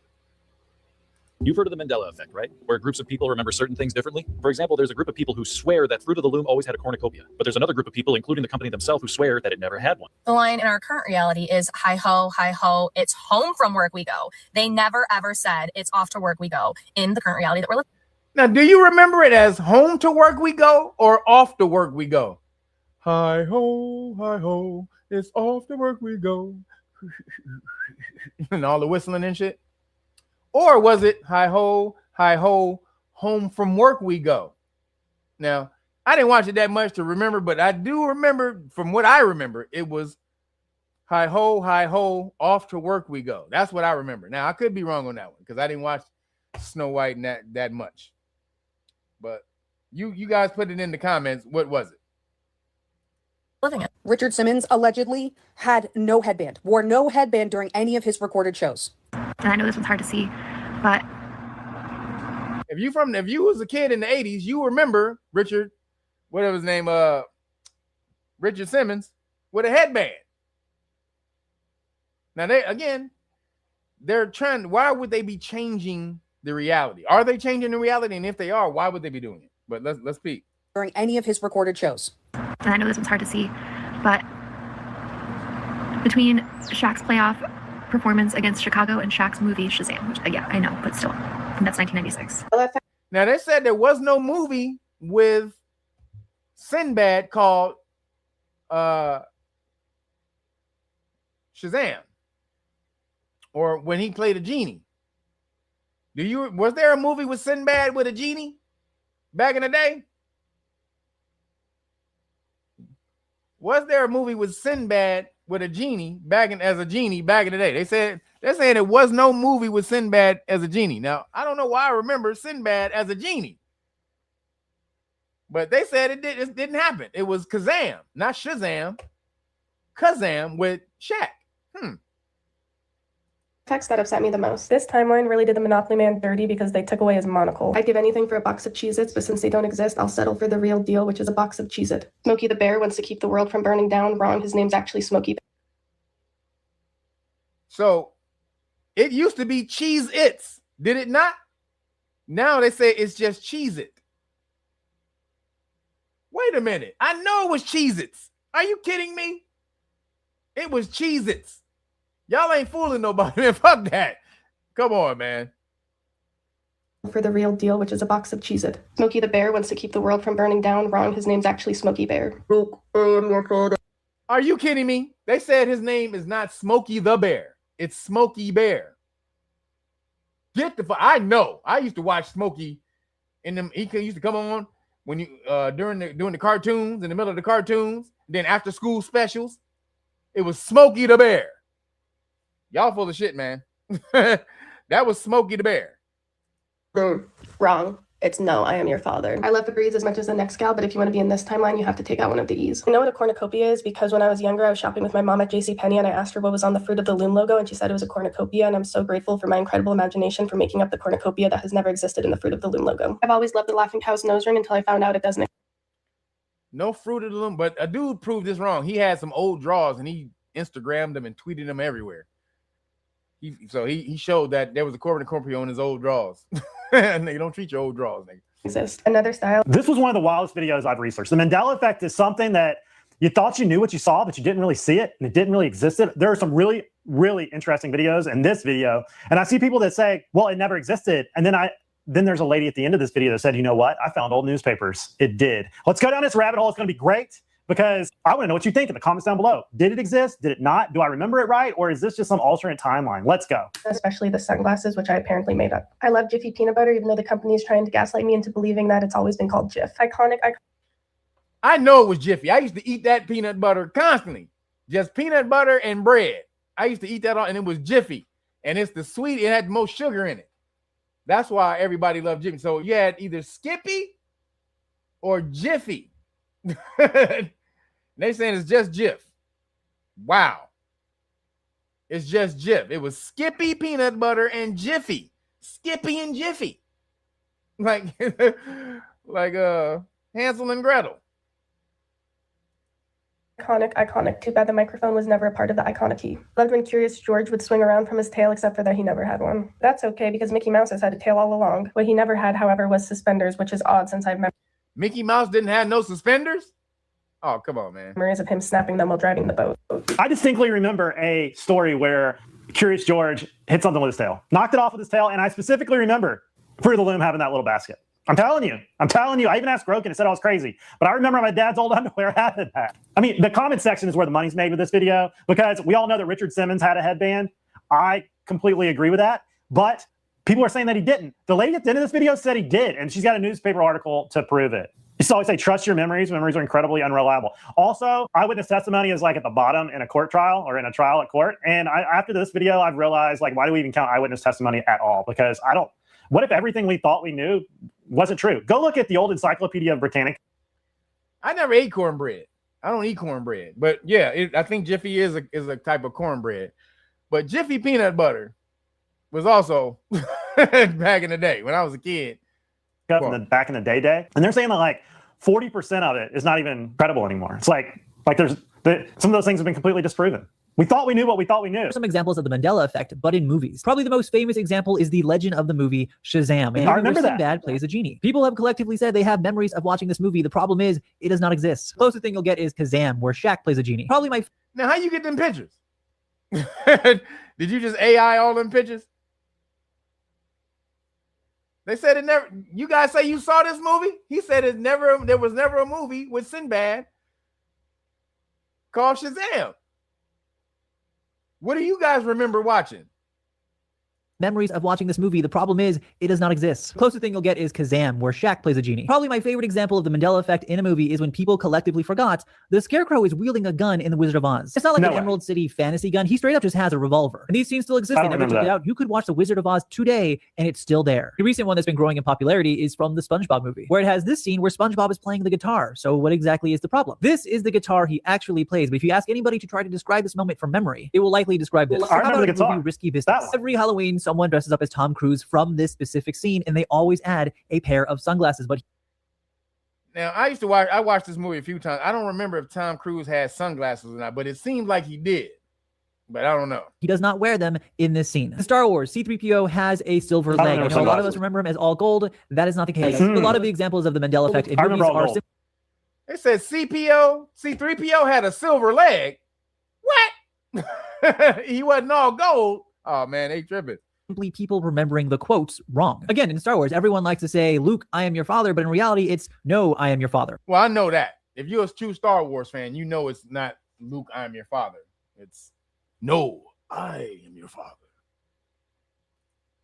You've heard of the Mandela effect, right? Where groups of people remember certain things differently. For example, there's a group of people who swear that Fruit of the Loom always had a cornucopia. But there's another group of people, including the company themselves, who swear that it never had one. The line in our current reality is hi ho, it's home from work we go. They never ever said it's off to work we go in the current reality that we're living. Now, do you remember it as home to work we go or off to work we go? Hi ho, it's off to work we go. And all the whistling and shit. Or was it hi ho, home from work we go? Now, I didn't watch it that much to remember, but I do remember, from what I remember, it was hi ho, off to work we go. That's what I remember. Now, I could be wrong on that one because I didn't watch Snow White and that much. But you guys put it in the comments. What was it? Living it. Richard Simmons allegedly had no headband, wore no headband during any of his recorded shows. And I know this one's hard to see, but if you was a kid in the 80s, you remember Richard, whatever his name, Richard Simmons with a headband. Now they're trying. Why would they be changing the reality? Are they changing the reality? And if they are, why would they be doing it? But let's peek. During any of his recorded shows. And I know this one's hard to see, but between Shaq's playoff performance against Chicago and Shaq's movie Shazam, which yeah, I know, but still, and that's 1996. Now they said there was no movie with Sinbad called Shazam, or when he played a genie. Was there a movie with Sinbad with a genie back in the day? Was there a movie with Sinbad with a genie as a genie back in the day? They're saying there was no movie with Sinbad as a genie. Now, I don't know why I remember Sinbad as a genie. But they said it didn't happen. It was Kazam, not Shazam. Kazam with Shaq. Facts that upset me the most. This timeline really did the Monopoly Man dirty because they took away his monocle. I'd give anything for a box of Cheez-Its, but since they don't exist, I'll settle for the real deal, which is a box of Cheez-It. Smokey the Bear wants to keep the world from burning down. Wrong, his name's actually Smokey. So, it used to be Cheez-Its, did it not? Now they say it's just Cheez-It. Wait a minute. I know it was Cheez-Its. Are you kidding me? It was Cheez-Its. Y'all ain't fooling nobody, man. Fuck that. Come on, man. For the real deal, which is a box of Cheez-It. Smokey the Bear wants to keep the world from burning down. Wrong, his name's actually Smokey Bear. Are you kidding me? They said his name is not Smokey the Bear. It's Smokey Bear. Get the fuck. I know. I used to watch Smokey in them. He used to come on when you during the cartoons, in the middle of the cartoons, then after school specials. It was Smokey the Bear. Y'all full of shit, man. That was Smokey the Bear. Wrong. It's no, I am your father. I love the breeze as much as the next gal, but if you want to be in this timeline, you have to take out one of the E's. I know what a cornucopia is because when I was younger, I was shopping with my mom at JCPenney and I asked her what was on the Fruit of the Loom logo and she said it was a cornucopia, and I'm so grateful for my incredible imagination for making up the cornucopia that has never existed in the Fruit of the Loom logo. I've always loved the Laughing Cow's nose ring until I found out it doesn't. No Fruit of the Loom, but a dude proved this wrong. He had some old drawers and he Instagrammed them and tweeted them everywhere. He showed that there was a cornucopia on his old drawers. And they don't treat your old drawers, nigga. Exist. Another style. This was one of the wildest videos I've researched. The Mandela effect is something that you thought you knew what you saw, but you didn't really see it and it didn't really exist. There are some really, really interesting videos in this video. And I see people that say, well, it never existed. And then there's a lady at the end of this video that said, you know what? I found old newspapers. It did. Let's go down this rabbit hole. It's going to be great because I want to know what you think in the comments down below. Did it exist? Did it not? Do I remember it right? Or is this just some alternate timeline? Let's go. Especially the sunglasses, which I apparently made up. I love Jiffy peanut butter, even though the company is trying to gaslight me into believing that it's always been called Jif. Iconic. I know it was Jiffy. I used to eat that peanut butter constantly. Just peanut butter and bread. I used to eat that all, and it was Jiffy. And it's the sweet, it had the most sugar in it. That's why everybody loved Jiffy. So you had either Skippy or Jiffy. They saying it's just Jif. Wow. It's just Jif. It was Skippy peanut butter and Jiffy. Skippy and Jiffy. Like Hansel and Gretel. Iconic. Too bad the microphone was never a part of the iconic. Loved when Curious George would swing around from his tail, except for that he never had one. That's okay because Mickey Mouse has had a tail all along. What he never had, however, was suspenders, which is odd since I've Mickey Mouse didn't have no suspenders? Oh, come on, man. Memories of him snapping them while driving the boat. I distinctly remember a story where Curious George hit something with his tail, knocked it off with his tail, and I specifically remember Fruit of the Loom having that little basket. I'm telling you. I even asked Groken and said I was crazy, but I remember my dad's old underwear had that. I mean, the comment section is where the money's made with this video because we all know that Richard Simmons had a headband. I completely agree with that, but people are saying that he didn't. The lady at the end of this video said he did, and she's got a newspaper article to prove it. You always say, trust your memories. Memories are incredibly unreliable. Also, eyewitness testimony is like at the bottom in a court trial or in a trial at court. And after this video, I've realized, like, why do we even count eyewitness testimony at all? Because what if everything we thought we knew wasn't true? Go look at the old Encyclopedia Britannica. I never ate cornbread. I don't eat cornbread. But yeah, I think Jiffy is a type of cornbread. But Jiffy peanut butter was also back in the day when I was a kid. Back in the day. And they're saying that like 40% of it is not even credible anymore. It's like some of those things have been completely disproven. We thought we knew what we thought we knew. Some examples of the Mandela effect, but in movies. Probably the most famous example is the legend of the movie Shazam. I remember that. Sinbad plays a genie. People have collectively said they have memories of watching this movie. The problem is it does not exist. Closest thing you'll get is Kazam, where Shaq plays a genie. Probably my. Now, how you get them pictures? Did you just AI all them pictures? They said it never. You guys say you saw this movie? He said there was never a movie with Sinbad called Shazam. What do you guys remember watching? Memories of watching this movie. The problem is it does not exist. Closest thing you'll get is Kazam, where Shaq plays a genie. Probably my favorite example of the Mandela effect in a movie is when people collectively forgot the Scarecrow is wielding a gun in The Wizard of Oz. It's not like an Emerald City fantasy gun. He straight up just has a revolver. And these scenes still exist. They never took it out. You could watch The Wizard of Oz today and it's still there. The recent one that's been growing in popularity is from the SpongeBob movie, where it has this scene where SpongeBob is playing the guitar. So what exactly is the problem? This is the guitar he actually plays, but if you ask anybody to try to describe this moment from memory, it will likely describe this. I remember the guitar. Risky Business. Every Halloween, someone dresses up as Tom Cruise from this specific scene, and they always add a pair of sunglasses. But now I watched this movie a few times. I don't remember if Tom Cruise had sunglasses or not, but it seemed like he did. But I don't know. He does not wear them in this scene. In Star Wars, C-3PO has a silver leg. I know a lot of us remember him as all gold. That is not the case. A lot of the examples of the Mandela effect in movies are simple. It said C-3PO had a silver leg. What? He wasn't all gold. Oh man, they tripping. simply people remembering the quotes wrong. Again, in Star Wars, everyone likes to say, Luke, I am your father, but in reality, it's no, I am your father. Well, I know that. If you're a true Star Wars fan, you know it's not Luke, I am your father. It's no, I am your father.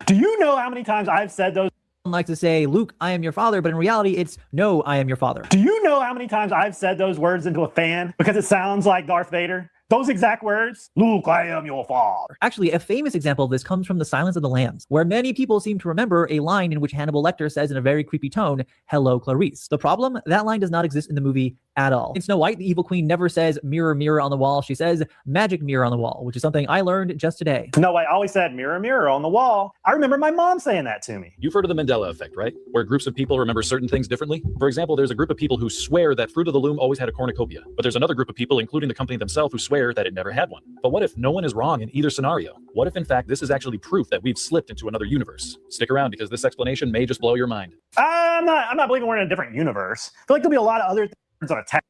Do you know how many times I've said those? Like to say, Luke, I am your father, but in reality, it's no, I am your father. Do you know how many times I've said those words into a fan because it sounds like Darth Vader? Those exact words, Luke, I am your father. Actually, a famous example of this comes from The Silence of the Lambs, where many people seem to remember a line in which Hannibal Lecter says in a very creepy tone, hello, Clarice. The problem, that line does not exist in the movie at all. In Snow White, the evil queen never says mirror, mirror on the wall. She says magic mirror on the wall, which is something I learned just today. No, I always said mirror, mirror on the wall. I remember my mom saying that to me. You've heard of the Mandela effect, right? Where groups of people remember certain things differently. For example, there's a group of people who swear that Fruit of the Loom always had a cornucopia, but there's another group of people, including the company themselves, who swear that it never had one. But what if no one is wrong in either scenario? What if, in fact, this is actually proof that we've slipped into another universe? Stick around, because this explanation may just blow your mind. I'm not believing we're in a different universe. I feel like there'll be a lot of other things on a text.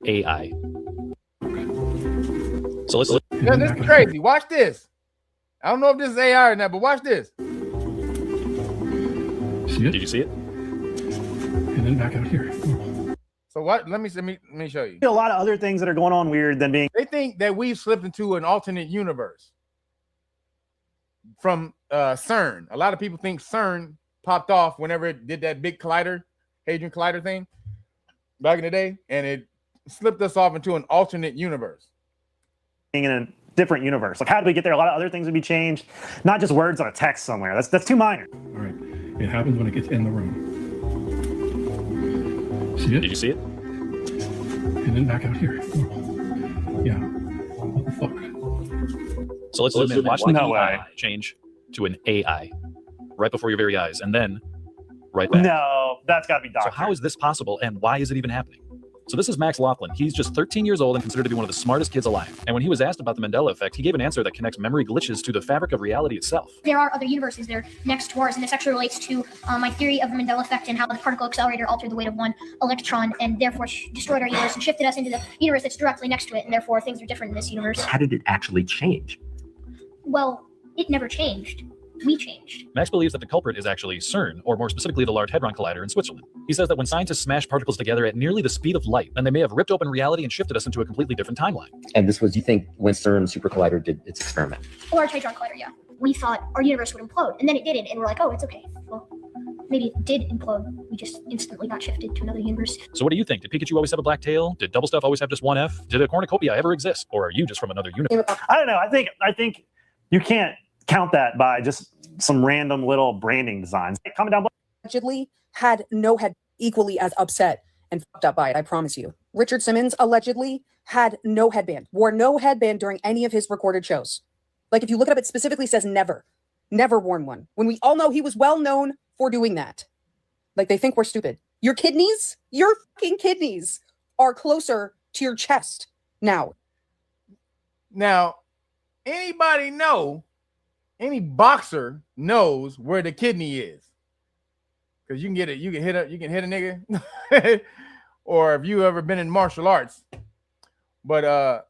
AI. So let's look. Yeah, this is crazy. Watch this. I don't know if this is AI or not, but watch this. See it? Did you see it? And then back out here. So what? Let me show you. A lot of other things that are going on weird than being. They think that we've slipped into an alternate universe from CERN. A lot of people think CERN popped off whenever it did that big collider, Hadron Collider thing back in the day, and it slipped us off into an alternate universe. Being in a different universe. Like, how did we get there? A lot of other things would be changed, not just words on a text somewhere. That's too minor. All right. It happens when it gets in the room. See it? Did you see it? And then back out here. Yeah. What the fuck? So let's zoom in. Watch the AI change to an AI right before your very eyes, and then right back. No, that's got to be doctor. So how is this possible, and why is it even happening? So this is Max Laughlin. He's just 13 years old and considered to be one of the smartest kids alive. And when he was asked about the Mandela effect, he gave an answer that connects memory glitches to the fabric of reality itself. There are other universes that are next to ours, and this actually relates to my theory of the Mandela effect and how the particle accelerator altered the weight of one electron and therefore destroyed our universe and shifted us into the universe that's directly next to it, and therefore things are different in this universe. How did it actually change? Well, it never changed. We changed. Max believes that the culprit is actually CERN, or more specifically, the Large Hadron Collider in Switzerland. He says that when scientists smash particles together at nearly the speed of light, then they may have ripped open reality and shifted us into a completely different timeline. And this was, you think, when CERN Super Collider did its experiment? A Large Hadron Collider, yeah. We thought our universe would implode, and then it didn't, and we're like, oh, it's okay. Well, maybe it did implode. We just instantly got shifted to another universe. So what do you think? Did Pikachu always have a black tail? Did double stuff always have just one F? Did a cornucopia ever exist? Or are you just from another universe? I don't know. I think you can't count that by just some random little branding designs. Comment down below. Allegedly had no head, equally as upset and fucked up by it, I promise you. Richard Simmons allegedly had no headband, wore no headband during any of his recorded shows. Like, if you look it up, it specifically says never worn one, when we all know he was well known for doing that. Like, they think we're stupid. Your fucking kidneys are closer to your chest now. Now, any boxer knows where the kidney is, because you can hit a nigga, or if you ever been in martial arts. But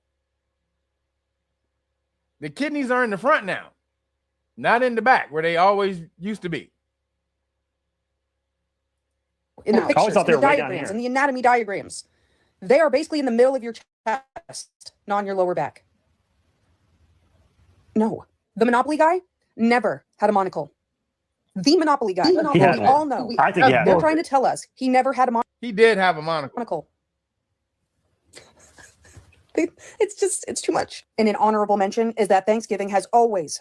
the kidneys are in the front now, not in the back where they always used to be. In the pictures, in the diagrams, in the anatomy diagrams, they are basically in the middle of your chest, not on your lower back. No. The Monopoly guy never had a monocle. The Monopoly guy. We all know. I think they're trying to tell us he never had a monocle. He did have a monocle. It's too much. And an honorable mention is that Thanksgiving has always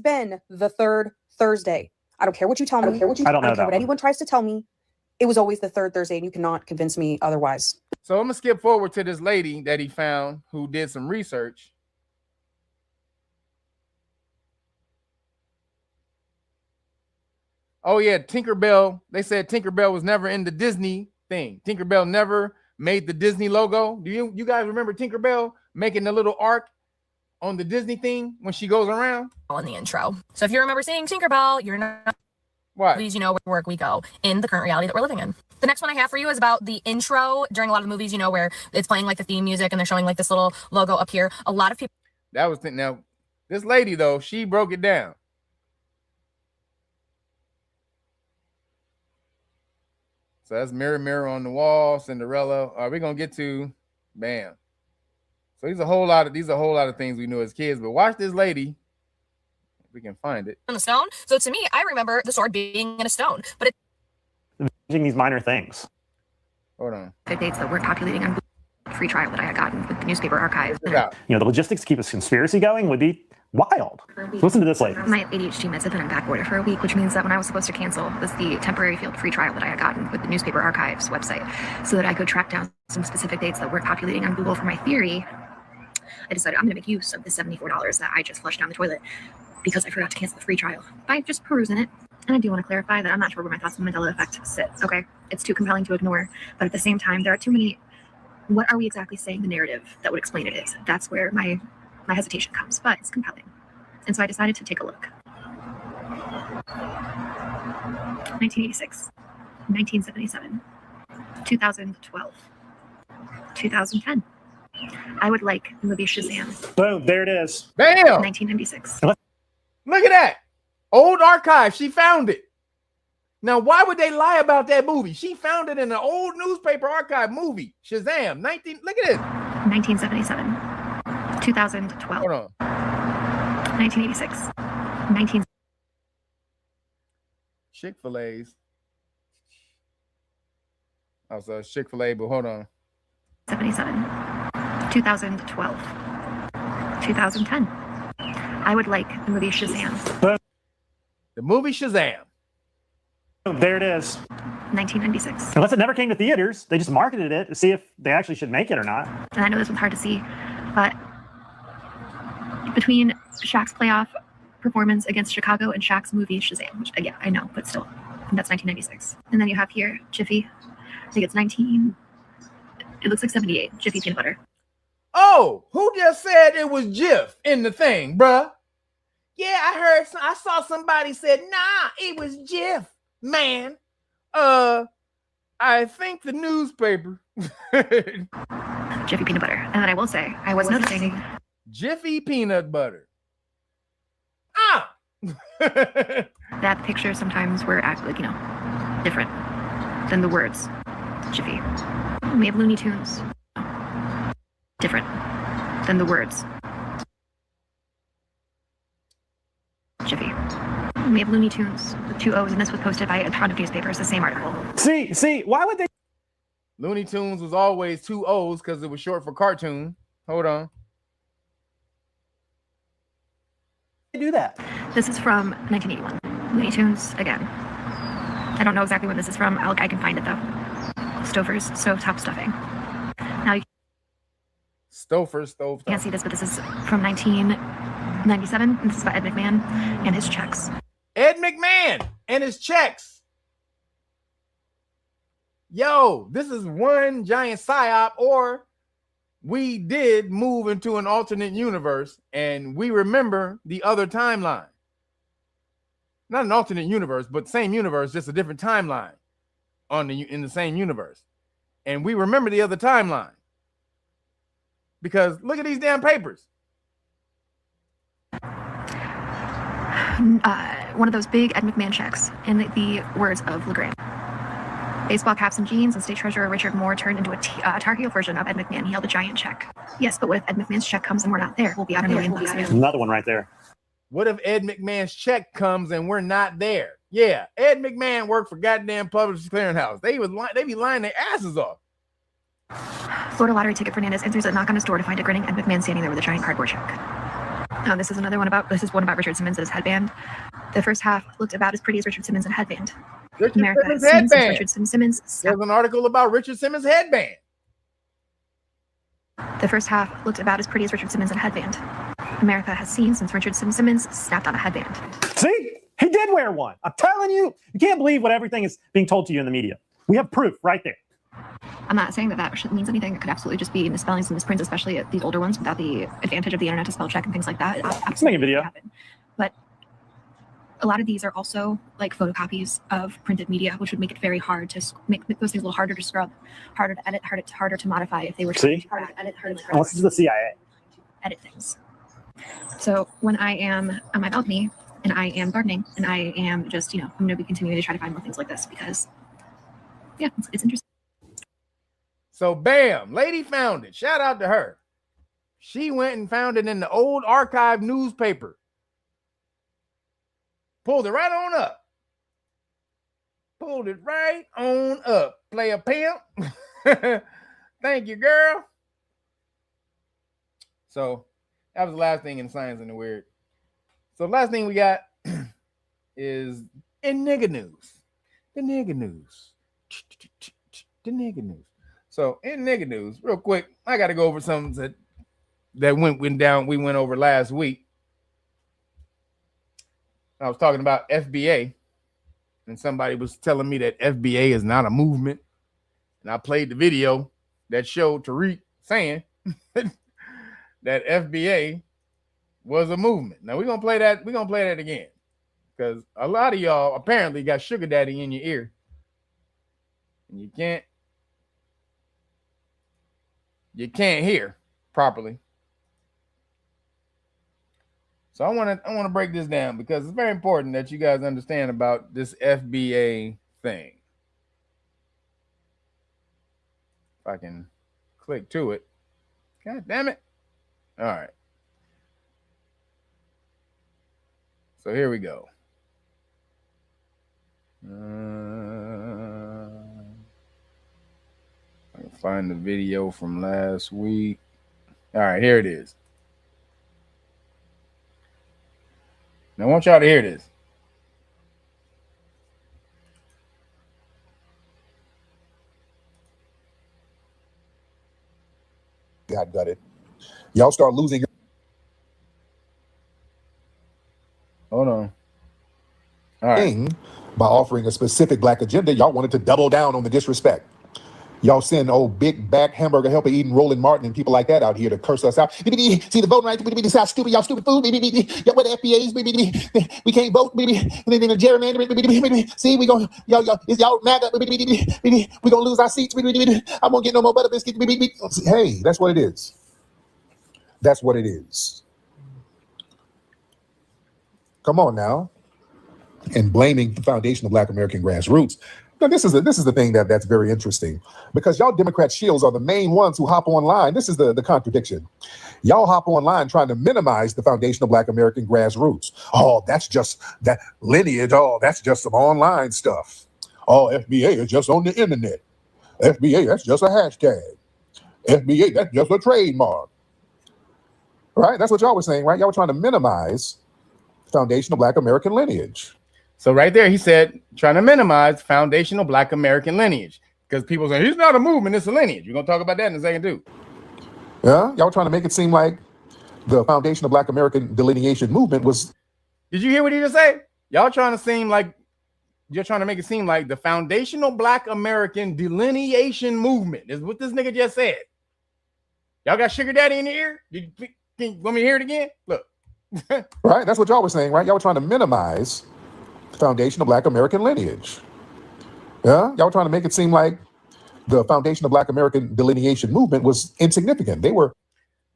been the third Thursday. I don't care what you tell me. I don't care what anyone tries to tell me. It was always the third Thursday, and you cannot convince me otherwise. So I'm gonna skip forward to this lady that he found who did some research. Oh yeah, Tinkerbell. They said Tinkerbell was never in the Disney thing. Tinkerbell never made the Disney logo. Do you guys remember Tinkerbell making the little arc on the Disney thing when she goes around? In the intro. So if you remember seeing Tinkerbell, you're not. What? Movies, where work we go in the current reality that we're living in. The next one I have for you is about the intro during a lot of the movies, where it's playing like the theme music and they're showing like this little logo up here. A lot of people. That was now this lady though, she broke it down. So that's Mirror, Mirror on the Wall, Cinderella. Are we gonna get to bam? So these a whole lot of things we knew as kids. But watch this lady. If we can find it. On the stone. So to me, I remember the sword being in a stone, but These minor things. Hold on. The dates that we're calculating on free trial that I had gotten with the newspaper archive. You know, the logistics to keep a conspiracy going would be wild. Listen to this lady. My ADHD meds have been on back order for a week, which means that when I was supposed to cancel was the temporary field free trial that I had gotten with the newspaper archives website so that I could track down some specific dates that we're calculating on Google for my theory. I decided I'm going to make use of the $74 that I just flushed down the toilet because I forgot to cancel the free trial by just perusing it. And I do want to clarify that I'm not sure where my thoughts on the Mandela effect sit. Okay, it's too compelling to ignore, but at the same time, there are too many. What are we exactly saying the narrative that would explain it is? That's where my hesitation comes, but it's compelling. And so I decided to take a look. 1986, 1977, 2012, 2010. I would like the movie Shazam. Boom, there it is. Bam! 1996. Look at that. Old archive. She found it. Now, why would they lie about that movie? She found it in an old newspaper archive movie. Shazam. Look at it. 1977. 2012. Hold on. 1986. 19. Chick-fil-A's. Oh, so it's Chick-fil-A, but hold on. 77. 2012. 2010. I would like the movie Shazam. The movie Shazam. There it is. 1996. Unless it never came to theaters, they just marketed it to see if they actually should make it or not. And I know this one's hard to see, but between Shaq's playoff performance against Chicago and Shaq's movie Shazam, which yeah, I know, but still, that's 1996. And then you have here Jiffy. I think it's 19. It looks like 78. Jiffy peanut butter. Oh, who just said it was Jif in the thing, bruh? Yeah, I saw somebody said, nah, it was Jif, man. I think the newspaper. Jiffy peanut butter. And then I will say, I was noticing Jiffy peanut butter. that pictures sometimes were actually, different than the words Jiffy. We have Looney Tunes. Different than the words Jiffy. We have Looney Tunes with 2 O's, and this was posted by a ton of newspapers, the same article. See, why would they? Looney Tunes was always 2 O's because it was short for cartoon. Hold on. They do that. This is from 1981. Looney Tunes again. I don't know exactly when this is from. I can find it though. Stouffer's stovetop stuffing. Now you can't see this, but this is from 1997. And this is by Ed McMahon and his checks. Ed McMahon and his checks. Yo, this is one giant psyop, or we did move into an alternate universe and we remember the other timeline. Not an alternate universe, but same universe, just a different timeline in the same universe. And we remember the other timeline. Because look at these damn papers. One of those big Ed McMahon checks in the words of LeGrand. Baseball caps and jeans, and State Treasurer Richard Moore turned into a Tar Heel version of Ed McMahon. He held a giant check. Yes, but what if Ed McMahon's check comes and we're not there? We'll be out $1 million. Another one right there. What if Ed McMahon's check comes and we're not there? Yeah, Ed McMahon worked for goddamn Publishers Clearinghouse. They be lying their asses off. Florida lottery ticket Fernandez enters a knock on his door to find a grinning Ed McMahon standing there with a giant cardboard check. This is one about Richard Simmons and his headband. The first half looked about as pretty as Richard Simmons and headband. America has seen since Richard Simmons. There's an article about Richard Simmons' headband. The first half looked about as pretty as Richard Simmons and headband. America has seen since Richard Simmons snapped on a headband. See? He did wear one. I'm telling you, you can't believe what everything is being told to you in the media. We have proof right there. I'm not saying that means anything. It could absolutely just be misspellings and misprints, especially these older ones without the advantage of the internet to spell check and things like that. Let's make a video. But a lot of these are also like photocopies of printed media, which would make it very hard to make those things a little harder to scrub, harder to edit, harder to modify if they were harder to edit, harder to Unless it's the CIA. Edit things. So when I am on my balcony and I am gardening and I am just, I'm going to be continuing to try to find more things like this because yeah, it's interesting. So bam, lady found it. Shout out to her. She went and found it in the old archive newspaper. Pulled it right on up. Pulled it right on up. Play a pimp. Thank you, girl. So that was the last thing in science and the weird. So the last thing we got is in nigga news. The nigga news. The nigga news. So in nigga news, real quick, I got to go over something that went down. We went over last week. I was talking about FBA, and somebody was telling me that FBA is not a movement. And I played the video that showed Tariq saying that FBA was a movement. Now we're gonna play that. We're gonna play that again because a lot of y'all apparently got sugar daddy in your ear, and you can't hear properly. So I want to break this down because it's very important that you guys understand about this FBA thing. If I can click to it. God damn it. All right. So here we go. I can find the video from last week. All right, here it is. Now I want y'all to hear this. God got it. Y'all start losing your. Hold on. All right. By offering a specific black agenda, y'all wanted to double down on the disrespect. Y'all send old big back hamburger helper eating Roland Martin and people like that out here to curse us out. See the voting rights, this how stupid, y'all stupid food. Y'all what the FBAs, we can't vote, and then the gerrymander, see, we gonna y'all is y'all MAGA, we gonna lose our seats, I won't get no more butter biscuits. Hey, that's what it is. That's what it is. Come on now. And blaming the foundation of Black American grassroots. Now, this is the thing that's very interesting because y'all Democrat shills are the main ones who hop online. This is the contradiction. Y'all hop online trying to minimize the foundation of Black American grassroots. Oh, that's just that lineage. Oh, that's just some online stuff. Oh, FBA is just on the internet. FBA, that's just a hashtag. FBA, that's just a trademark. Right? That's what y'all were saying, right? Y'all were trying to minimize foundational Black American lineage. So right there, he said, trying to minimize foundational Black American lineage because people say he's not a movement, it's a lineage. We're going to talk about that in a second too. Yeah, y'all trying to make it seem like the foundation of Black American delineation movement was. Did you hear what he just said? Y'all trying to make it seem like the foundational Black American delineation movement is what this nigga just said. Y'all got sugar daddy in your ear? Want me to hear it again? Look. Right, that's what y'all were saying, right? Y'all were trying to minimize foundation of Black American lineage. Yeah, y'all were trying to make it seem like the foundation of Black American delineation movement was insignificant. The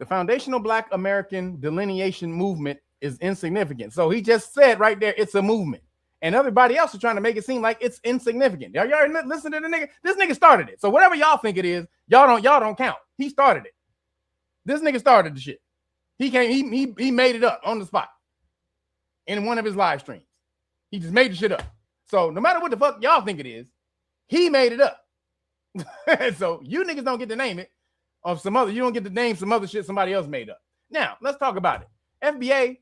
foundational Black American delineation movement is insignificant. So he just said right there, it's a movement. And everybody else is trying to make it seem like it's insignificant. Y'all listen to the nigga. This nigga started it. So whatever y'all think it is, y'all don't count. He started it. This nigga started the shit. He made it up on the spot in one of his live streams. He just made the shit up. So no matter what the fuck y'all think it is, he made it up. So you niggas don't get to name it of some other. You don't get to name some other shit somebody else made up. Now let's talk about it. FBA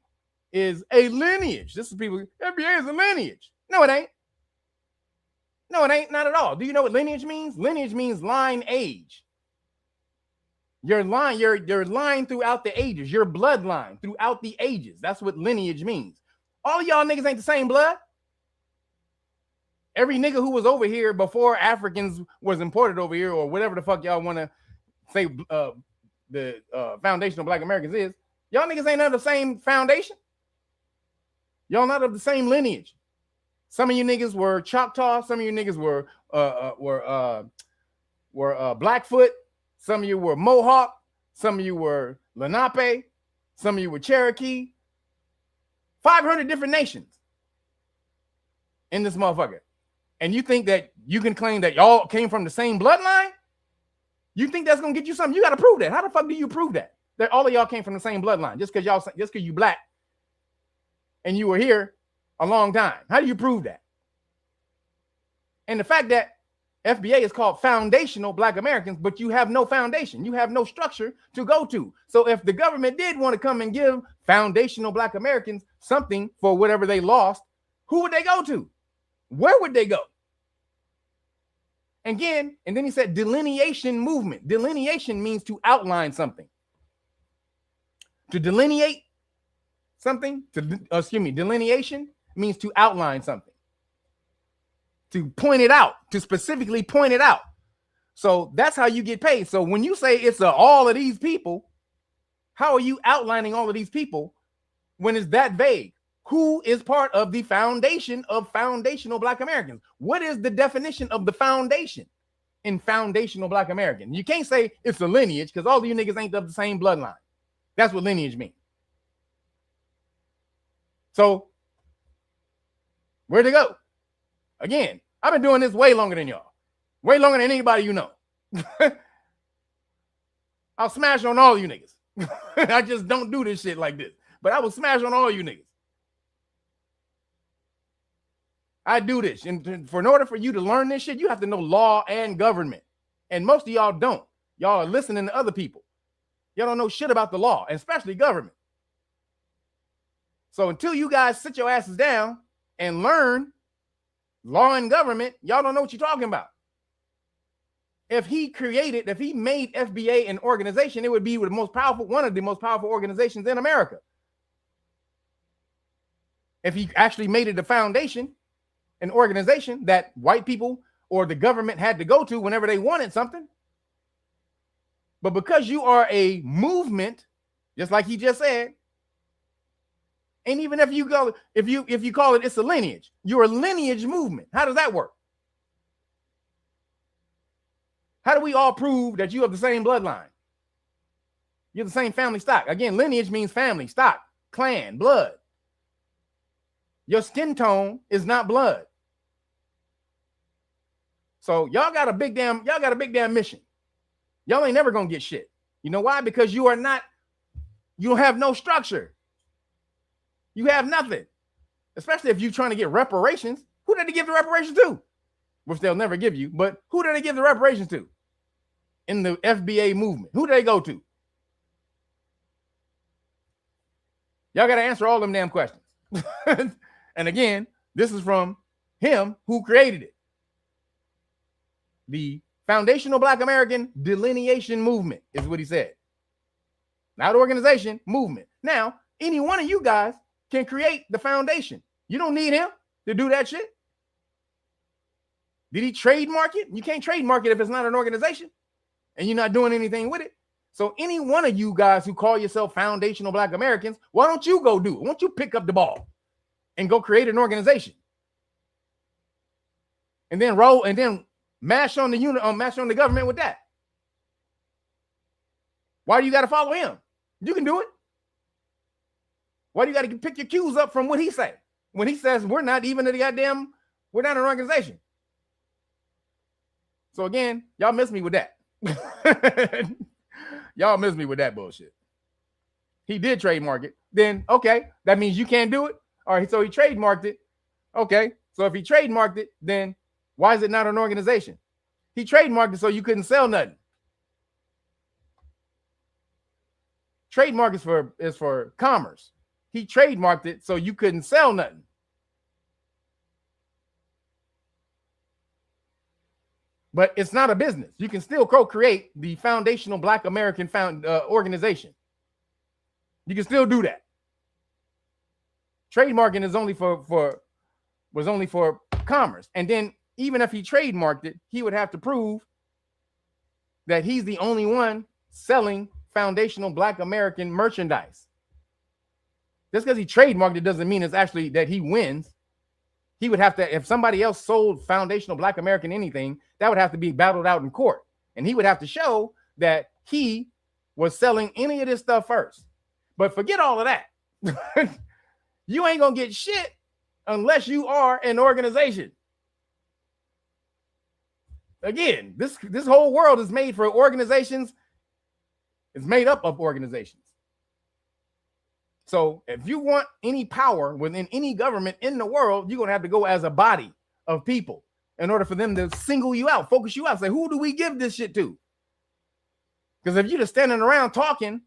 is a lineage. This is people. FBA is a lineage. No, it ain't. No, it ain't. Not at all. Do you know what lineage means? Lineage means line age. Your line throughout the ages. Your bloodline throughout the ages. That's what lineage means. All y'all niggas ain't the same blood. Every nigga who was over here before Africans was imported over here, or whatever the fuck y'all want to say the foundation of Black Americans is, y'all niggas ain't of the same foundation. Y'all not of the same lineage. Some of you niggas were Choctaw. Some of you niggas were Blackfoot. Some of you were Mohawk. Some of you were Lenape. Some of you were Cherokee. 500 different nations in this motherfucker. And you think that you can claim that y'all came from the same bloodline? You think that's gonna get you something? You got to prove that. How the fuck do you prove that? That all of y'all came from the same bloodline just because you black and you were here a long time? How do you prove that? And the fact that FBA is called Foundational Black Americans, but you have no foundation. You have no structure to go to. So if the government did want to come and give Foundational Black Americans something for whatever they lost, who would they go to? Where would they go? Again, and then he said delineation movement. Delineation means to outline something. To delineate something, delineation means to outline something. To point it out, to specifically point it out. So that's how you get paid. So when you say it's all of these people, how are you outlining all of these people when it's that vague? Who is part of the foundation of Foundational Black Americans? What is the definition of the foundation in Foundational Black American? You can't say it's a lineage because all of you niggas ain't of the same bloodline. That's what lineage means. So where'd it go? Again, I've been doing this way longer than y'all. Way longer than anybody you know. I'll smash on all you niggas. I just don't do this shit like this. But I will smash on all you niggas. I do this. And in order for you to learn this shit, you have to know law and government. And most of y'all don't. Y'all are listening to other people. Y'all don't know shit about the law, especially government. So until you guys sit your asses down and learn law and government, y'all don't know what you're talking about. If he made FBA an organization, it would be one of the most powerful organizations in America. If he actually made it a foundation, an organization that white people or the government had to go to whenever they wanted something. But because you are a movement, just like he just said, and even if you call it, it's a lineage, you're a lineage movement. How does that work? How do we all prove that you have the same bloodline? You're the same family stock. Again, lineage means family, stock, clan, blood. Your skin tone is not blood. So y'all got a big damn mission. Y'all ain't never gonna get shit. You know why? Because you don't have no structure. You have nothing. Especially if you're trying to get reparations. Who did they give the reparations to? Which they'll never give you, but who did they give the reparations to? In the FBA movement. Who did they go to? Y'all got to answer all them damn questions. And again, this is from him who created it. The Foundational Black American Delineation Movement is what he said. Not organization, movement. Now, any one of you guys can create the foundation. You don't need him to do that shit. Did he trademark it? You can't trademark it if it's not an organization and you're not doing anything with it. So any one of you guys who call yourself Foundational Black Americans, why don't you go do it? Why don't you pick up the ball and go create an organization? And then roll and then mash on the government with that. Why do you got to follow him? You can do it. Why do you got to pick your cues up from what he say? When he says we're not even we're not an organization. So again, y'all miss me with that. Y'all miss me with that bullshit. He did trademark it. Then, okay, that means you can't do it. All right, so he trademarked it. Okay, so if he trademarked it, then why is it not an organization? He trademarked it so you couldn't sell nothing. Trademark is for commerce. He trademarked it so you couldn't sell nothing. But it's not a business. You can still co-create the Foundational Black American organization. You can still do that. Trademarking is was only for commerce. And then even if he trademarked it, he would have to prove that he's the only one selling Foundational Black American merchandise. Just because he trademarked it doesn't mean it's actually that he wins. He would have to, if somebody else sold Foundational Black American anything, that would have to be battled out in court. And he would have to show that he was selling any of this stuff first. But forget all of that. You ain't going to get shit unless you are an organization. Again, this whole world is made for organizations. It's made up of organizations. So if you want any power within any government in the world, you're going to have to go as a body of people in order for them to single you out, focus you out, say, who do we give this shit to? Because if you're just standing around talking,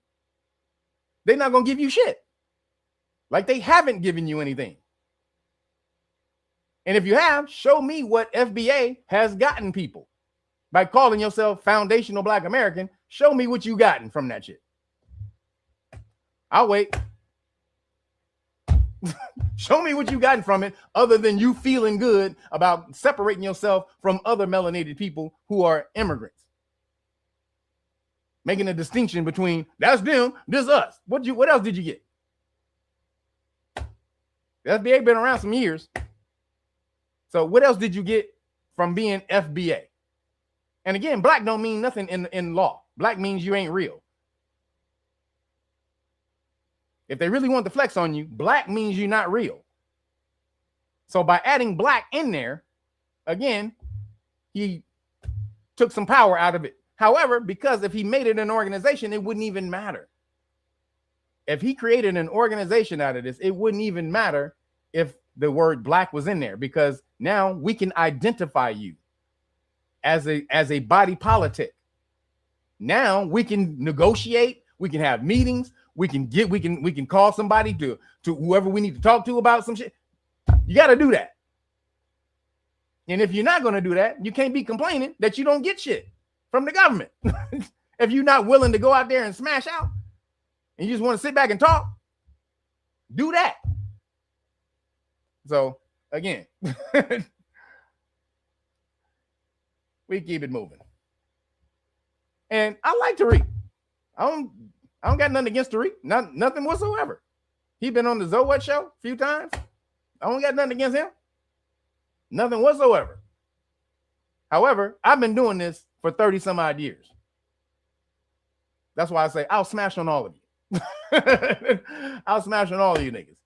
they're not going to give you shit. Like they haven't given you anything. And if you have, show me what FBA has gotten people by calling yourself Foundational Black American. Show me what you gotten from that shit. I'll wait. Show me what you gotten from it other than you feeling good about separating yourself from other melanated people who are immigrants. Making a distinction between that's them, this us. What else did you get? The FBA been around some years. So what else did you get from being FBA? And again, black don't mean nothing in law. Black means you ain't real. If they really want to flex on you, black means you're not real. So by adding black in there, again, he took some power out of it. However, because if he made it an organization, it wouldn't even matter. If he created an organization out of this, it wouldn't even matter if the word black was in there, because now we can identify you as a body politic. Now we can negotiate, we can have meetings, we can call somebody to whoever we need to talk to about some shit. You got to do that. And if you're not going to do that, you can't be complaining that you don't get shit from the government. If you're not willing to go out there and smash out and you just want to sit back and talk, do that. So again, we keep it moving. And I like Tariq. I don't got nothing against Tariq. Nothing whatsoever. He been on the Gov't show a few times. I don't got nothing against him. Nothing whatsoever. However, I've been doing this for 30 some odd years. That's why I say I'll smash on all of you. I'll smash on all of you niggas.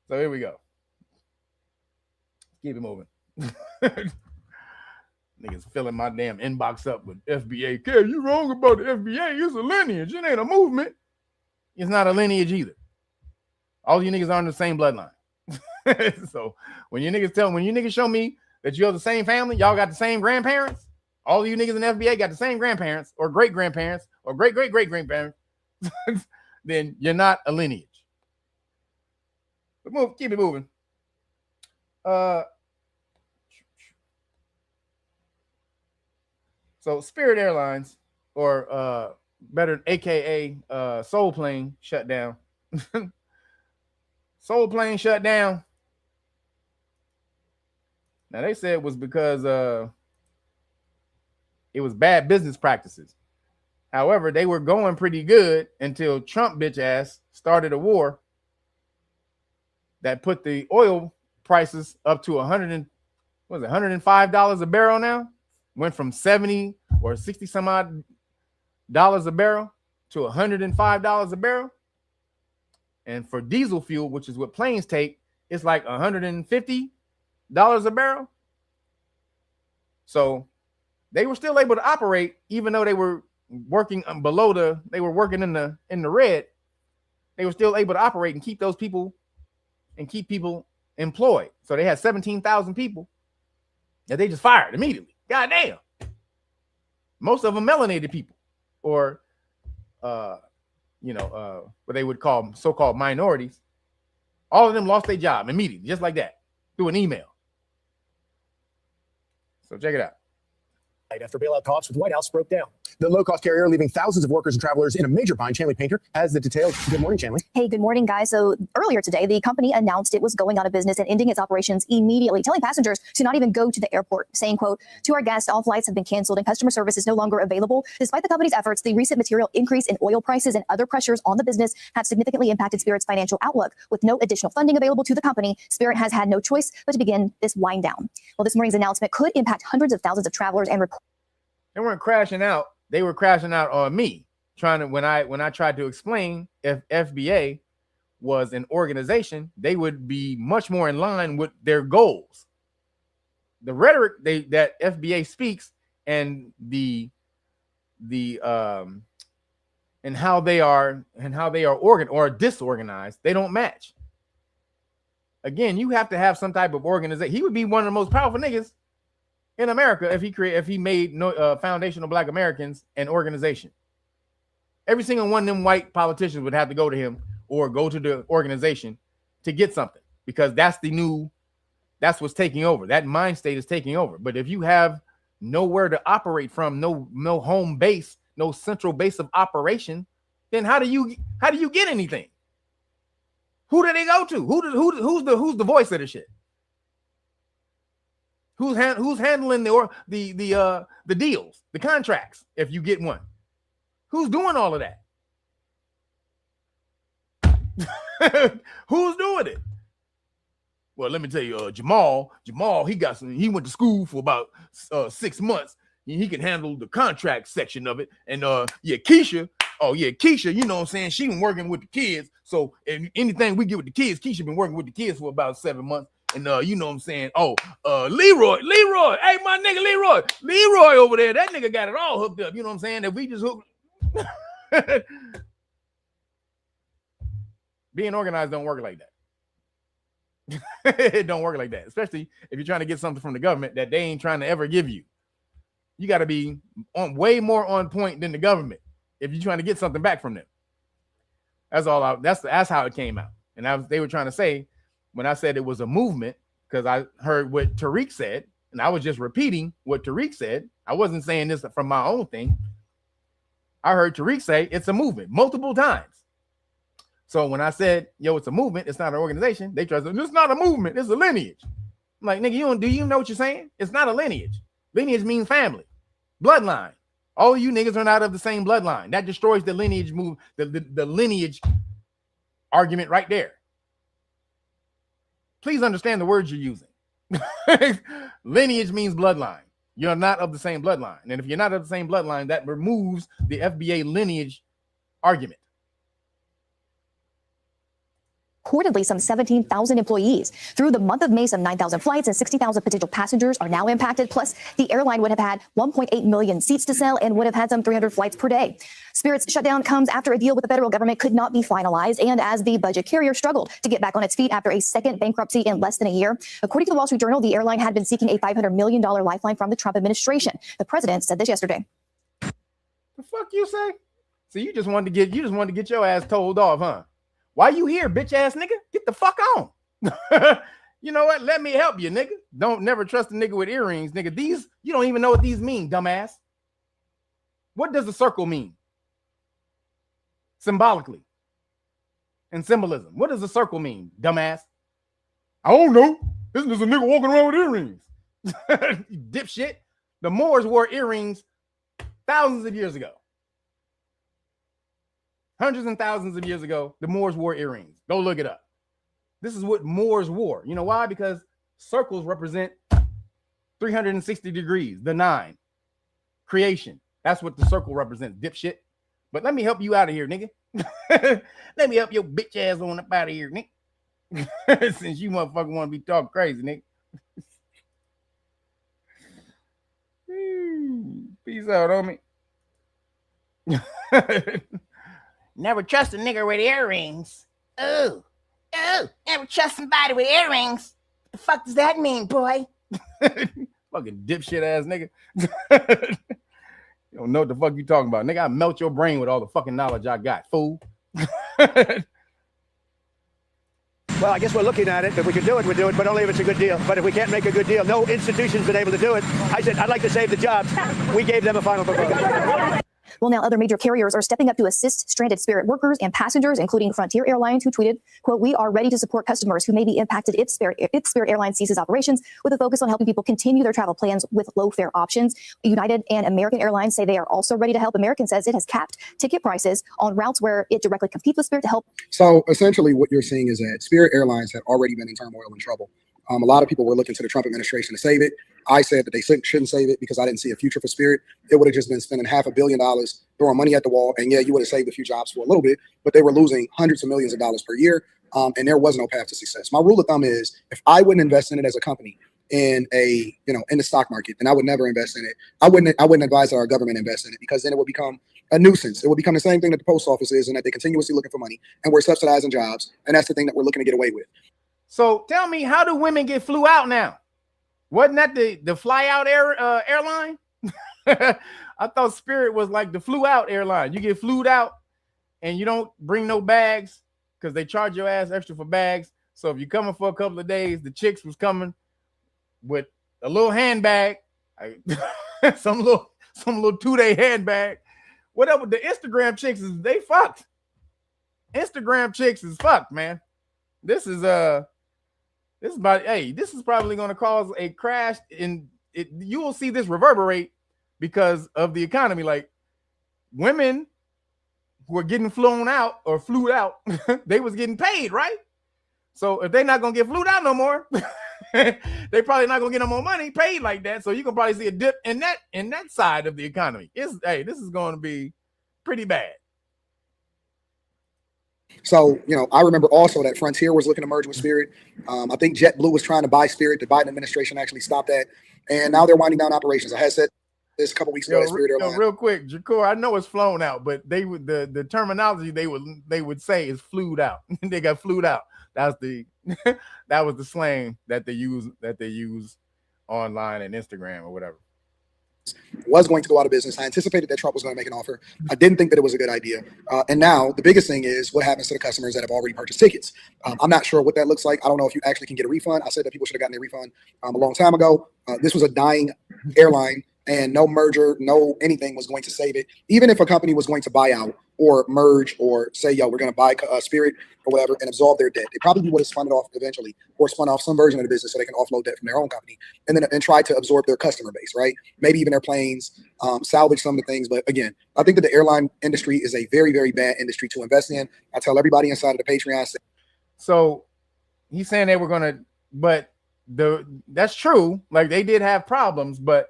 So here we go. Keep it moving. Niggas filling my damn inbox up with FBA. Kev, you wrong about the FBA. It's a lineage. It ain't a movement. It's not a lineage either. All you niggas are in the same bloodline. So when you niggas show me that you're the same family, y'all got the same grandparents, all of you niggas in FBA got the same grandparents or great grandparents or great great great grandparents, then you're not a lineage. But keep it moving. So Spirit Airlines, or better, AKA Soul Plane, shut down. Soul Plane shut down. Now they said it was because it was bad business practices. However, they were going pretty good until Trump bitch ass started a war that put the oil prices up to $105 a barrel now. Went from 70 or 60 some odd dollars a barrel to $105 a barrel. And for diesel fuel, which is what planes take, it's like $150 a barrel. So they were still able to operate, even though they were working they were working in the red. They were still able to operate and keep those people and keep people employed. So they had 17,000 people that they just fired immediately. God damn. Most of them melanated people, or what they would call so-called minorities. All of them lost their job immediately, just like that, through an email. So check it out. After bailout talks with the White House broke down. The low-cost carrier leaving thousands of workers and travelers in a major bind. Chanley Painter has the details. Good morning, Chanley. Hey, good morning, guys. So earlier today, the company announced it was going out of business and ending its operations immediately, telling passengers to not even go to the airport, saying, quote, "To our guests, all flights have been canceled and customer service is no longer available. Despite the company's efforts, the recent material increase in oil prices and other pressures on the business have significantly impacted Spirit's financial outlook. With no additional funding available to the company, Spirit has had no choice but to begin this wind down." Well, this morning's announcement could impact hundreds of thousands of travelers and They weren't crashing out. They were crashing out on me, when I tried to explain if FBA was an organization, they would be much more in line with their goals. the rhetoric that FBA speaks and and how they are organ or disorganized, they don't match. Again, you have to have some type of organization. He would be one of the most powerful niggas in America if he made foundational Black Americans an organization. Every single one of them white politicians would have to go to him or go to the organization to get something, because that's what's taking over. That mind state is taking over. But if you have nowhere to operate from, no home base, no central base of operation, then how do you get anything? Who do they go to? Who's the voice of the shit? Who's handling the deals, the contracts? If you get one, who's doing all of that? Who's doing it? Well, let me tell you, Jamal, he went to school for about 6 months. He can handle the contract section of it. And Keisha, you know what I'm saying? She been working with the kids. So anything we get with the kids, Keisha been working with the kids for about 7 months. And you know what I'm saying? Leroy, hey, my nigga Leroy over there, that nigga got it all hooked up. You know what I'm saying? If we just hook being organized don't work like that. It don't work like that, especially if you're trying to get something from the government that they ain't trying to ever give you. You got to be way more on point than the government if you're trying to get something back from them. That's how it came out. And they were trying to say, when I said it was a movement, because I heard what Tariq said, and I was just repeating what Tariq said. I wasn't saying this from my own thing. I heard Tariq say it's a movement multiple times. So when I said, yo, it's a movement, it's not an organization, they try to say, it's not a movement, it's a lineage. I'm like, nigga, do you know what you're saying? It's not a lineage. Lineage means family, bloodline. All of you niggas are not of the same bloodline. That destroys the lineage move, the lineage argument right there. Please understand the words you're using. Lineage means bloodline. You're not of the same bloodline. And if you're not of the same bloodline, that removes the FBA lineage argument. Reportedly, some 17,000 employees. Through the month of May, some 9,000 flights and 60,000 potential passengers are now impacted. Plus, the airline would have had 1.8 million seats to sell and would have had some 300 flights per day. Spirit's shutdown comes after a deal with the federal government could not be finalized and as the budget carrier struggled to get back on its feet after a second bankruptcy in less than a year. According to the Wall Street Journal, the airline had been seeking a $500 million lifeline from the Trump administration. The president said this yesterday. The fuck you say? So you just wanted to get your ass told off, huh? Why you here, bitch ass nigga? Get the fuck on. You know what? Let me help you, nigga. Don't never trust a nigga with earrings, nigga. These, you don't even know what these mean, dumbass. What does the circle mean? Symbolically. And symbolism. What does the circle mean, dumbass? I don't know. This is a nigga walking around with earrings. You dipshit. The Moors wore earrings thousands of years ago. Hundreds and thousands of years ago, the Moors wore earrings. Go look it up. This is what Moors wore. You know why? Because circles represent 360 degrees, the 9. Creation. That's what the circle represents, dipshit. But let me help you out of here, nigga. Let me help your bitch ass on up out of here, nigga. Since you motherfucker want to be talking crazy, nigga. Peace out, homie. Never trust a nigga with earrings. Oh, never trust somebody with earrings. What the fuck does that mean, boy? Fucking dipshit ass nigga. You don't know what the fuck you talking about. Nigga, I melt your brain with all the fucking knowledge I got, fool. Well, I guess we're looking at it. If we can do it, we'll do it, but only if it's a good deal. But if we can't make a good deal, no institution's been able to do it. I said, I'd like to save the jobs. We gave them a final proposal. Well, now other major carriers are stepping up to assist stranded Spirit workers and passengers, including Frontier Airlines, who tweeted, quote, "We are ready to support customers who may be impacted if Spirit Airlines ceases operations, with a focus on helping people continue their travel plans with low fare options." United and American Airlines say they are also ready to help. American says it has capped ticket prices on routes where it directly competes with Spirit to help. So essentially what you're seeing is that Spirit Airlines had already been in turmoil and trouble. A lot of people were looking to the Trump administration to save it. I said that they shouldn't save it because I didn't see a future for Spirit. It would have just been spending $500 million throwing money at the wall. And yeah, you would have saved a few jobs for a little bit, but they were losing hundreds of millions of dollars per year. And there was no path to success. My rule of thumb is if I wouldn't invest in it as a company, in in the stock market, then I would never invest in it. I wouldn't advise our government invest in it, because then it would become a nuisance. It would become the same thing that the post office is, and that they're continuously looking for money, and we're subsidizing jobs, and that's the thing that we're looking to get away with. So tell me, how do women get flew out now? Wasn't that the fly out airline? I thought Spirit was like the flew out airline. You get flued out and you don't bring no bags because they charge your ass extra for bags. So if you're coming for a couple of days, the chicks was coming with a little handbag, some little 2-day handbag. Whatever. The Instagram chicks is, they fucked. Instagram chicks is fucked, man. This is probably going to cause a crash in it. You will see this reverberate because of the economy. Like, women who are getting flown out or flew out, they was getting paid, right? So if they're not going to get flued out no more, they probably not going to get no more money paid like that. So you can probably see a dip in that side of the economy. This is going to be pretty bad. So, I remember also that Frontier was looking to merge with Spirit. I think JetBlue was trying to buy Spirit. The Biden administration actually stopped that. And now they're winding down operations. I had said this a couple weeks ago. Real quick, Jakor, I know it's flown out, but they would the terminology they would say is flued out. They got flued out. That was the slang that they use online and Instagram or whatever. Was going to go out of business. I anticipated that Trump was going to make an offer. I didn't think that it was a good idea. And now the biggest thing is what happens to the customers that have already purchased tickets. I'm not sure what that looks like. I don't know if you actually can get a refund. I said that people should have gotten a refund a long time ago. This was a dying airline, and no merger, no anything was going to save it. Even if a company was going to buy out or merge or say, yo, we're going to buy Spirit or whatever and absolve their debt, they probably would have spun it off eventually or spun off some version of the business so they can offload debt from their own company and try to absorb their customer base, right? Maybe even their planes, salvage some of the things. But again, I think that the airline industry is a very, very bad industry to invest in. I tell everybody inside of the Patreon. So he's saying they were going to, but that's true. Like, they did have problems, but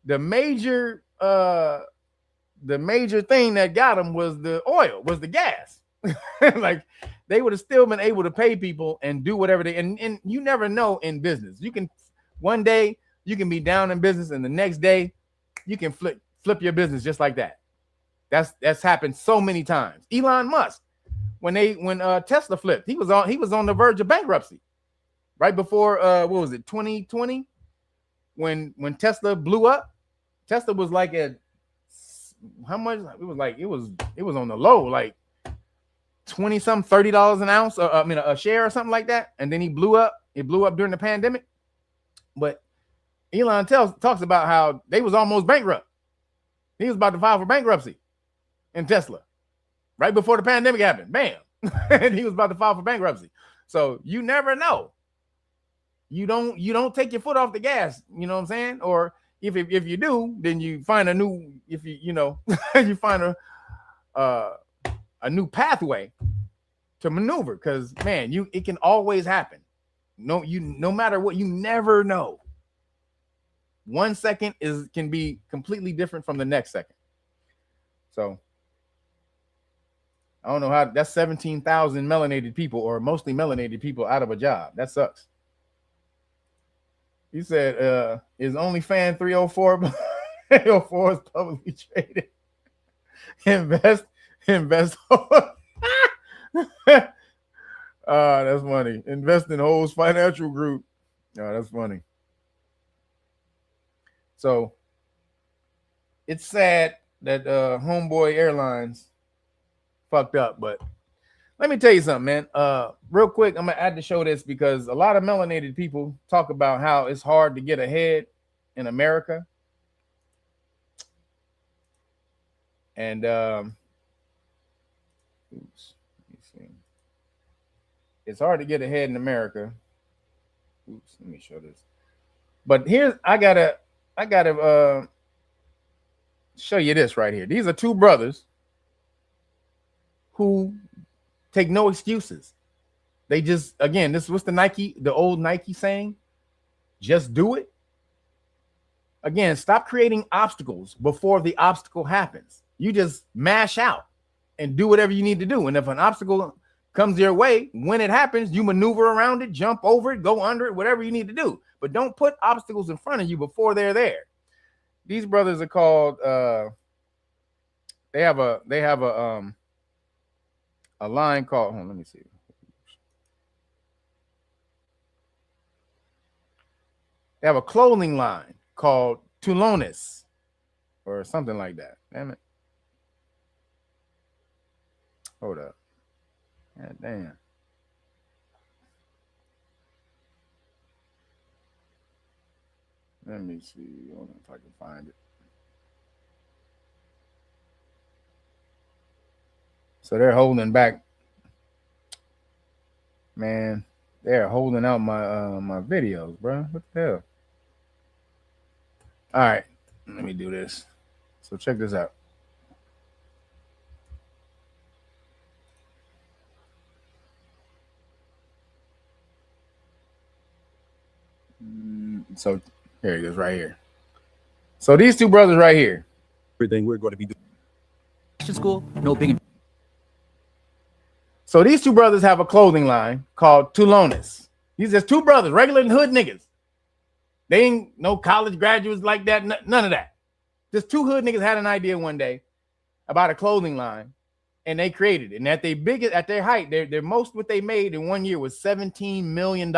the major thing that got them was the oil, was the gas. Like, they would have still been able to pay people and do whatever and you never know in business. You can one day you can be down in business and the next day you can flip your business just like that. That's happened so many times. Elon Musk, when Tesla flipped, he was on the verge of bankruptcy right before 2020 when Tesla blew up. Tesla was like at how much? It was on the low, like $20-something, $30 an ounce, a share or something like that. And then he blew up. It blew up during the pandemic. But Elon talks about how they was almost bankrupt. He was about to file for bankruptcy in Tesla right before the pandemic happened. Bam. And he was about to file for bankruptcy. So you never know. You don't take your foot off the gas. You know what I'm saying? Or if you do, then you find a new, you find a new pathway to maneuver, because man, it can always happen. No matter what, you never know. 1 second can be completely different from the next second. So I don't know how that's 17,000 melanated people, or mostly melanated people, out of a job. That sucks. He said, is OnlyFans 304 304 is publicly traded. Invest. That's funny. Invest in Ho's Financial Group. Oh, that's funny. So it's sad that Homeboy Airlines fucked up, but let me tell you something, man. Real quick, I'm gonna add to show this because a lot of melanated people talk about how it's hard to get ahead in America. And it's hard to get ahead in America. Oops, let me show this. But here's I gotta show you this right here. These are two brothers who take no excuses. They just, again, this was the old Nike saying, just do it. Again, stop creating obstacles before the obstacle happens. You just mash out and do whatever you need to do. And if an obstacle comes your way. When it happens, you maneuver around it, jump over it, go under it, whatever you need to do. But don't put obstacles in front of you before they're there. These brothers are called they have a line called, hold on, let me see. They have a clothing line called Tulones or something like that. Damn it. Hold up. God damn. Let me see. I don't know if I can find it. So they're holding back. Man, they're holding out my my videos, bro. What the hell? All right, let me do this. So check this out. So here it is right here. So these two brothers right here. Everything we're going to be doing. School, no big. So these two brothers have a clothing line called Tulones. These just two brothers, regular hood niggas. They ain't no college graduates like that. None of that. Just two hood niggas had an idea one day about a clothing line, and they created it. And at their height, their most what they made in 1 year was $17 million.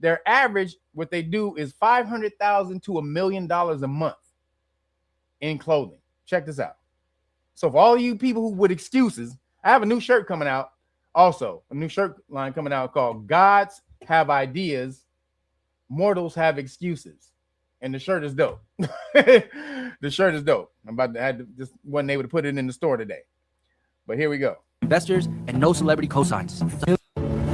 Their average, what they do is $500,000 to $1 million a month in clothing. Check this out. So for all you people who with excuses, I have a new shirt coming out. Also, a new shirt line coming out called Gods Have Ideas, Mortals Have Excuses. And the shirt is dope. The shirt is dope. I'm about to add, just wasn't able to put it in the store today. But here we go. Investors and no celebrity cosigns.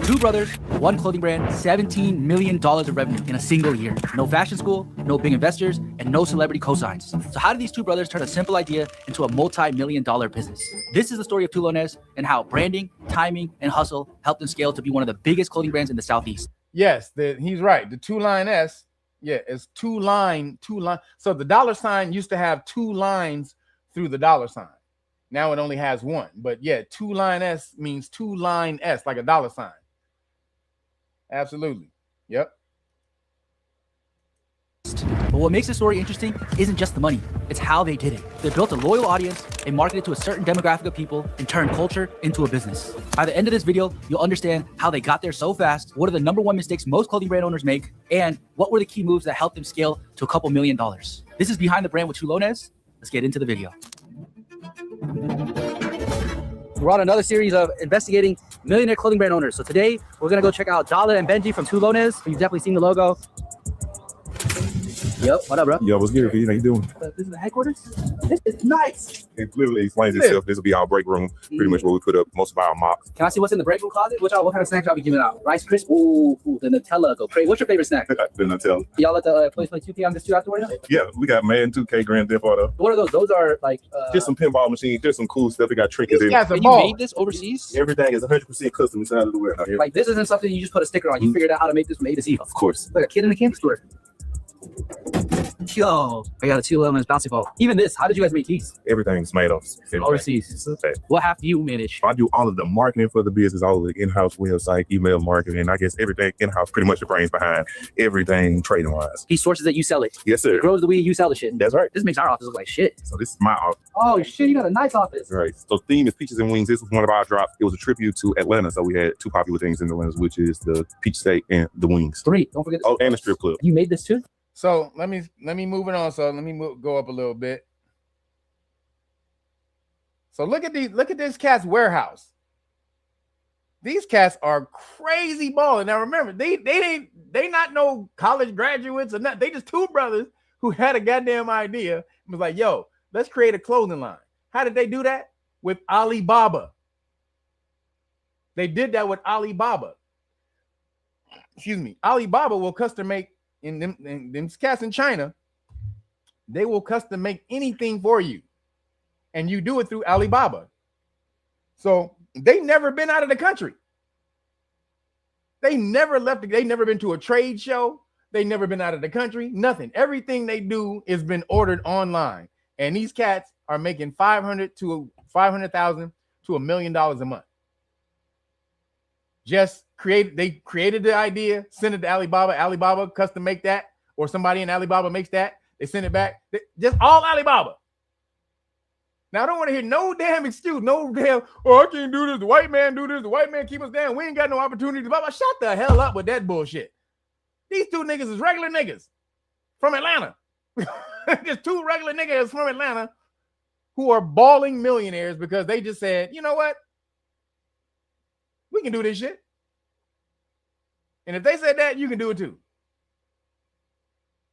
Two brothers, one clothing brand, $17 million of revenue in a single year. No fashion school, no big investors, and no celebrity cosigns. So how did these two brothers turn a simple idea into a multi-million-dollar business? This is the story of Tulones and how branding, timing, and hustle helped them scale to be one of the biggest clothing brands in the Southeast. Yes, he's right. The two line S, yeah, it's two line. So the dollar sign used to have two lines through the dollar sign. Now it only has one. But yeah, two line S means two line S, like a dollar sign. Absolutely. Yep. But what makes the story interesting isn't just the money, it's how they did it. They built a loyal audience and marketed to a certain demographic of people and turned culture into a business. By the end of this video, you'll understand how they got there so fast, what are the #1 mistakes most clothing brand owners make, and what were the key moves that helped them scale to a couple $1 million. This is Behind the Brand with Tulones. Let's get into the video. We're on another series of investigating millionaire clothing brand owners. So today we're gonna go check out Gala and Benji from Tulones. You've definitely seen the logo. Yep, what up, bro? Yo, what's good? How you doing? This is the headquarters. This is nice. It literally explains itself. This will be our break room, pretty much where we put up most of our mocks. Can I see what's in the break room closet? What kind of snacks y'all be giving out? Rice Krispies? Ooh, the Nutella go crazy. What's your favorite snack? The Nutella. Y'all let the employees play 2K on this too afterwards? Yeah, we got Madden 2K, Grand Theft Auto. What are those? Those are like just some pinball machines. Just some cool stuff. We got trinkets in. You made this overseas? Everything is 100% custom inside of the warehouse. Like this isn't something you just put a sticker on. You figured out how to make this from A to Z. Of course. Like a kid in a candy store. Yo, I got a Tulones bouncy ball. Even this, how did you guys make these? Everything's made overseas. What half do you manage? I do all of the marketing for the business, all of the in-house website, email marketing. I guess everything in-house, pretty much the brains behind everything trading wise. He sources it, you sell it. Yes, sir. He grows the weed, you sell the shit. That's right. This makes our office look like shit. So this is my office. Oh shit, you got a nice office. Right. So theme is peaches and wings. This was one of our drops. It was a tribute to Atlanta. So we had two popular things in Atlanta, which is the peach steak and the wings. 3. Don't forget. Oh, and the strip club. You made this too? So let me move it on. So let me go up a little bit. So look at this cat's warehouse. These cats are crazy balling. Now remember, they not no college graduates or nothing. They just two brothers who had a goddamn idea and was like, yo, let's create a clothing line. How did they do that? With Alibaba. They did that with Alibaba. Excuse me. Alibaba will custom make in them cats in China. They will custom make anything for you, and you do it through Alibaba. So they never been out of the country. They never left. They never been to a trade show. They never been out of the country. Nothing. Everything they do has been ordered online, and these cats are making $500,000 to $1 million a month. just they created the idea, send it to Alibaba. Alibaba custom make that, or somebody in Alibaba makes that. They send it back. Just all Alibaba. Now I don't want to hear no damn excuse, no damn. Oh, I can't do this. The white man do this. The white man keep us down. We ain't got no opportunity. Blah, blah. Shut the hell up with that bullshit. These two niggas is regular niggas from Atlanta. Just two regular niggas from Atlanta who are balling millionaires because they just said, you know what? We can do this shit. And if they said that, you can do it too.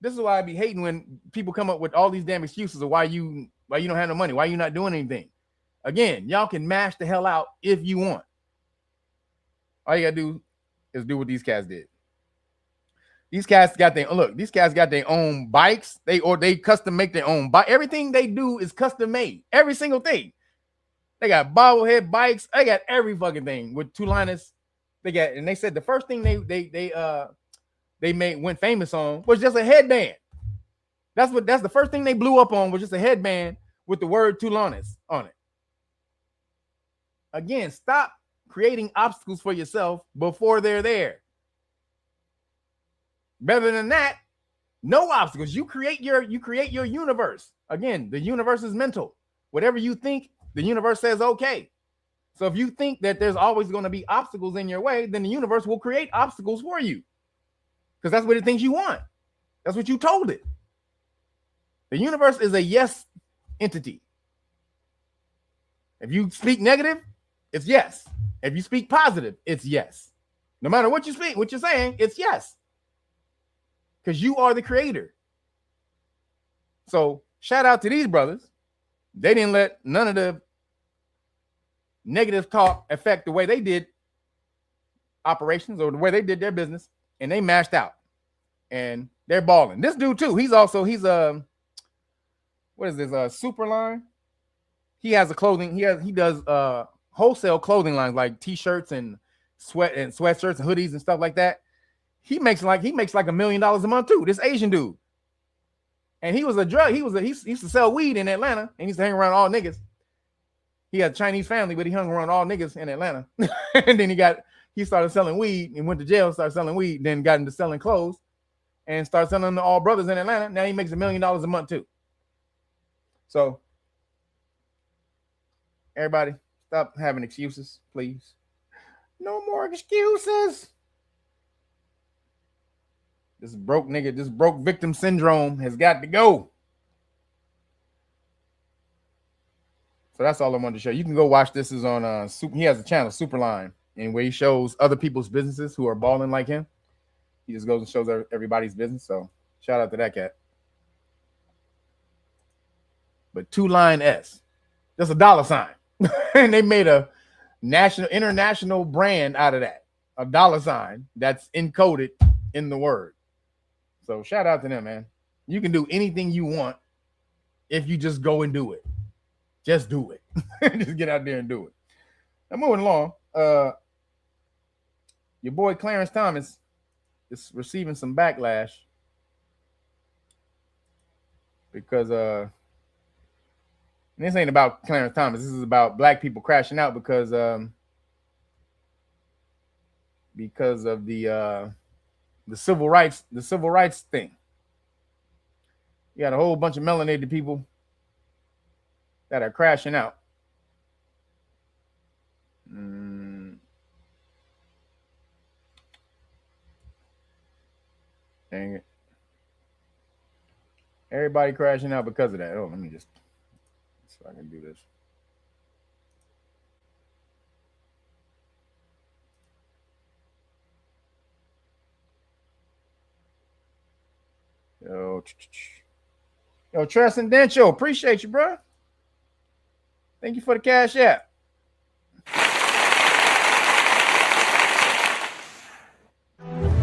This is why I be hating when people come up with all these damn excuses of why you don't have no money, why you not doing anything. Again, y'all can mash the hell out if you want. All you gotta do is do what these cats did. These cats got their own bikes. They custom make their own bike. Everything they do is custom made. Every single thing. They got bobblehead bikes. They got every fucking thing with two liners. And they said the first thing they went famous on was just a headband. That's the first thing they blew up on was just a headband with the word Tulanis on it. Again, stop creating obstacles for yourself before they're there. Better than that, no obstacles. You create your universe. Again, the universe is mental. Whatever you think, the universe says okay. So if you think that there's always going to be obstacles in your way, then the universe will create obstacles for you. Because that's what it thinks you want. That's what you told it. The universe is a yes entity. If you speak negative, it's yes. If you speak positive, it's yes. No matter what you speak, what you're saying, it's yes. Because you are the creator. So shout out to these brothers. They didn't let none of the negative talk affect the way they did operations or the way they did their business, and they mashed out. And they're balling. This dude too. He's what is this? Superline. He has a clothing. He does wholesale clothing lines like t-shirts and sweatshirts and hoodies and stuff like that. He makes like $1 million a month too. This Asian dude. And he was a drug. He used to sell weed in Atlanta and he used to hang around all niggas. He had a Chinese family, but he hung around all niggas in Atlanta. And then he started selling weed and went to jail, started selling weed, then got into selling clothes and started selling them to all brothers in Atlanta. Now he makes $1 million a month too. So everybody, stop having excuses, please. No more excuses. This broke nigga, this broke victim syndrome has got to go. So that's all I wanted to show. You can go watch this. Is on he has a channel, Superline, and where he shows other people's businesses who are balling like him. He just goes and shows everybody's business. So shout out to that cat. But 2-line S, just a $. And they made a international brand out of that. A $. That's encoded in the word. So shout out to them, man. You can do anything you want if you just go and do it. Just do it. Just get out there and do it. Now moving along, your boy Clarence Thomas is receiving some backlash because this ain't about Clarence Thomas. This is about black people crashing out because of the civil rights thing. You got a whole bunch of melanated people that are crashing out. Dang it. Everybody crashing out because of that. Oh, let me just so I can do this. Yo, Transcendental, appreciate you, bro. Thank you for the cash app.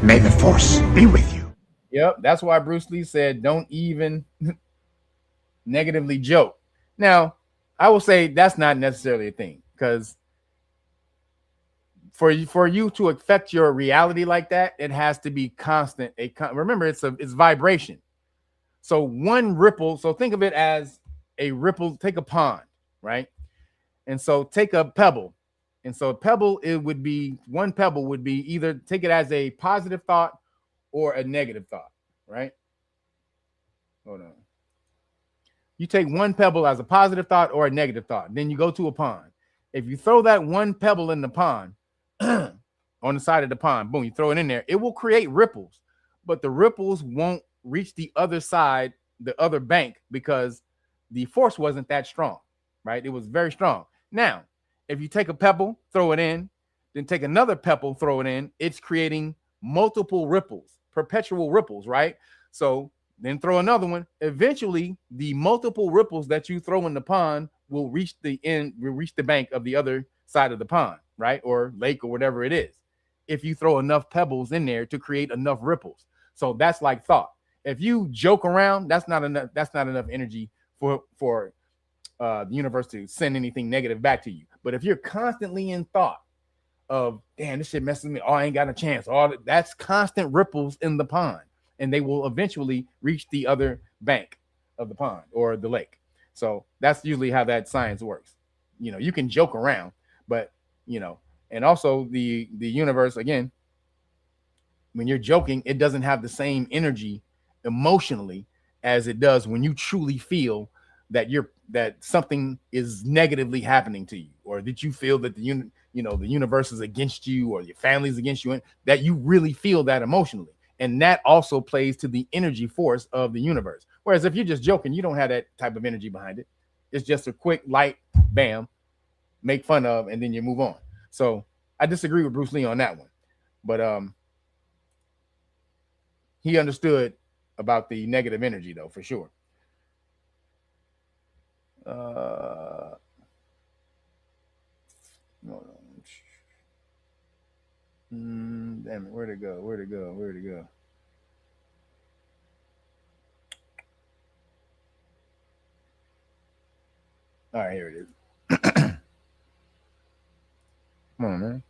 May the force be with you. Yep, that's why Bruce Lee said, don't even negatively joke. Now, I will say that's not necessarily a thing, because for you to affect your reality like that, it has to be constant. Remember, it's vibration. So one ripple. So think of it as a ripple. Take a pond, right? And so take a pebble And so pebble, it would be one pebble would be either take it as a positive thought or a negative thought, right? Hold on. You take one pebble as a positive thought or a negative thought. Then you go to a pond. If you throw that one pebble in the pond, on the side of the pond, boom, you throw it in there, it will create ripples, but the ripples won't reach the other side, the other bank, because the force wasn't that strong, right? It was very strong. Now, if you take a pebble, throw it in, then take another pebble, throw it in, it's creating multiple ripples, perpetual ripples, right? So then throw another one. Eventually, the multiple ripples that you throw in the pond will reach the end, will reach the bank of the other side of the pond, right? Or lake or whatever it is. If you throw enough pebbles in there to create enough ripples. So that's like thought. If you joke around, that's not enough energy for the universe to send anything negative back to you. But if you're constantly in thought of, damn, this shit messes me, oh, I ain't got a chance, that's constant ripples in the pond, and they will eventually reach the other bank of the pond or the lake. So that's usually how that science works. You know, you can joke around, but you know, and also the universe, again, when you're joking, it doesn't have the same energy emotionally as it does when you truly feel that that something is negatively happening to you, or that you feel that the universe is against you, or your family's against you, and that you really feel that emotionally. And that also plays to the energy force of the universe. Whereas if you're just joking, you don't have that type of energy behind it. It's just a quick, light, bam, make fun of, and then you move on. So I disagree with Bruce Lee on that one. But he understood about the negative energy, though, for sure. Damn it, where'd it go? All right, here it is. Come on, man.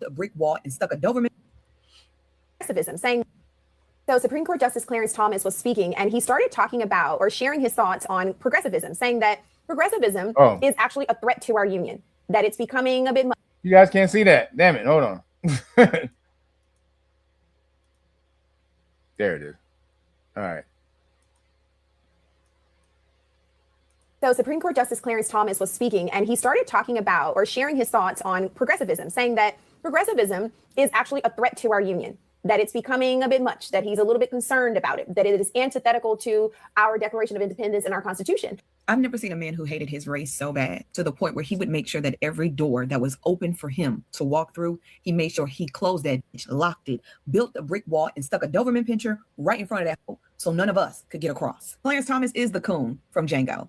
A brick wall and stuck a Doberman. Saying, so Supreme Court Justice Clarence Thomas was speaking, and he started talking about or sharing his thoughts on progressivism, saying that progressivism is actually a threat to our union, that it's becoming a bit much. You guys can't see that. Damn it. Hold on. There it is. All right. So Supreme Court Justice Clarence Thomas was speaking, and he started talking about or sharing his thoughts on progressivism, saying that progressivism is actually a threat to our union, that it's becoming a bit much, that he's a little bit concerned about it, that it is antithetical to our Declaration of Independence and our Constitution. I've never seen a man who hated his race so bad, to the point where he would make sure that every door that was open for him to walk through, he made sure he closed that, locked it, built a brick wall, and stuck a Doberman pinscher right in front of that hole so none of us could get across. Clarence Thomas is the coon from Django.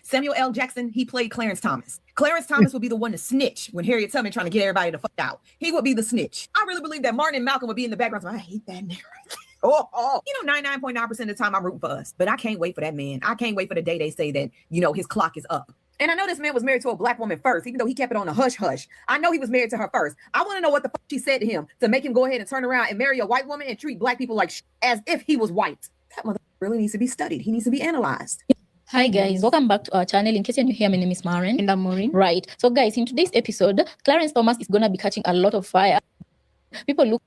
Samuel L. Jackson, he played Clarence Thomas. Clarence Thomas would be the one to snitch when Harriet Tubman trying to get everybody to fuck out. He would be the snitch. I really believe that Martin and Malcolm would be in the background. So I hate that narrative. You know, 99.9% of the time I'm rooting for us, but I can't wait for that man. I can't wait for the day they say that, you know, his clock is up. And I know this man was married to a black woman first, even though he kept it on a hush hush. I know he was married to her first. I want to know what the fuck she said to him to make him go ahead and turn around and marry a white woman and treat black people like as if he was white. That mother really needs to be studied. He needs to be analyzed. Hi guys, welcome back to our channel. In case you're new here, my name is Maren. And I'm Maureen. Right. So guys, in today's episode, Clarence Thomas is going to be catching a lot of fire. People look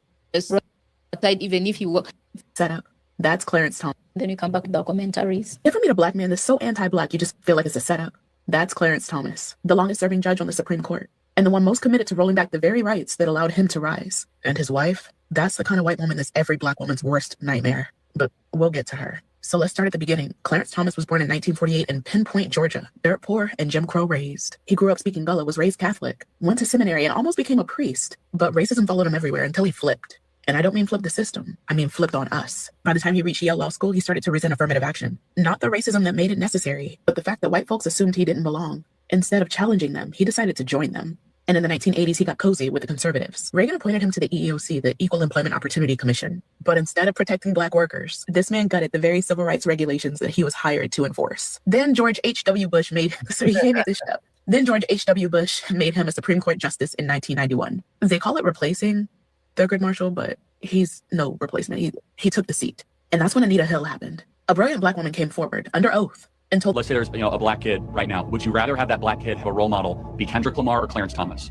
right, even if he work set up. That's Clarence Thomas. Then we come back with our commentaries. You ever meet a black man that's so anti-black you just feel like it's a setup? That's Clarence Thomas, the longest serving judge on the Supreme Court, and the one most committed to rolling back the very rights that allowed him to rise. And his wife, that's the kind of white woman that's every black woman's worst nightmare. But we'll get to her. So let's start at the beginning. Clarence Thomas was born in 1948 in Pinpoint, Georgia. Dirt poor and Jim Crow raised. He grew up speaking Gala, was raised Catholic, went to seminary, and almost became a priest. But racism followed him everywhere until he flipped. And I don't mean flip the system. I mean flipped on us. By the time he reached Yale Law School, he started to resent affirmative action. Not the racism that made it necessary, but the fact that white folks assumed he didn't belong. Instead of challenging them, he decided to join them. And in the 1980s, he got cozy with the conservatives. Reagan appointed him to the EEOC, the Equal Employment Opportunity Commission. But instead of protecting black workers, this man gutted the very civil rights regulations that he was hired to enforce. Then George H.W. Bush made, so he gave me this show. Then George H.W. Bush made him a Supreme Court justice in 1991. They call it replacing Thurgood Marshall, but he's no replacement. He took the seat. And that's when Anita Hill happened. A brilliant black woman came forward under oath and told, let's say there's a black kid right now. Would you rather have that black kid have a role model be Kendrick Lamar or Clarence Thomas?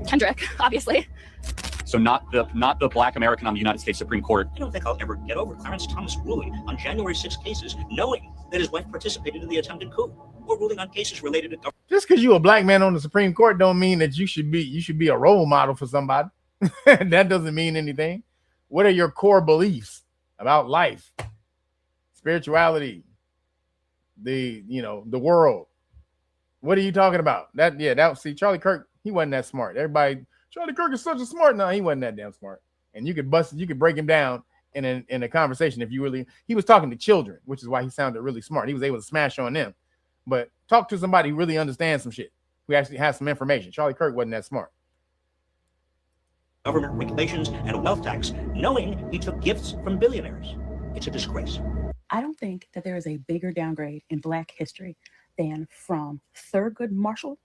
Kendrick, obviously. So not the black American on the United States Supreme Court. I don't think I'll ever get over Clarence Thomas ruling on January 6 cases, knowing that his wife participated in the attempted coup, or ruling on cases related to government. Just because you're a black man on the Supreme Court don't mean that you should be a role model for somebody. That doesn't mean anything. What are your core beliefs about life, spirituality, the world? What are you talking about? See, Charlie Kirk, he wasn't that smart. Everybody, Charlie Kirk is such a smart. No, he wasn't that damn smart. And you could break him down in a conversation if you really. He was talking to children, which is why he sounded really smart. He was able to smash on them. But talk to somebody who really understands some shit, who actually has some information. Charlie Kirk wasn't that smart. Government regulations and wealth tax, knowing he took gifts from billionaires. It's a disgrace. I don't think that there is a bigger downgrade in Black history than from Thurgood Marshall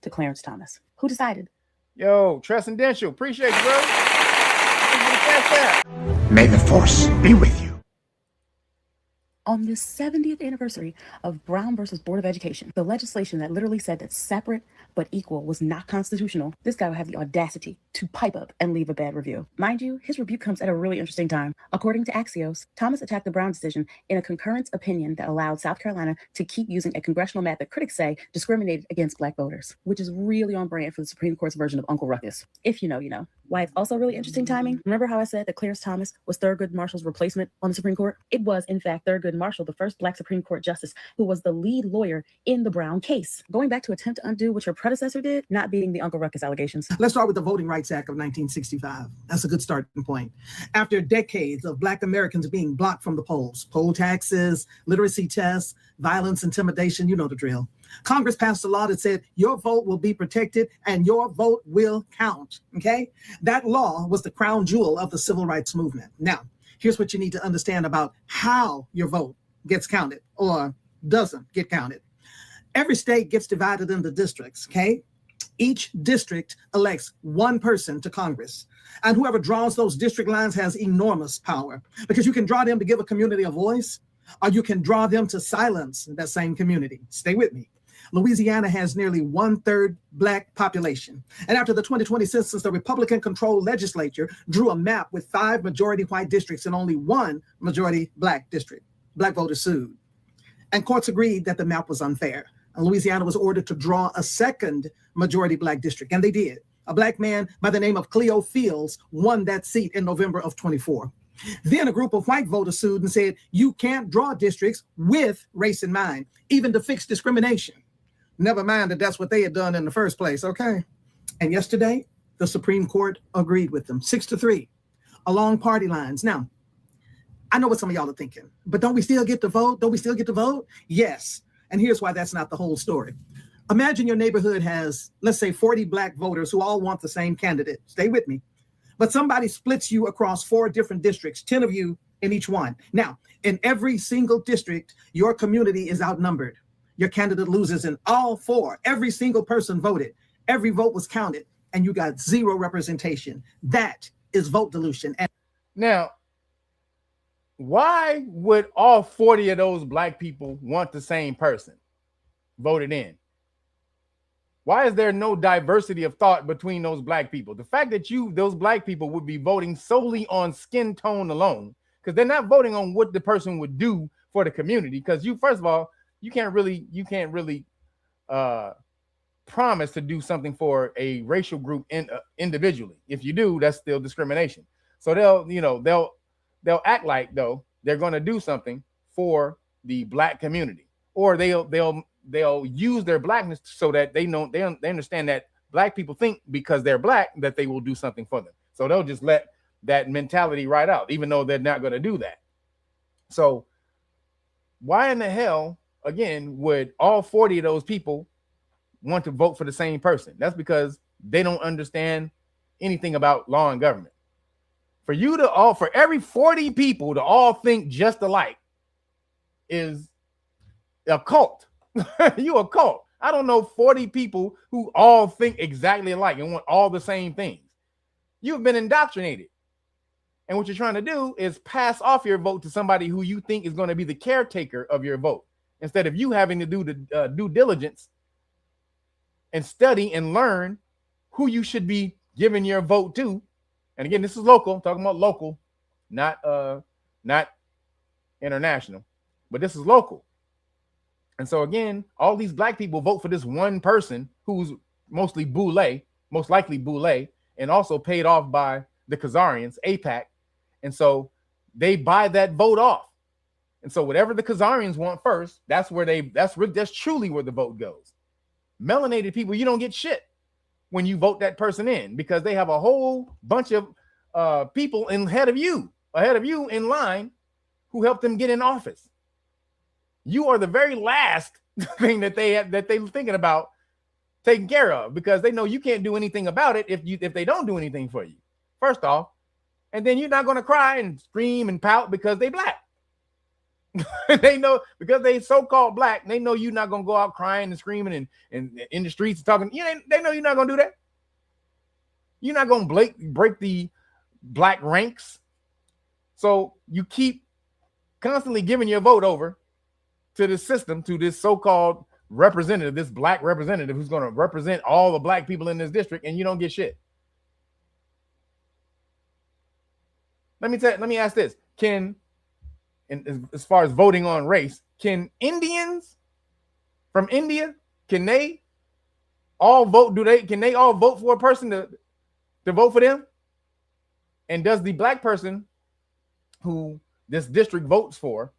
to Clarence Thomas. Who decided? Yo, Transcendental, appreciate you, bro. May the Force be with you. On the 70th anniversary of Brown versus Board of Education, the legislation that literally said that separate but equal was not constitutional, this guy would have the audacity to pipe up and leave a bad review. Mind you, his rebuke comes at a really interesting time. According to Axios, Thomas attacked the Brown decision in a concurrence opinion that allowed South Carolina to keep using a congressional map that critics say discriminated against Black voters, which is really on brand for the Supreme Court's version of Uncle Ruckus. If you know, you know. Why it's also really interesting timing. Remember how I said that Clarence Thomas was Thurgood Marshall's replacement on the Supreme Court? It was, in fact, Thurgood Marshall, the first Black Supreme Court justice who was the lead lawyer in the Brown case. Going back to attempt to undo what your predecessor did, not beating the Uncle Ruckus allegations. Let's start with the Voting Rights Act of 1965. That's a good starting point. After decades of Black Americans being blocked from the polls, poll taxes, literacy tests, violence, intimidation, you know the drill. Congress passed a law that said your vote will be protected and your vote will count, okay? That law was the crown jewel of the civil rights movement. Now, here's what you need to understand about how your vote gets counted or doesn't get counted. Every state gets divided into districts, okay? Each district elects one person to Congress, and whoever draws those district lines has enormous power because you can draw them to give a community a voice, or you can draw them to silence that same community. Stay with me. Louisiana has nearly 1/3 Black population. And after the 2020 census, the Republican-controlled legislature drew a map with 5 majority white districts and only 1 majority Black district. Black voters sued. And courts agreed that the map was unfair. And Louisiana was ordered to draw a second majority Black district, and they did. A Black man by the name of Cleo Fields won that seat in November of 24. Then a group of white voters sued and said, you can't draw districts with race in mind, even to fix discrimination. Never mind that that's what they had done in the first place, okay? And yesterday, the Supreme Court agreed with them, 6-3, along party lines. Now, I know what some of y'all are thinking, but don't we still get to vote? Don't we still get to vote? Yes, and here's why that's not the whole story. Imagine your neighborhood has, let's say, 40 Black voters who all want the same candidate. Stay with me. But somebody splits you across 4 different districts, 10 of you in each one. Now, in every single district, your community is outnumbered. Your candidate loses in all 4. Every single person voted. Every vote was counted, and you got 0 representation. That is vote dilution. And now, why would all 40 of those Black people want the same person voted in? Why is there no diversity of thought between those Black people? The fact that those Black people would be voting solely on skin tone alone, because they're not voting on what the person would do for the community. Because first of all, you can't really promise to do something for a racial group individually. If you do, that's still discrimination. So they'll act like though they're going to do something for the Black community, or they'll use their Blackness so that they understand that Black people think because they're Black that they will do something for them. So they'll just let that mentality ride out, even though they're not going to do that. So why in the hell, again, would all 40 of those people want to vote for the same person? That's because they don't understand anything about law and government. For every 40 people to all think just alike is a cult. You a cult. I don't know 40 people who all think exactly alike and want all the same things. You've been indoctrinated. And what you're trying to do is pass off your vote to somebody who you think is going to be the caretaker of your vote, instead of you having to do the due diligence and study and learn who you should be giving your vote to. And again, this is local. I'm talking about local, not international, but this is local. And so again, all these black people vote for this one person who's mostly boule, most likely boule, and also paid off by the Khazarians, AIPAC. And so they buy that vote off. And so whatever the Khazarians want first, that's truly where the vote goes. Melanated people, you don't get shit when you vote that person in, because they have a whole bunch of people ahead of you in line who helped them get in office. You are the very last thing that they're thinking about taking care of, because they know you can't do anything about it if they don't do anything for you, first off. And then you're not going to cry and scream and pout because they black. They know, because they so-called black, they know you're not going to go out crying and screaming and in the streets talking. They know you're not going to do that. You're not going to break the black ranks. So you keep constantly giving your vote over to the system, to this so-called representative, this black representative who's going to represent all the black people in this district, and you don't get shit. Let me ask this. As far as voting on race, can Indians from India, can they all vote? Can they all vote for a person to vote for them? And does the black person who this district votes for,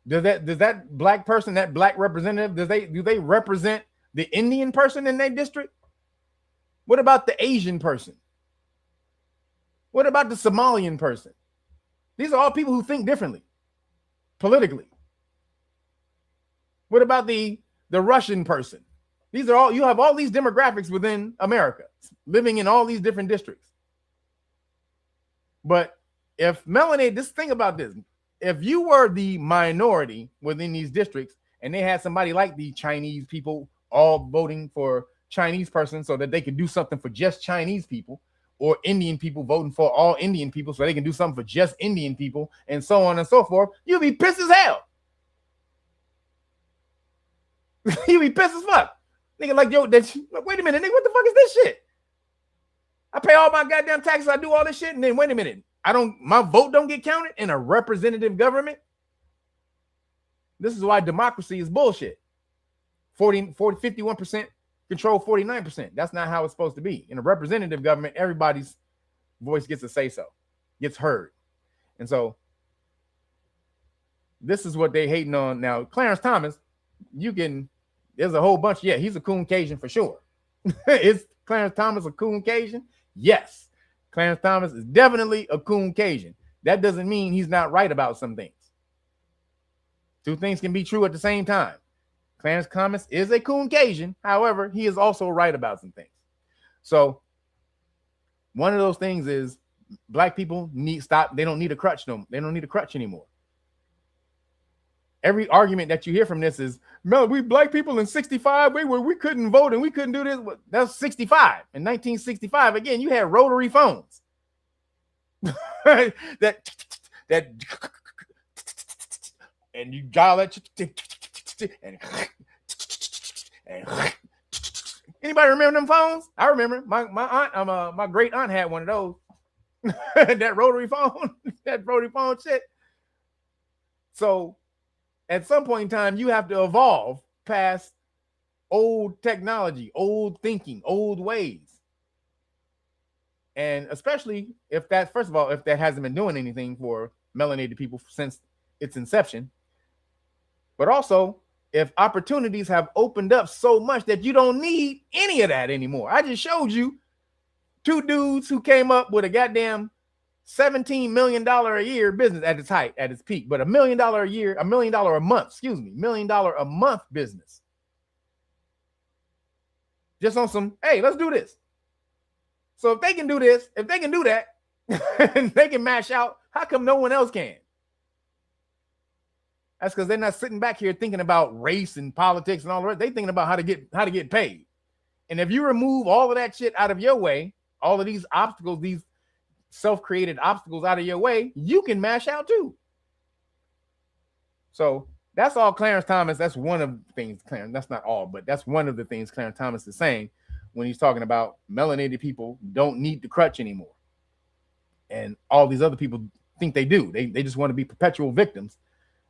does that black person, that black representative, do they represent the Indian person in their district? What about the Asian person? What about the Somalian person? These are all people who think differently politically. What about the Russian person? These are all, you have all these demographics within America living in all these different districts. But if just think about this. If you were the minority within these districts and they had somebody like the Chinese people all voting for Chinese persons so that they could do something for just Chinese people, or Indian people voting for all Indian people so they can do something for just Indian people, and so on and so forth, you'll be pissed as hell. You'll be pissed as fuck. Nigga, like, yo, wait a minute, nigga, what the fuck is this shit? I pay all my goddamn taxes, I do all this shit, and then wait a minute, my vote don't get counted in a representative government? This is why democracy is bullshit. 51% control 49%. That's not how it's supposed to be. In a representative government, everybody's voice gets a say-so, gets heard. And so this is what they hating on. Now, Clarence Thomas, there's a whole bunch. Yeah, he's a coon Cajun for sure. Is Clarence Thomas a coon Cajun? Yes. Clarence Thomas is definitely a coon Cajun. That doesn't mean he's not right about some things. Two things can be true at the same time. Clarence Thomas is a coon Cajun. However, he is also right about some things. So one of those things is black people they don't need a crutch no more. They don't need a crutch anymore. Every argument that you hear from this is, no, we black people in 65, we couldn't vote and we couldn't do this. That's 65. In 1965, again, you had rotary phones. that and you dial that and anybody remember them phones? I remember my aunt, my great aunt had one of those. that rotary phone shit. So at some point in time, you have to evolve past old technology, old thinking, old ways. And especially if that hasn't been doing anything for melanated people since its inception. But also, if opportunities have opened up so much that you don't need any of that anymore. I just showed you two dudes who came up with a goddamn $17 million a year business at its height, at its peak, but $1 million a year, $1 million a month, $1 million a month business. Just on some, hey, let's do this. So if they can do this, if they can do that, and they can mash out, how come no one else can? That's because they're not sitting back here thinking about race and politics and all the rest. They're thinking about how to get paid. And if you remove all of that shit out of your way, all of these obstacles, these self-created obstacles out of your way, you can mash out too. So that's all Clarence Thomas. That's one of the things Clarence, that's not all, but that's one of the things Clarence Thomas is saying when he's talking about melanated people don't need the crutch anymore. And all these other people think they do. They just want to be perpetual victims.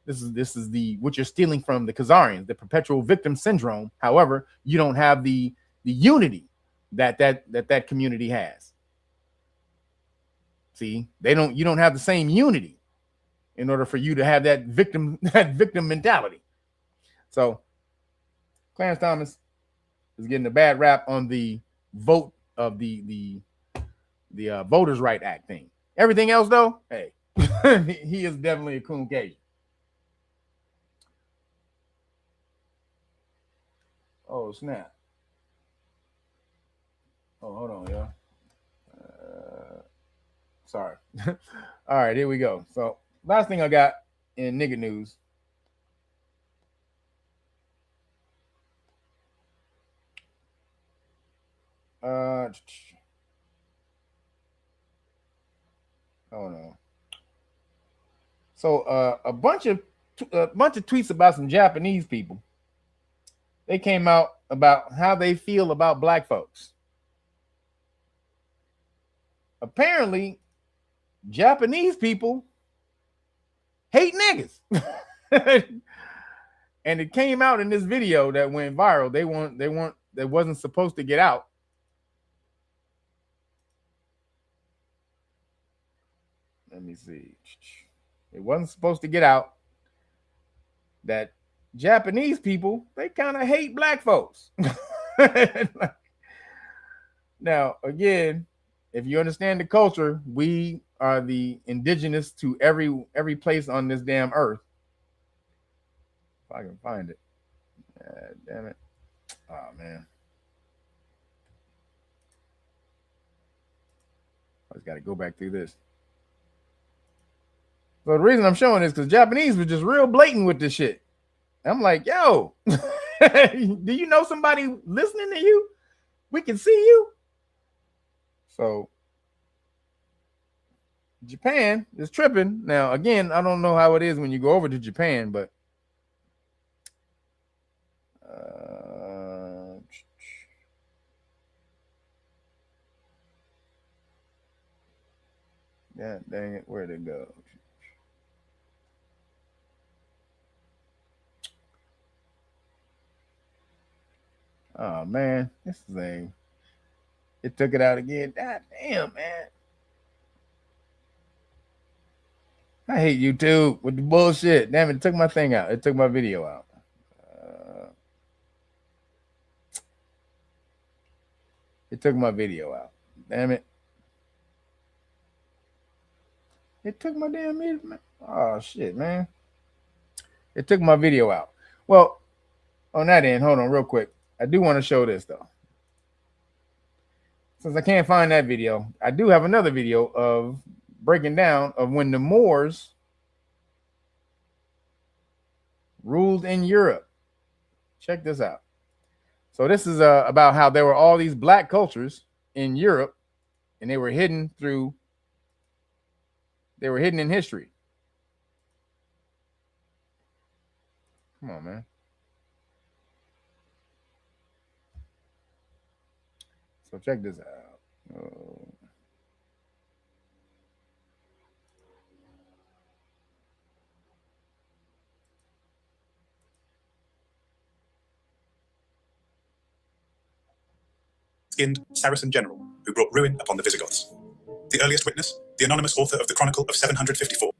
This is the what you're stealing from the Khazarians, the perpetual victim syndrome. However, you don't have the unity that community has. See, you don't have the same unity in order for you to have that victim mentality. So Clarence Thomas is getting a bad rap on the vote of the Voters' Right Act thing. Everything else though, hey, he is definitely a coon Cajun. Oh snap. Oh, hold on, y'all. Sorry. All right, here we go. So last thing I got in nigga news. Oh no. So a bunch of tweets about some Japanese people. They came out about how they feel about black folks. Apparently, Japanese people hate niggas. And it came out in this video that went viral. They wasn't supposed to get out. Let me see. It wasn't supposed to get out that Japanese people, they kind of hate black folks. Now, again, if you understand the culture, we are the indigenous to every place on this damn earth. If I can find it. Damn it. Oh, man. I just got to go back through this. So the reason I'm showing this because Japanese was just real blatant with this shit. I'm like, yo, do you know somebody listening to you? We can see you. So Japan is tripping. Now, again, I don't know how it is when you go over to Japan, but yeah, dang it, where'd it go? Oh man, this thing. It took it out again. God damn, man. I hate YouTube with the bullshit. Damn it, took my thing out. It took my video out. It took my video out. Damn it. It took my damn video. Oh shit, man. It took my video out. Well, on that end, hold on real quick. I do want to show this though. Since I can't find that video, I do have another video of breaking down of when the Moors ruled in Europe. Check this out. So this is about how there were all these black cultures in Europe, and they were hidden in history. Come on, man. So check this out. Skinned Saracen general who brought ruin upon the Visigoths. The earliest witness, the anonymous author of the Chronicle of 754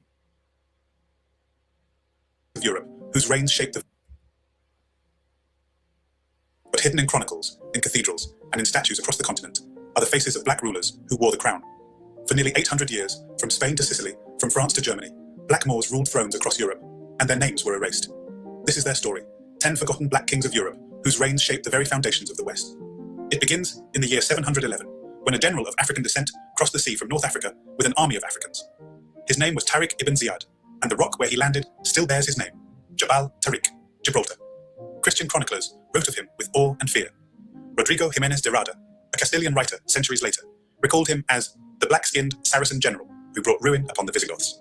of Europe, whose reigns shaped the... But hidden in chronicles, in cathedrals, and in statues across the continent are the faces of black rulers who wore the crown. For nearly 800 years, from Spain to Sicily, from France to Germany, black Moors ruled thrones across Europe, and their names were erased. This is their story, 10 forgotten black kings of Europe, whose reigns shaped the very foundations of the West. It begins in the year 711, when a general of African descent crossed the sea from North Africa with an army of Africans. His name was Tariq ibn Ziyad, and the rock where he landed still bears his name, Jabal Tariq, Gibraltar. Christian chroniclers wrote of him with awe and fear. Rodrigo Jimenez de Rada, a Castilian writer centuries later, recalled him as the the black-skinned Saracen general who brought ruin upon the Visigoths.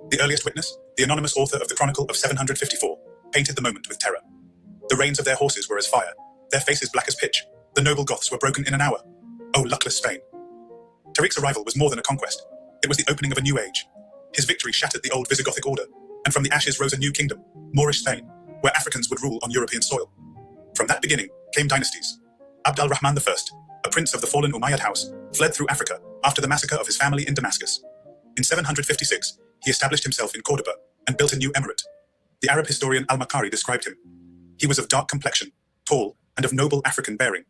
The earliest witness, the anonymous author of the Chronicle of 754, painted the moment with terror. The reins of their horses were as fire, their faces black as pitch. The noble Goths were broken in an hour. Oh, luckless Spain. Tariq's arrival was more than a conquest. It was the opening of a new age. His victory shattered the old Visigothic order, and from the ashes rose a new kingdom, Moorish Spain, where Africans would rule on European soil. From that beginning came dynasties. Abd al-Rahman I, a prince of the fallen Umayyad house, fled through Africa after the massacre of his family in Damascus. In 756, he established himself in Cordoba and built a new emirate. The Arab historian al-Makari described him. He was of dark complexion, tall, and of noble African bearing.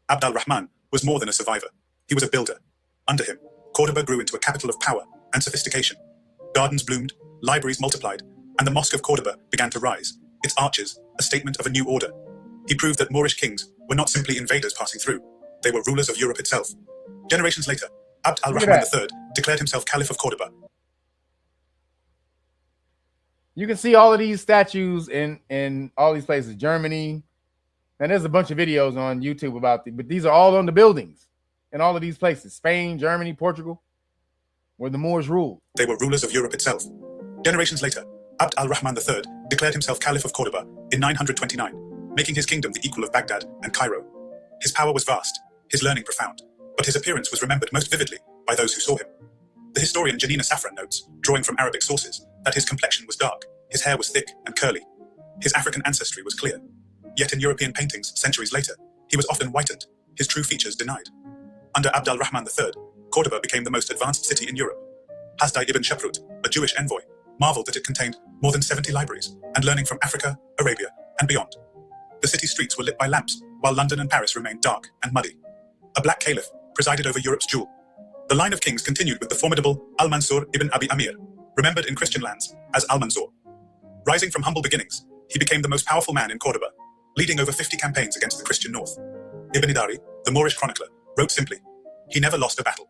Abd al-Rahman was more than a survivor. He was a builder. Under him, Cordoba grew into a capital of power and sophistication. Gardens bloomed, libraries multiplied, and the Mosque of Cordoba began to rise, its arches a statement of a new order. He proved that Moorish kings were not simply invaders passing through. They were rulers of Europe itself. Generations later, Abd al-Rahman III declared himself Caliph of Cordoba. You can see all of these statues in all these places. Germany, and there's a bunch of videos on YouTube about but these are all on the buildings in all of these places. Spain, Germany, Portugal, where the Moors ruled. They were rulers of Europe itself. Generations later, Abd al-Rahman III declared himself Caliph of Cordoba in 929, making his kingdom the equal of Baghdad and Cairo. His power was vast, his learning profound, but his appearance was remembered most vividly by those who saw him. The historian Janina Safran notes, drawing from Arabic sources, that his complexion was dark, his hair was thick and curly. His African ancestry was clear. Yet in European paintings centuries later, he was often whitened, his true features denied. Under Abd al-Rahman III, Cordoba became the most advanced city in Europe. Hasdai ibn Shaprut, a Jewish envoy, marveled that it contained more than 70 libraries and learning from Africa, Arabia, and beyond. The city's streets were lit by lamps, while London and Paris remained dark and muddy. A black caliph presided over Europe's jewel. The line of kings continued with the formidable Al-Mansur ibn Abi Amir, remembered in Christian lands as Al-Mansur. Rising from humble beginnings, he became the most powerful man in Cordoba, leading over 50 campaigns against the Christian north. Ibn Idari, the Moorish chronicler, wrote simply, "He never lost a battle."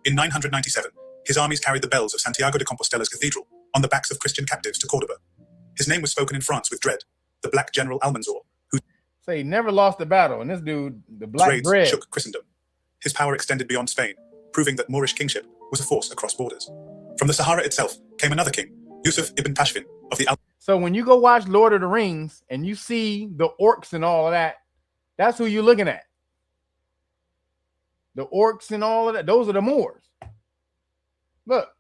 In 997, his armies carried the bells of Santiago de Compostela's cathedral on the backs of Christian captives to Cordoba. His name was spoken in France with dread, the Black General Almanzor, who he never lost a battle, and this dude, the Black raids Bread, shook Christendom. His power extended beyond Spain, proving that Moorish kingship was a force across borders. From the Sahara itself came another king, Yusuf ibn Tashfin of the So when you go watch Lord of the Rings and you see the orcs and all of that, that's who you're looking at. The orcs and all of that, those are the Moors. Look.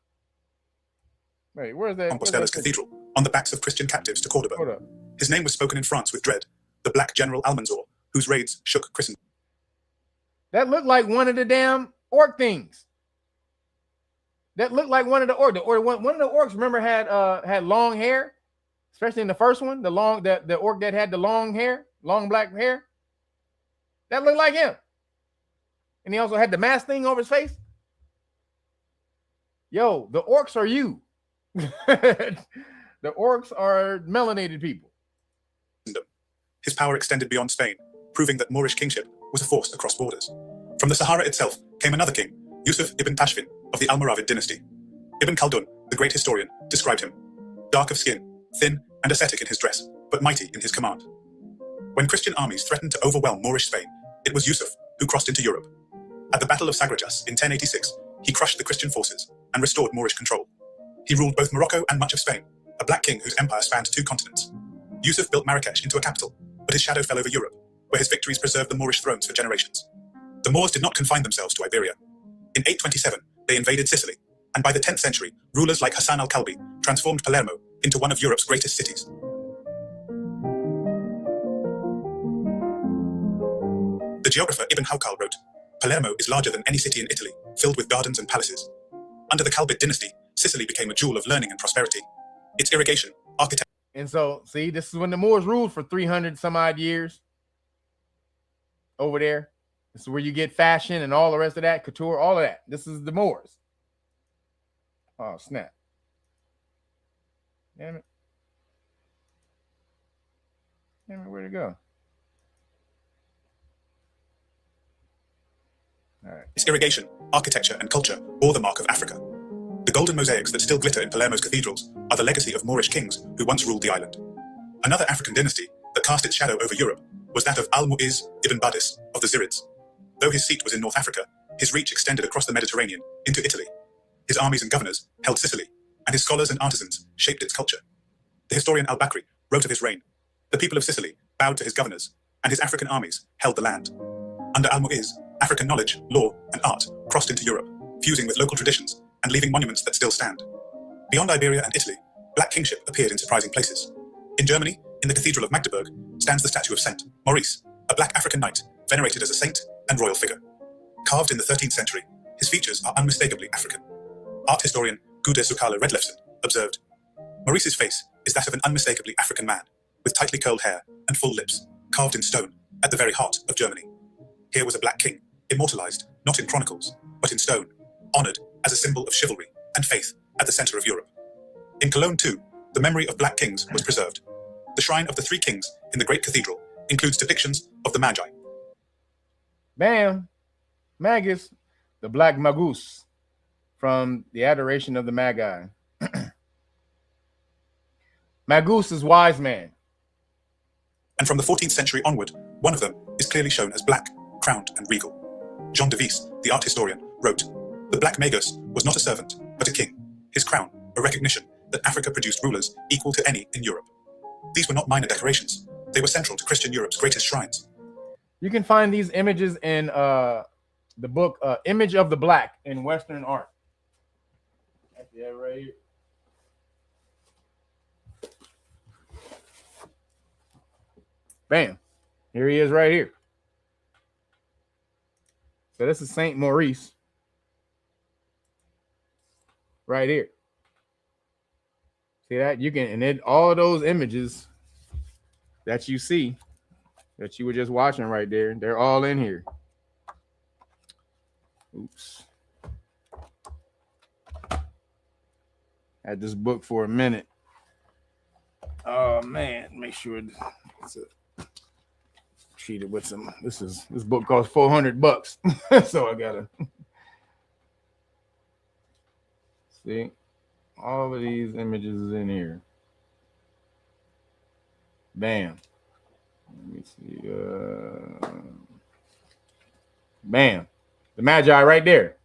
Wait, where's that? Compostela's cathedral on the backs of Christian captives to Cordoba. His name was spoken in France with dread, the Black General Almanzor, whose raids shook Christendom. That looked like one of the damn orc things. That looked like one of the orcs. One of the orcs, remember, had long hair, especially in the first one. The orc that had the long hair, long black hair. That looked like him. And he also had the mask thing over his face. Yo, the orcs are you. The orcs are melanated people. His power extended beyond Spain, proving that Moorish kingship was a force across borders. From the Sahara itself came another king, Yusuf ibn Tashfin of the Almoravid dynasty. Ibn Khaldun, the great historian, described him. Dark of skin, thin and ascetic in his dress, but mighty in his command. When Christian armies threatened to overwhelm Moorish Spain, it was Yusuf who crossed into Europe. At the Battle of Sagrajas in 1086, he crushed the Christian forces and restored Moorish control. He ruled both Morocco and much of Spain, a black king whose empire spanned 2 continents. Yusuf built Marrakesh into a capital, but his shadow fell over Europe, where his victories preserved the Moorish thrones for generations. The Moors did not confine themselves to Iberia. In 827, they invaded Sicily, and by the 10th century, rulers like Hassan al-Kalbi transformed Palermo into one of Europe's greatest cities. The geographer Ibn Hawqal wrote, "Palermo is larger than any city in Italy, filled with gardens and palaces." Under the Kalbid dynasty, Sicily became a jewel of learning and prosperity. Its irrigation, architecture. And so, see, this is when the Moors ruled for 300 some odd years. Over there. This is where you get fashion and all the rest of that, couture, all of that. This is the Moors. Oh, snap. Damn it. Damn it, where'd it go? All right. Its irrigation, architecture, and culture bore the mark of Africa. The golden mosaics that still glitter in Palermo's cathedrals are the legacy of Moorish kings who once ruled the island. Another African dynasty that cast its shadow over Europe was that of Al-Mu'izz ibn Badis of the Zirids. Though his seat was in North Africa, his reach extended across the Mediterranean into Italy. His armies and governors held Sicily, and his scholars and artisans shaped its culture. The historian al-Bakri wrote of his reign. The people of Sicily bowed to his governors, and his African armies held the land. Under al-Mu'izz, African knowledge, law, and art crossed into Europe, fusing with local traditions and leaving monuments that still stand. Beyond Iberia and Italy, black kingship appeared in surprising places. In Germany, in the Cathedral of Magdeburg, stands the statue of Saint Maurice, a black African knight venerated as a saint and royal figure. Carved in the 13th century, his features are unmistakably African. Art historian Gude Sukala Redlefsen observed, Maurice's face is that of an unmistakably African man, with tightly curled hair and full lips, carved in stone at the very heart of Germany. Here was a black king, immortalized not in chronicles, but in stone, honored as a symbol of chivalry and faith at the center of Europe. In Cologne too, the memory of black kings was preserved. The shrine of the three kings in the great cathedral includes depictions of the Magi. Bam! Magus, the black magus from the adoration of the Magi. Magus is wise man. And from the 14th century onward, one of them is clearly shown as black, crowned and regal. Jean de Vise, the art historian, wrote, the black magus was not a servant, but a king. His crown, a recognition that Africa produced rulers equal to any in Europe. These were not minor decorations. They were central to Christian Europe's greatest shrines. You can find these images in the book Image of the Black in Western Art. Yeah, right here. Bam. Here he is right here. So this is Saint Maurice. Right here. See that? You can, and then all those images that you see, that you were just watching right there, they're all in here. Oops. Had this book for a minute. Oh man, make sure it's treated with some. This book costs $400, so I gotta see all of these images is in here. Bam. Let me see. Bam. The Magi right there.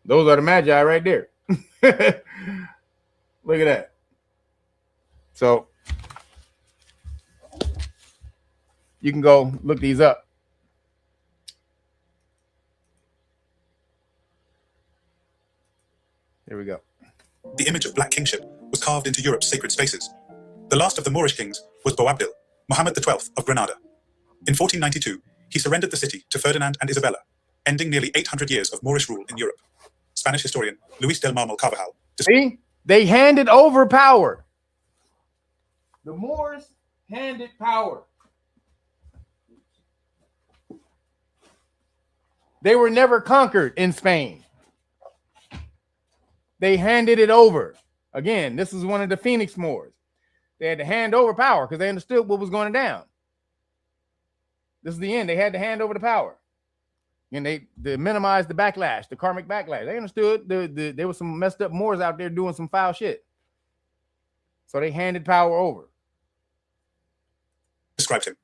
Those are the Magi right there. Look at that. So you can go look these up. Here we go. The image of black kingship was carved into Europe's sacred spaces. The last of the Moorish kings was Boabdil, Muhammad XII of Granada. In 1492, he surrendered the city to Ferdinand and Isabella, ending nearly 800 years of Moorish rule in Europe. Spanish historian Luis del Marmol Carvajal. See, they handed over power. The Moors handed power. They were never conquered in Spain. They handed it over. Again, this is one of the Phoenix Moors. They had to hand over power because they understood what was going down. This is the end. They had to hand over the power. And they minimized the backlash, the karmic backlash. They understood there was some messed up Moors out there doing some foul shit. So they handed power over. Described him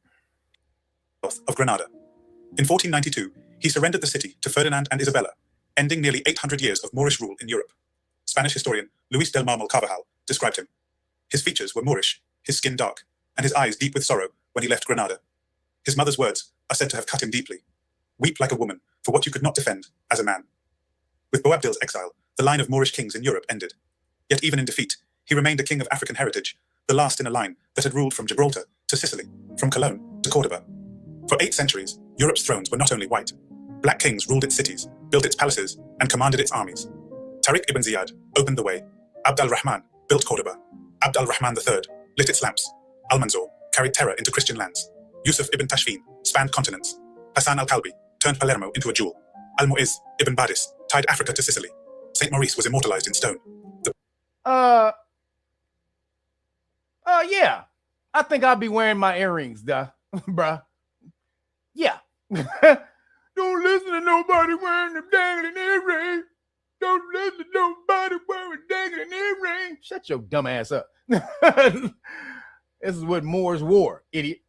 of Granada. In 1492, he surrendered the city to Ferdinand and Isabella, ending nearly 800 years of Moorish rule in Europe. Spanish historian Luis del Marmol Carvajal described him. His features were Moorish, his skin dark, and his eyes deep with sorrow when he left Granada. His mother's words are said to have cut him deeply. Weep like a woman for what you could not defend as a man. With Boabdil's exile, the line of Moorish kings in Europe ended. Yet even in defeat, he remained a king of African heritage, the last in a line that had ruled from Gibraltar to Sicily, from Cologne to Cordoba. For 8 centuries, Europe's thrones were not only white. Black kings ruled its cities, built its palaces, and commanded its armies. Tariq ibn Ziyad opened the way. Abd al-Rahman built Cordoba. Abd al-Rahman III lit its lamps. Al-Manzur carried terror into Christian lands. Yusuf ibn Tashfin spanned continents. Hassan al-Kalbi turned Palermo into a jewel. Al-Mu'izz ibn Badis tied Africa to Sicily. Saint Maurice was immortalized in stone. Yeah. I think I'll be wearing my earrings, bruh. Yeah. Don't listen to nobody wearing them dangling earrings. Don't listen to nobody wearing dangling earrings. Shut your dumb ass up. This is what Moors wore, idiot.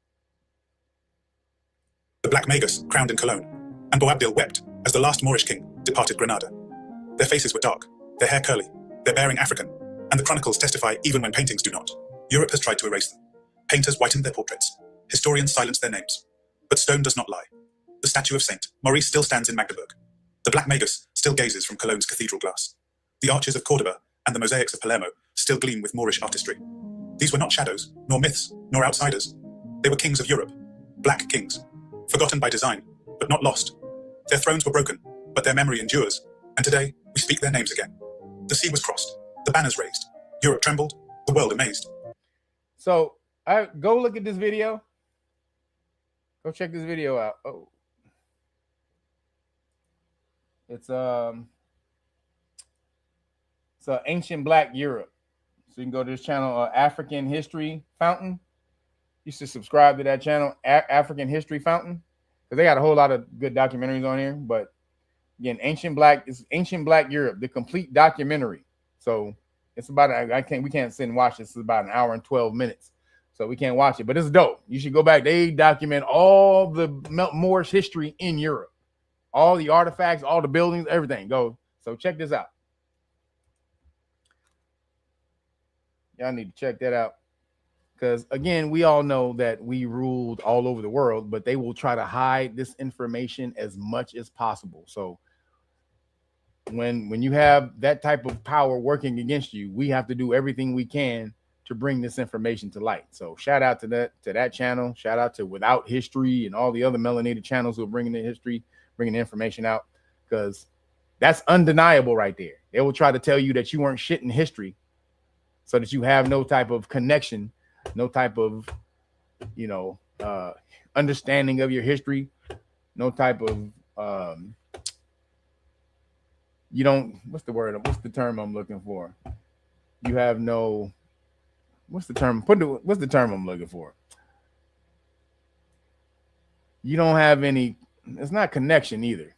The Black Magus crowned in Cologne, and Boabdil wept as the last Moorish king departed Granada. Their faces were dark, their hair curly, their bearing African, and the chronicles testify even when paintings do not. Europe has tried to erase them. Painters whitened their portraits. Historians silenced their names. But stone does not lie. The statue of Saint Maurice still stands in Magdeburg. The Black Magus still gazes from Cologne's cathedral glass. The arches of Cordoba and the mosaics of Palermo still gleam with Moorish artistry. These were not shadows, nor myths, nor outsiders. They were kings of Europe, black kings, forgotten by design, but not lost. Their thrones were broken, but their memory endures, and today we speak their names again. The sea was crossed, the banners raised, Europe trembled, the world amazed. So go look at this video. Go check this video out. Oh, it's ancient Black Europe. So you can go to this channel, African History Fountain. You should subscribe to that channel, African History Fountain, because they got a whole lot of good documentaries on here. But again, Ancient Black Europe, the complete documentary. So it's about we can't sit and watch this. It's about an hour and 12 minutes. So we can't watch it, but it's dope. You should go back. They document all the Moorish history in Europe, all the artifacts, all the buildings, everything. Go. So check this out. Y'all need to check that out. Because again, we all know that we ruled all over the world, but they will try to hide this information as much as possible. So when you have that type of power working against you, we have to do everything we can to bring this information to light. So shout out to that channel. Shout out to Without History and all the other melanated channels who are bringing the history, bringing the information out, because that's undeniable right there. They will try to tell you that you weren't shit in history so that you have no type of connection, no type of, understanding of your history, no type of, what's the term I'm looking for? You have no, what's the term I'm looking for? You don't have any, it's not connection either.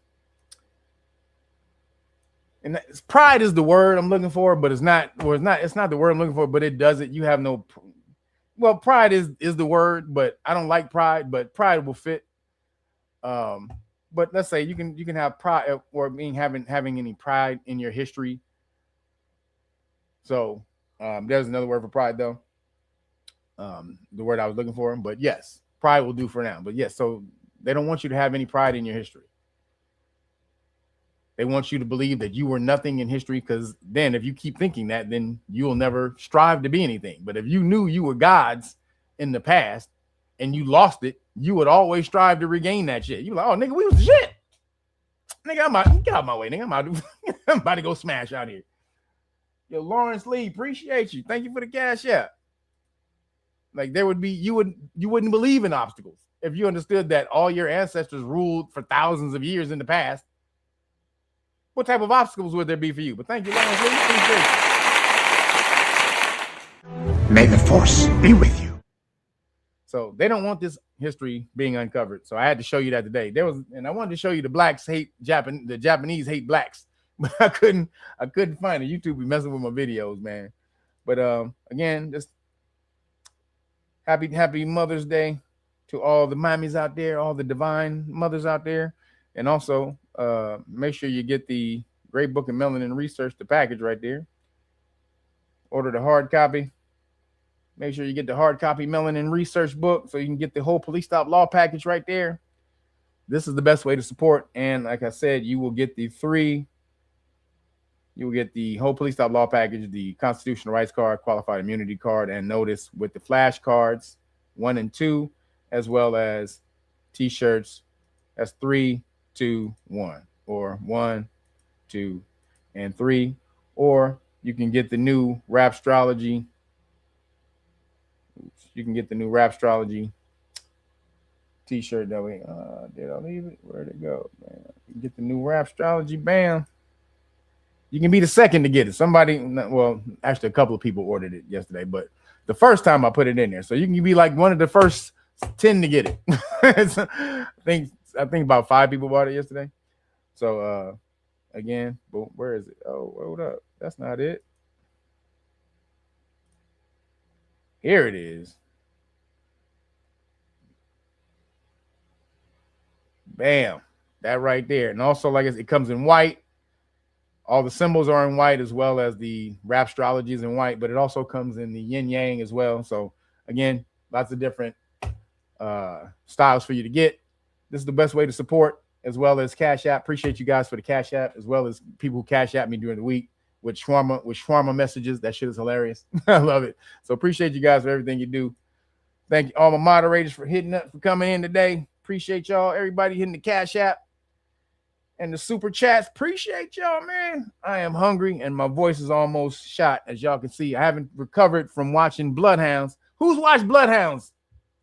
And pride is the word I'm looking for, but it's not the word I'm looking for, but it does it. You have no, well, pride is the word, but I don't like pride, but pride will fit. But let's say you can have pride or having any pride in your history. So there's another word for pride though. The word I was looking for, but yes, pride will do for now. But yes, so they don't want you to have any pride in your history. They want you to believe that you were nothing in history, because then if you keep thinking that, then you will never strive to be anything. But if you knew you were gods in the past and you lost it, you would always strive to regain that shit. You like, oh, nigga, we was the shit. Nigga, get out of my way, nigga. I'm about to go smash out here. Yo, Lawrence Lee, appreciate you. Thank you for the cash app. Like you wouldn't believe in obstacles if you understood that all your ancestors ruled for thousands of years in the past. What type of obstacles would there be for you? But thank you, Lawrence Lee. May the force be with you. So they don't want this history being uncovered. So I had to show you that today. And I wanted to show you the Japanese hate blacks, but I couldn't find it. YouTube be messing with my videos, man. But again, just happy Mother's Day to all the mommies out there, all the divine mothers out there. And also make sure you get the Great Book of Melanin Research, the package right there. Order the hard copy. Make sure you get the hard copy Melanin Research book so you can get the whole Police Stop Law package right there. This is the best way to support. And like I said, you will get the whole Police Stop Law package, the Constitutional Rights card, Qualified Immunity card, and notice with the flashcards 1 and 2, as well as t-shirts. That's 3, 2, 1, or 1, 2, and 3. Or you can get the new Rapstrology. You can get the new Rapstrology t-shirt that we did I leave it? Where'd it go? Man, you can get the new Rapstrology. Bam. You can be the second to get it. Well, actually a couple of people ordered it yesterday, but the first time I put it in there. So you can be like one of the first 10 to get it. I think about 5 people bought it yesterday. So again, boom, where is it? Oh, hold up. That's not it. Here it is. Bam. That right there. And also, like it comes in white, All the symbols are in white, as well as the rap astrology is in white, but it also comes in the yin yang as well. So again, lots of different styles for you to get. This is the best way to support, as well as Cash App. Appreciate you guys for the Cash App, as well as people who Cash App me during the week with shawarma messages. That shit is hilarious. I love it. So appreciate you guys for everything you do. Thank you all my moderators for coming in today. Appreciate y'all. Everybody hitting the Cash App and the super chats. Appreciate y'all, man. I am hungry and my voice is almost shot, as y'all can see. I haven't recovered from watching Bloodhounds. Who's watched Bloodhounds?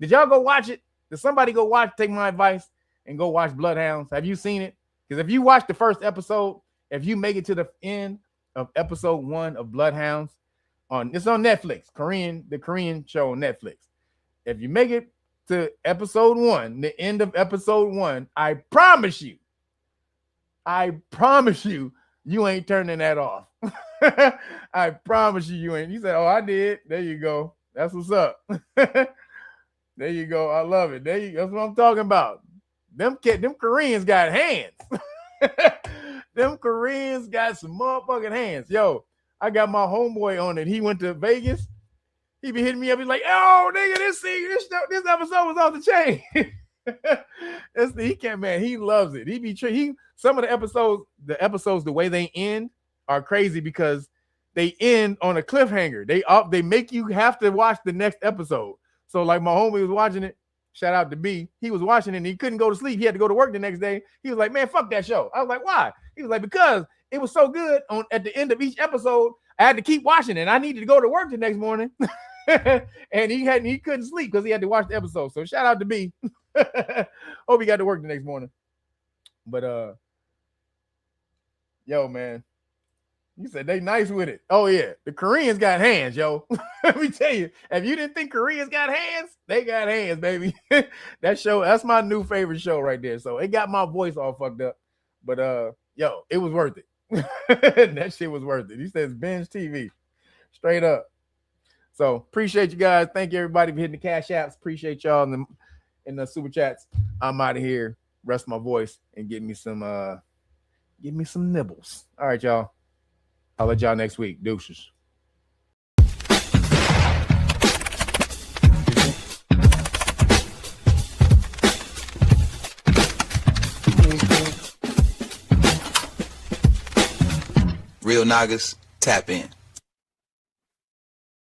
Did y'all go watch it? Did somebody go watch, take my advice and go watch Bloodhounds? Have you seen it? Because if you watch the first episode, if you make it to the end of episode 1 of Bloodhounds, it's on Netflix, the Korean show on Netflix. If you make it to episode 1, the end of episode 1, I promise you, you ain't turning that off. I promise you ain't. You said, oh, I did. There you go. That's what's up. There you go. I love it. That's what I'm talking about. Them Koreans got hands. Them Koreans got some motherfucking hands. Yo, I got my homeboy on it. He went to Vegas. He be hitting me up. He's like, oh, nigga, this episode was off the chain. He can't, man. He loves it. Some of the episodes, the way they end are crazy because they end on a cliffhanger. They make you have to watch the next episode. So like my homie was watching it. Shout out to B. He was watching it and he couldn't go to sleep. He had to go to work the next day. He was like, man, fuck that show. I was like, why? He was like, because it was so good at the end of each episode, I had to keep watching it. I needed to go to work the next morning. And he couldn't sleep because he had to watch the episode. So shout out to B. Hope he got to work the next morning. But yo, man, you said they nice with it. Oh yeah, the Koreans got hands, yo. Let me tell you, if you didn't think Koreans got hands, they got hands, baby. That's my new favorite show right there. So it got my voice all fucked up. But yo, it was worth it. That shit was worth it. He says binge TV. Straight up. So appreciate you guys. Thank you everybody for hitting the Cash Apps. Appreciate y'all in the super chats. I'm out of here. Rest my voice and give me some nibbles. All right, y'all. I'll let y'all next week. Deuces. Real Nagas, tap in.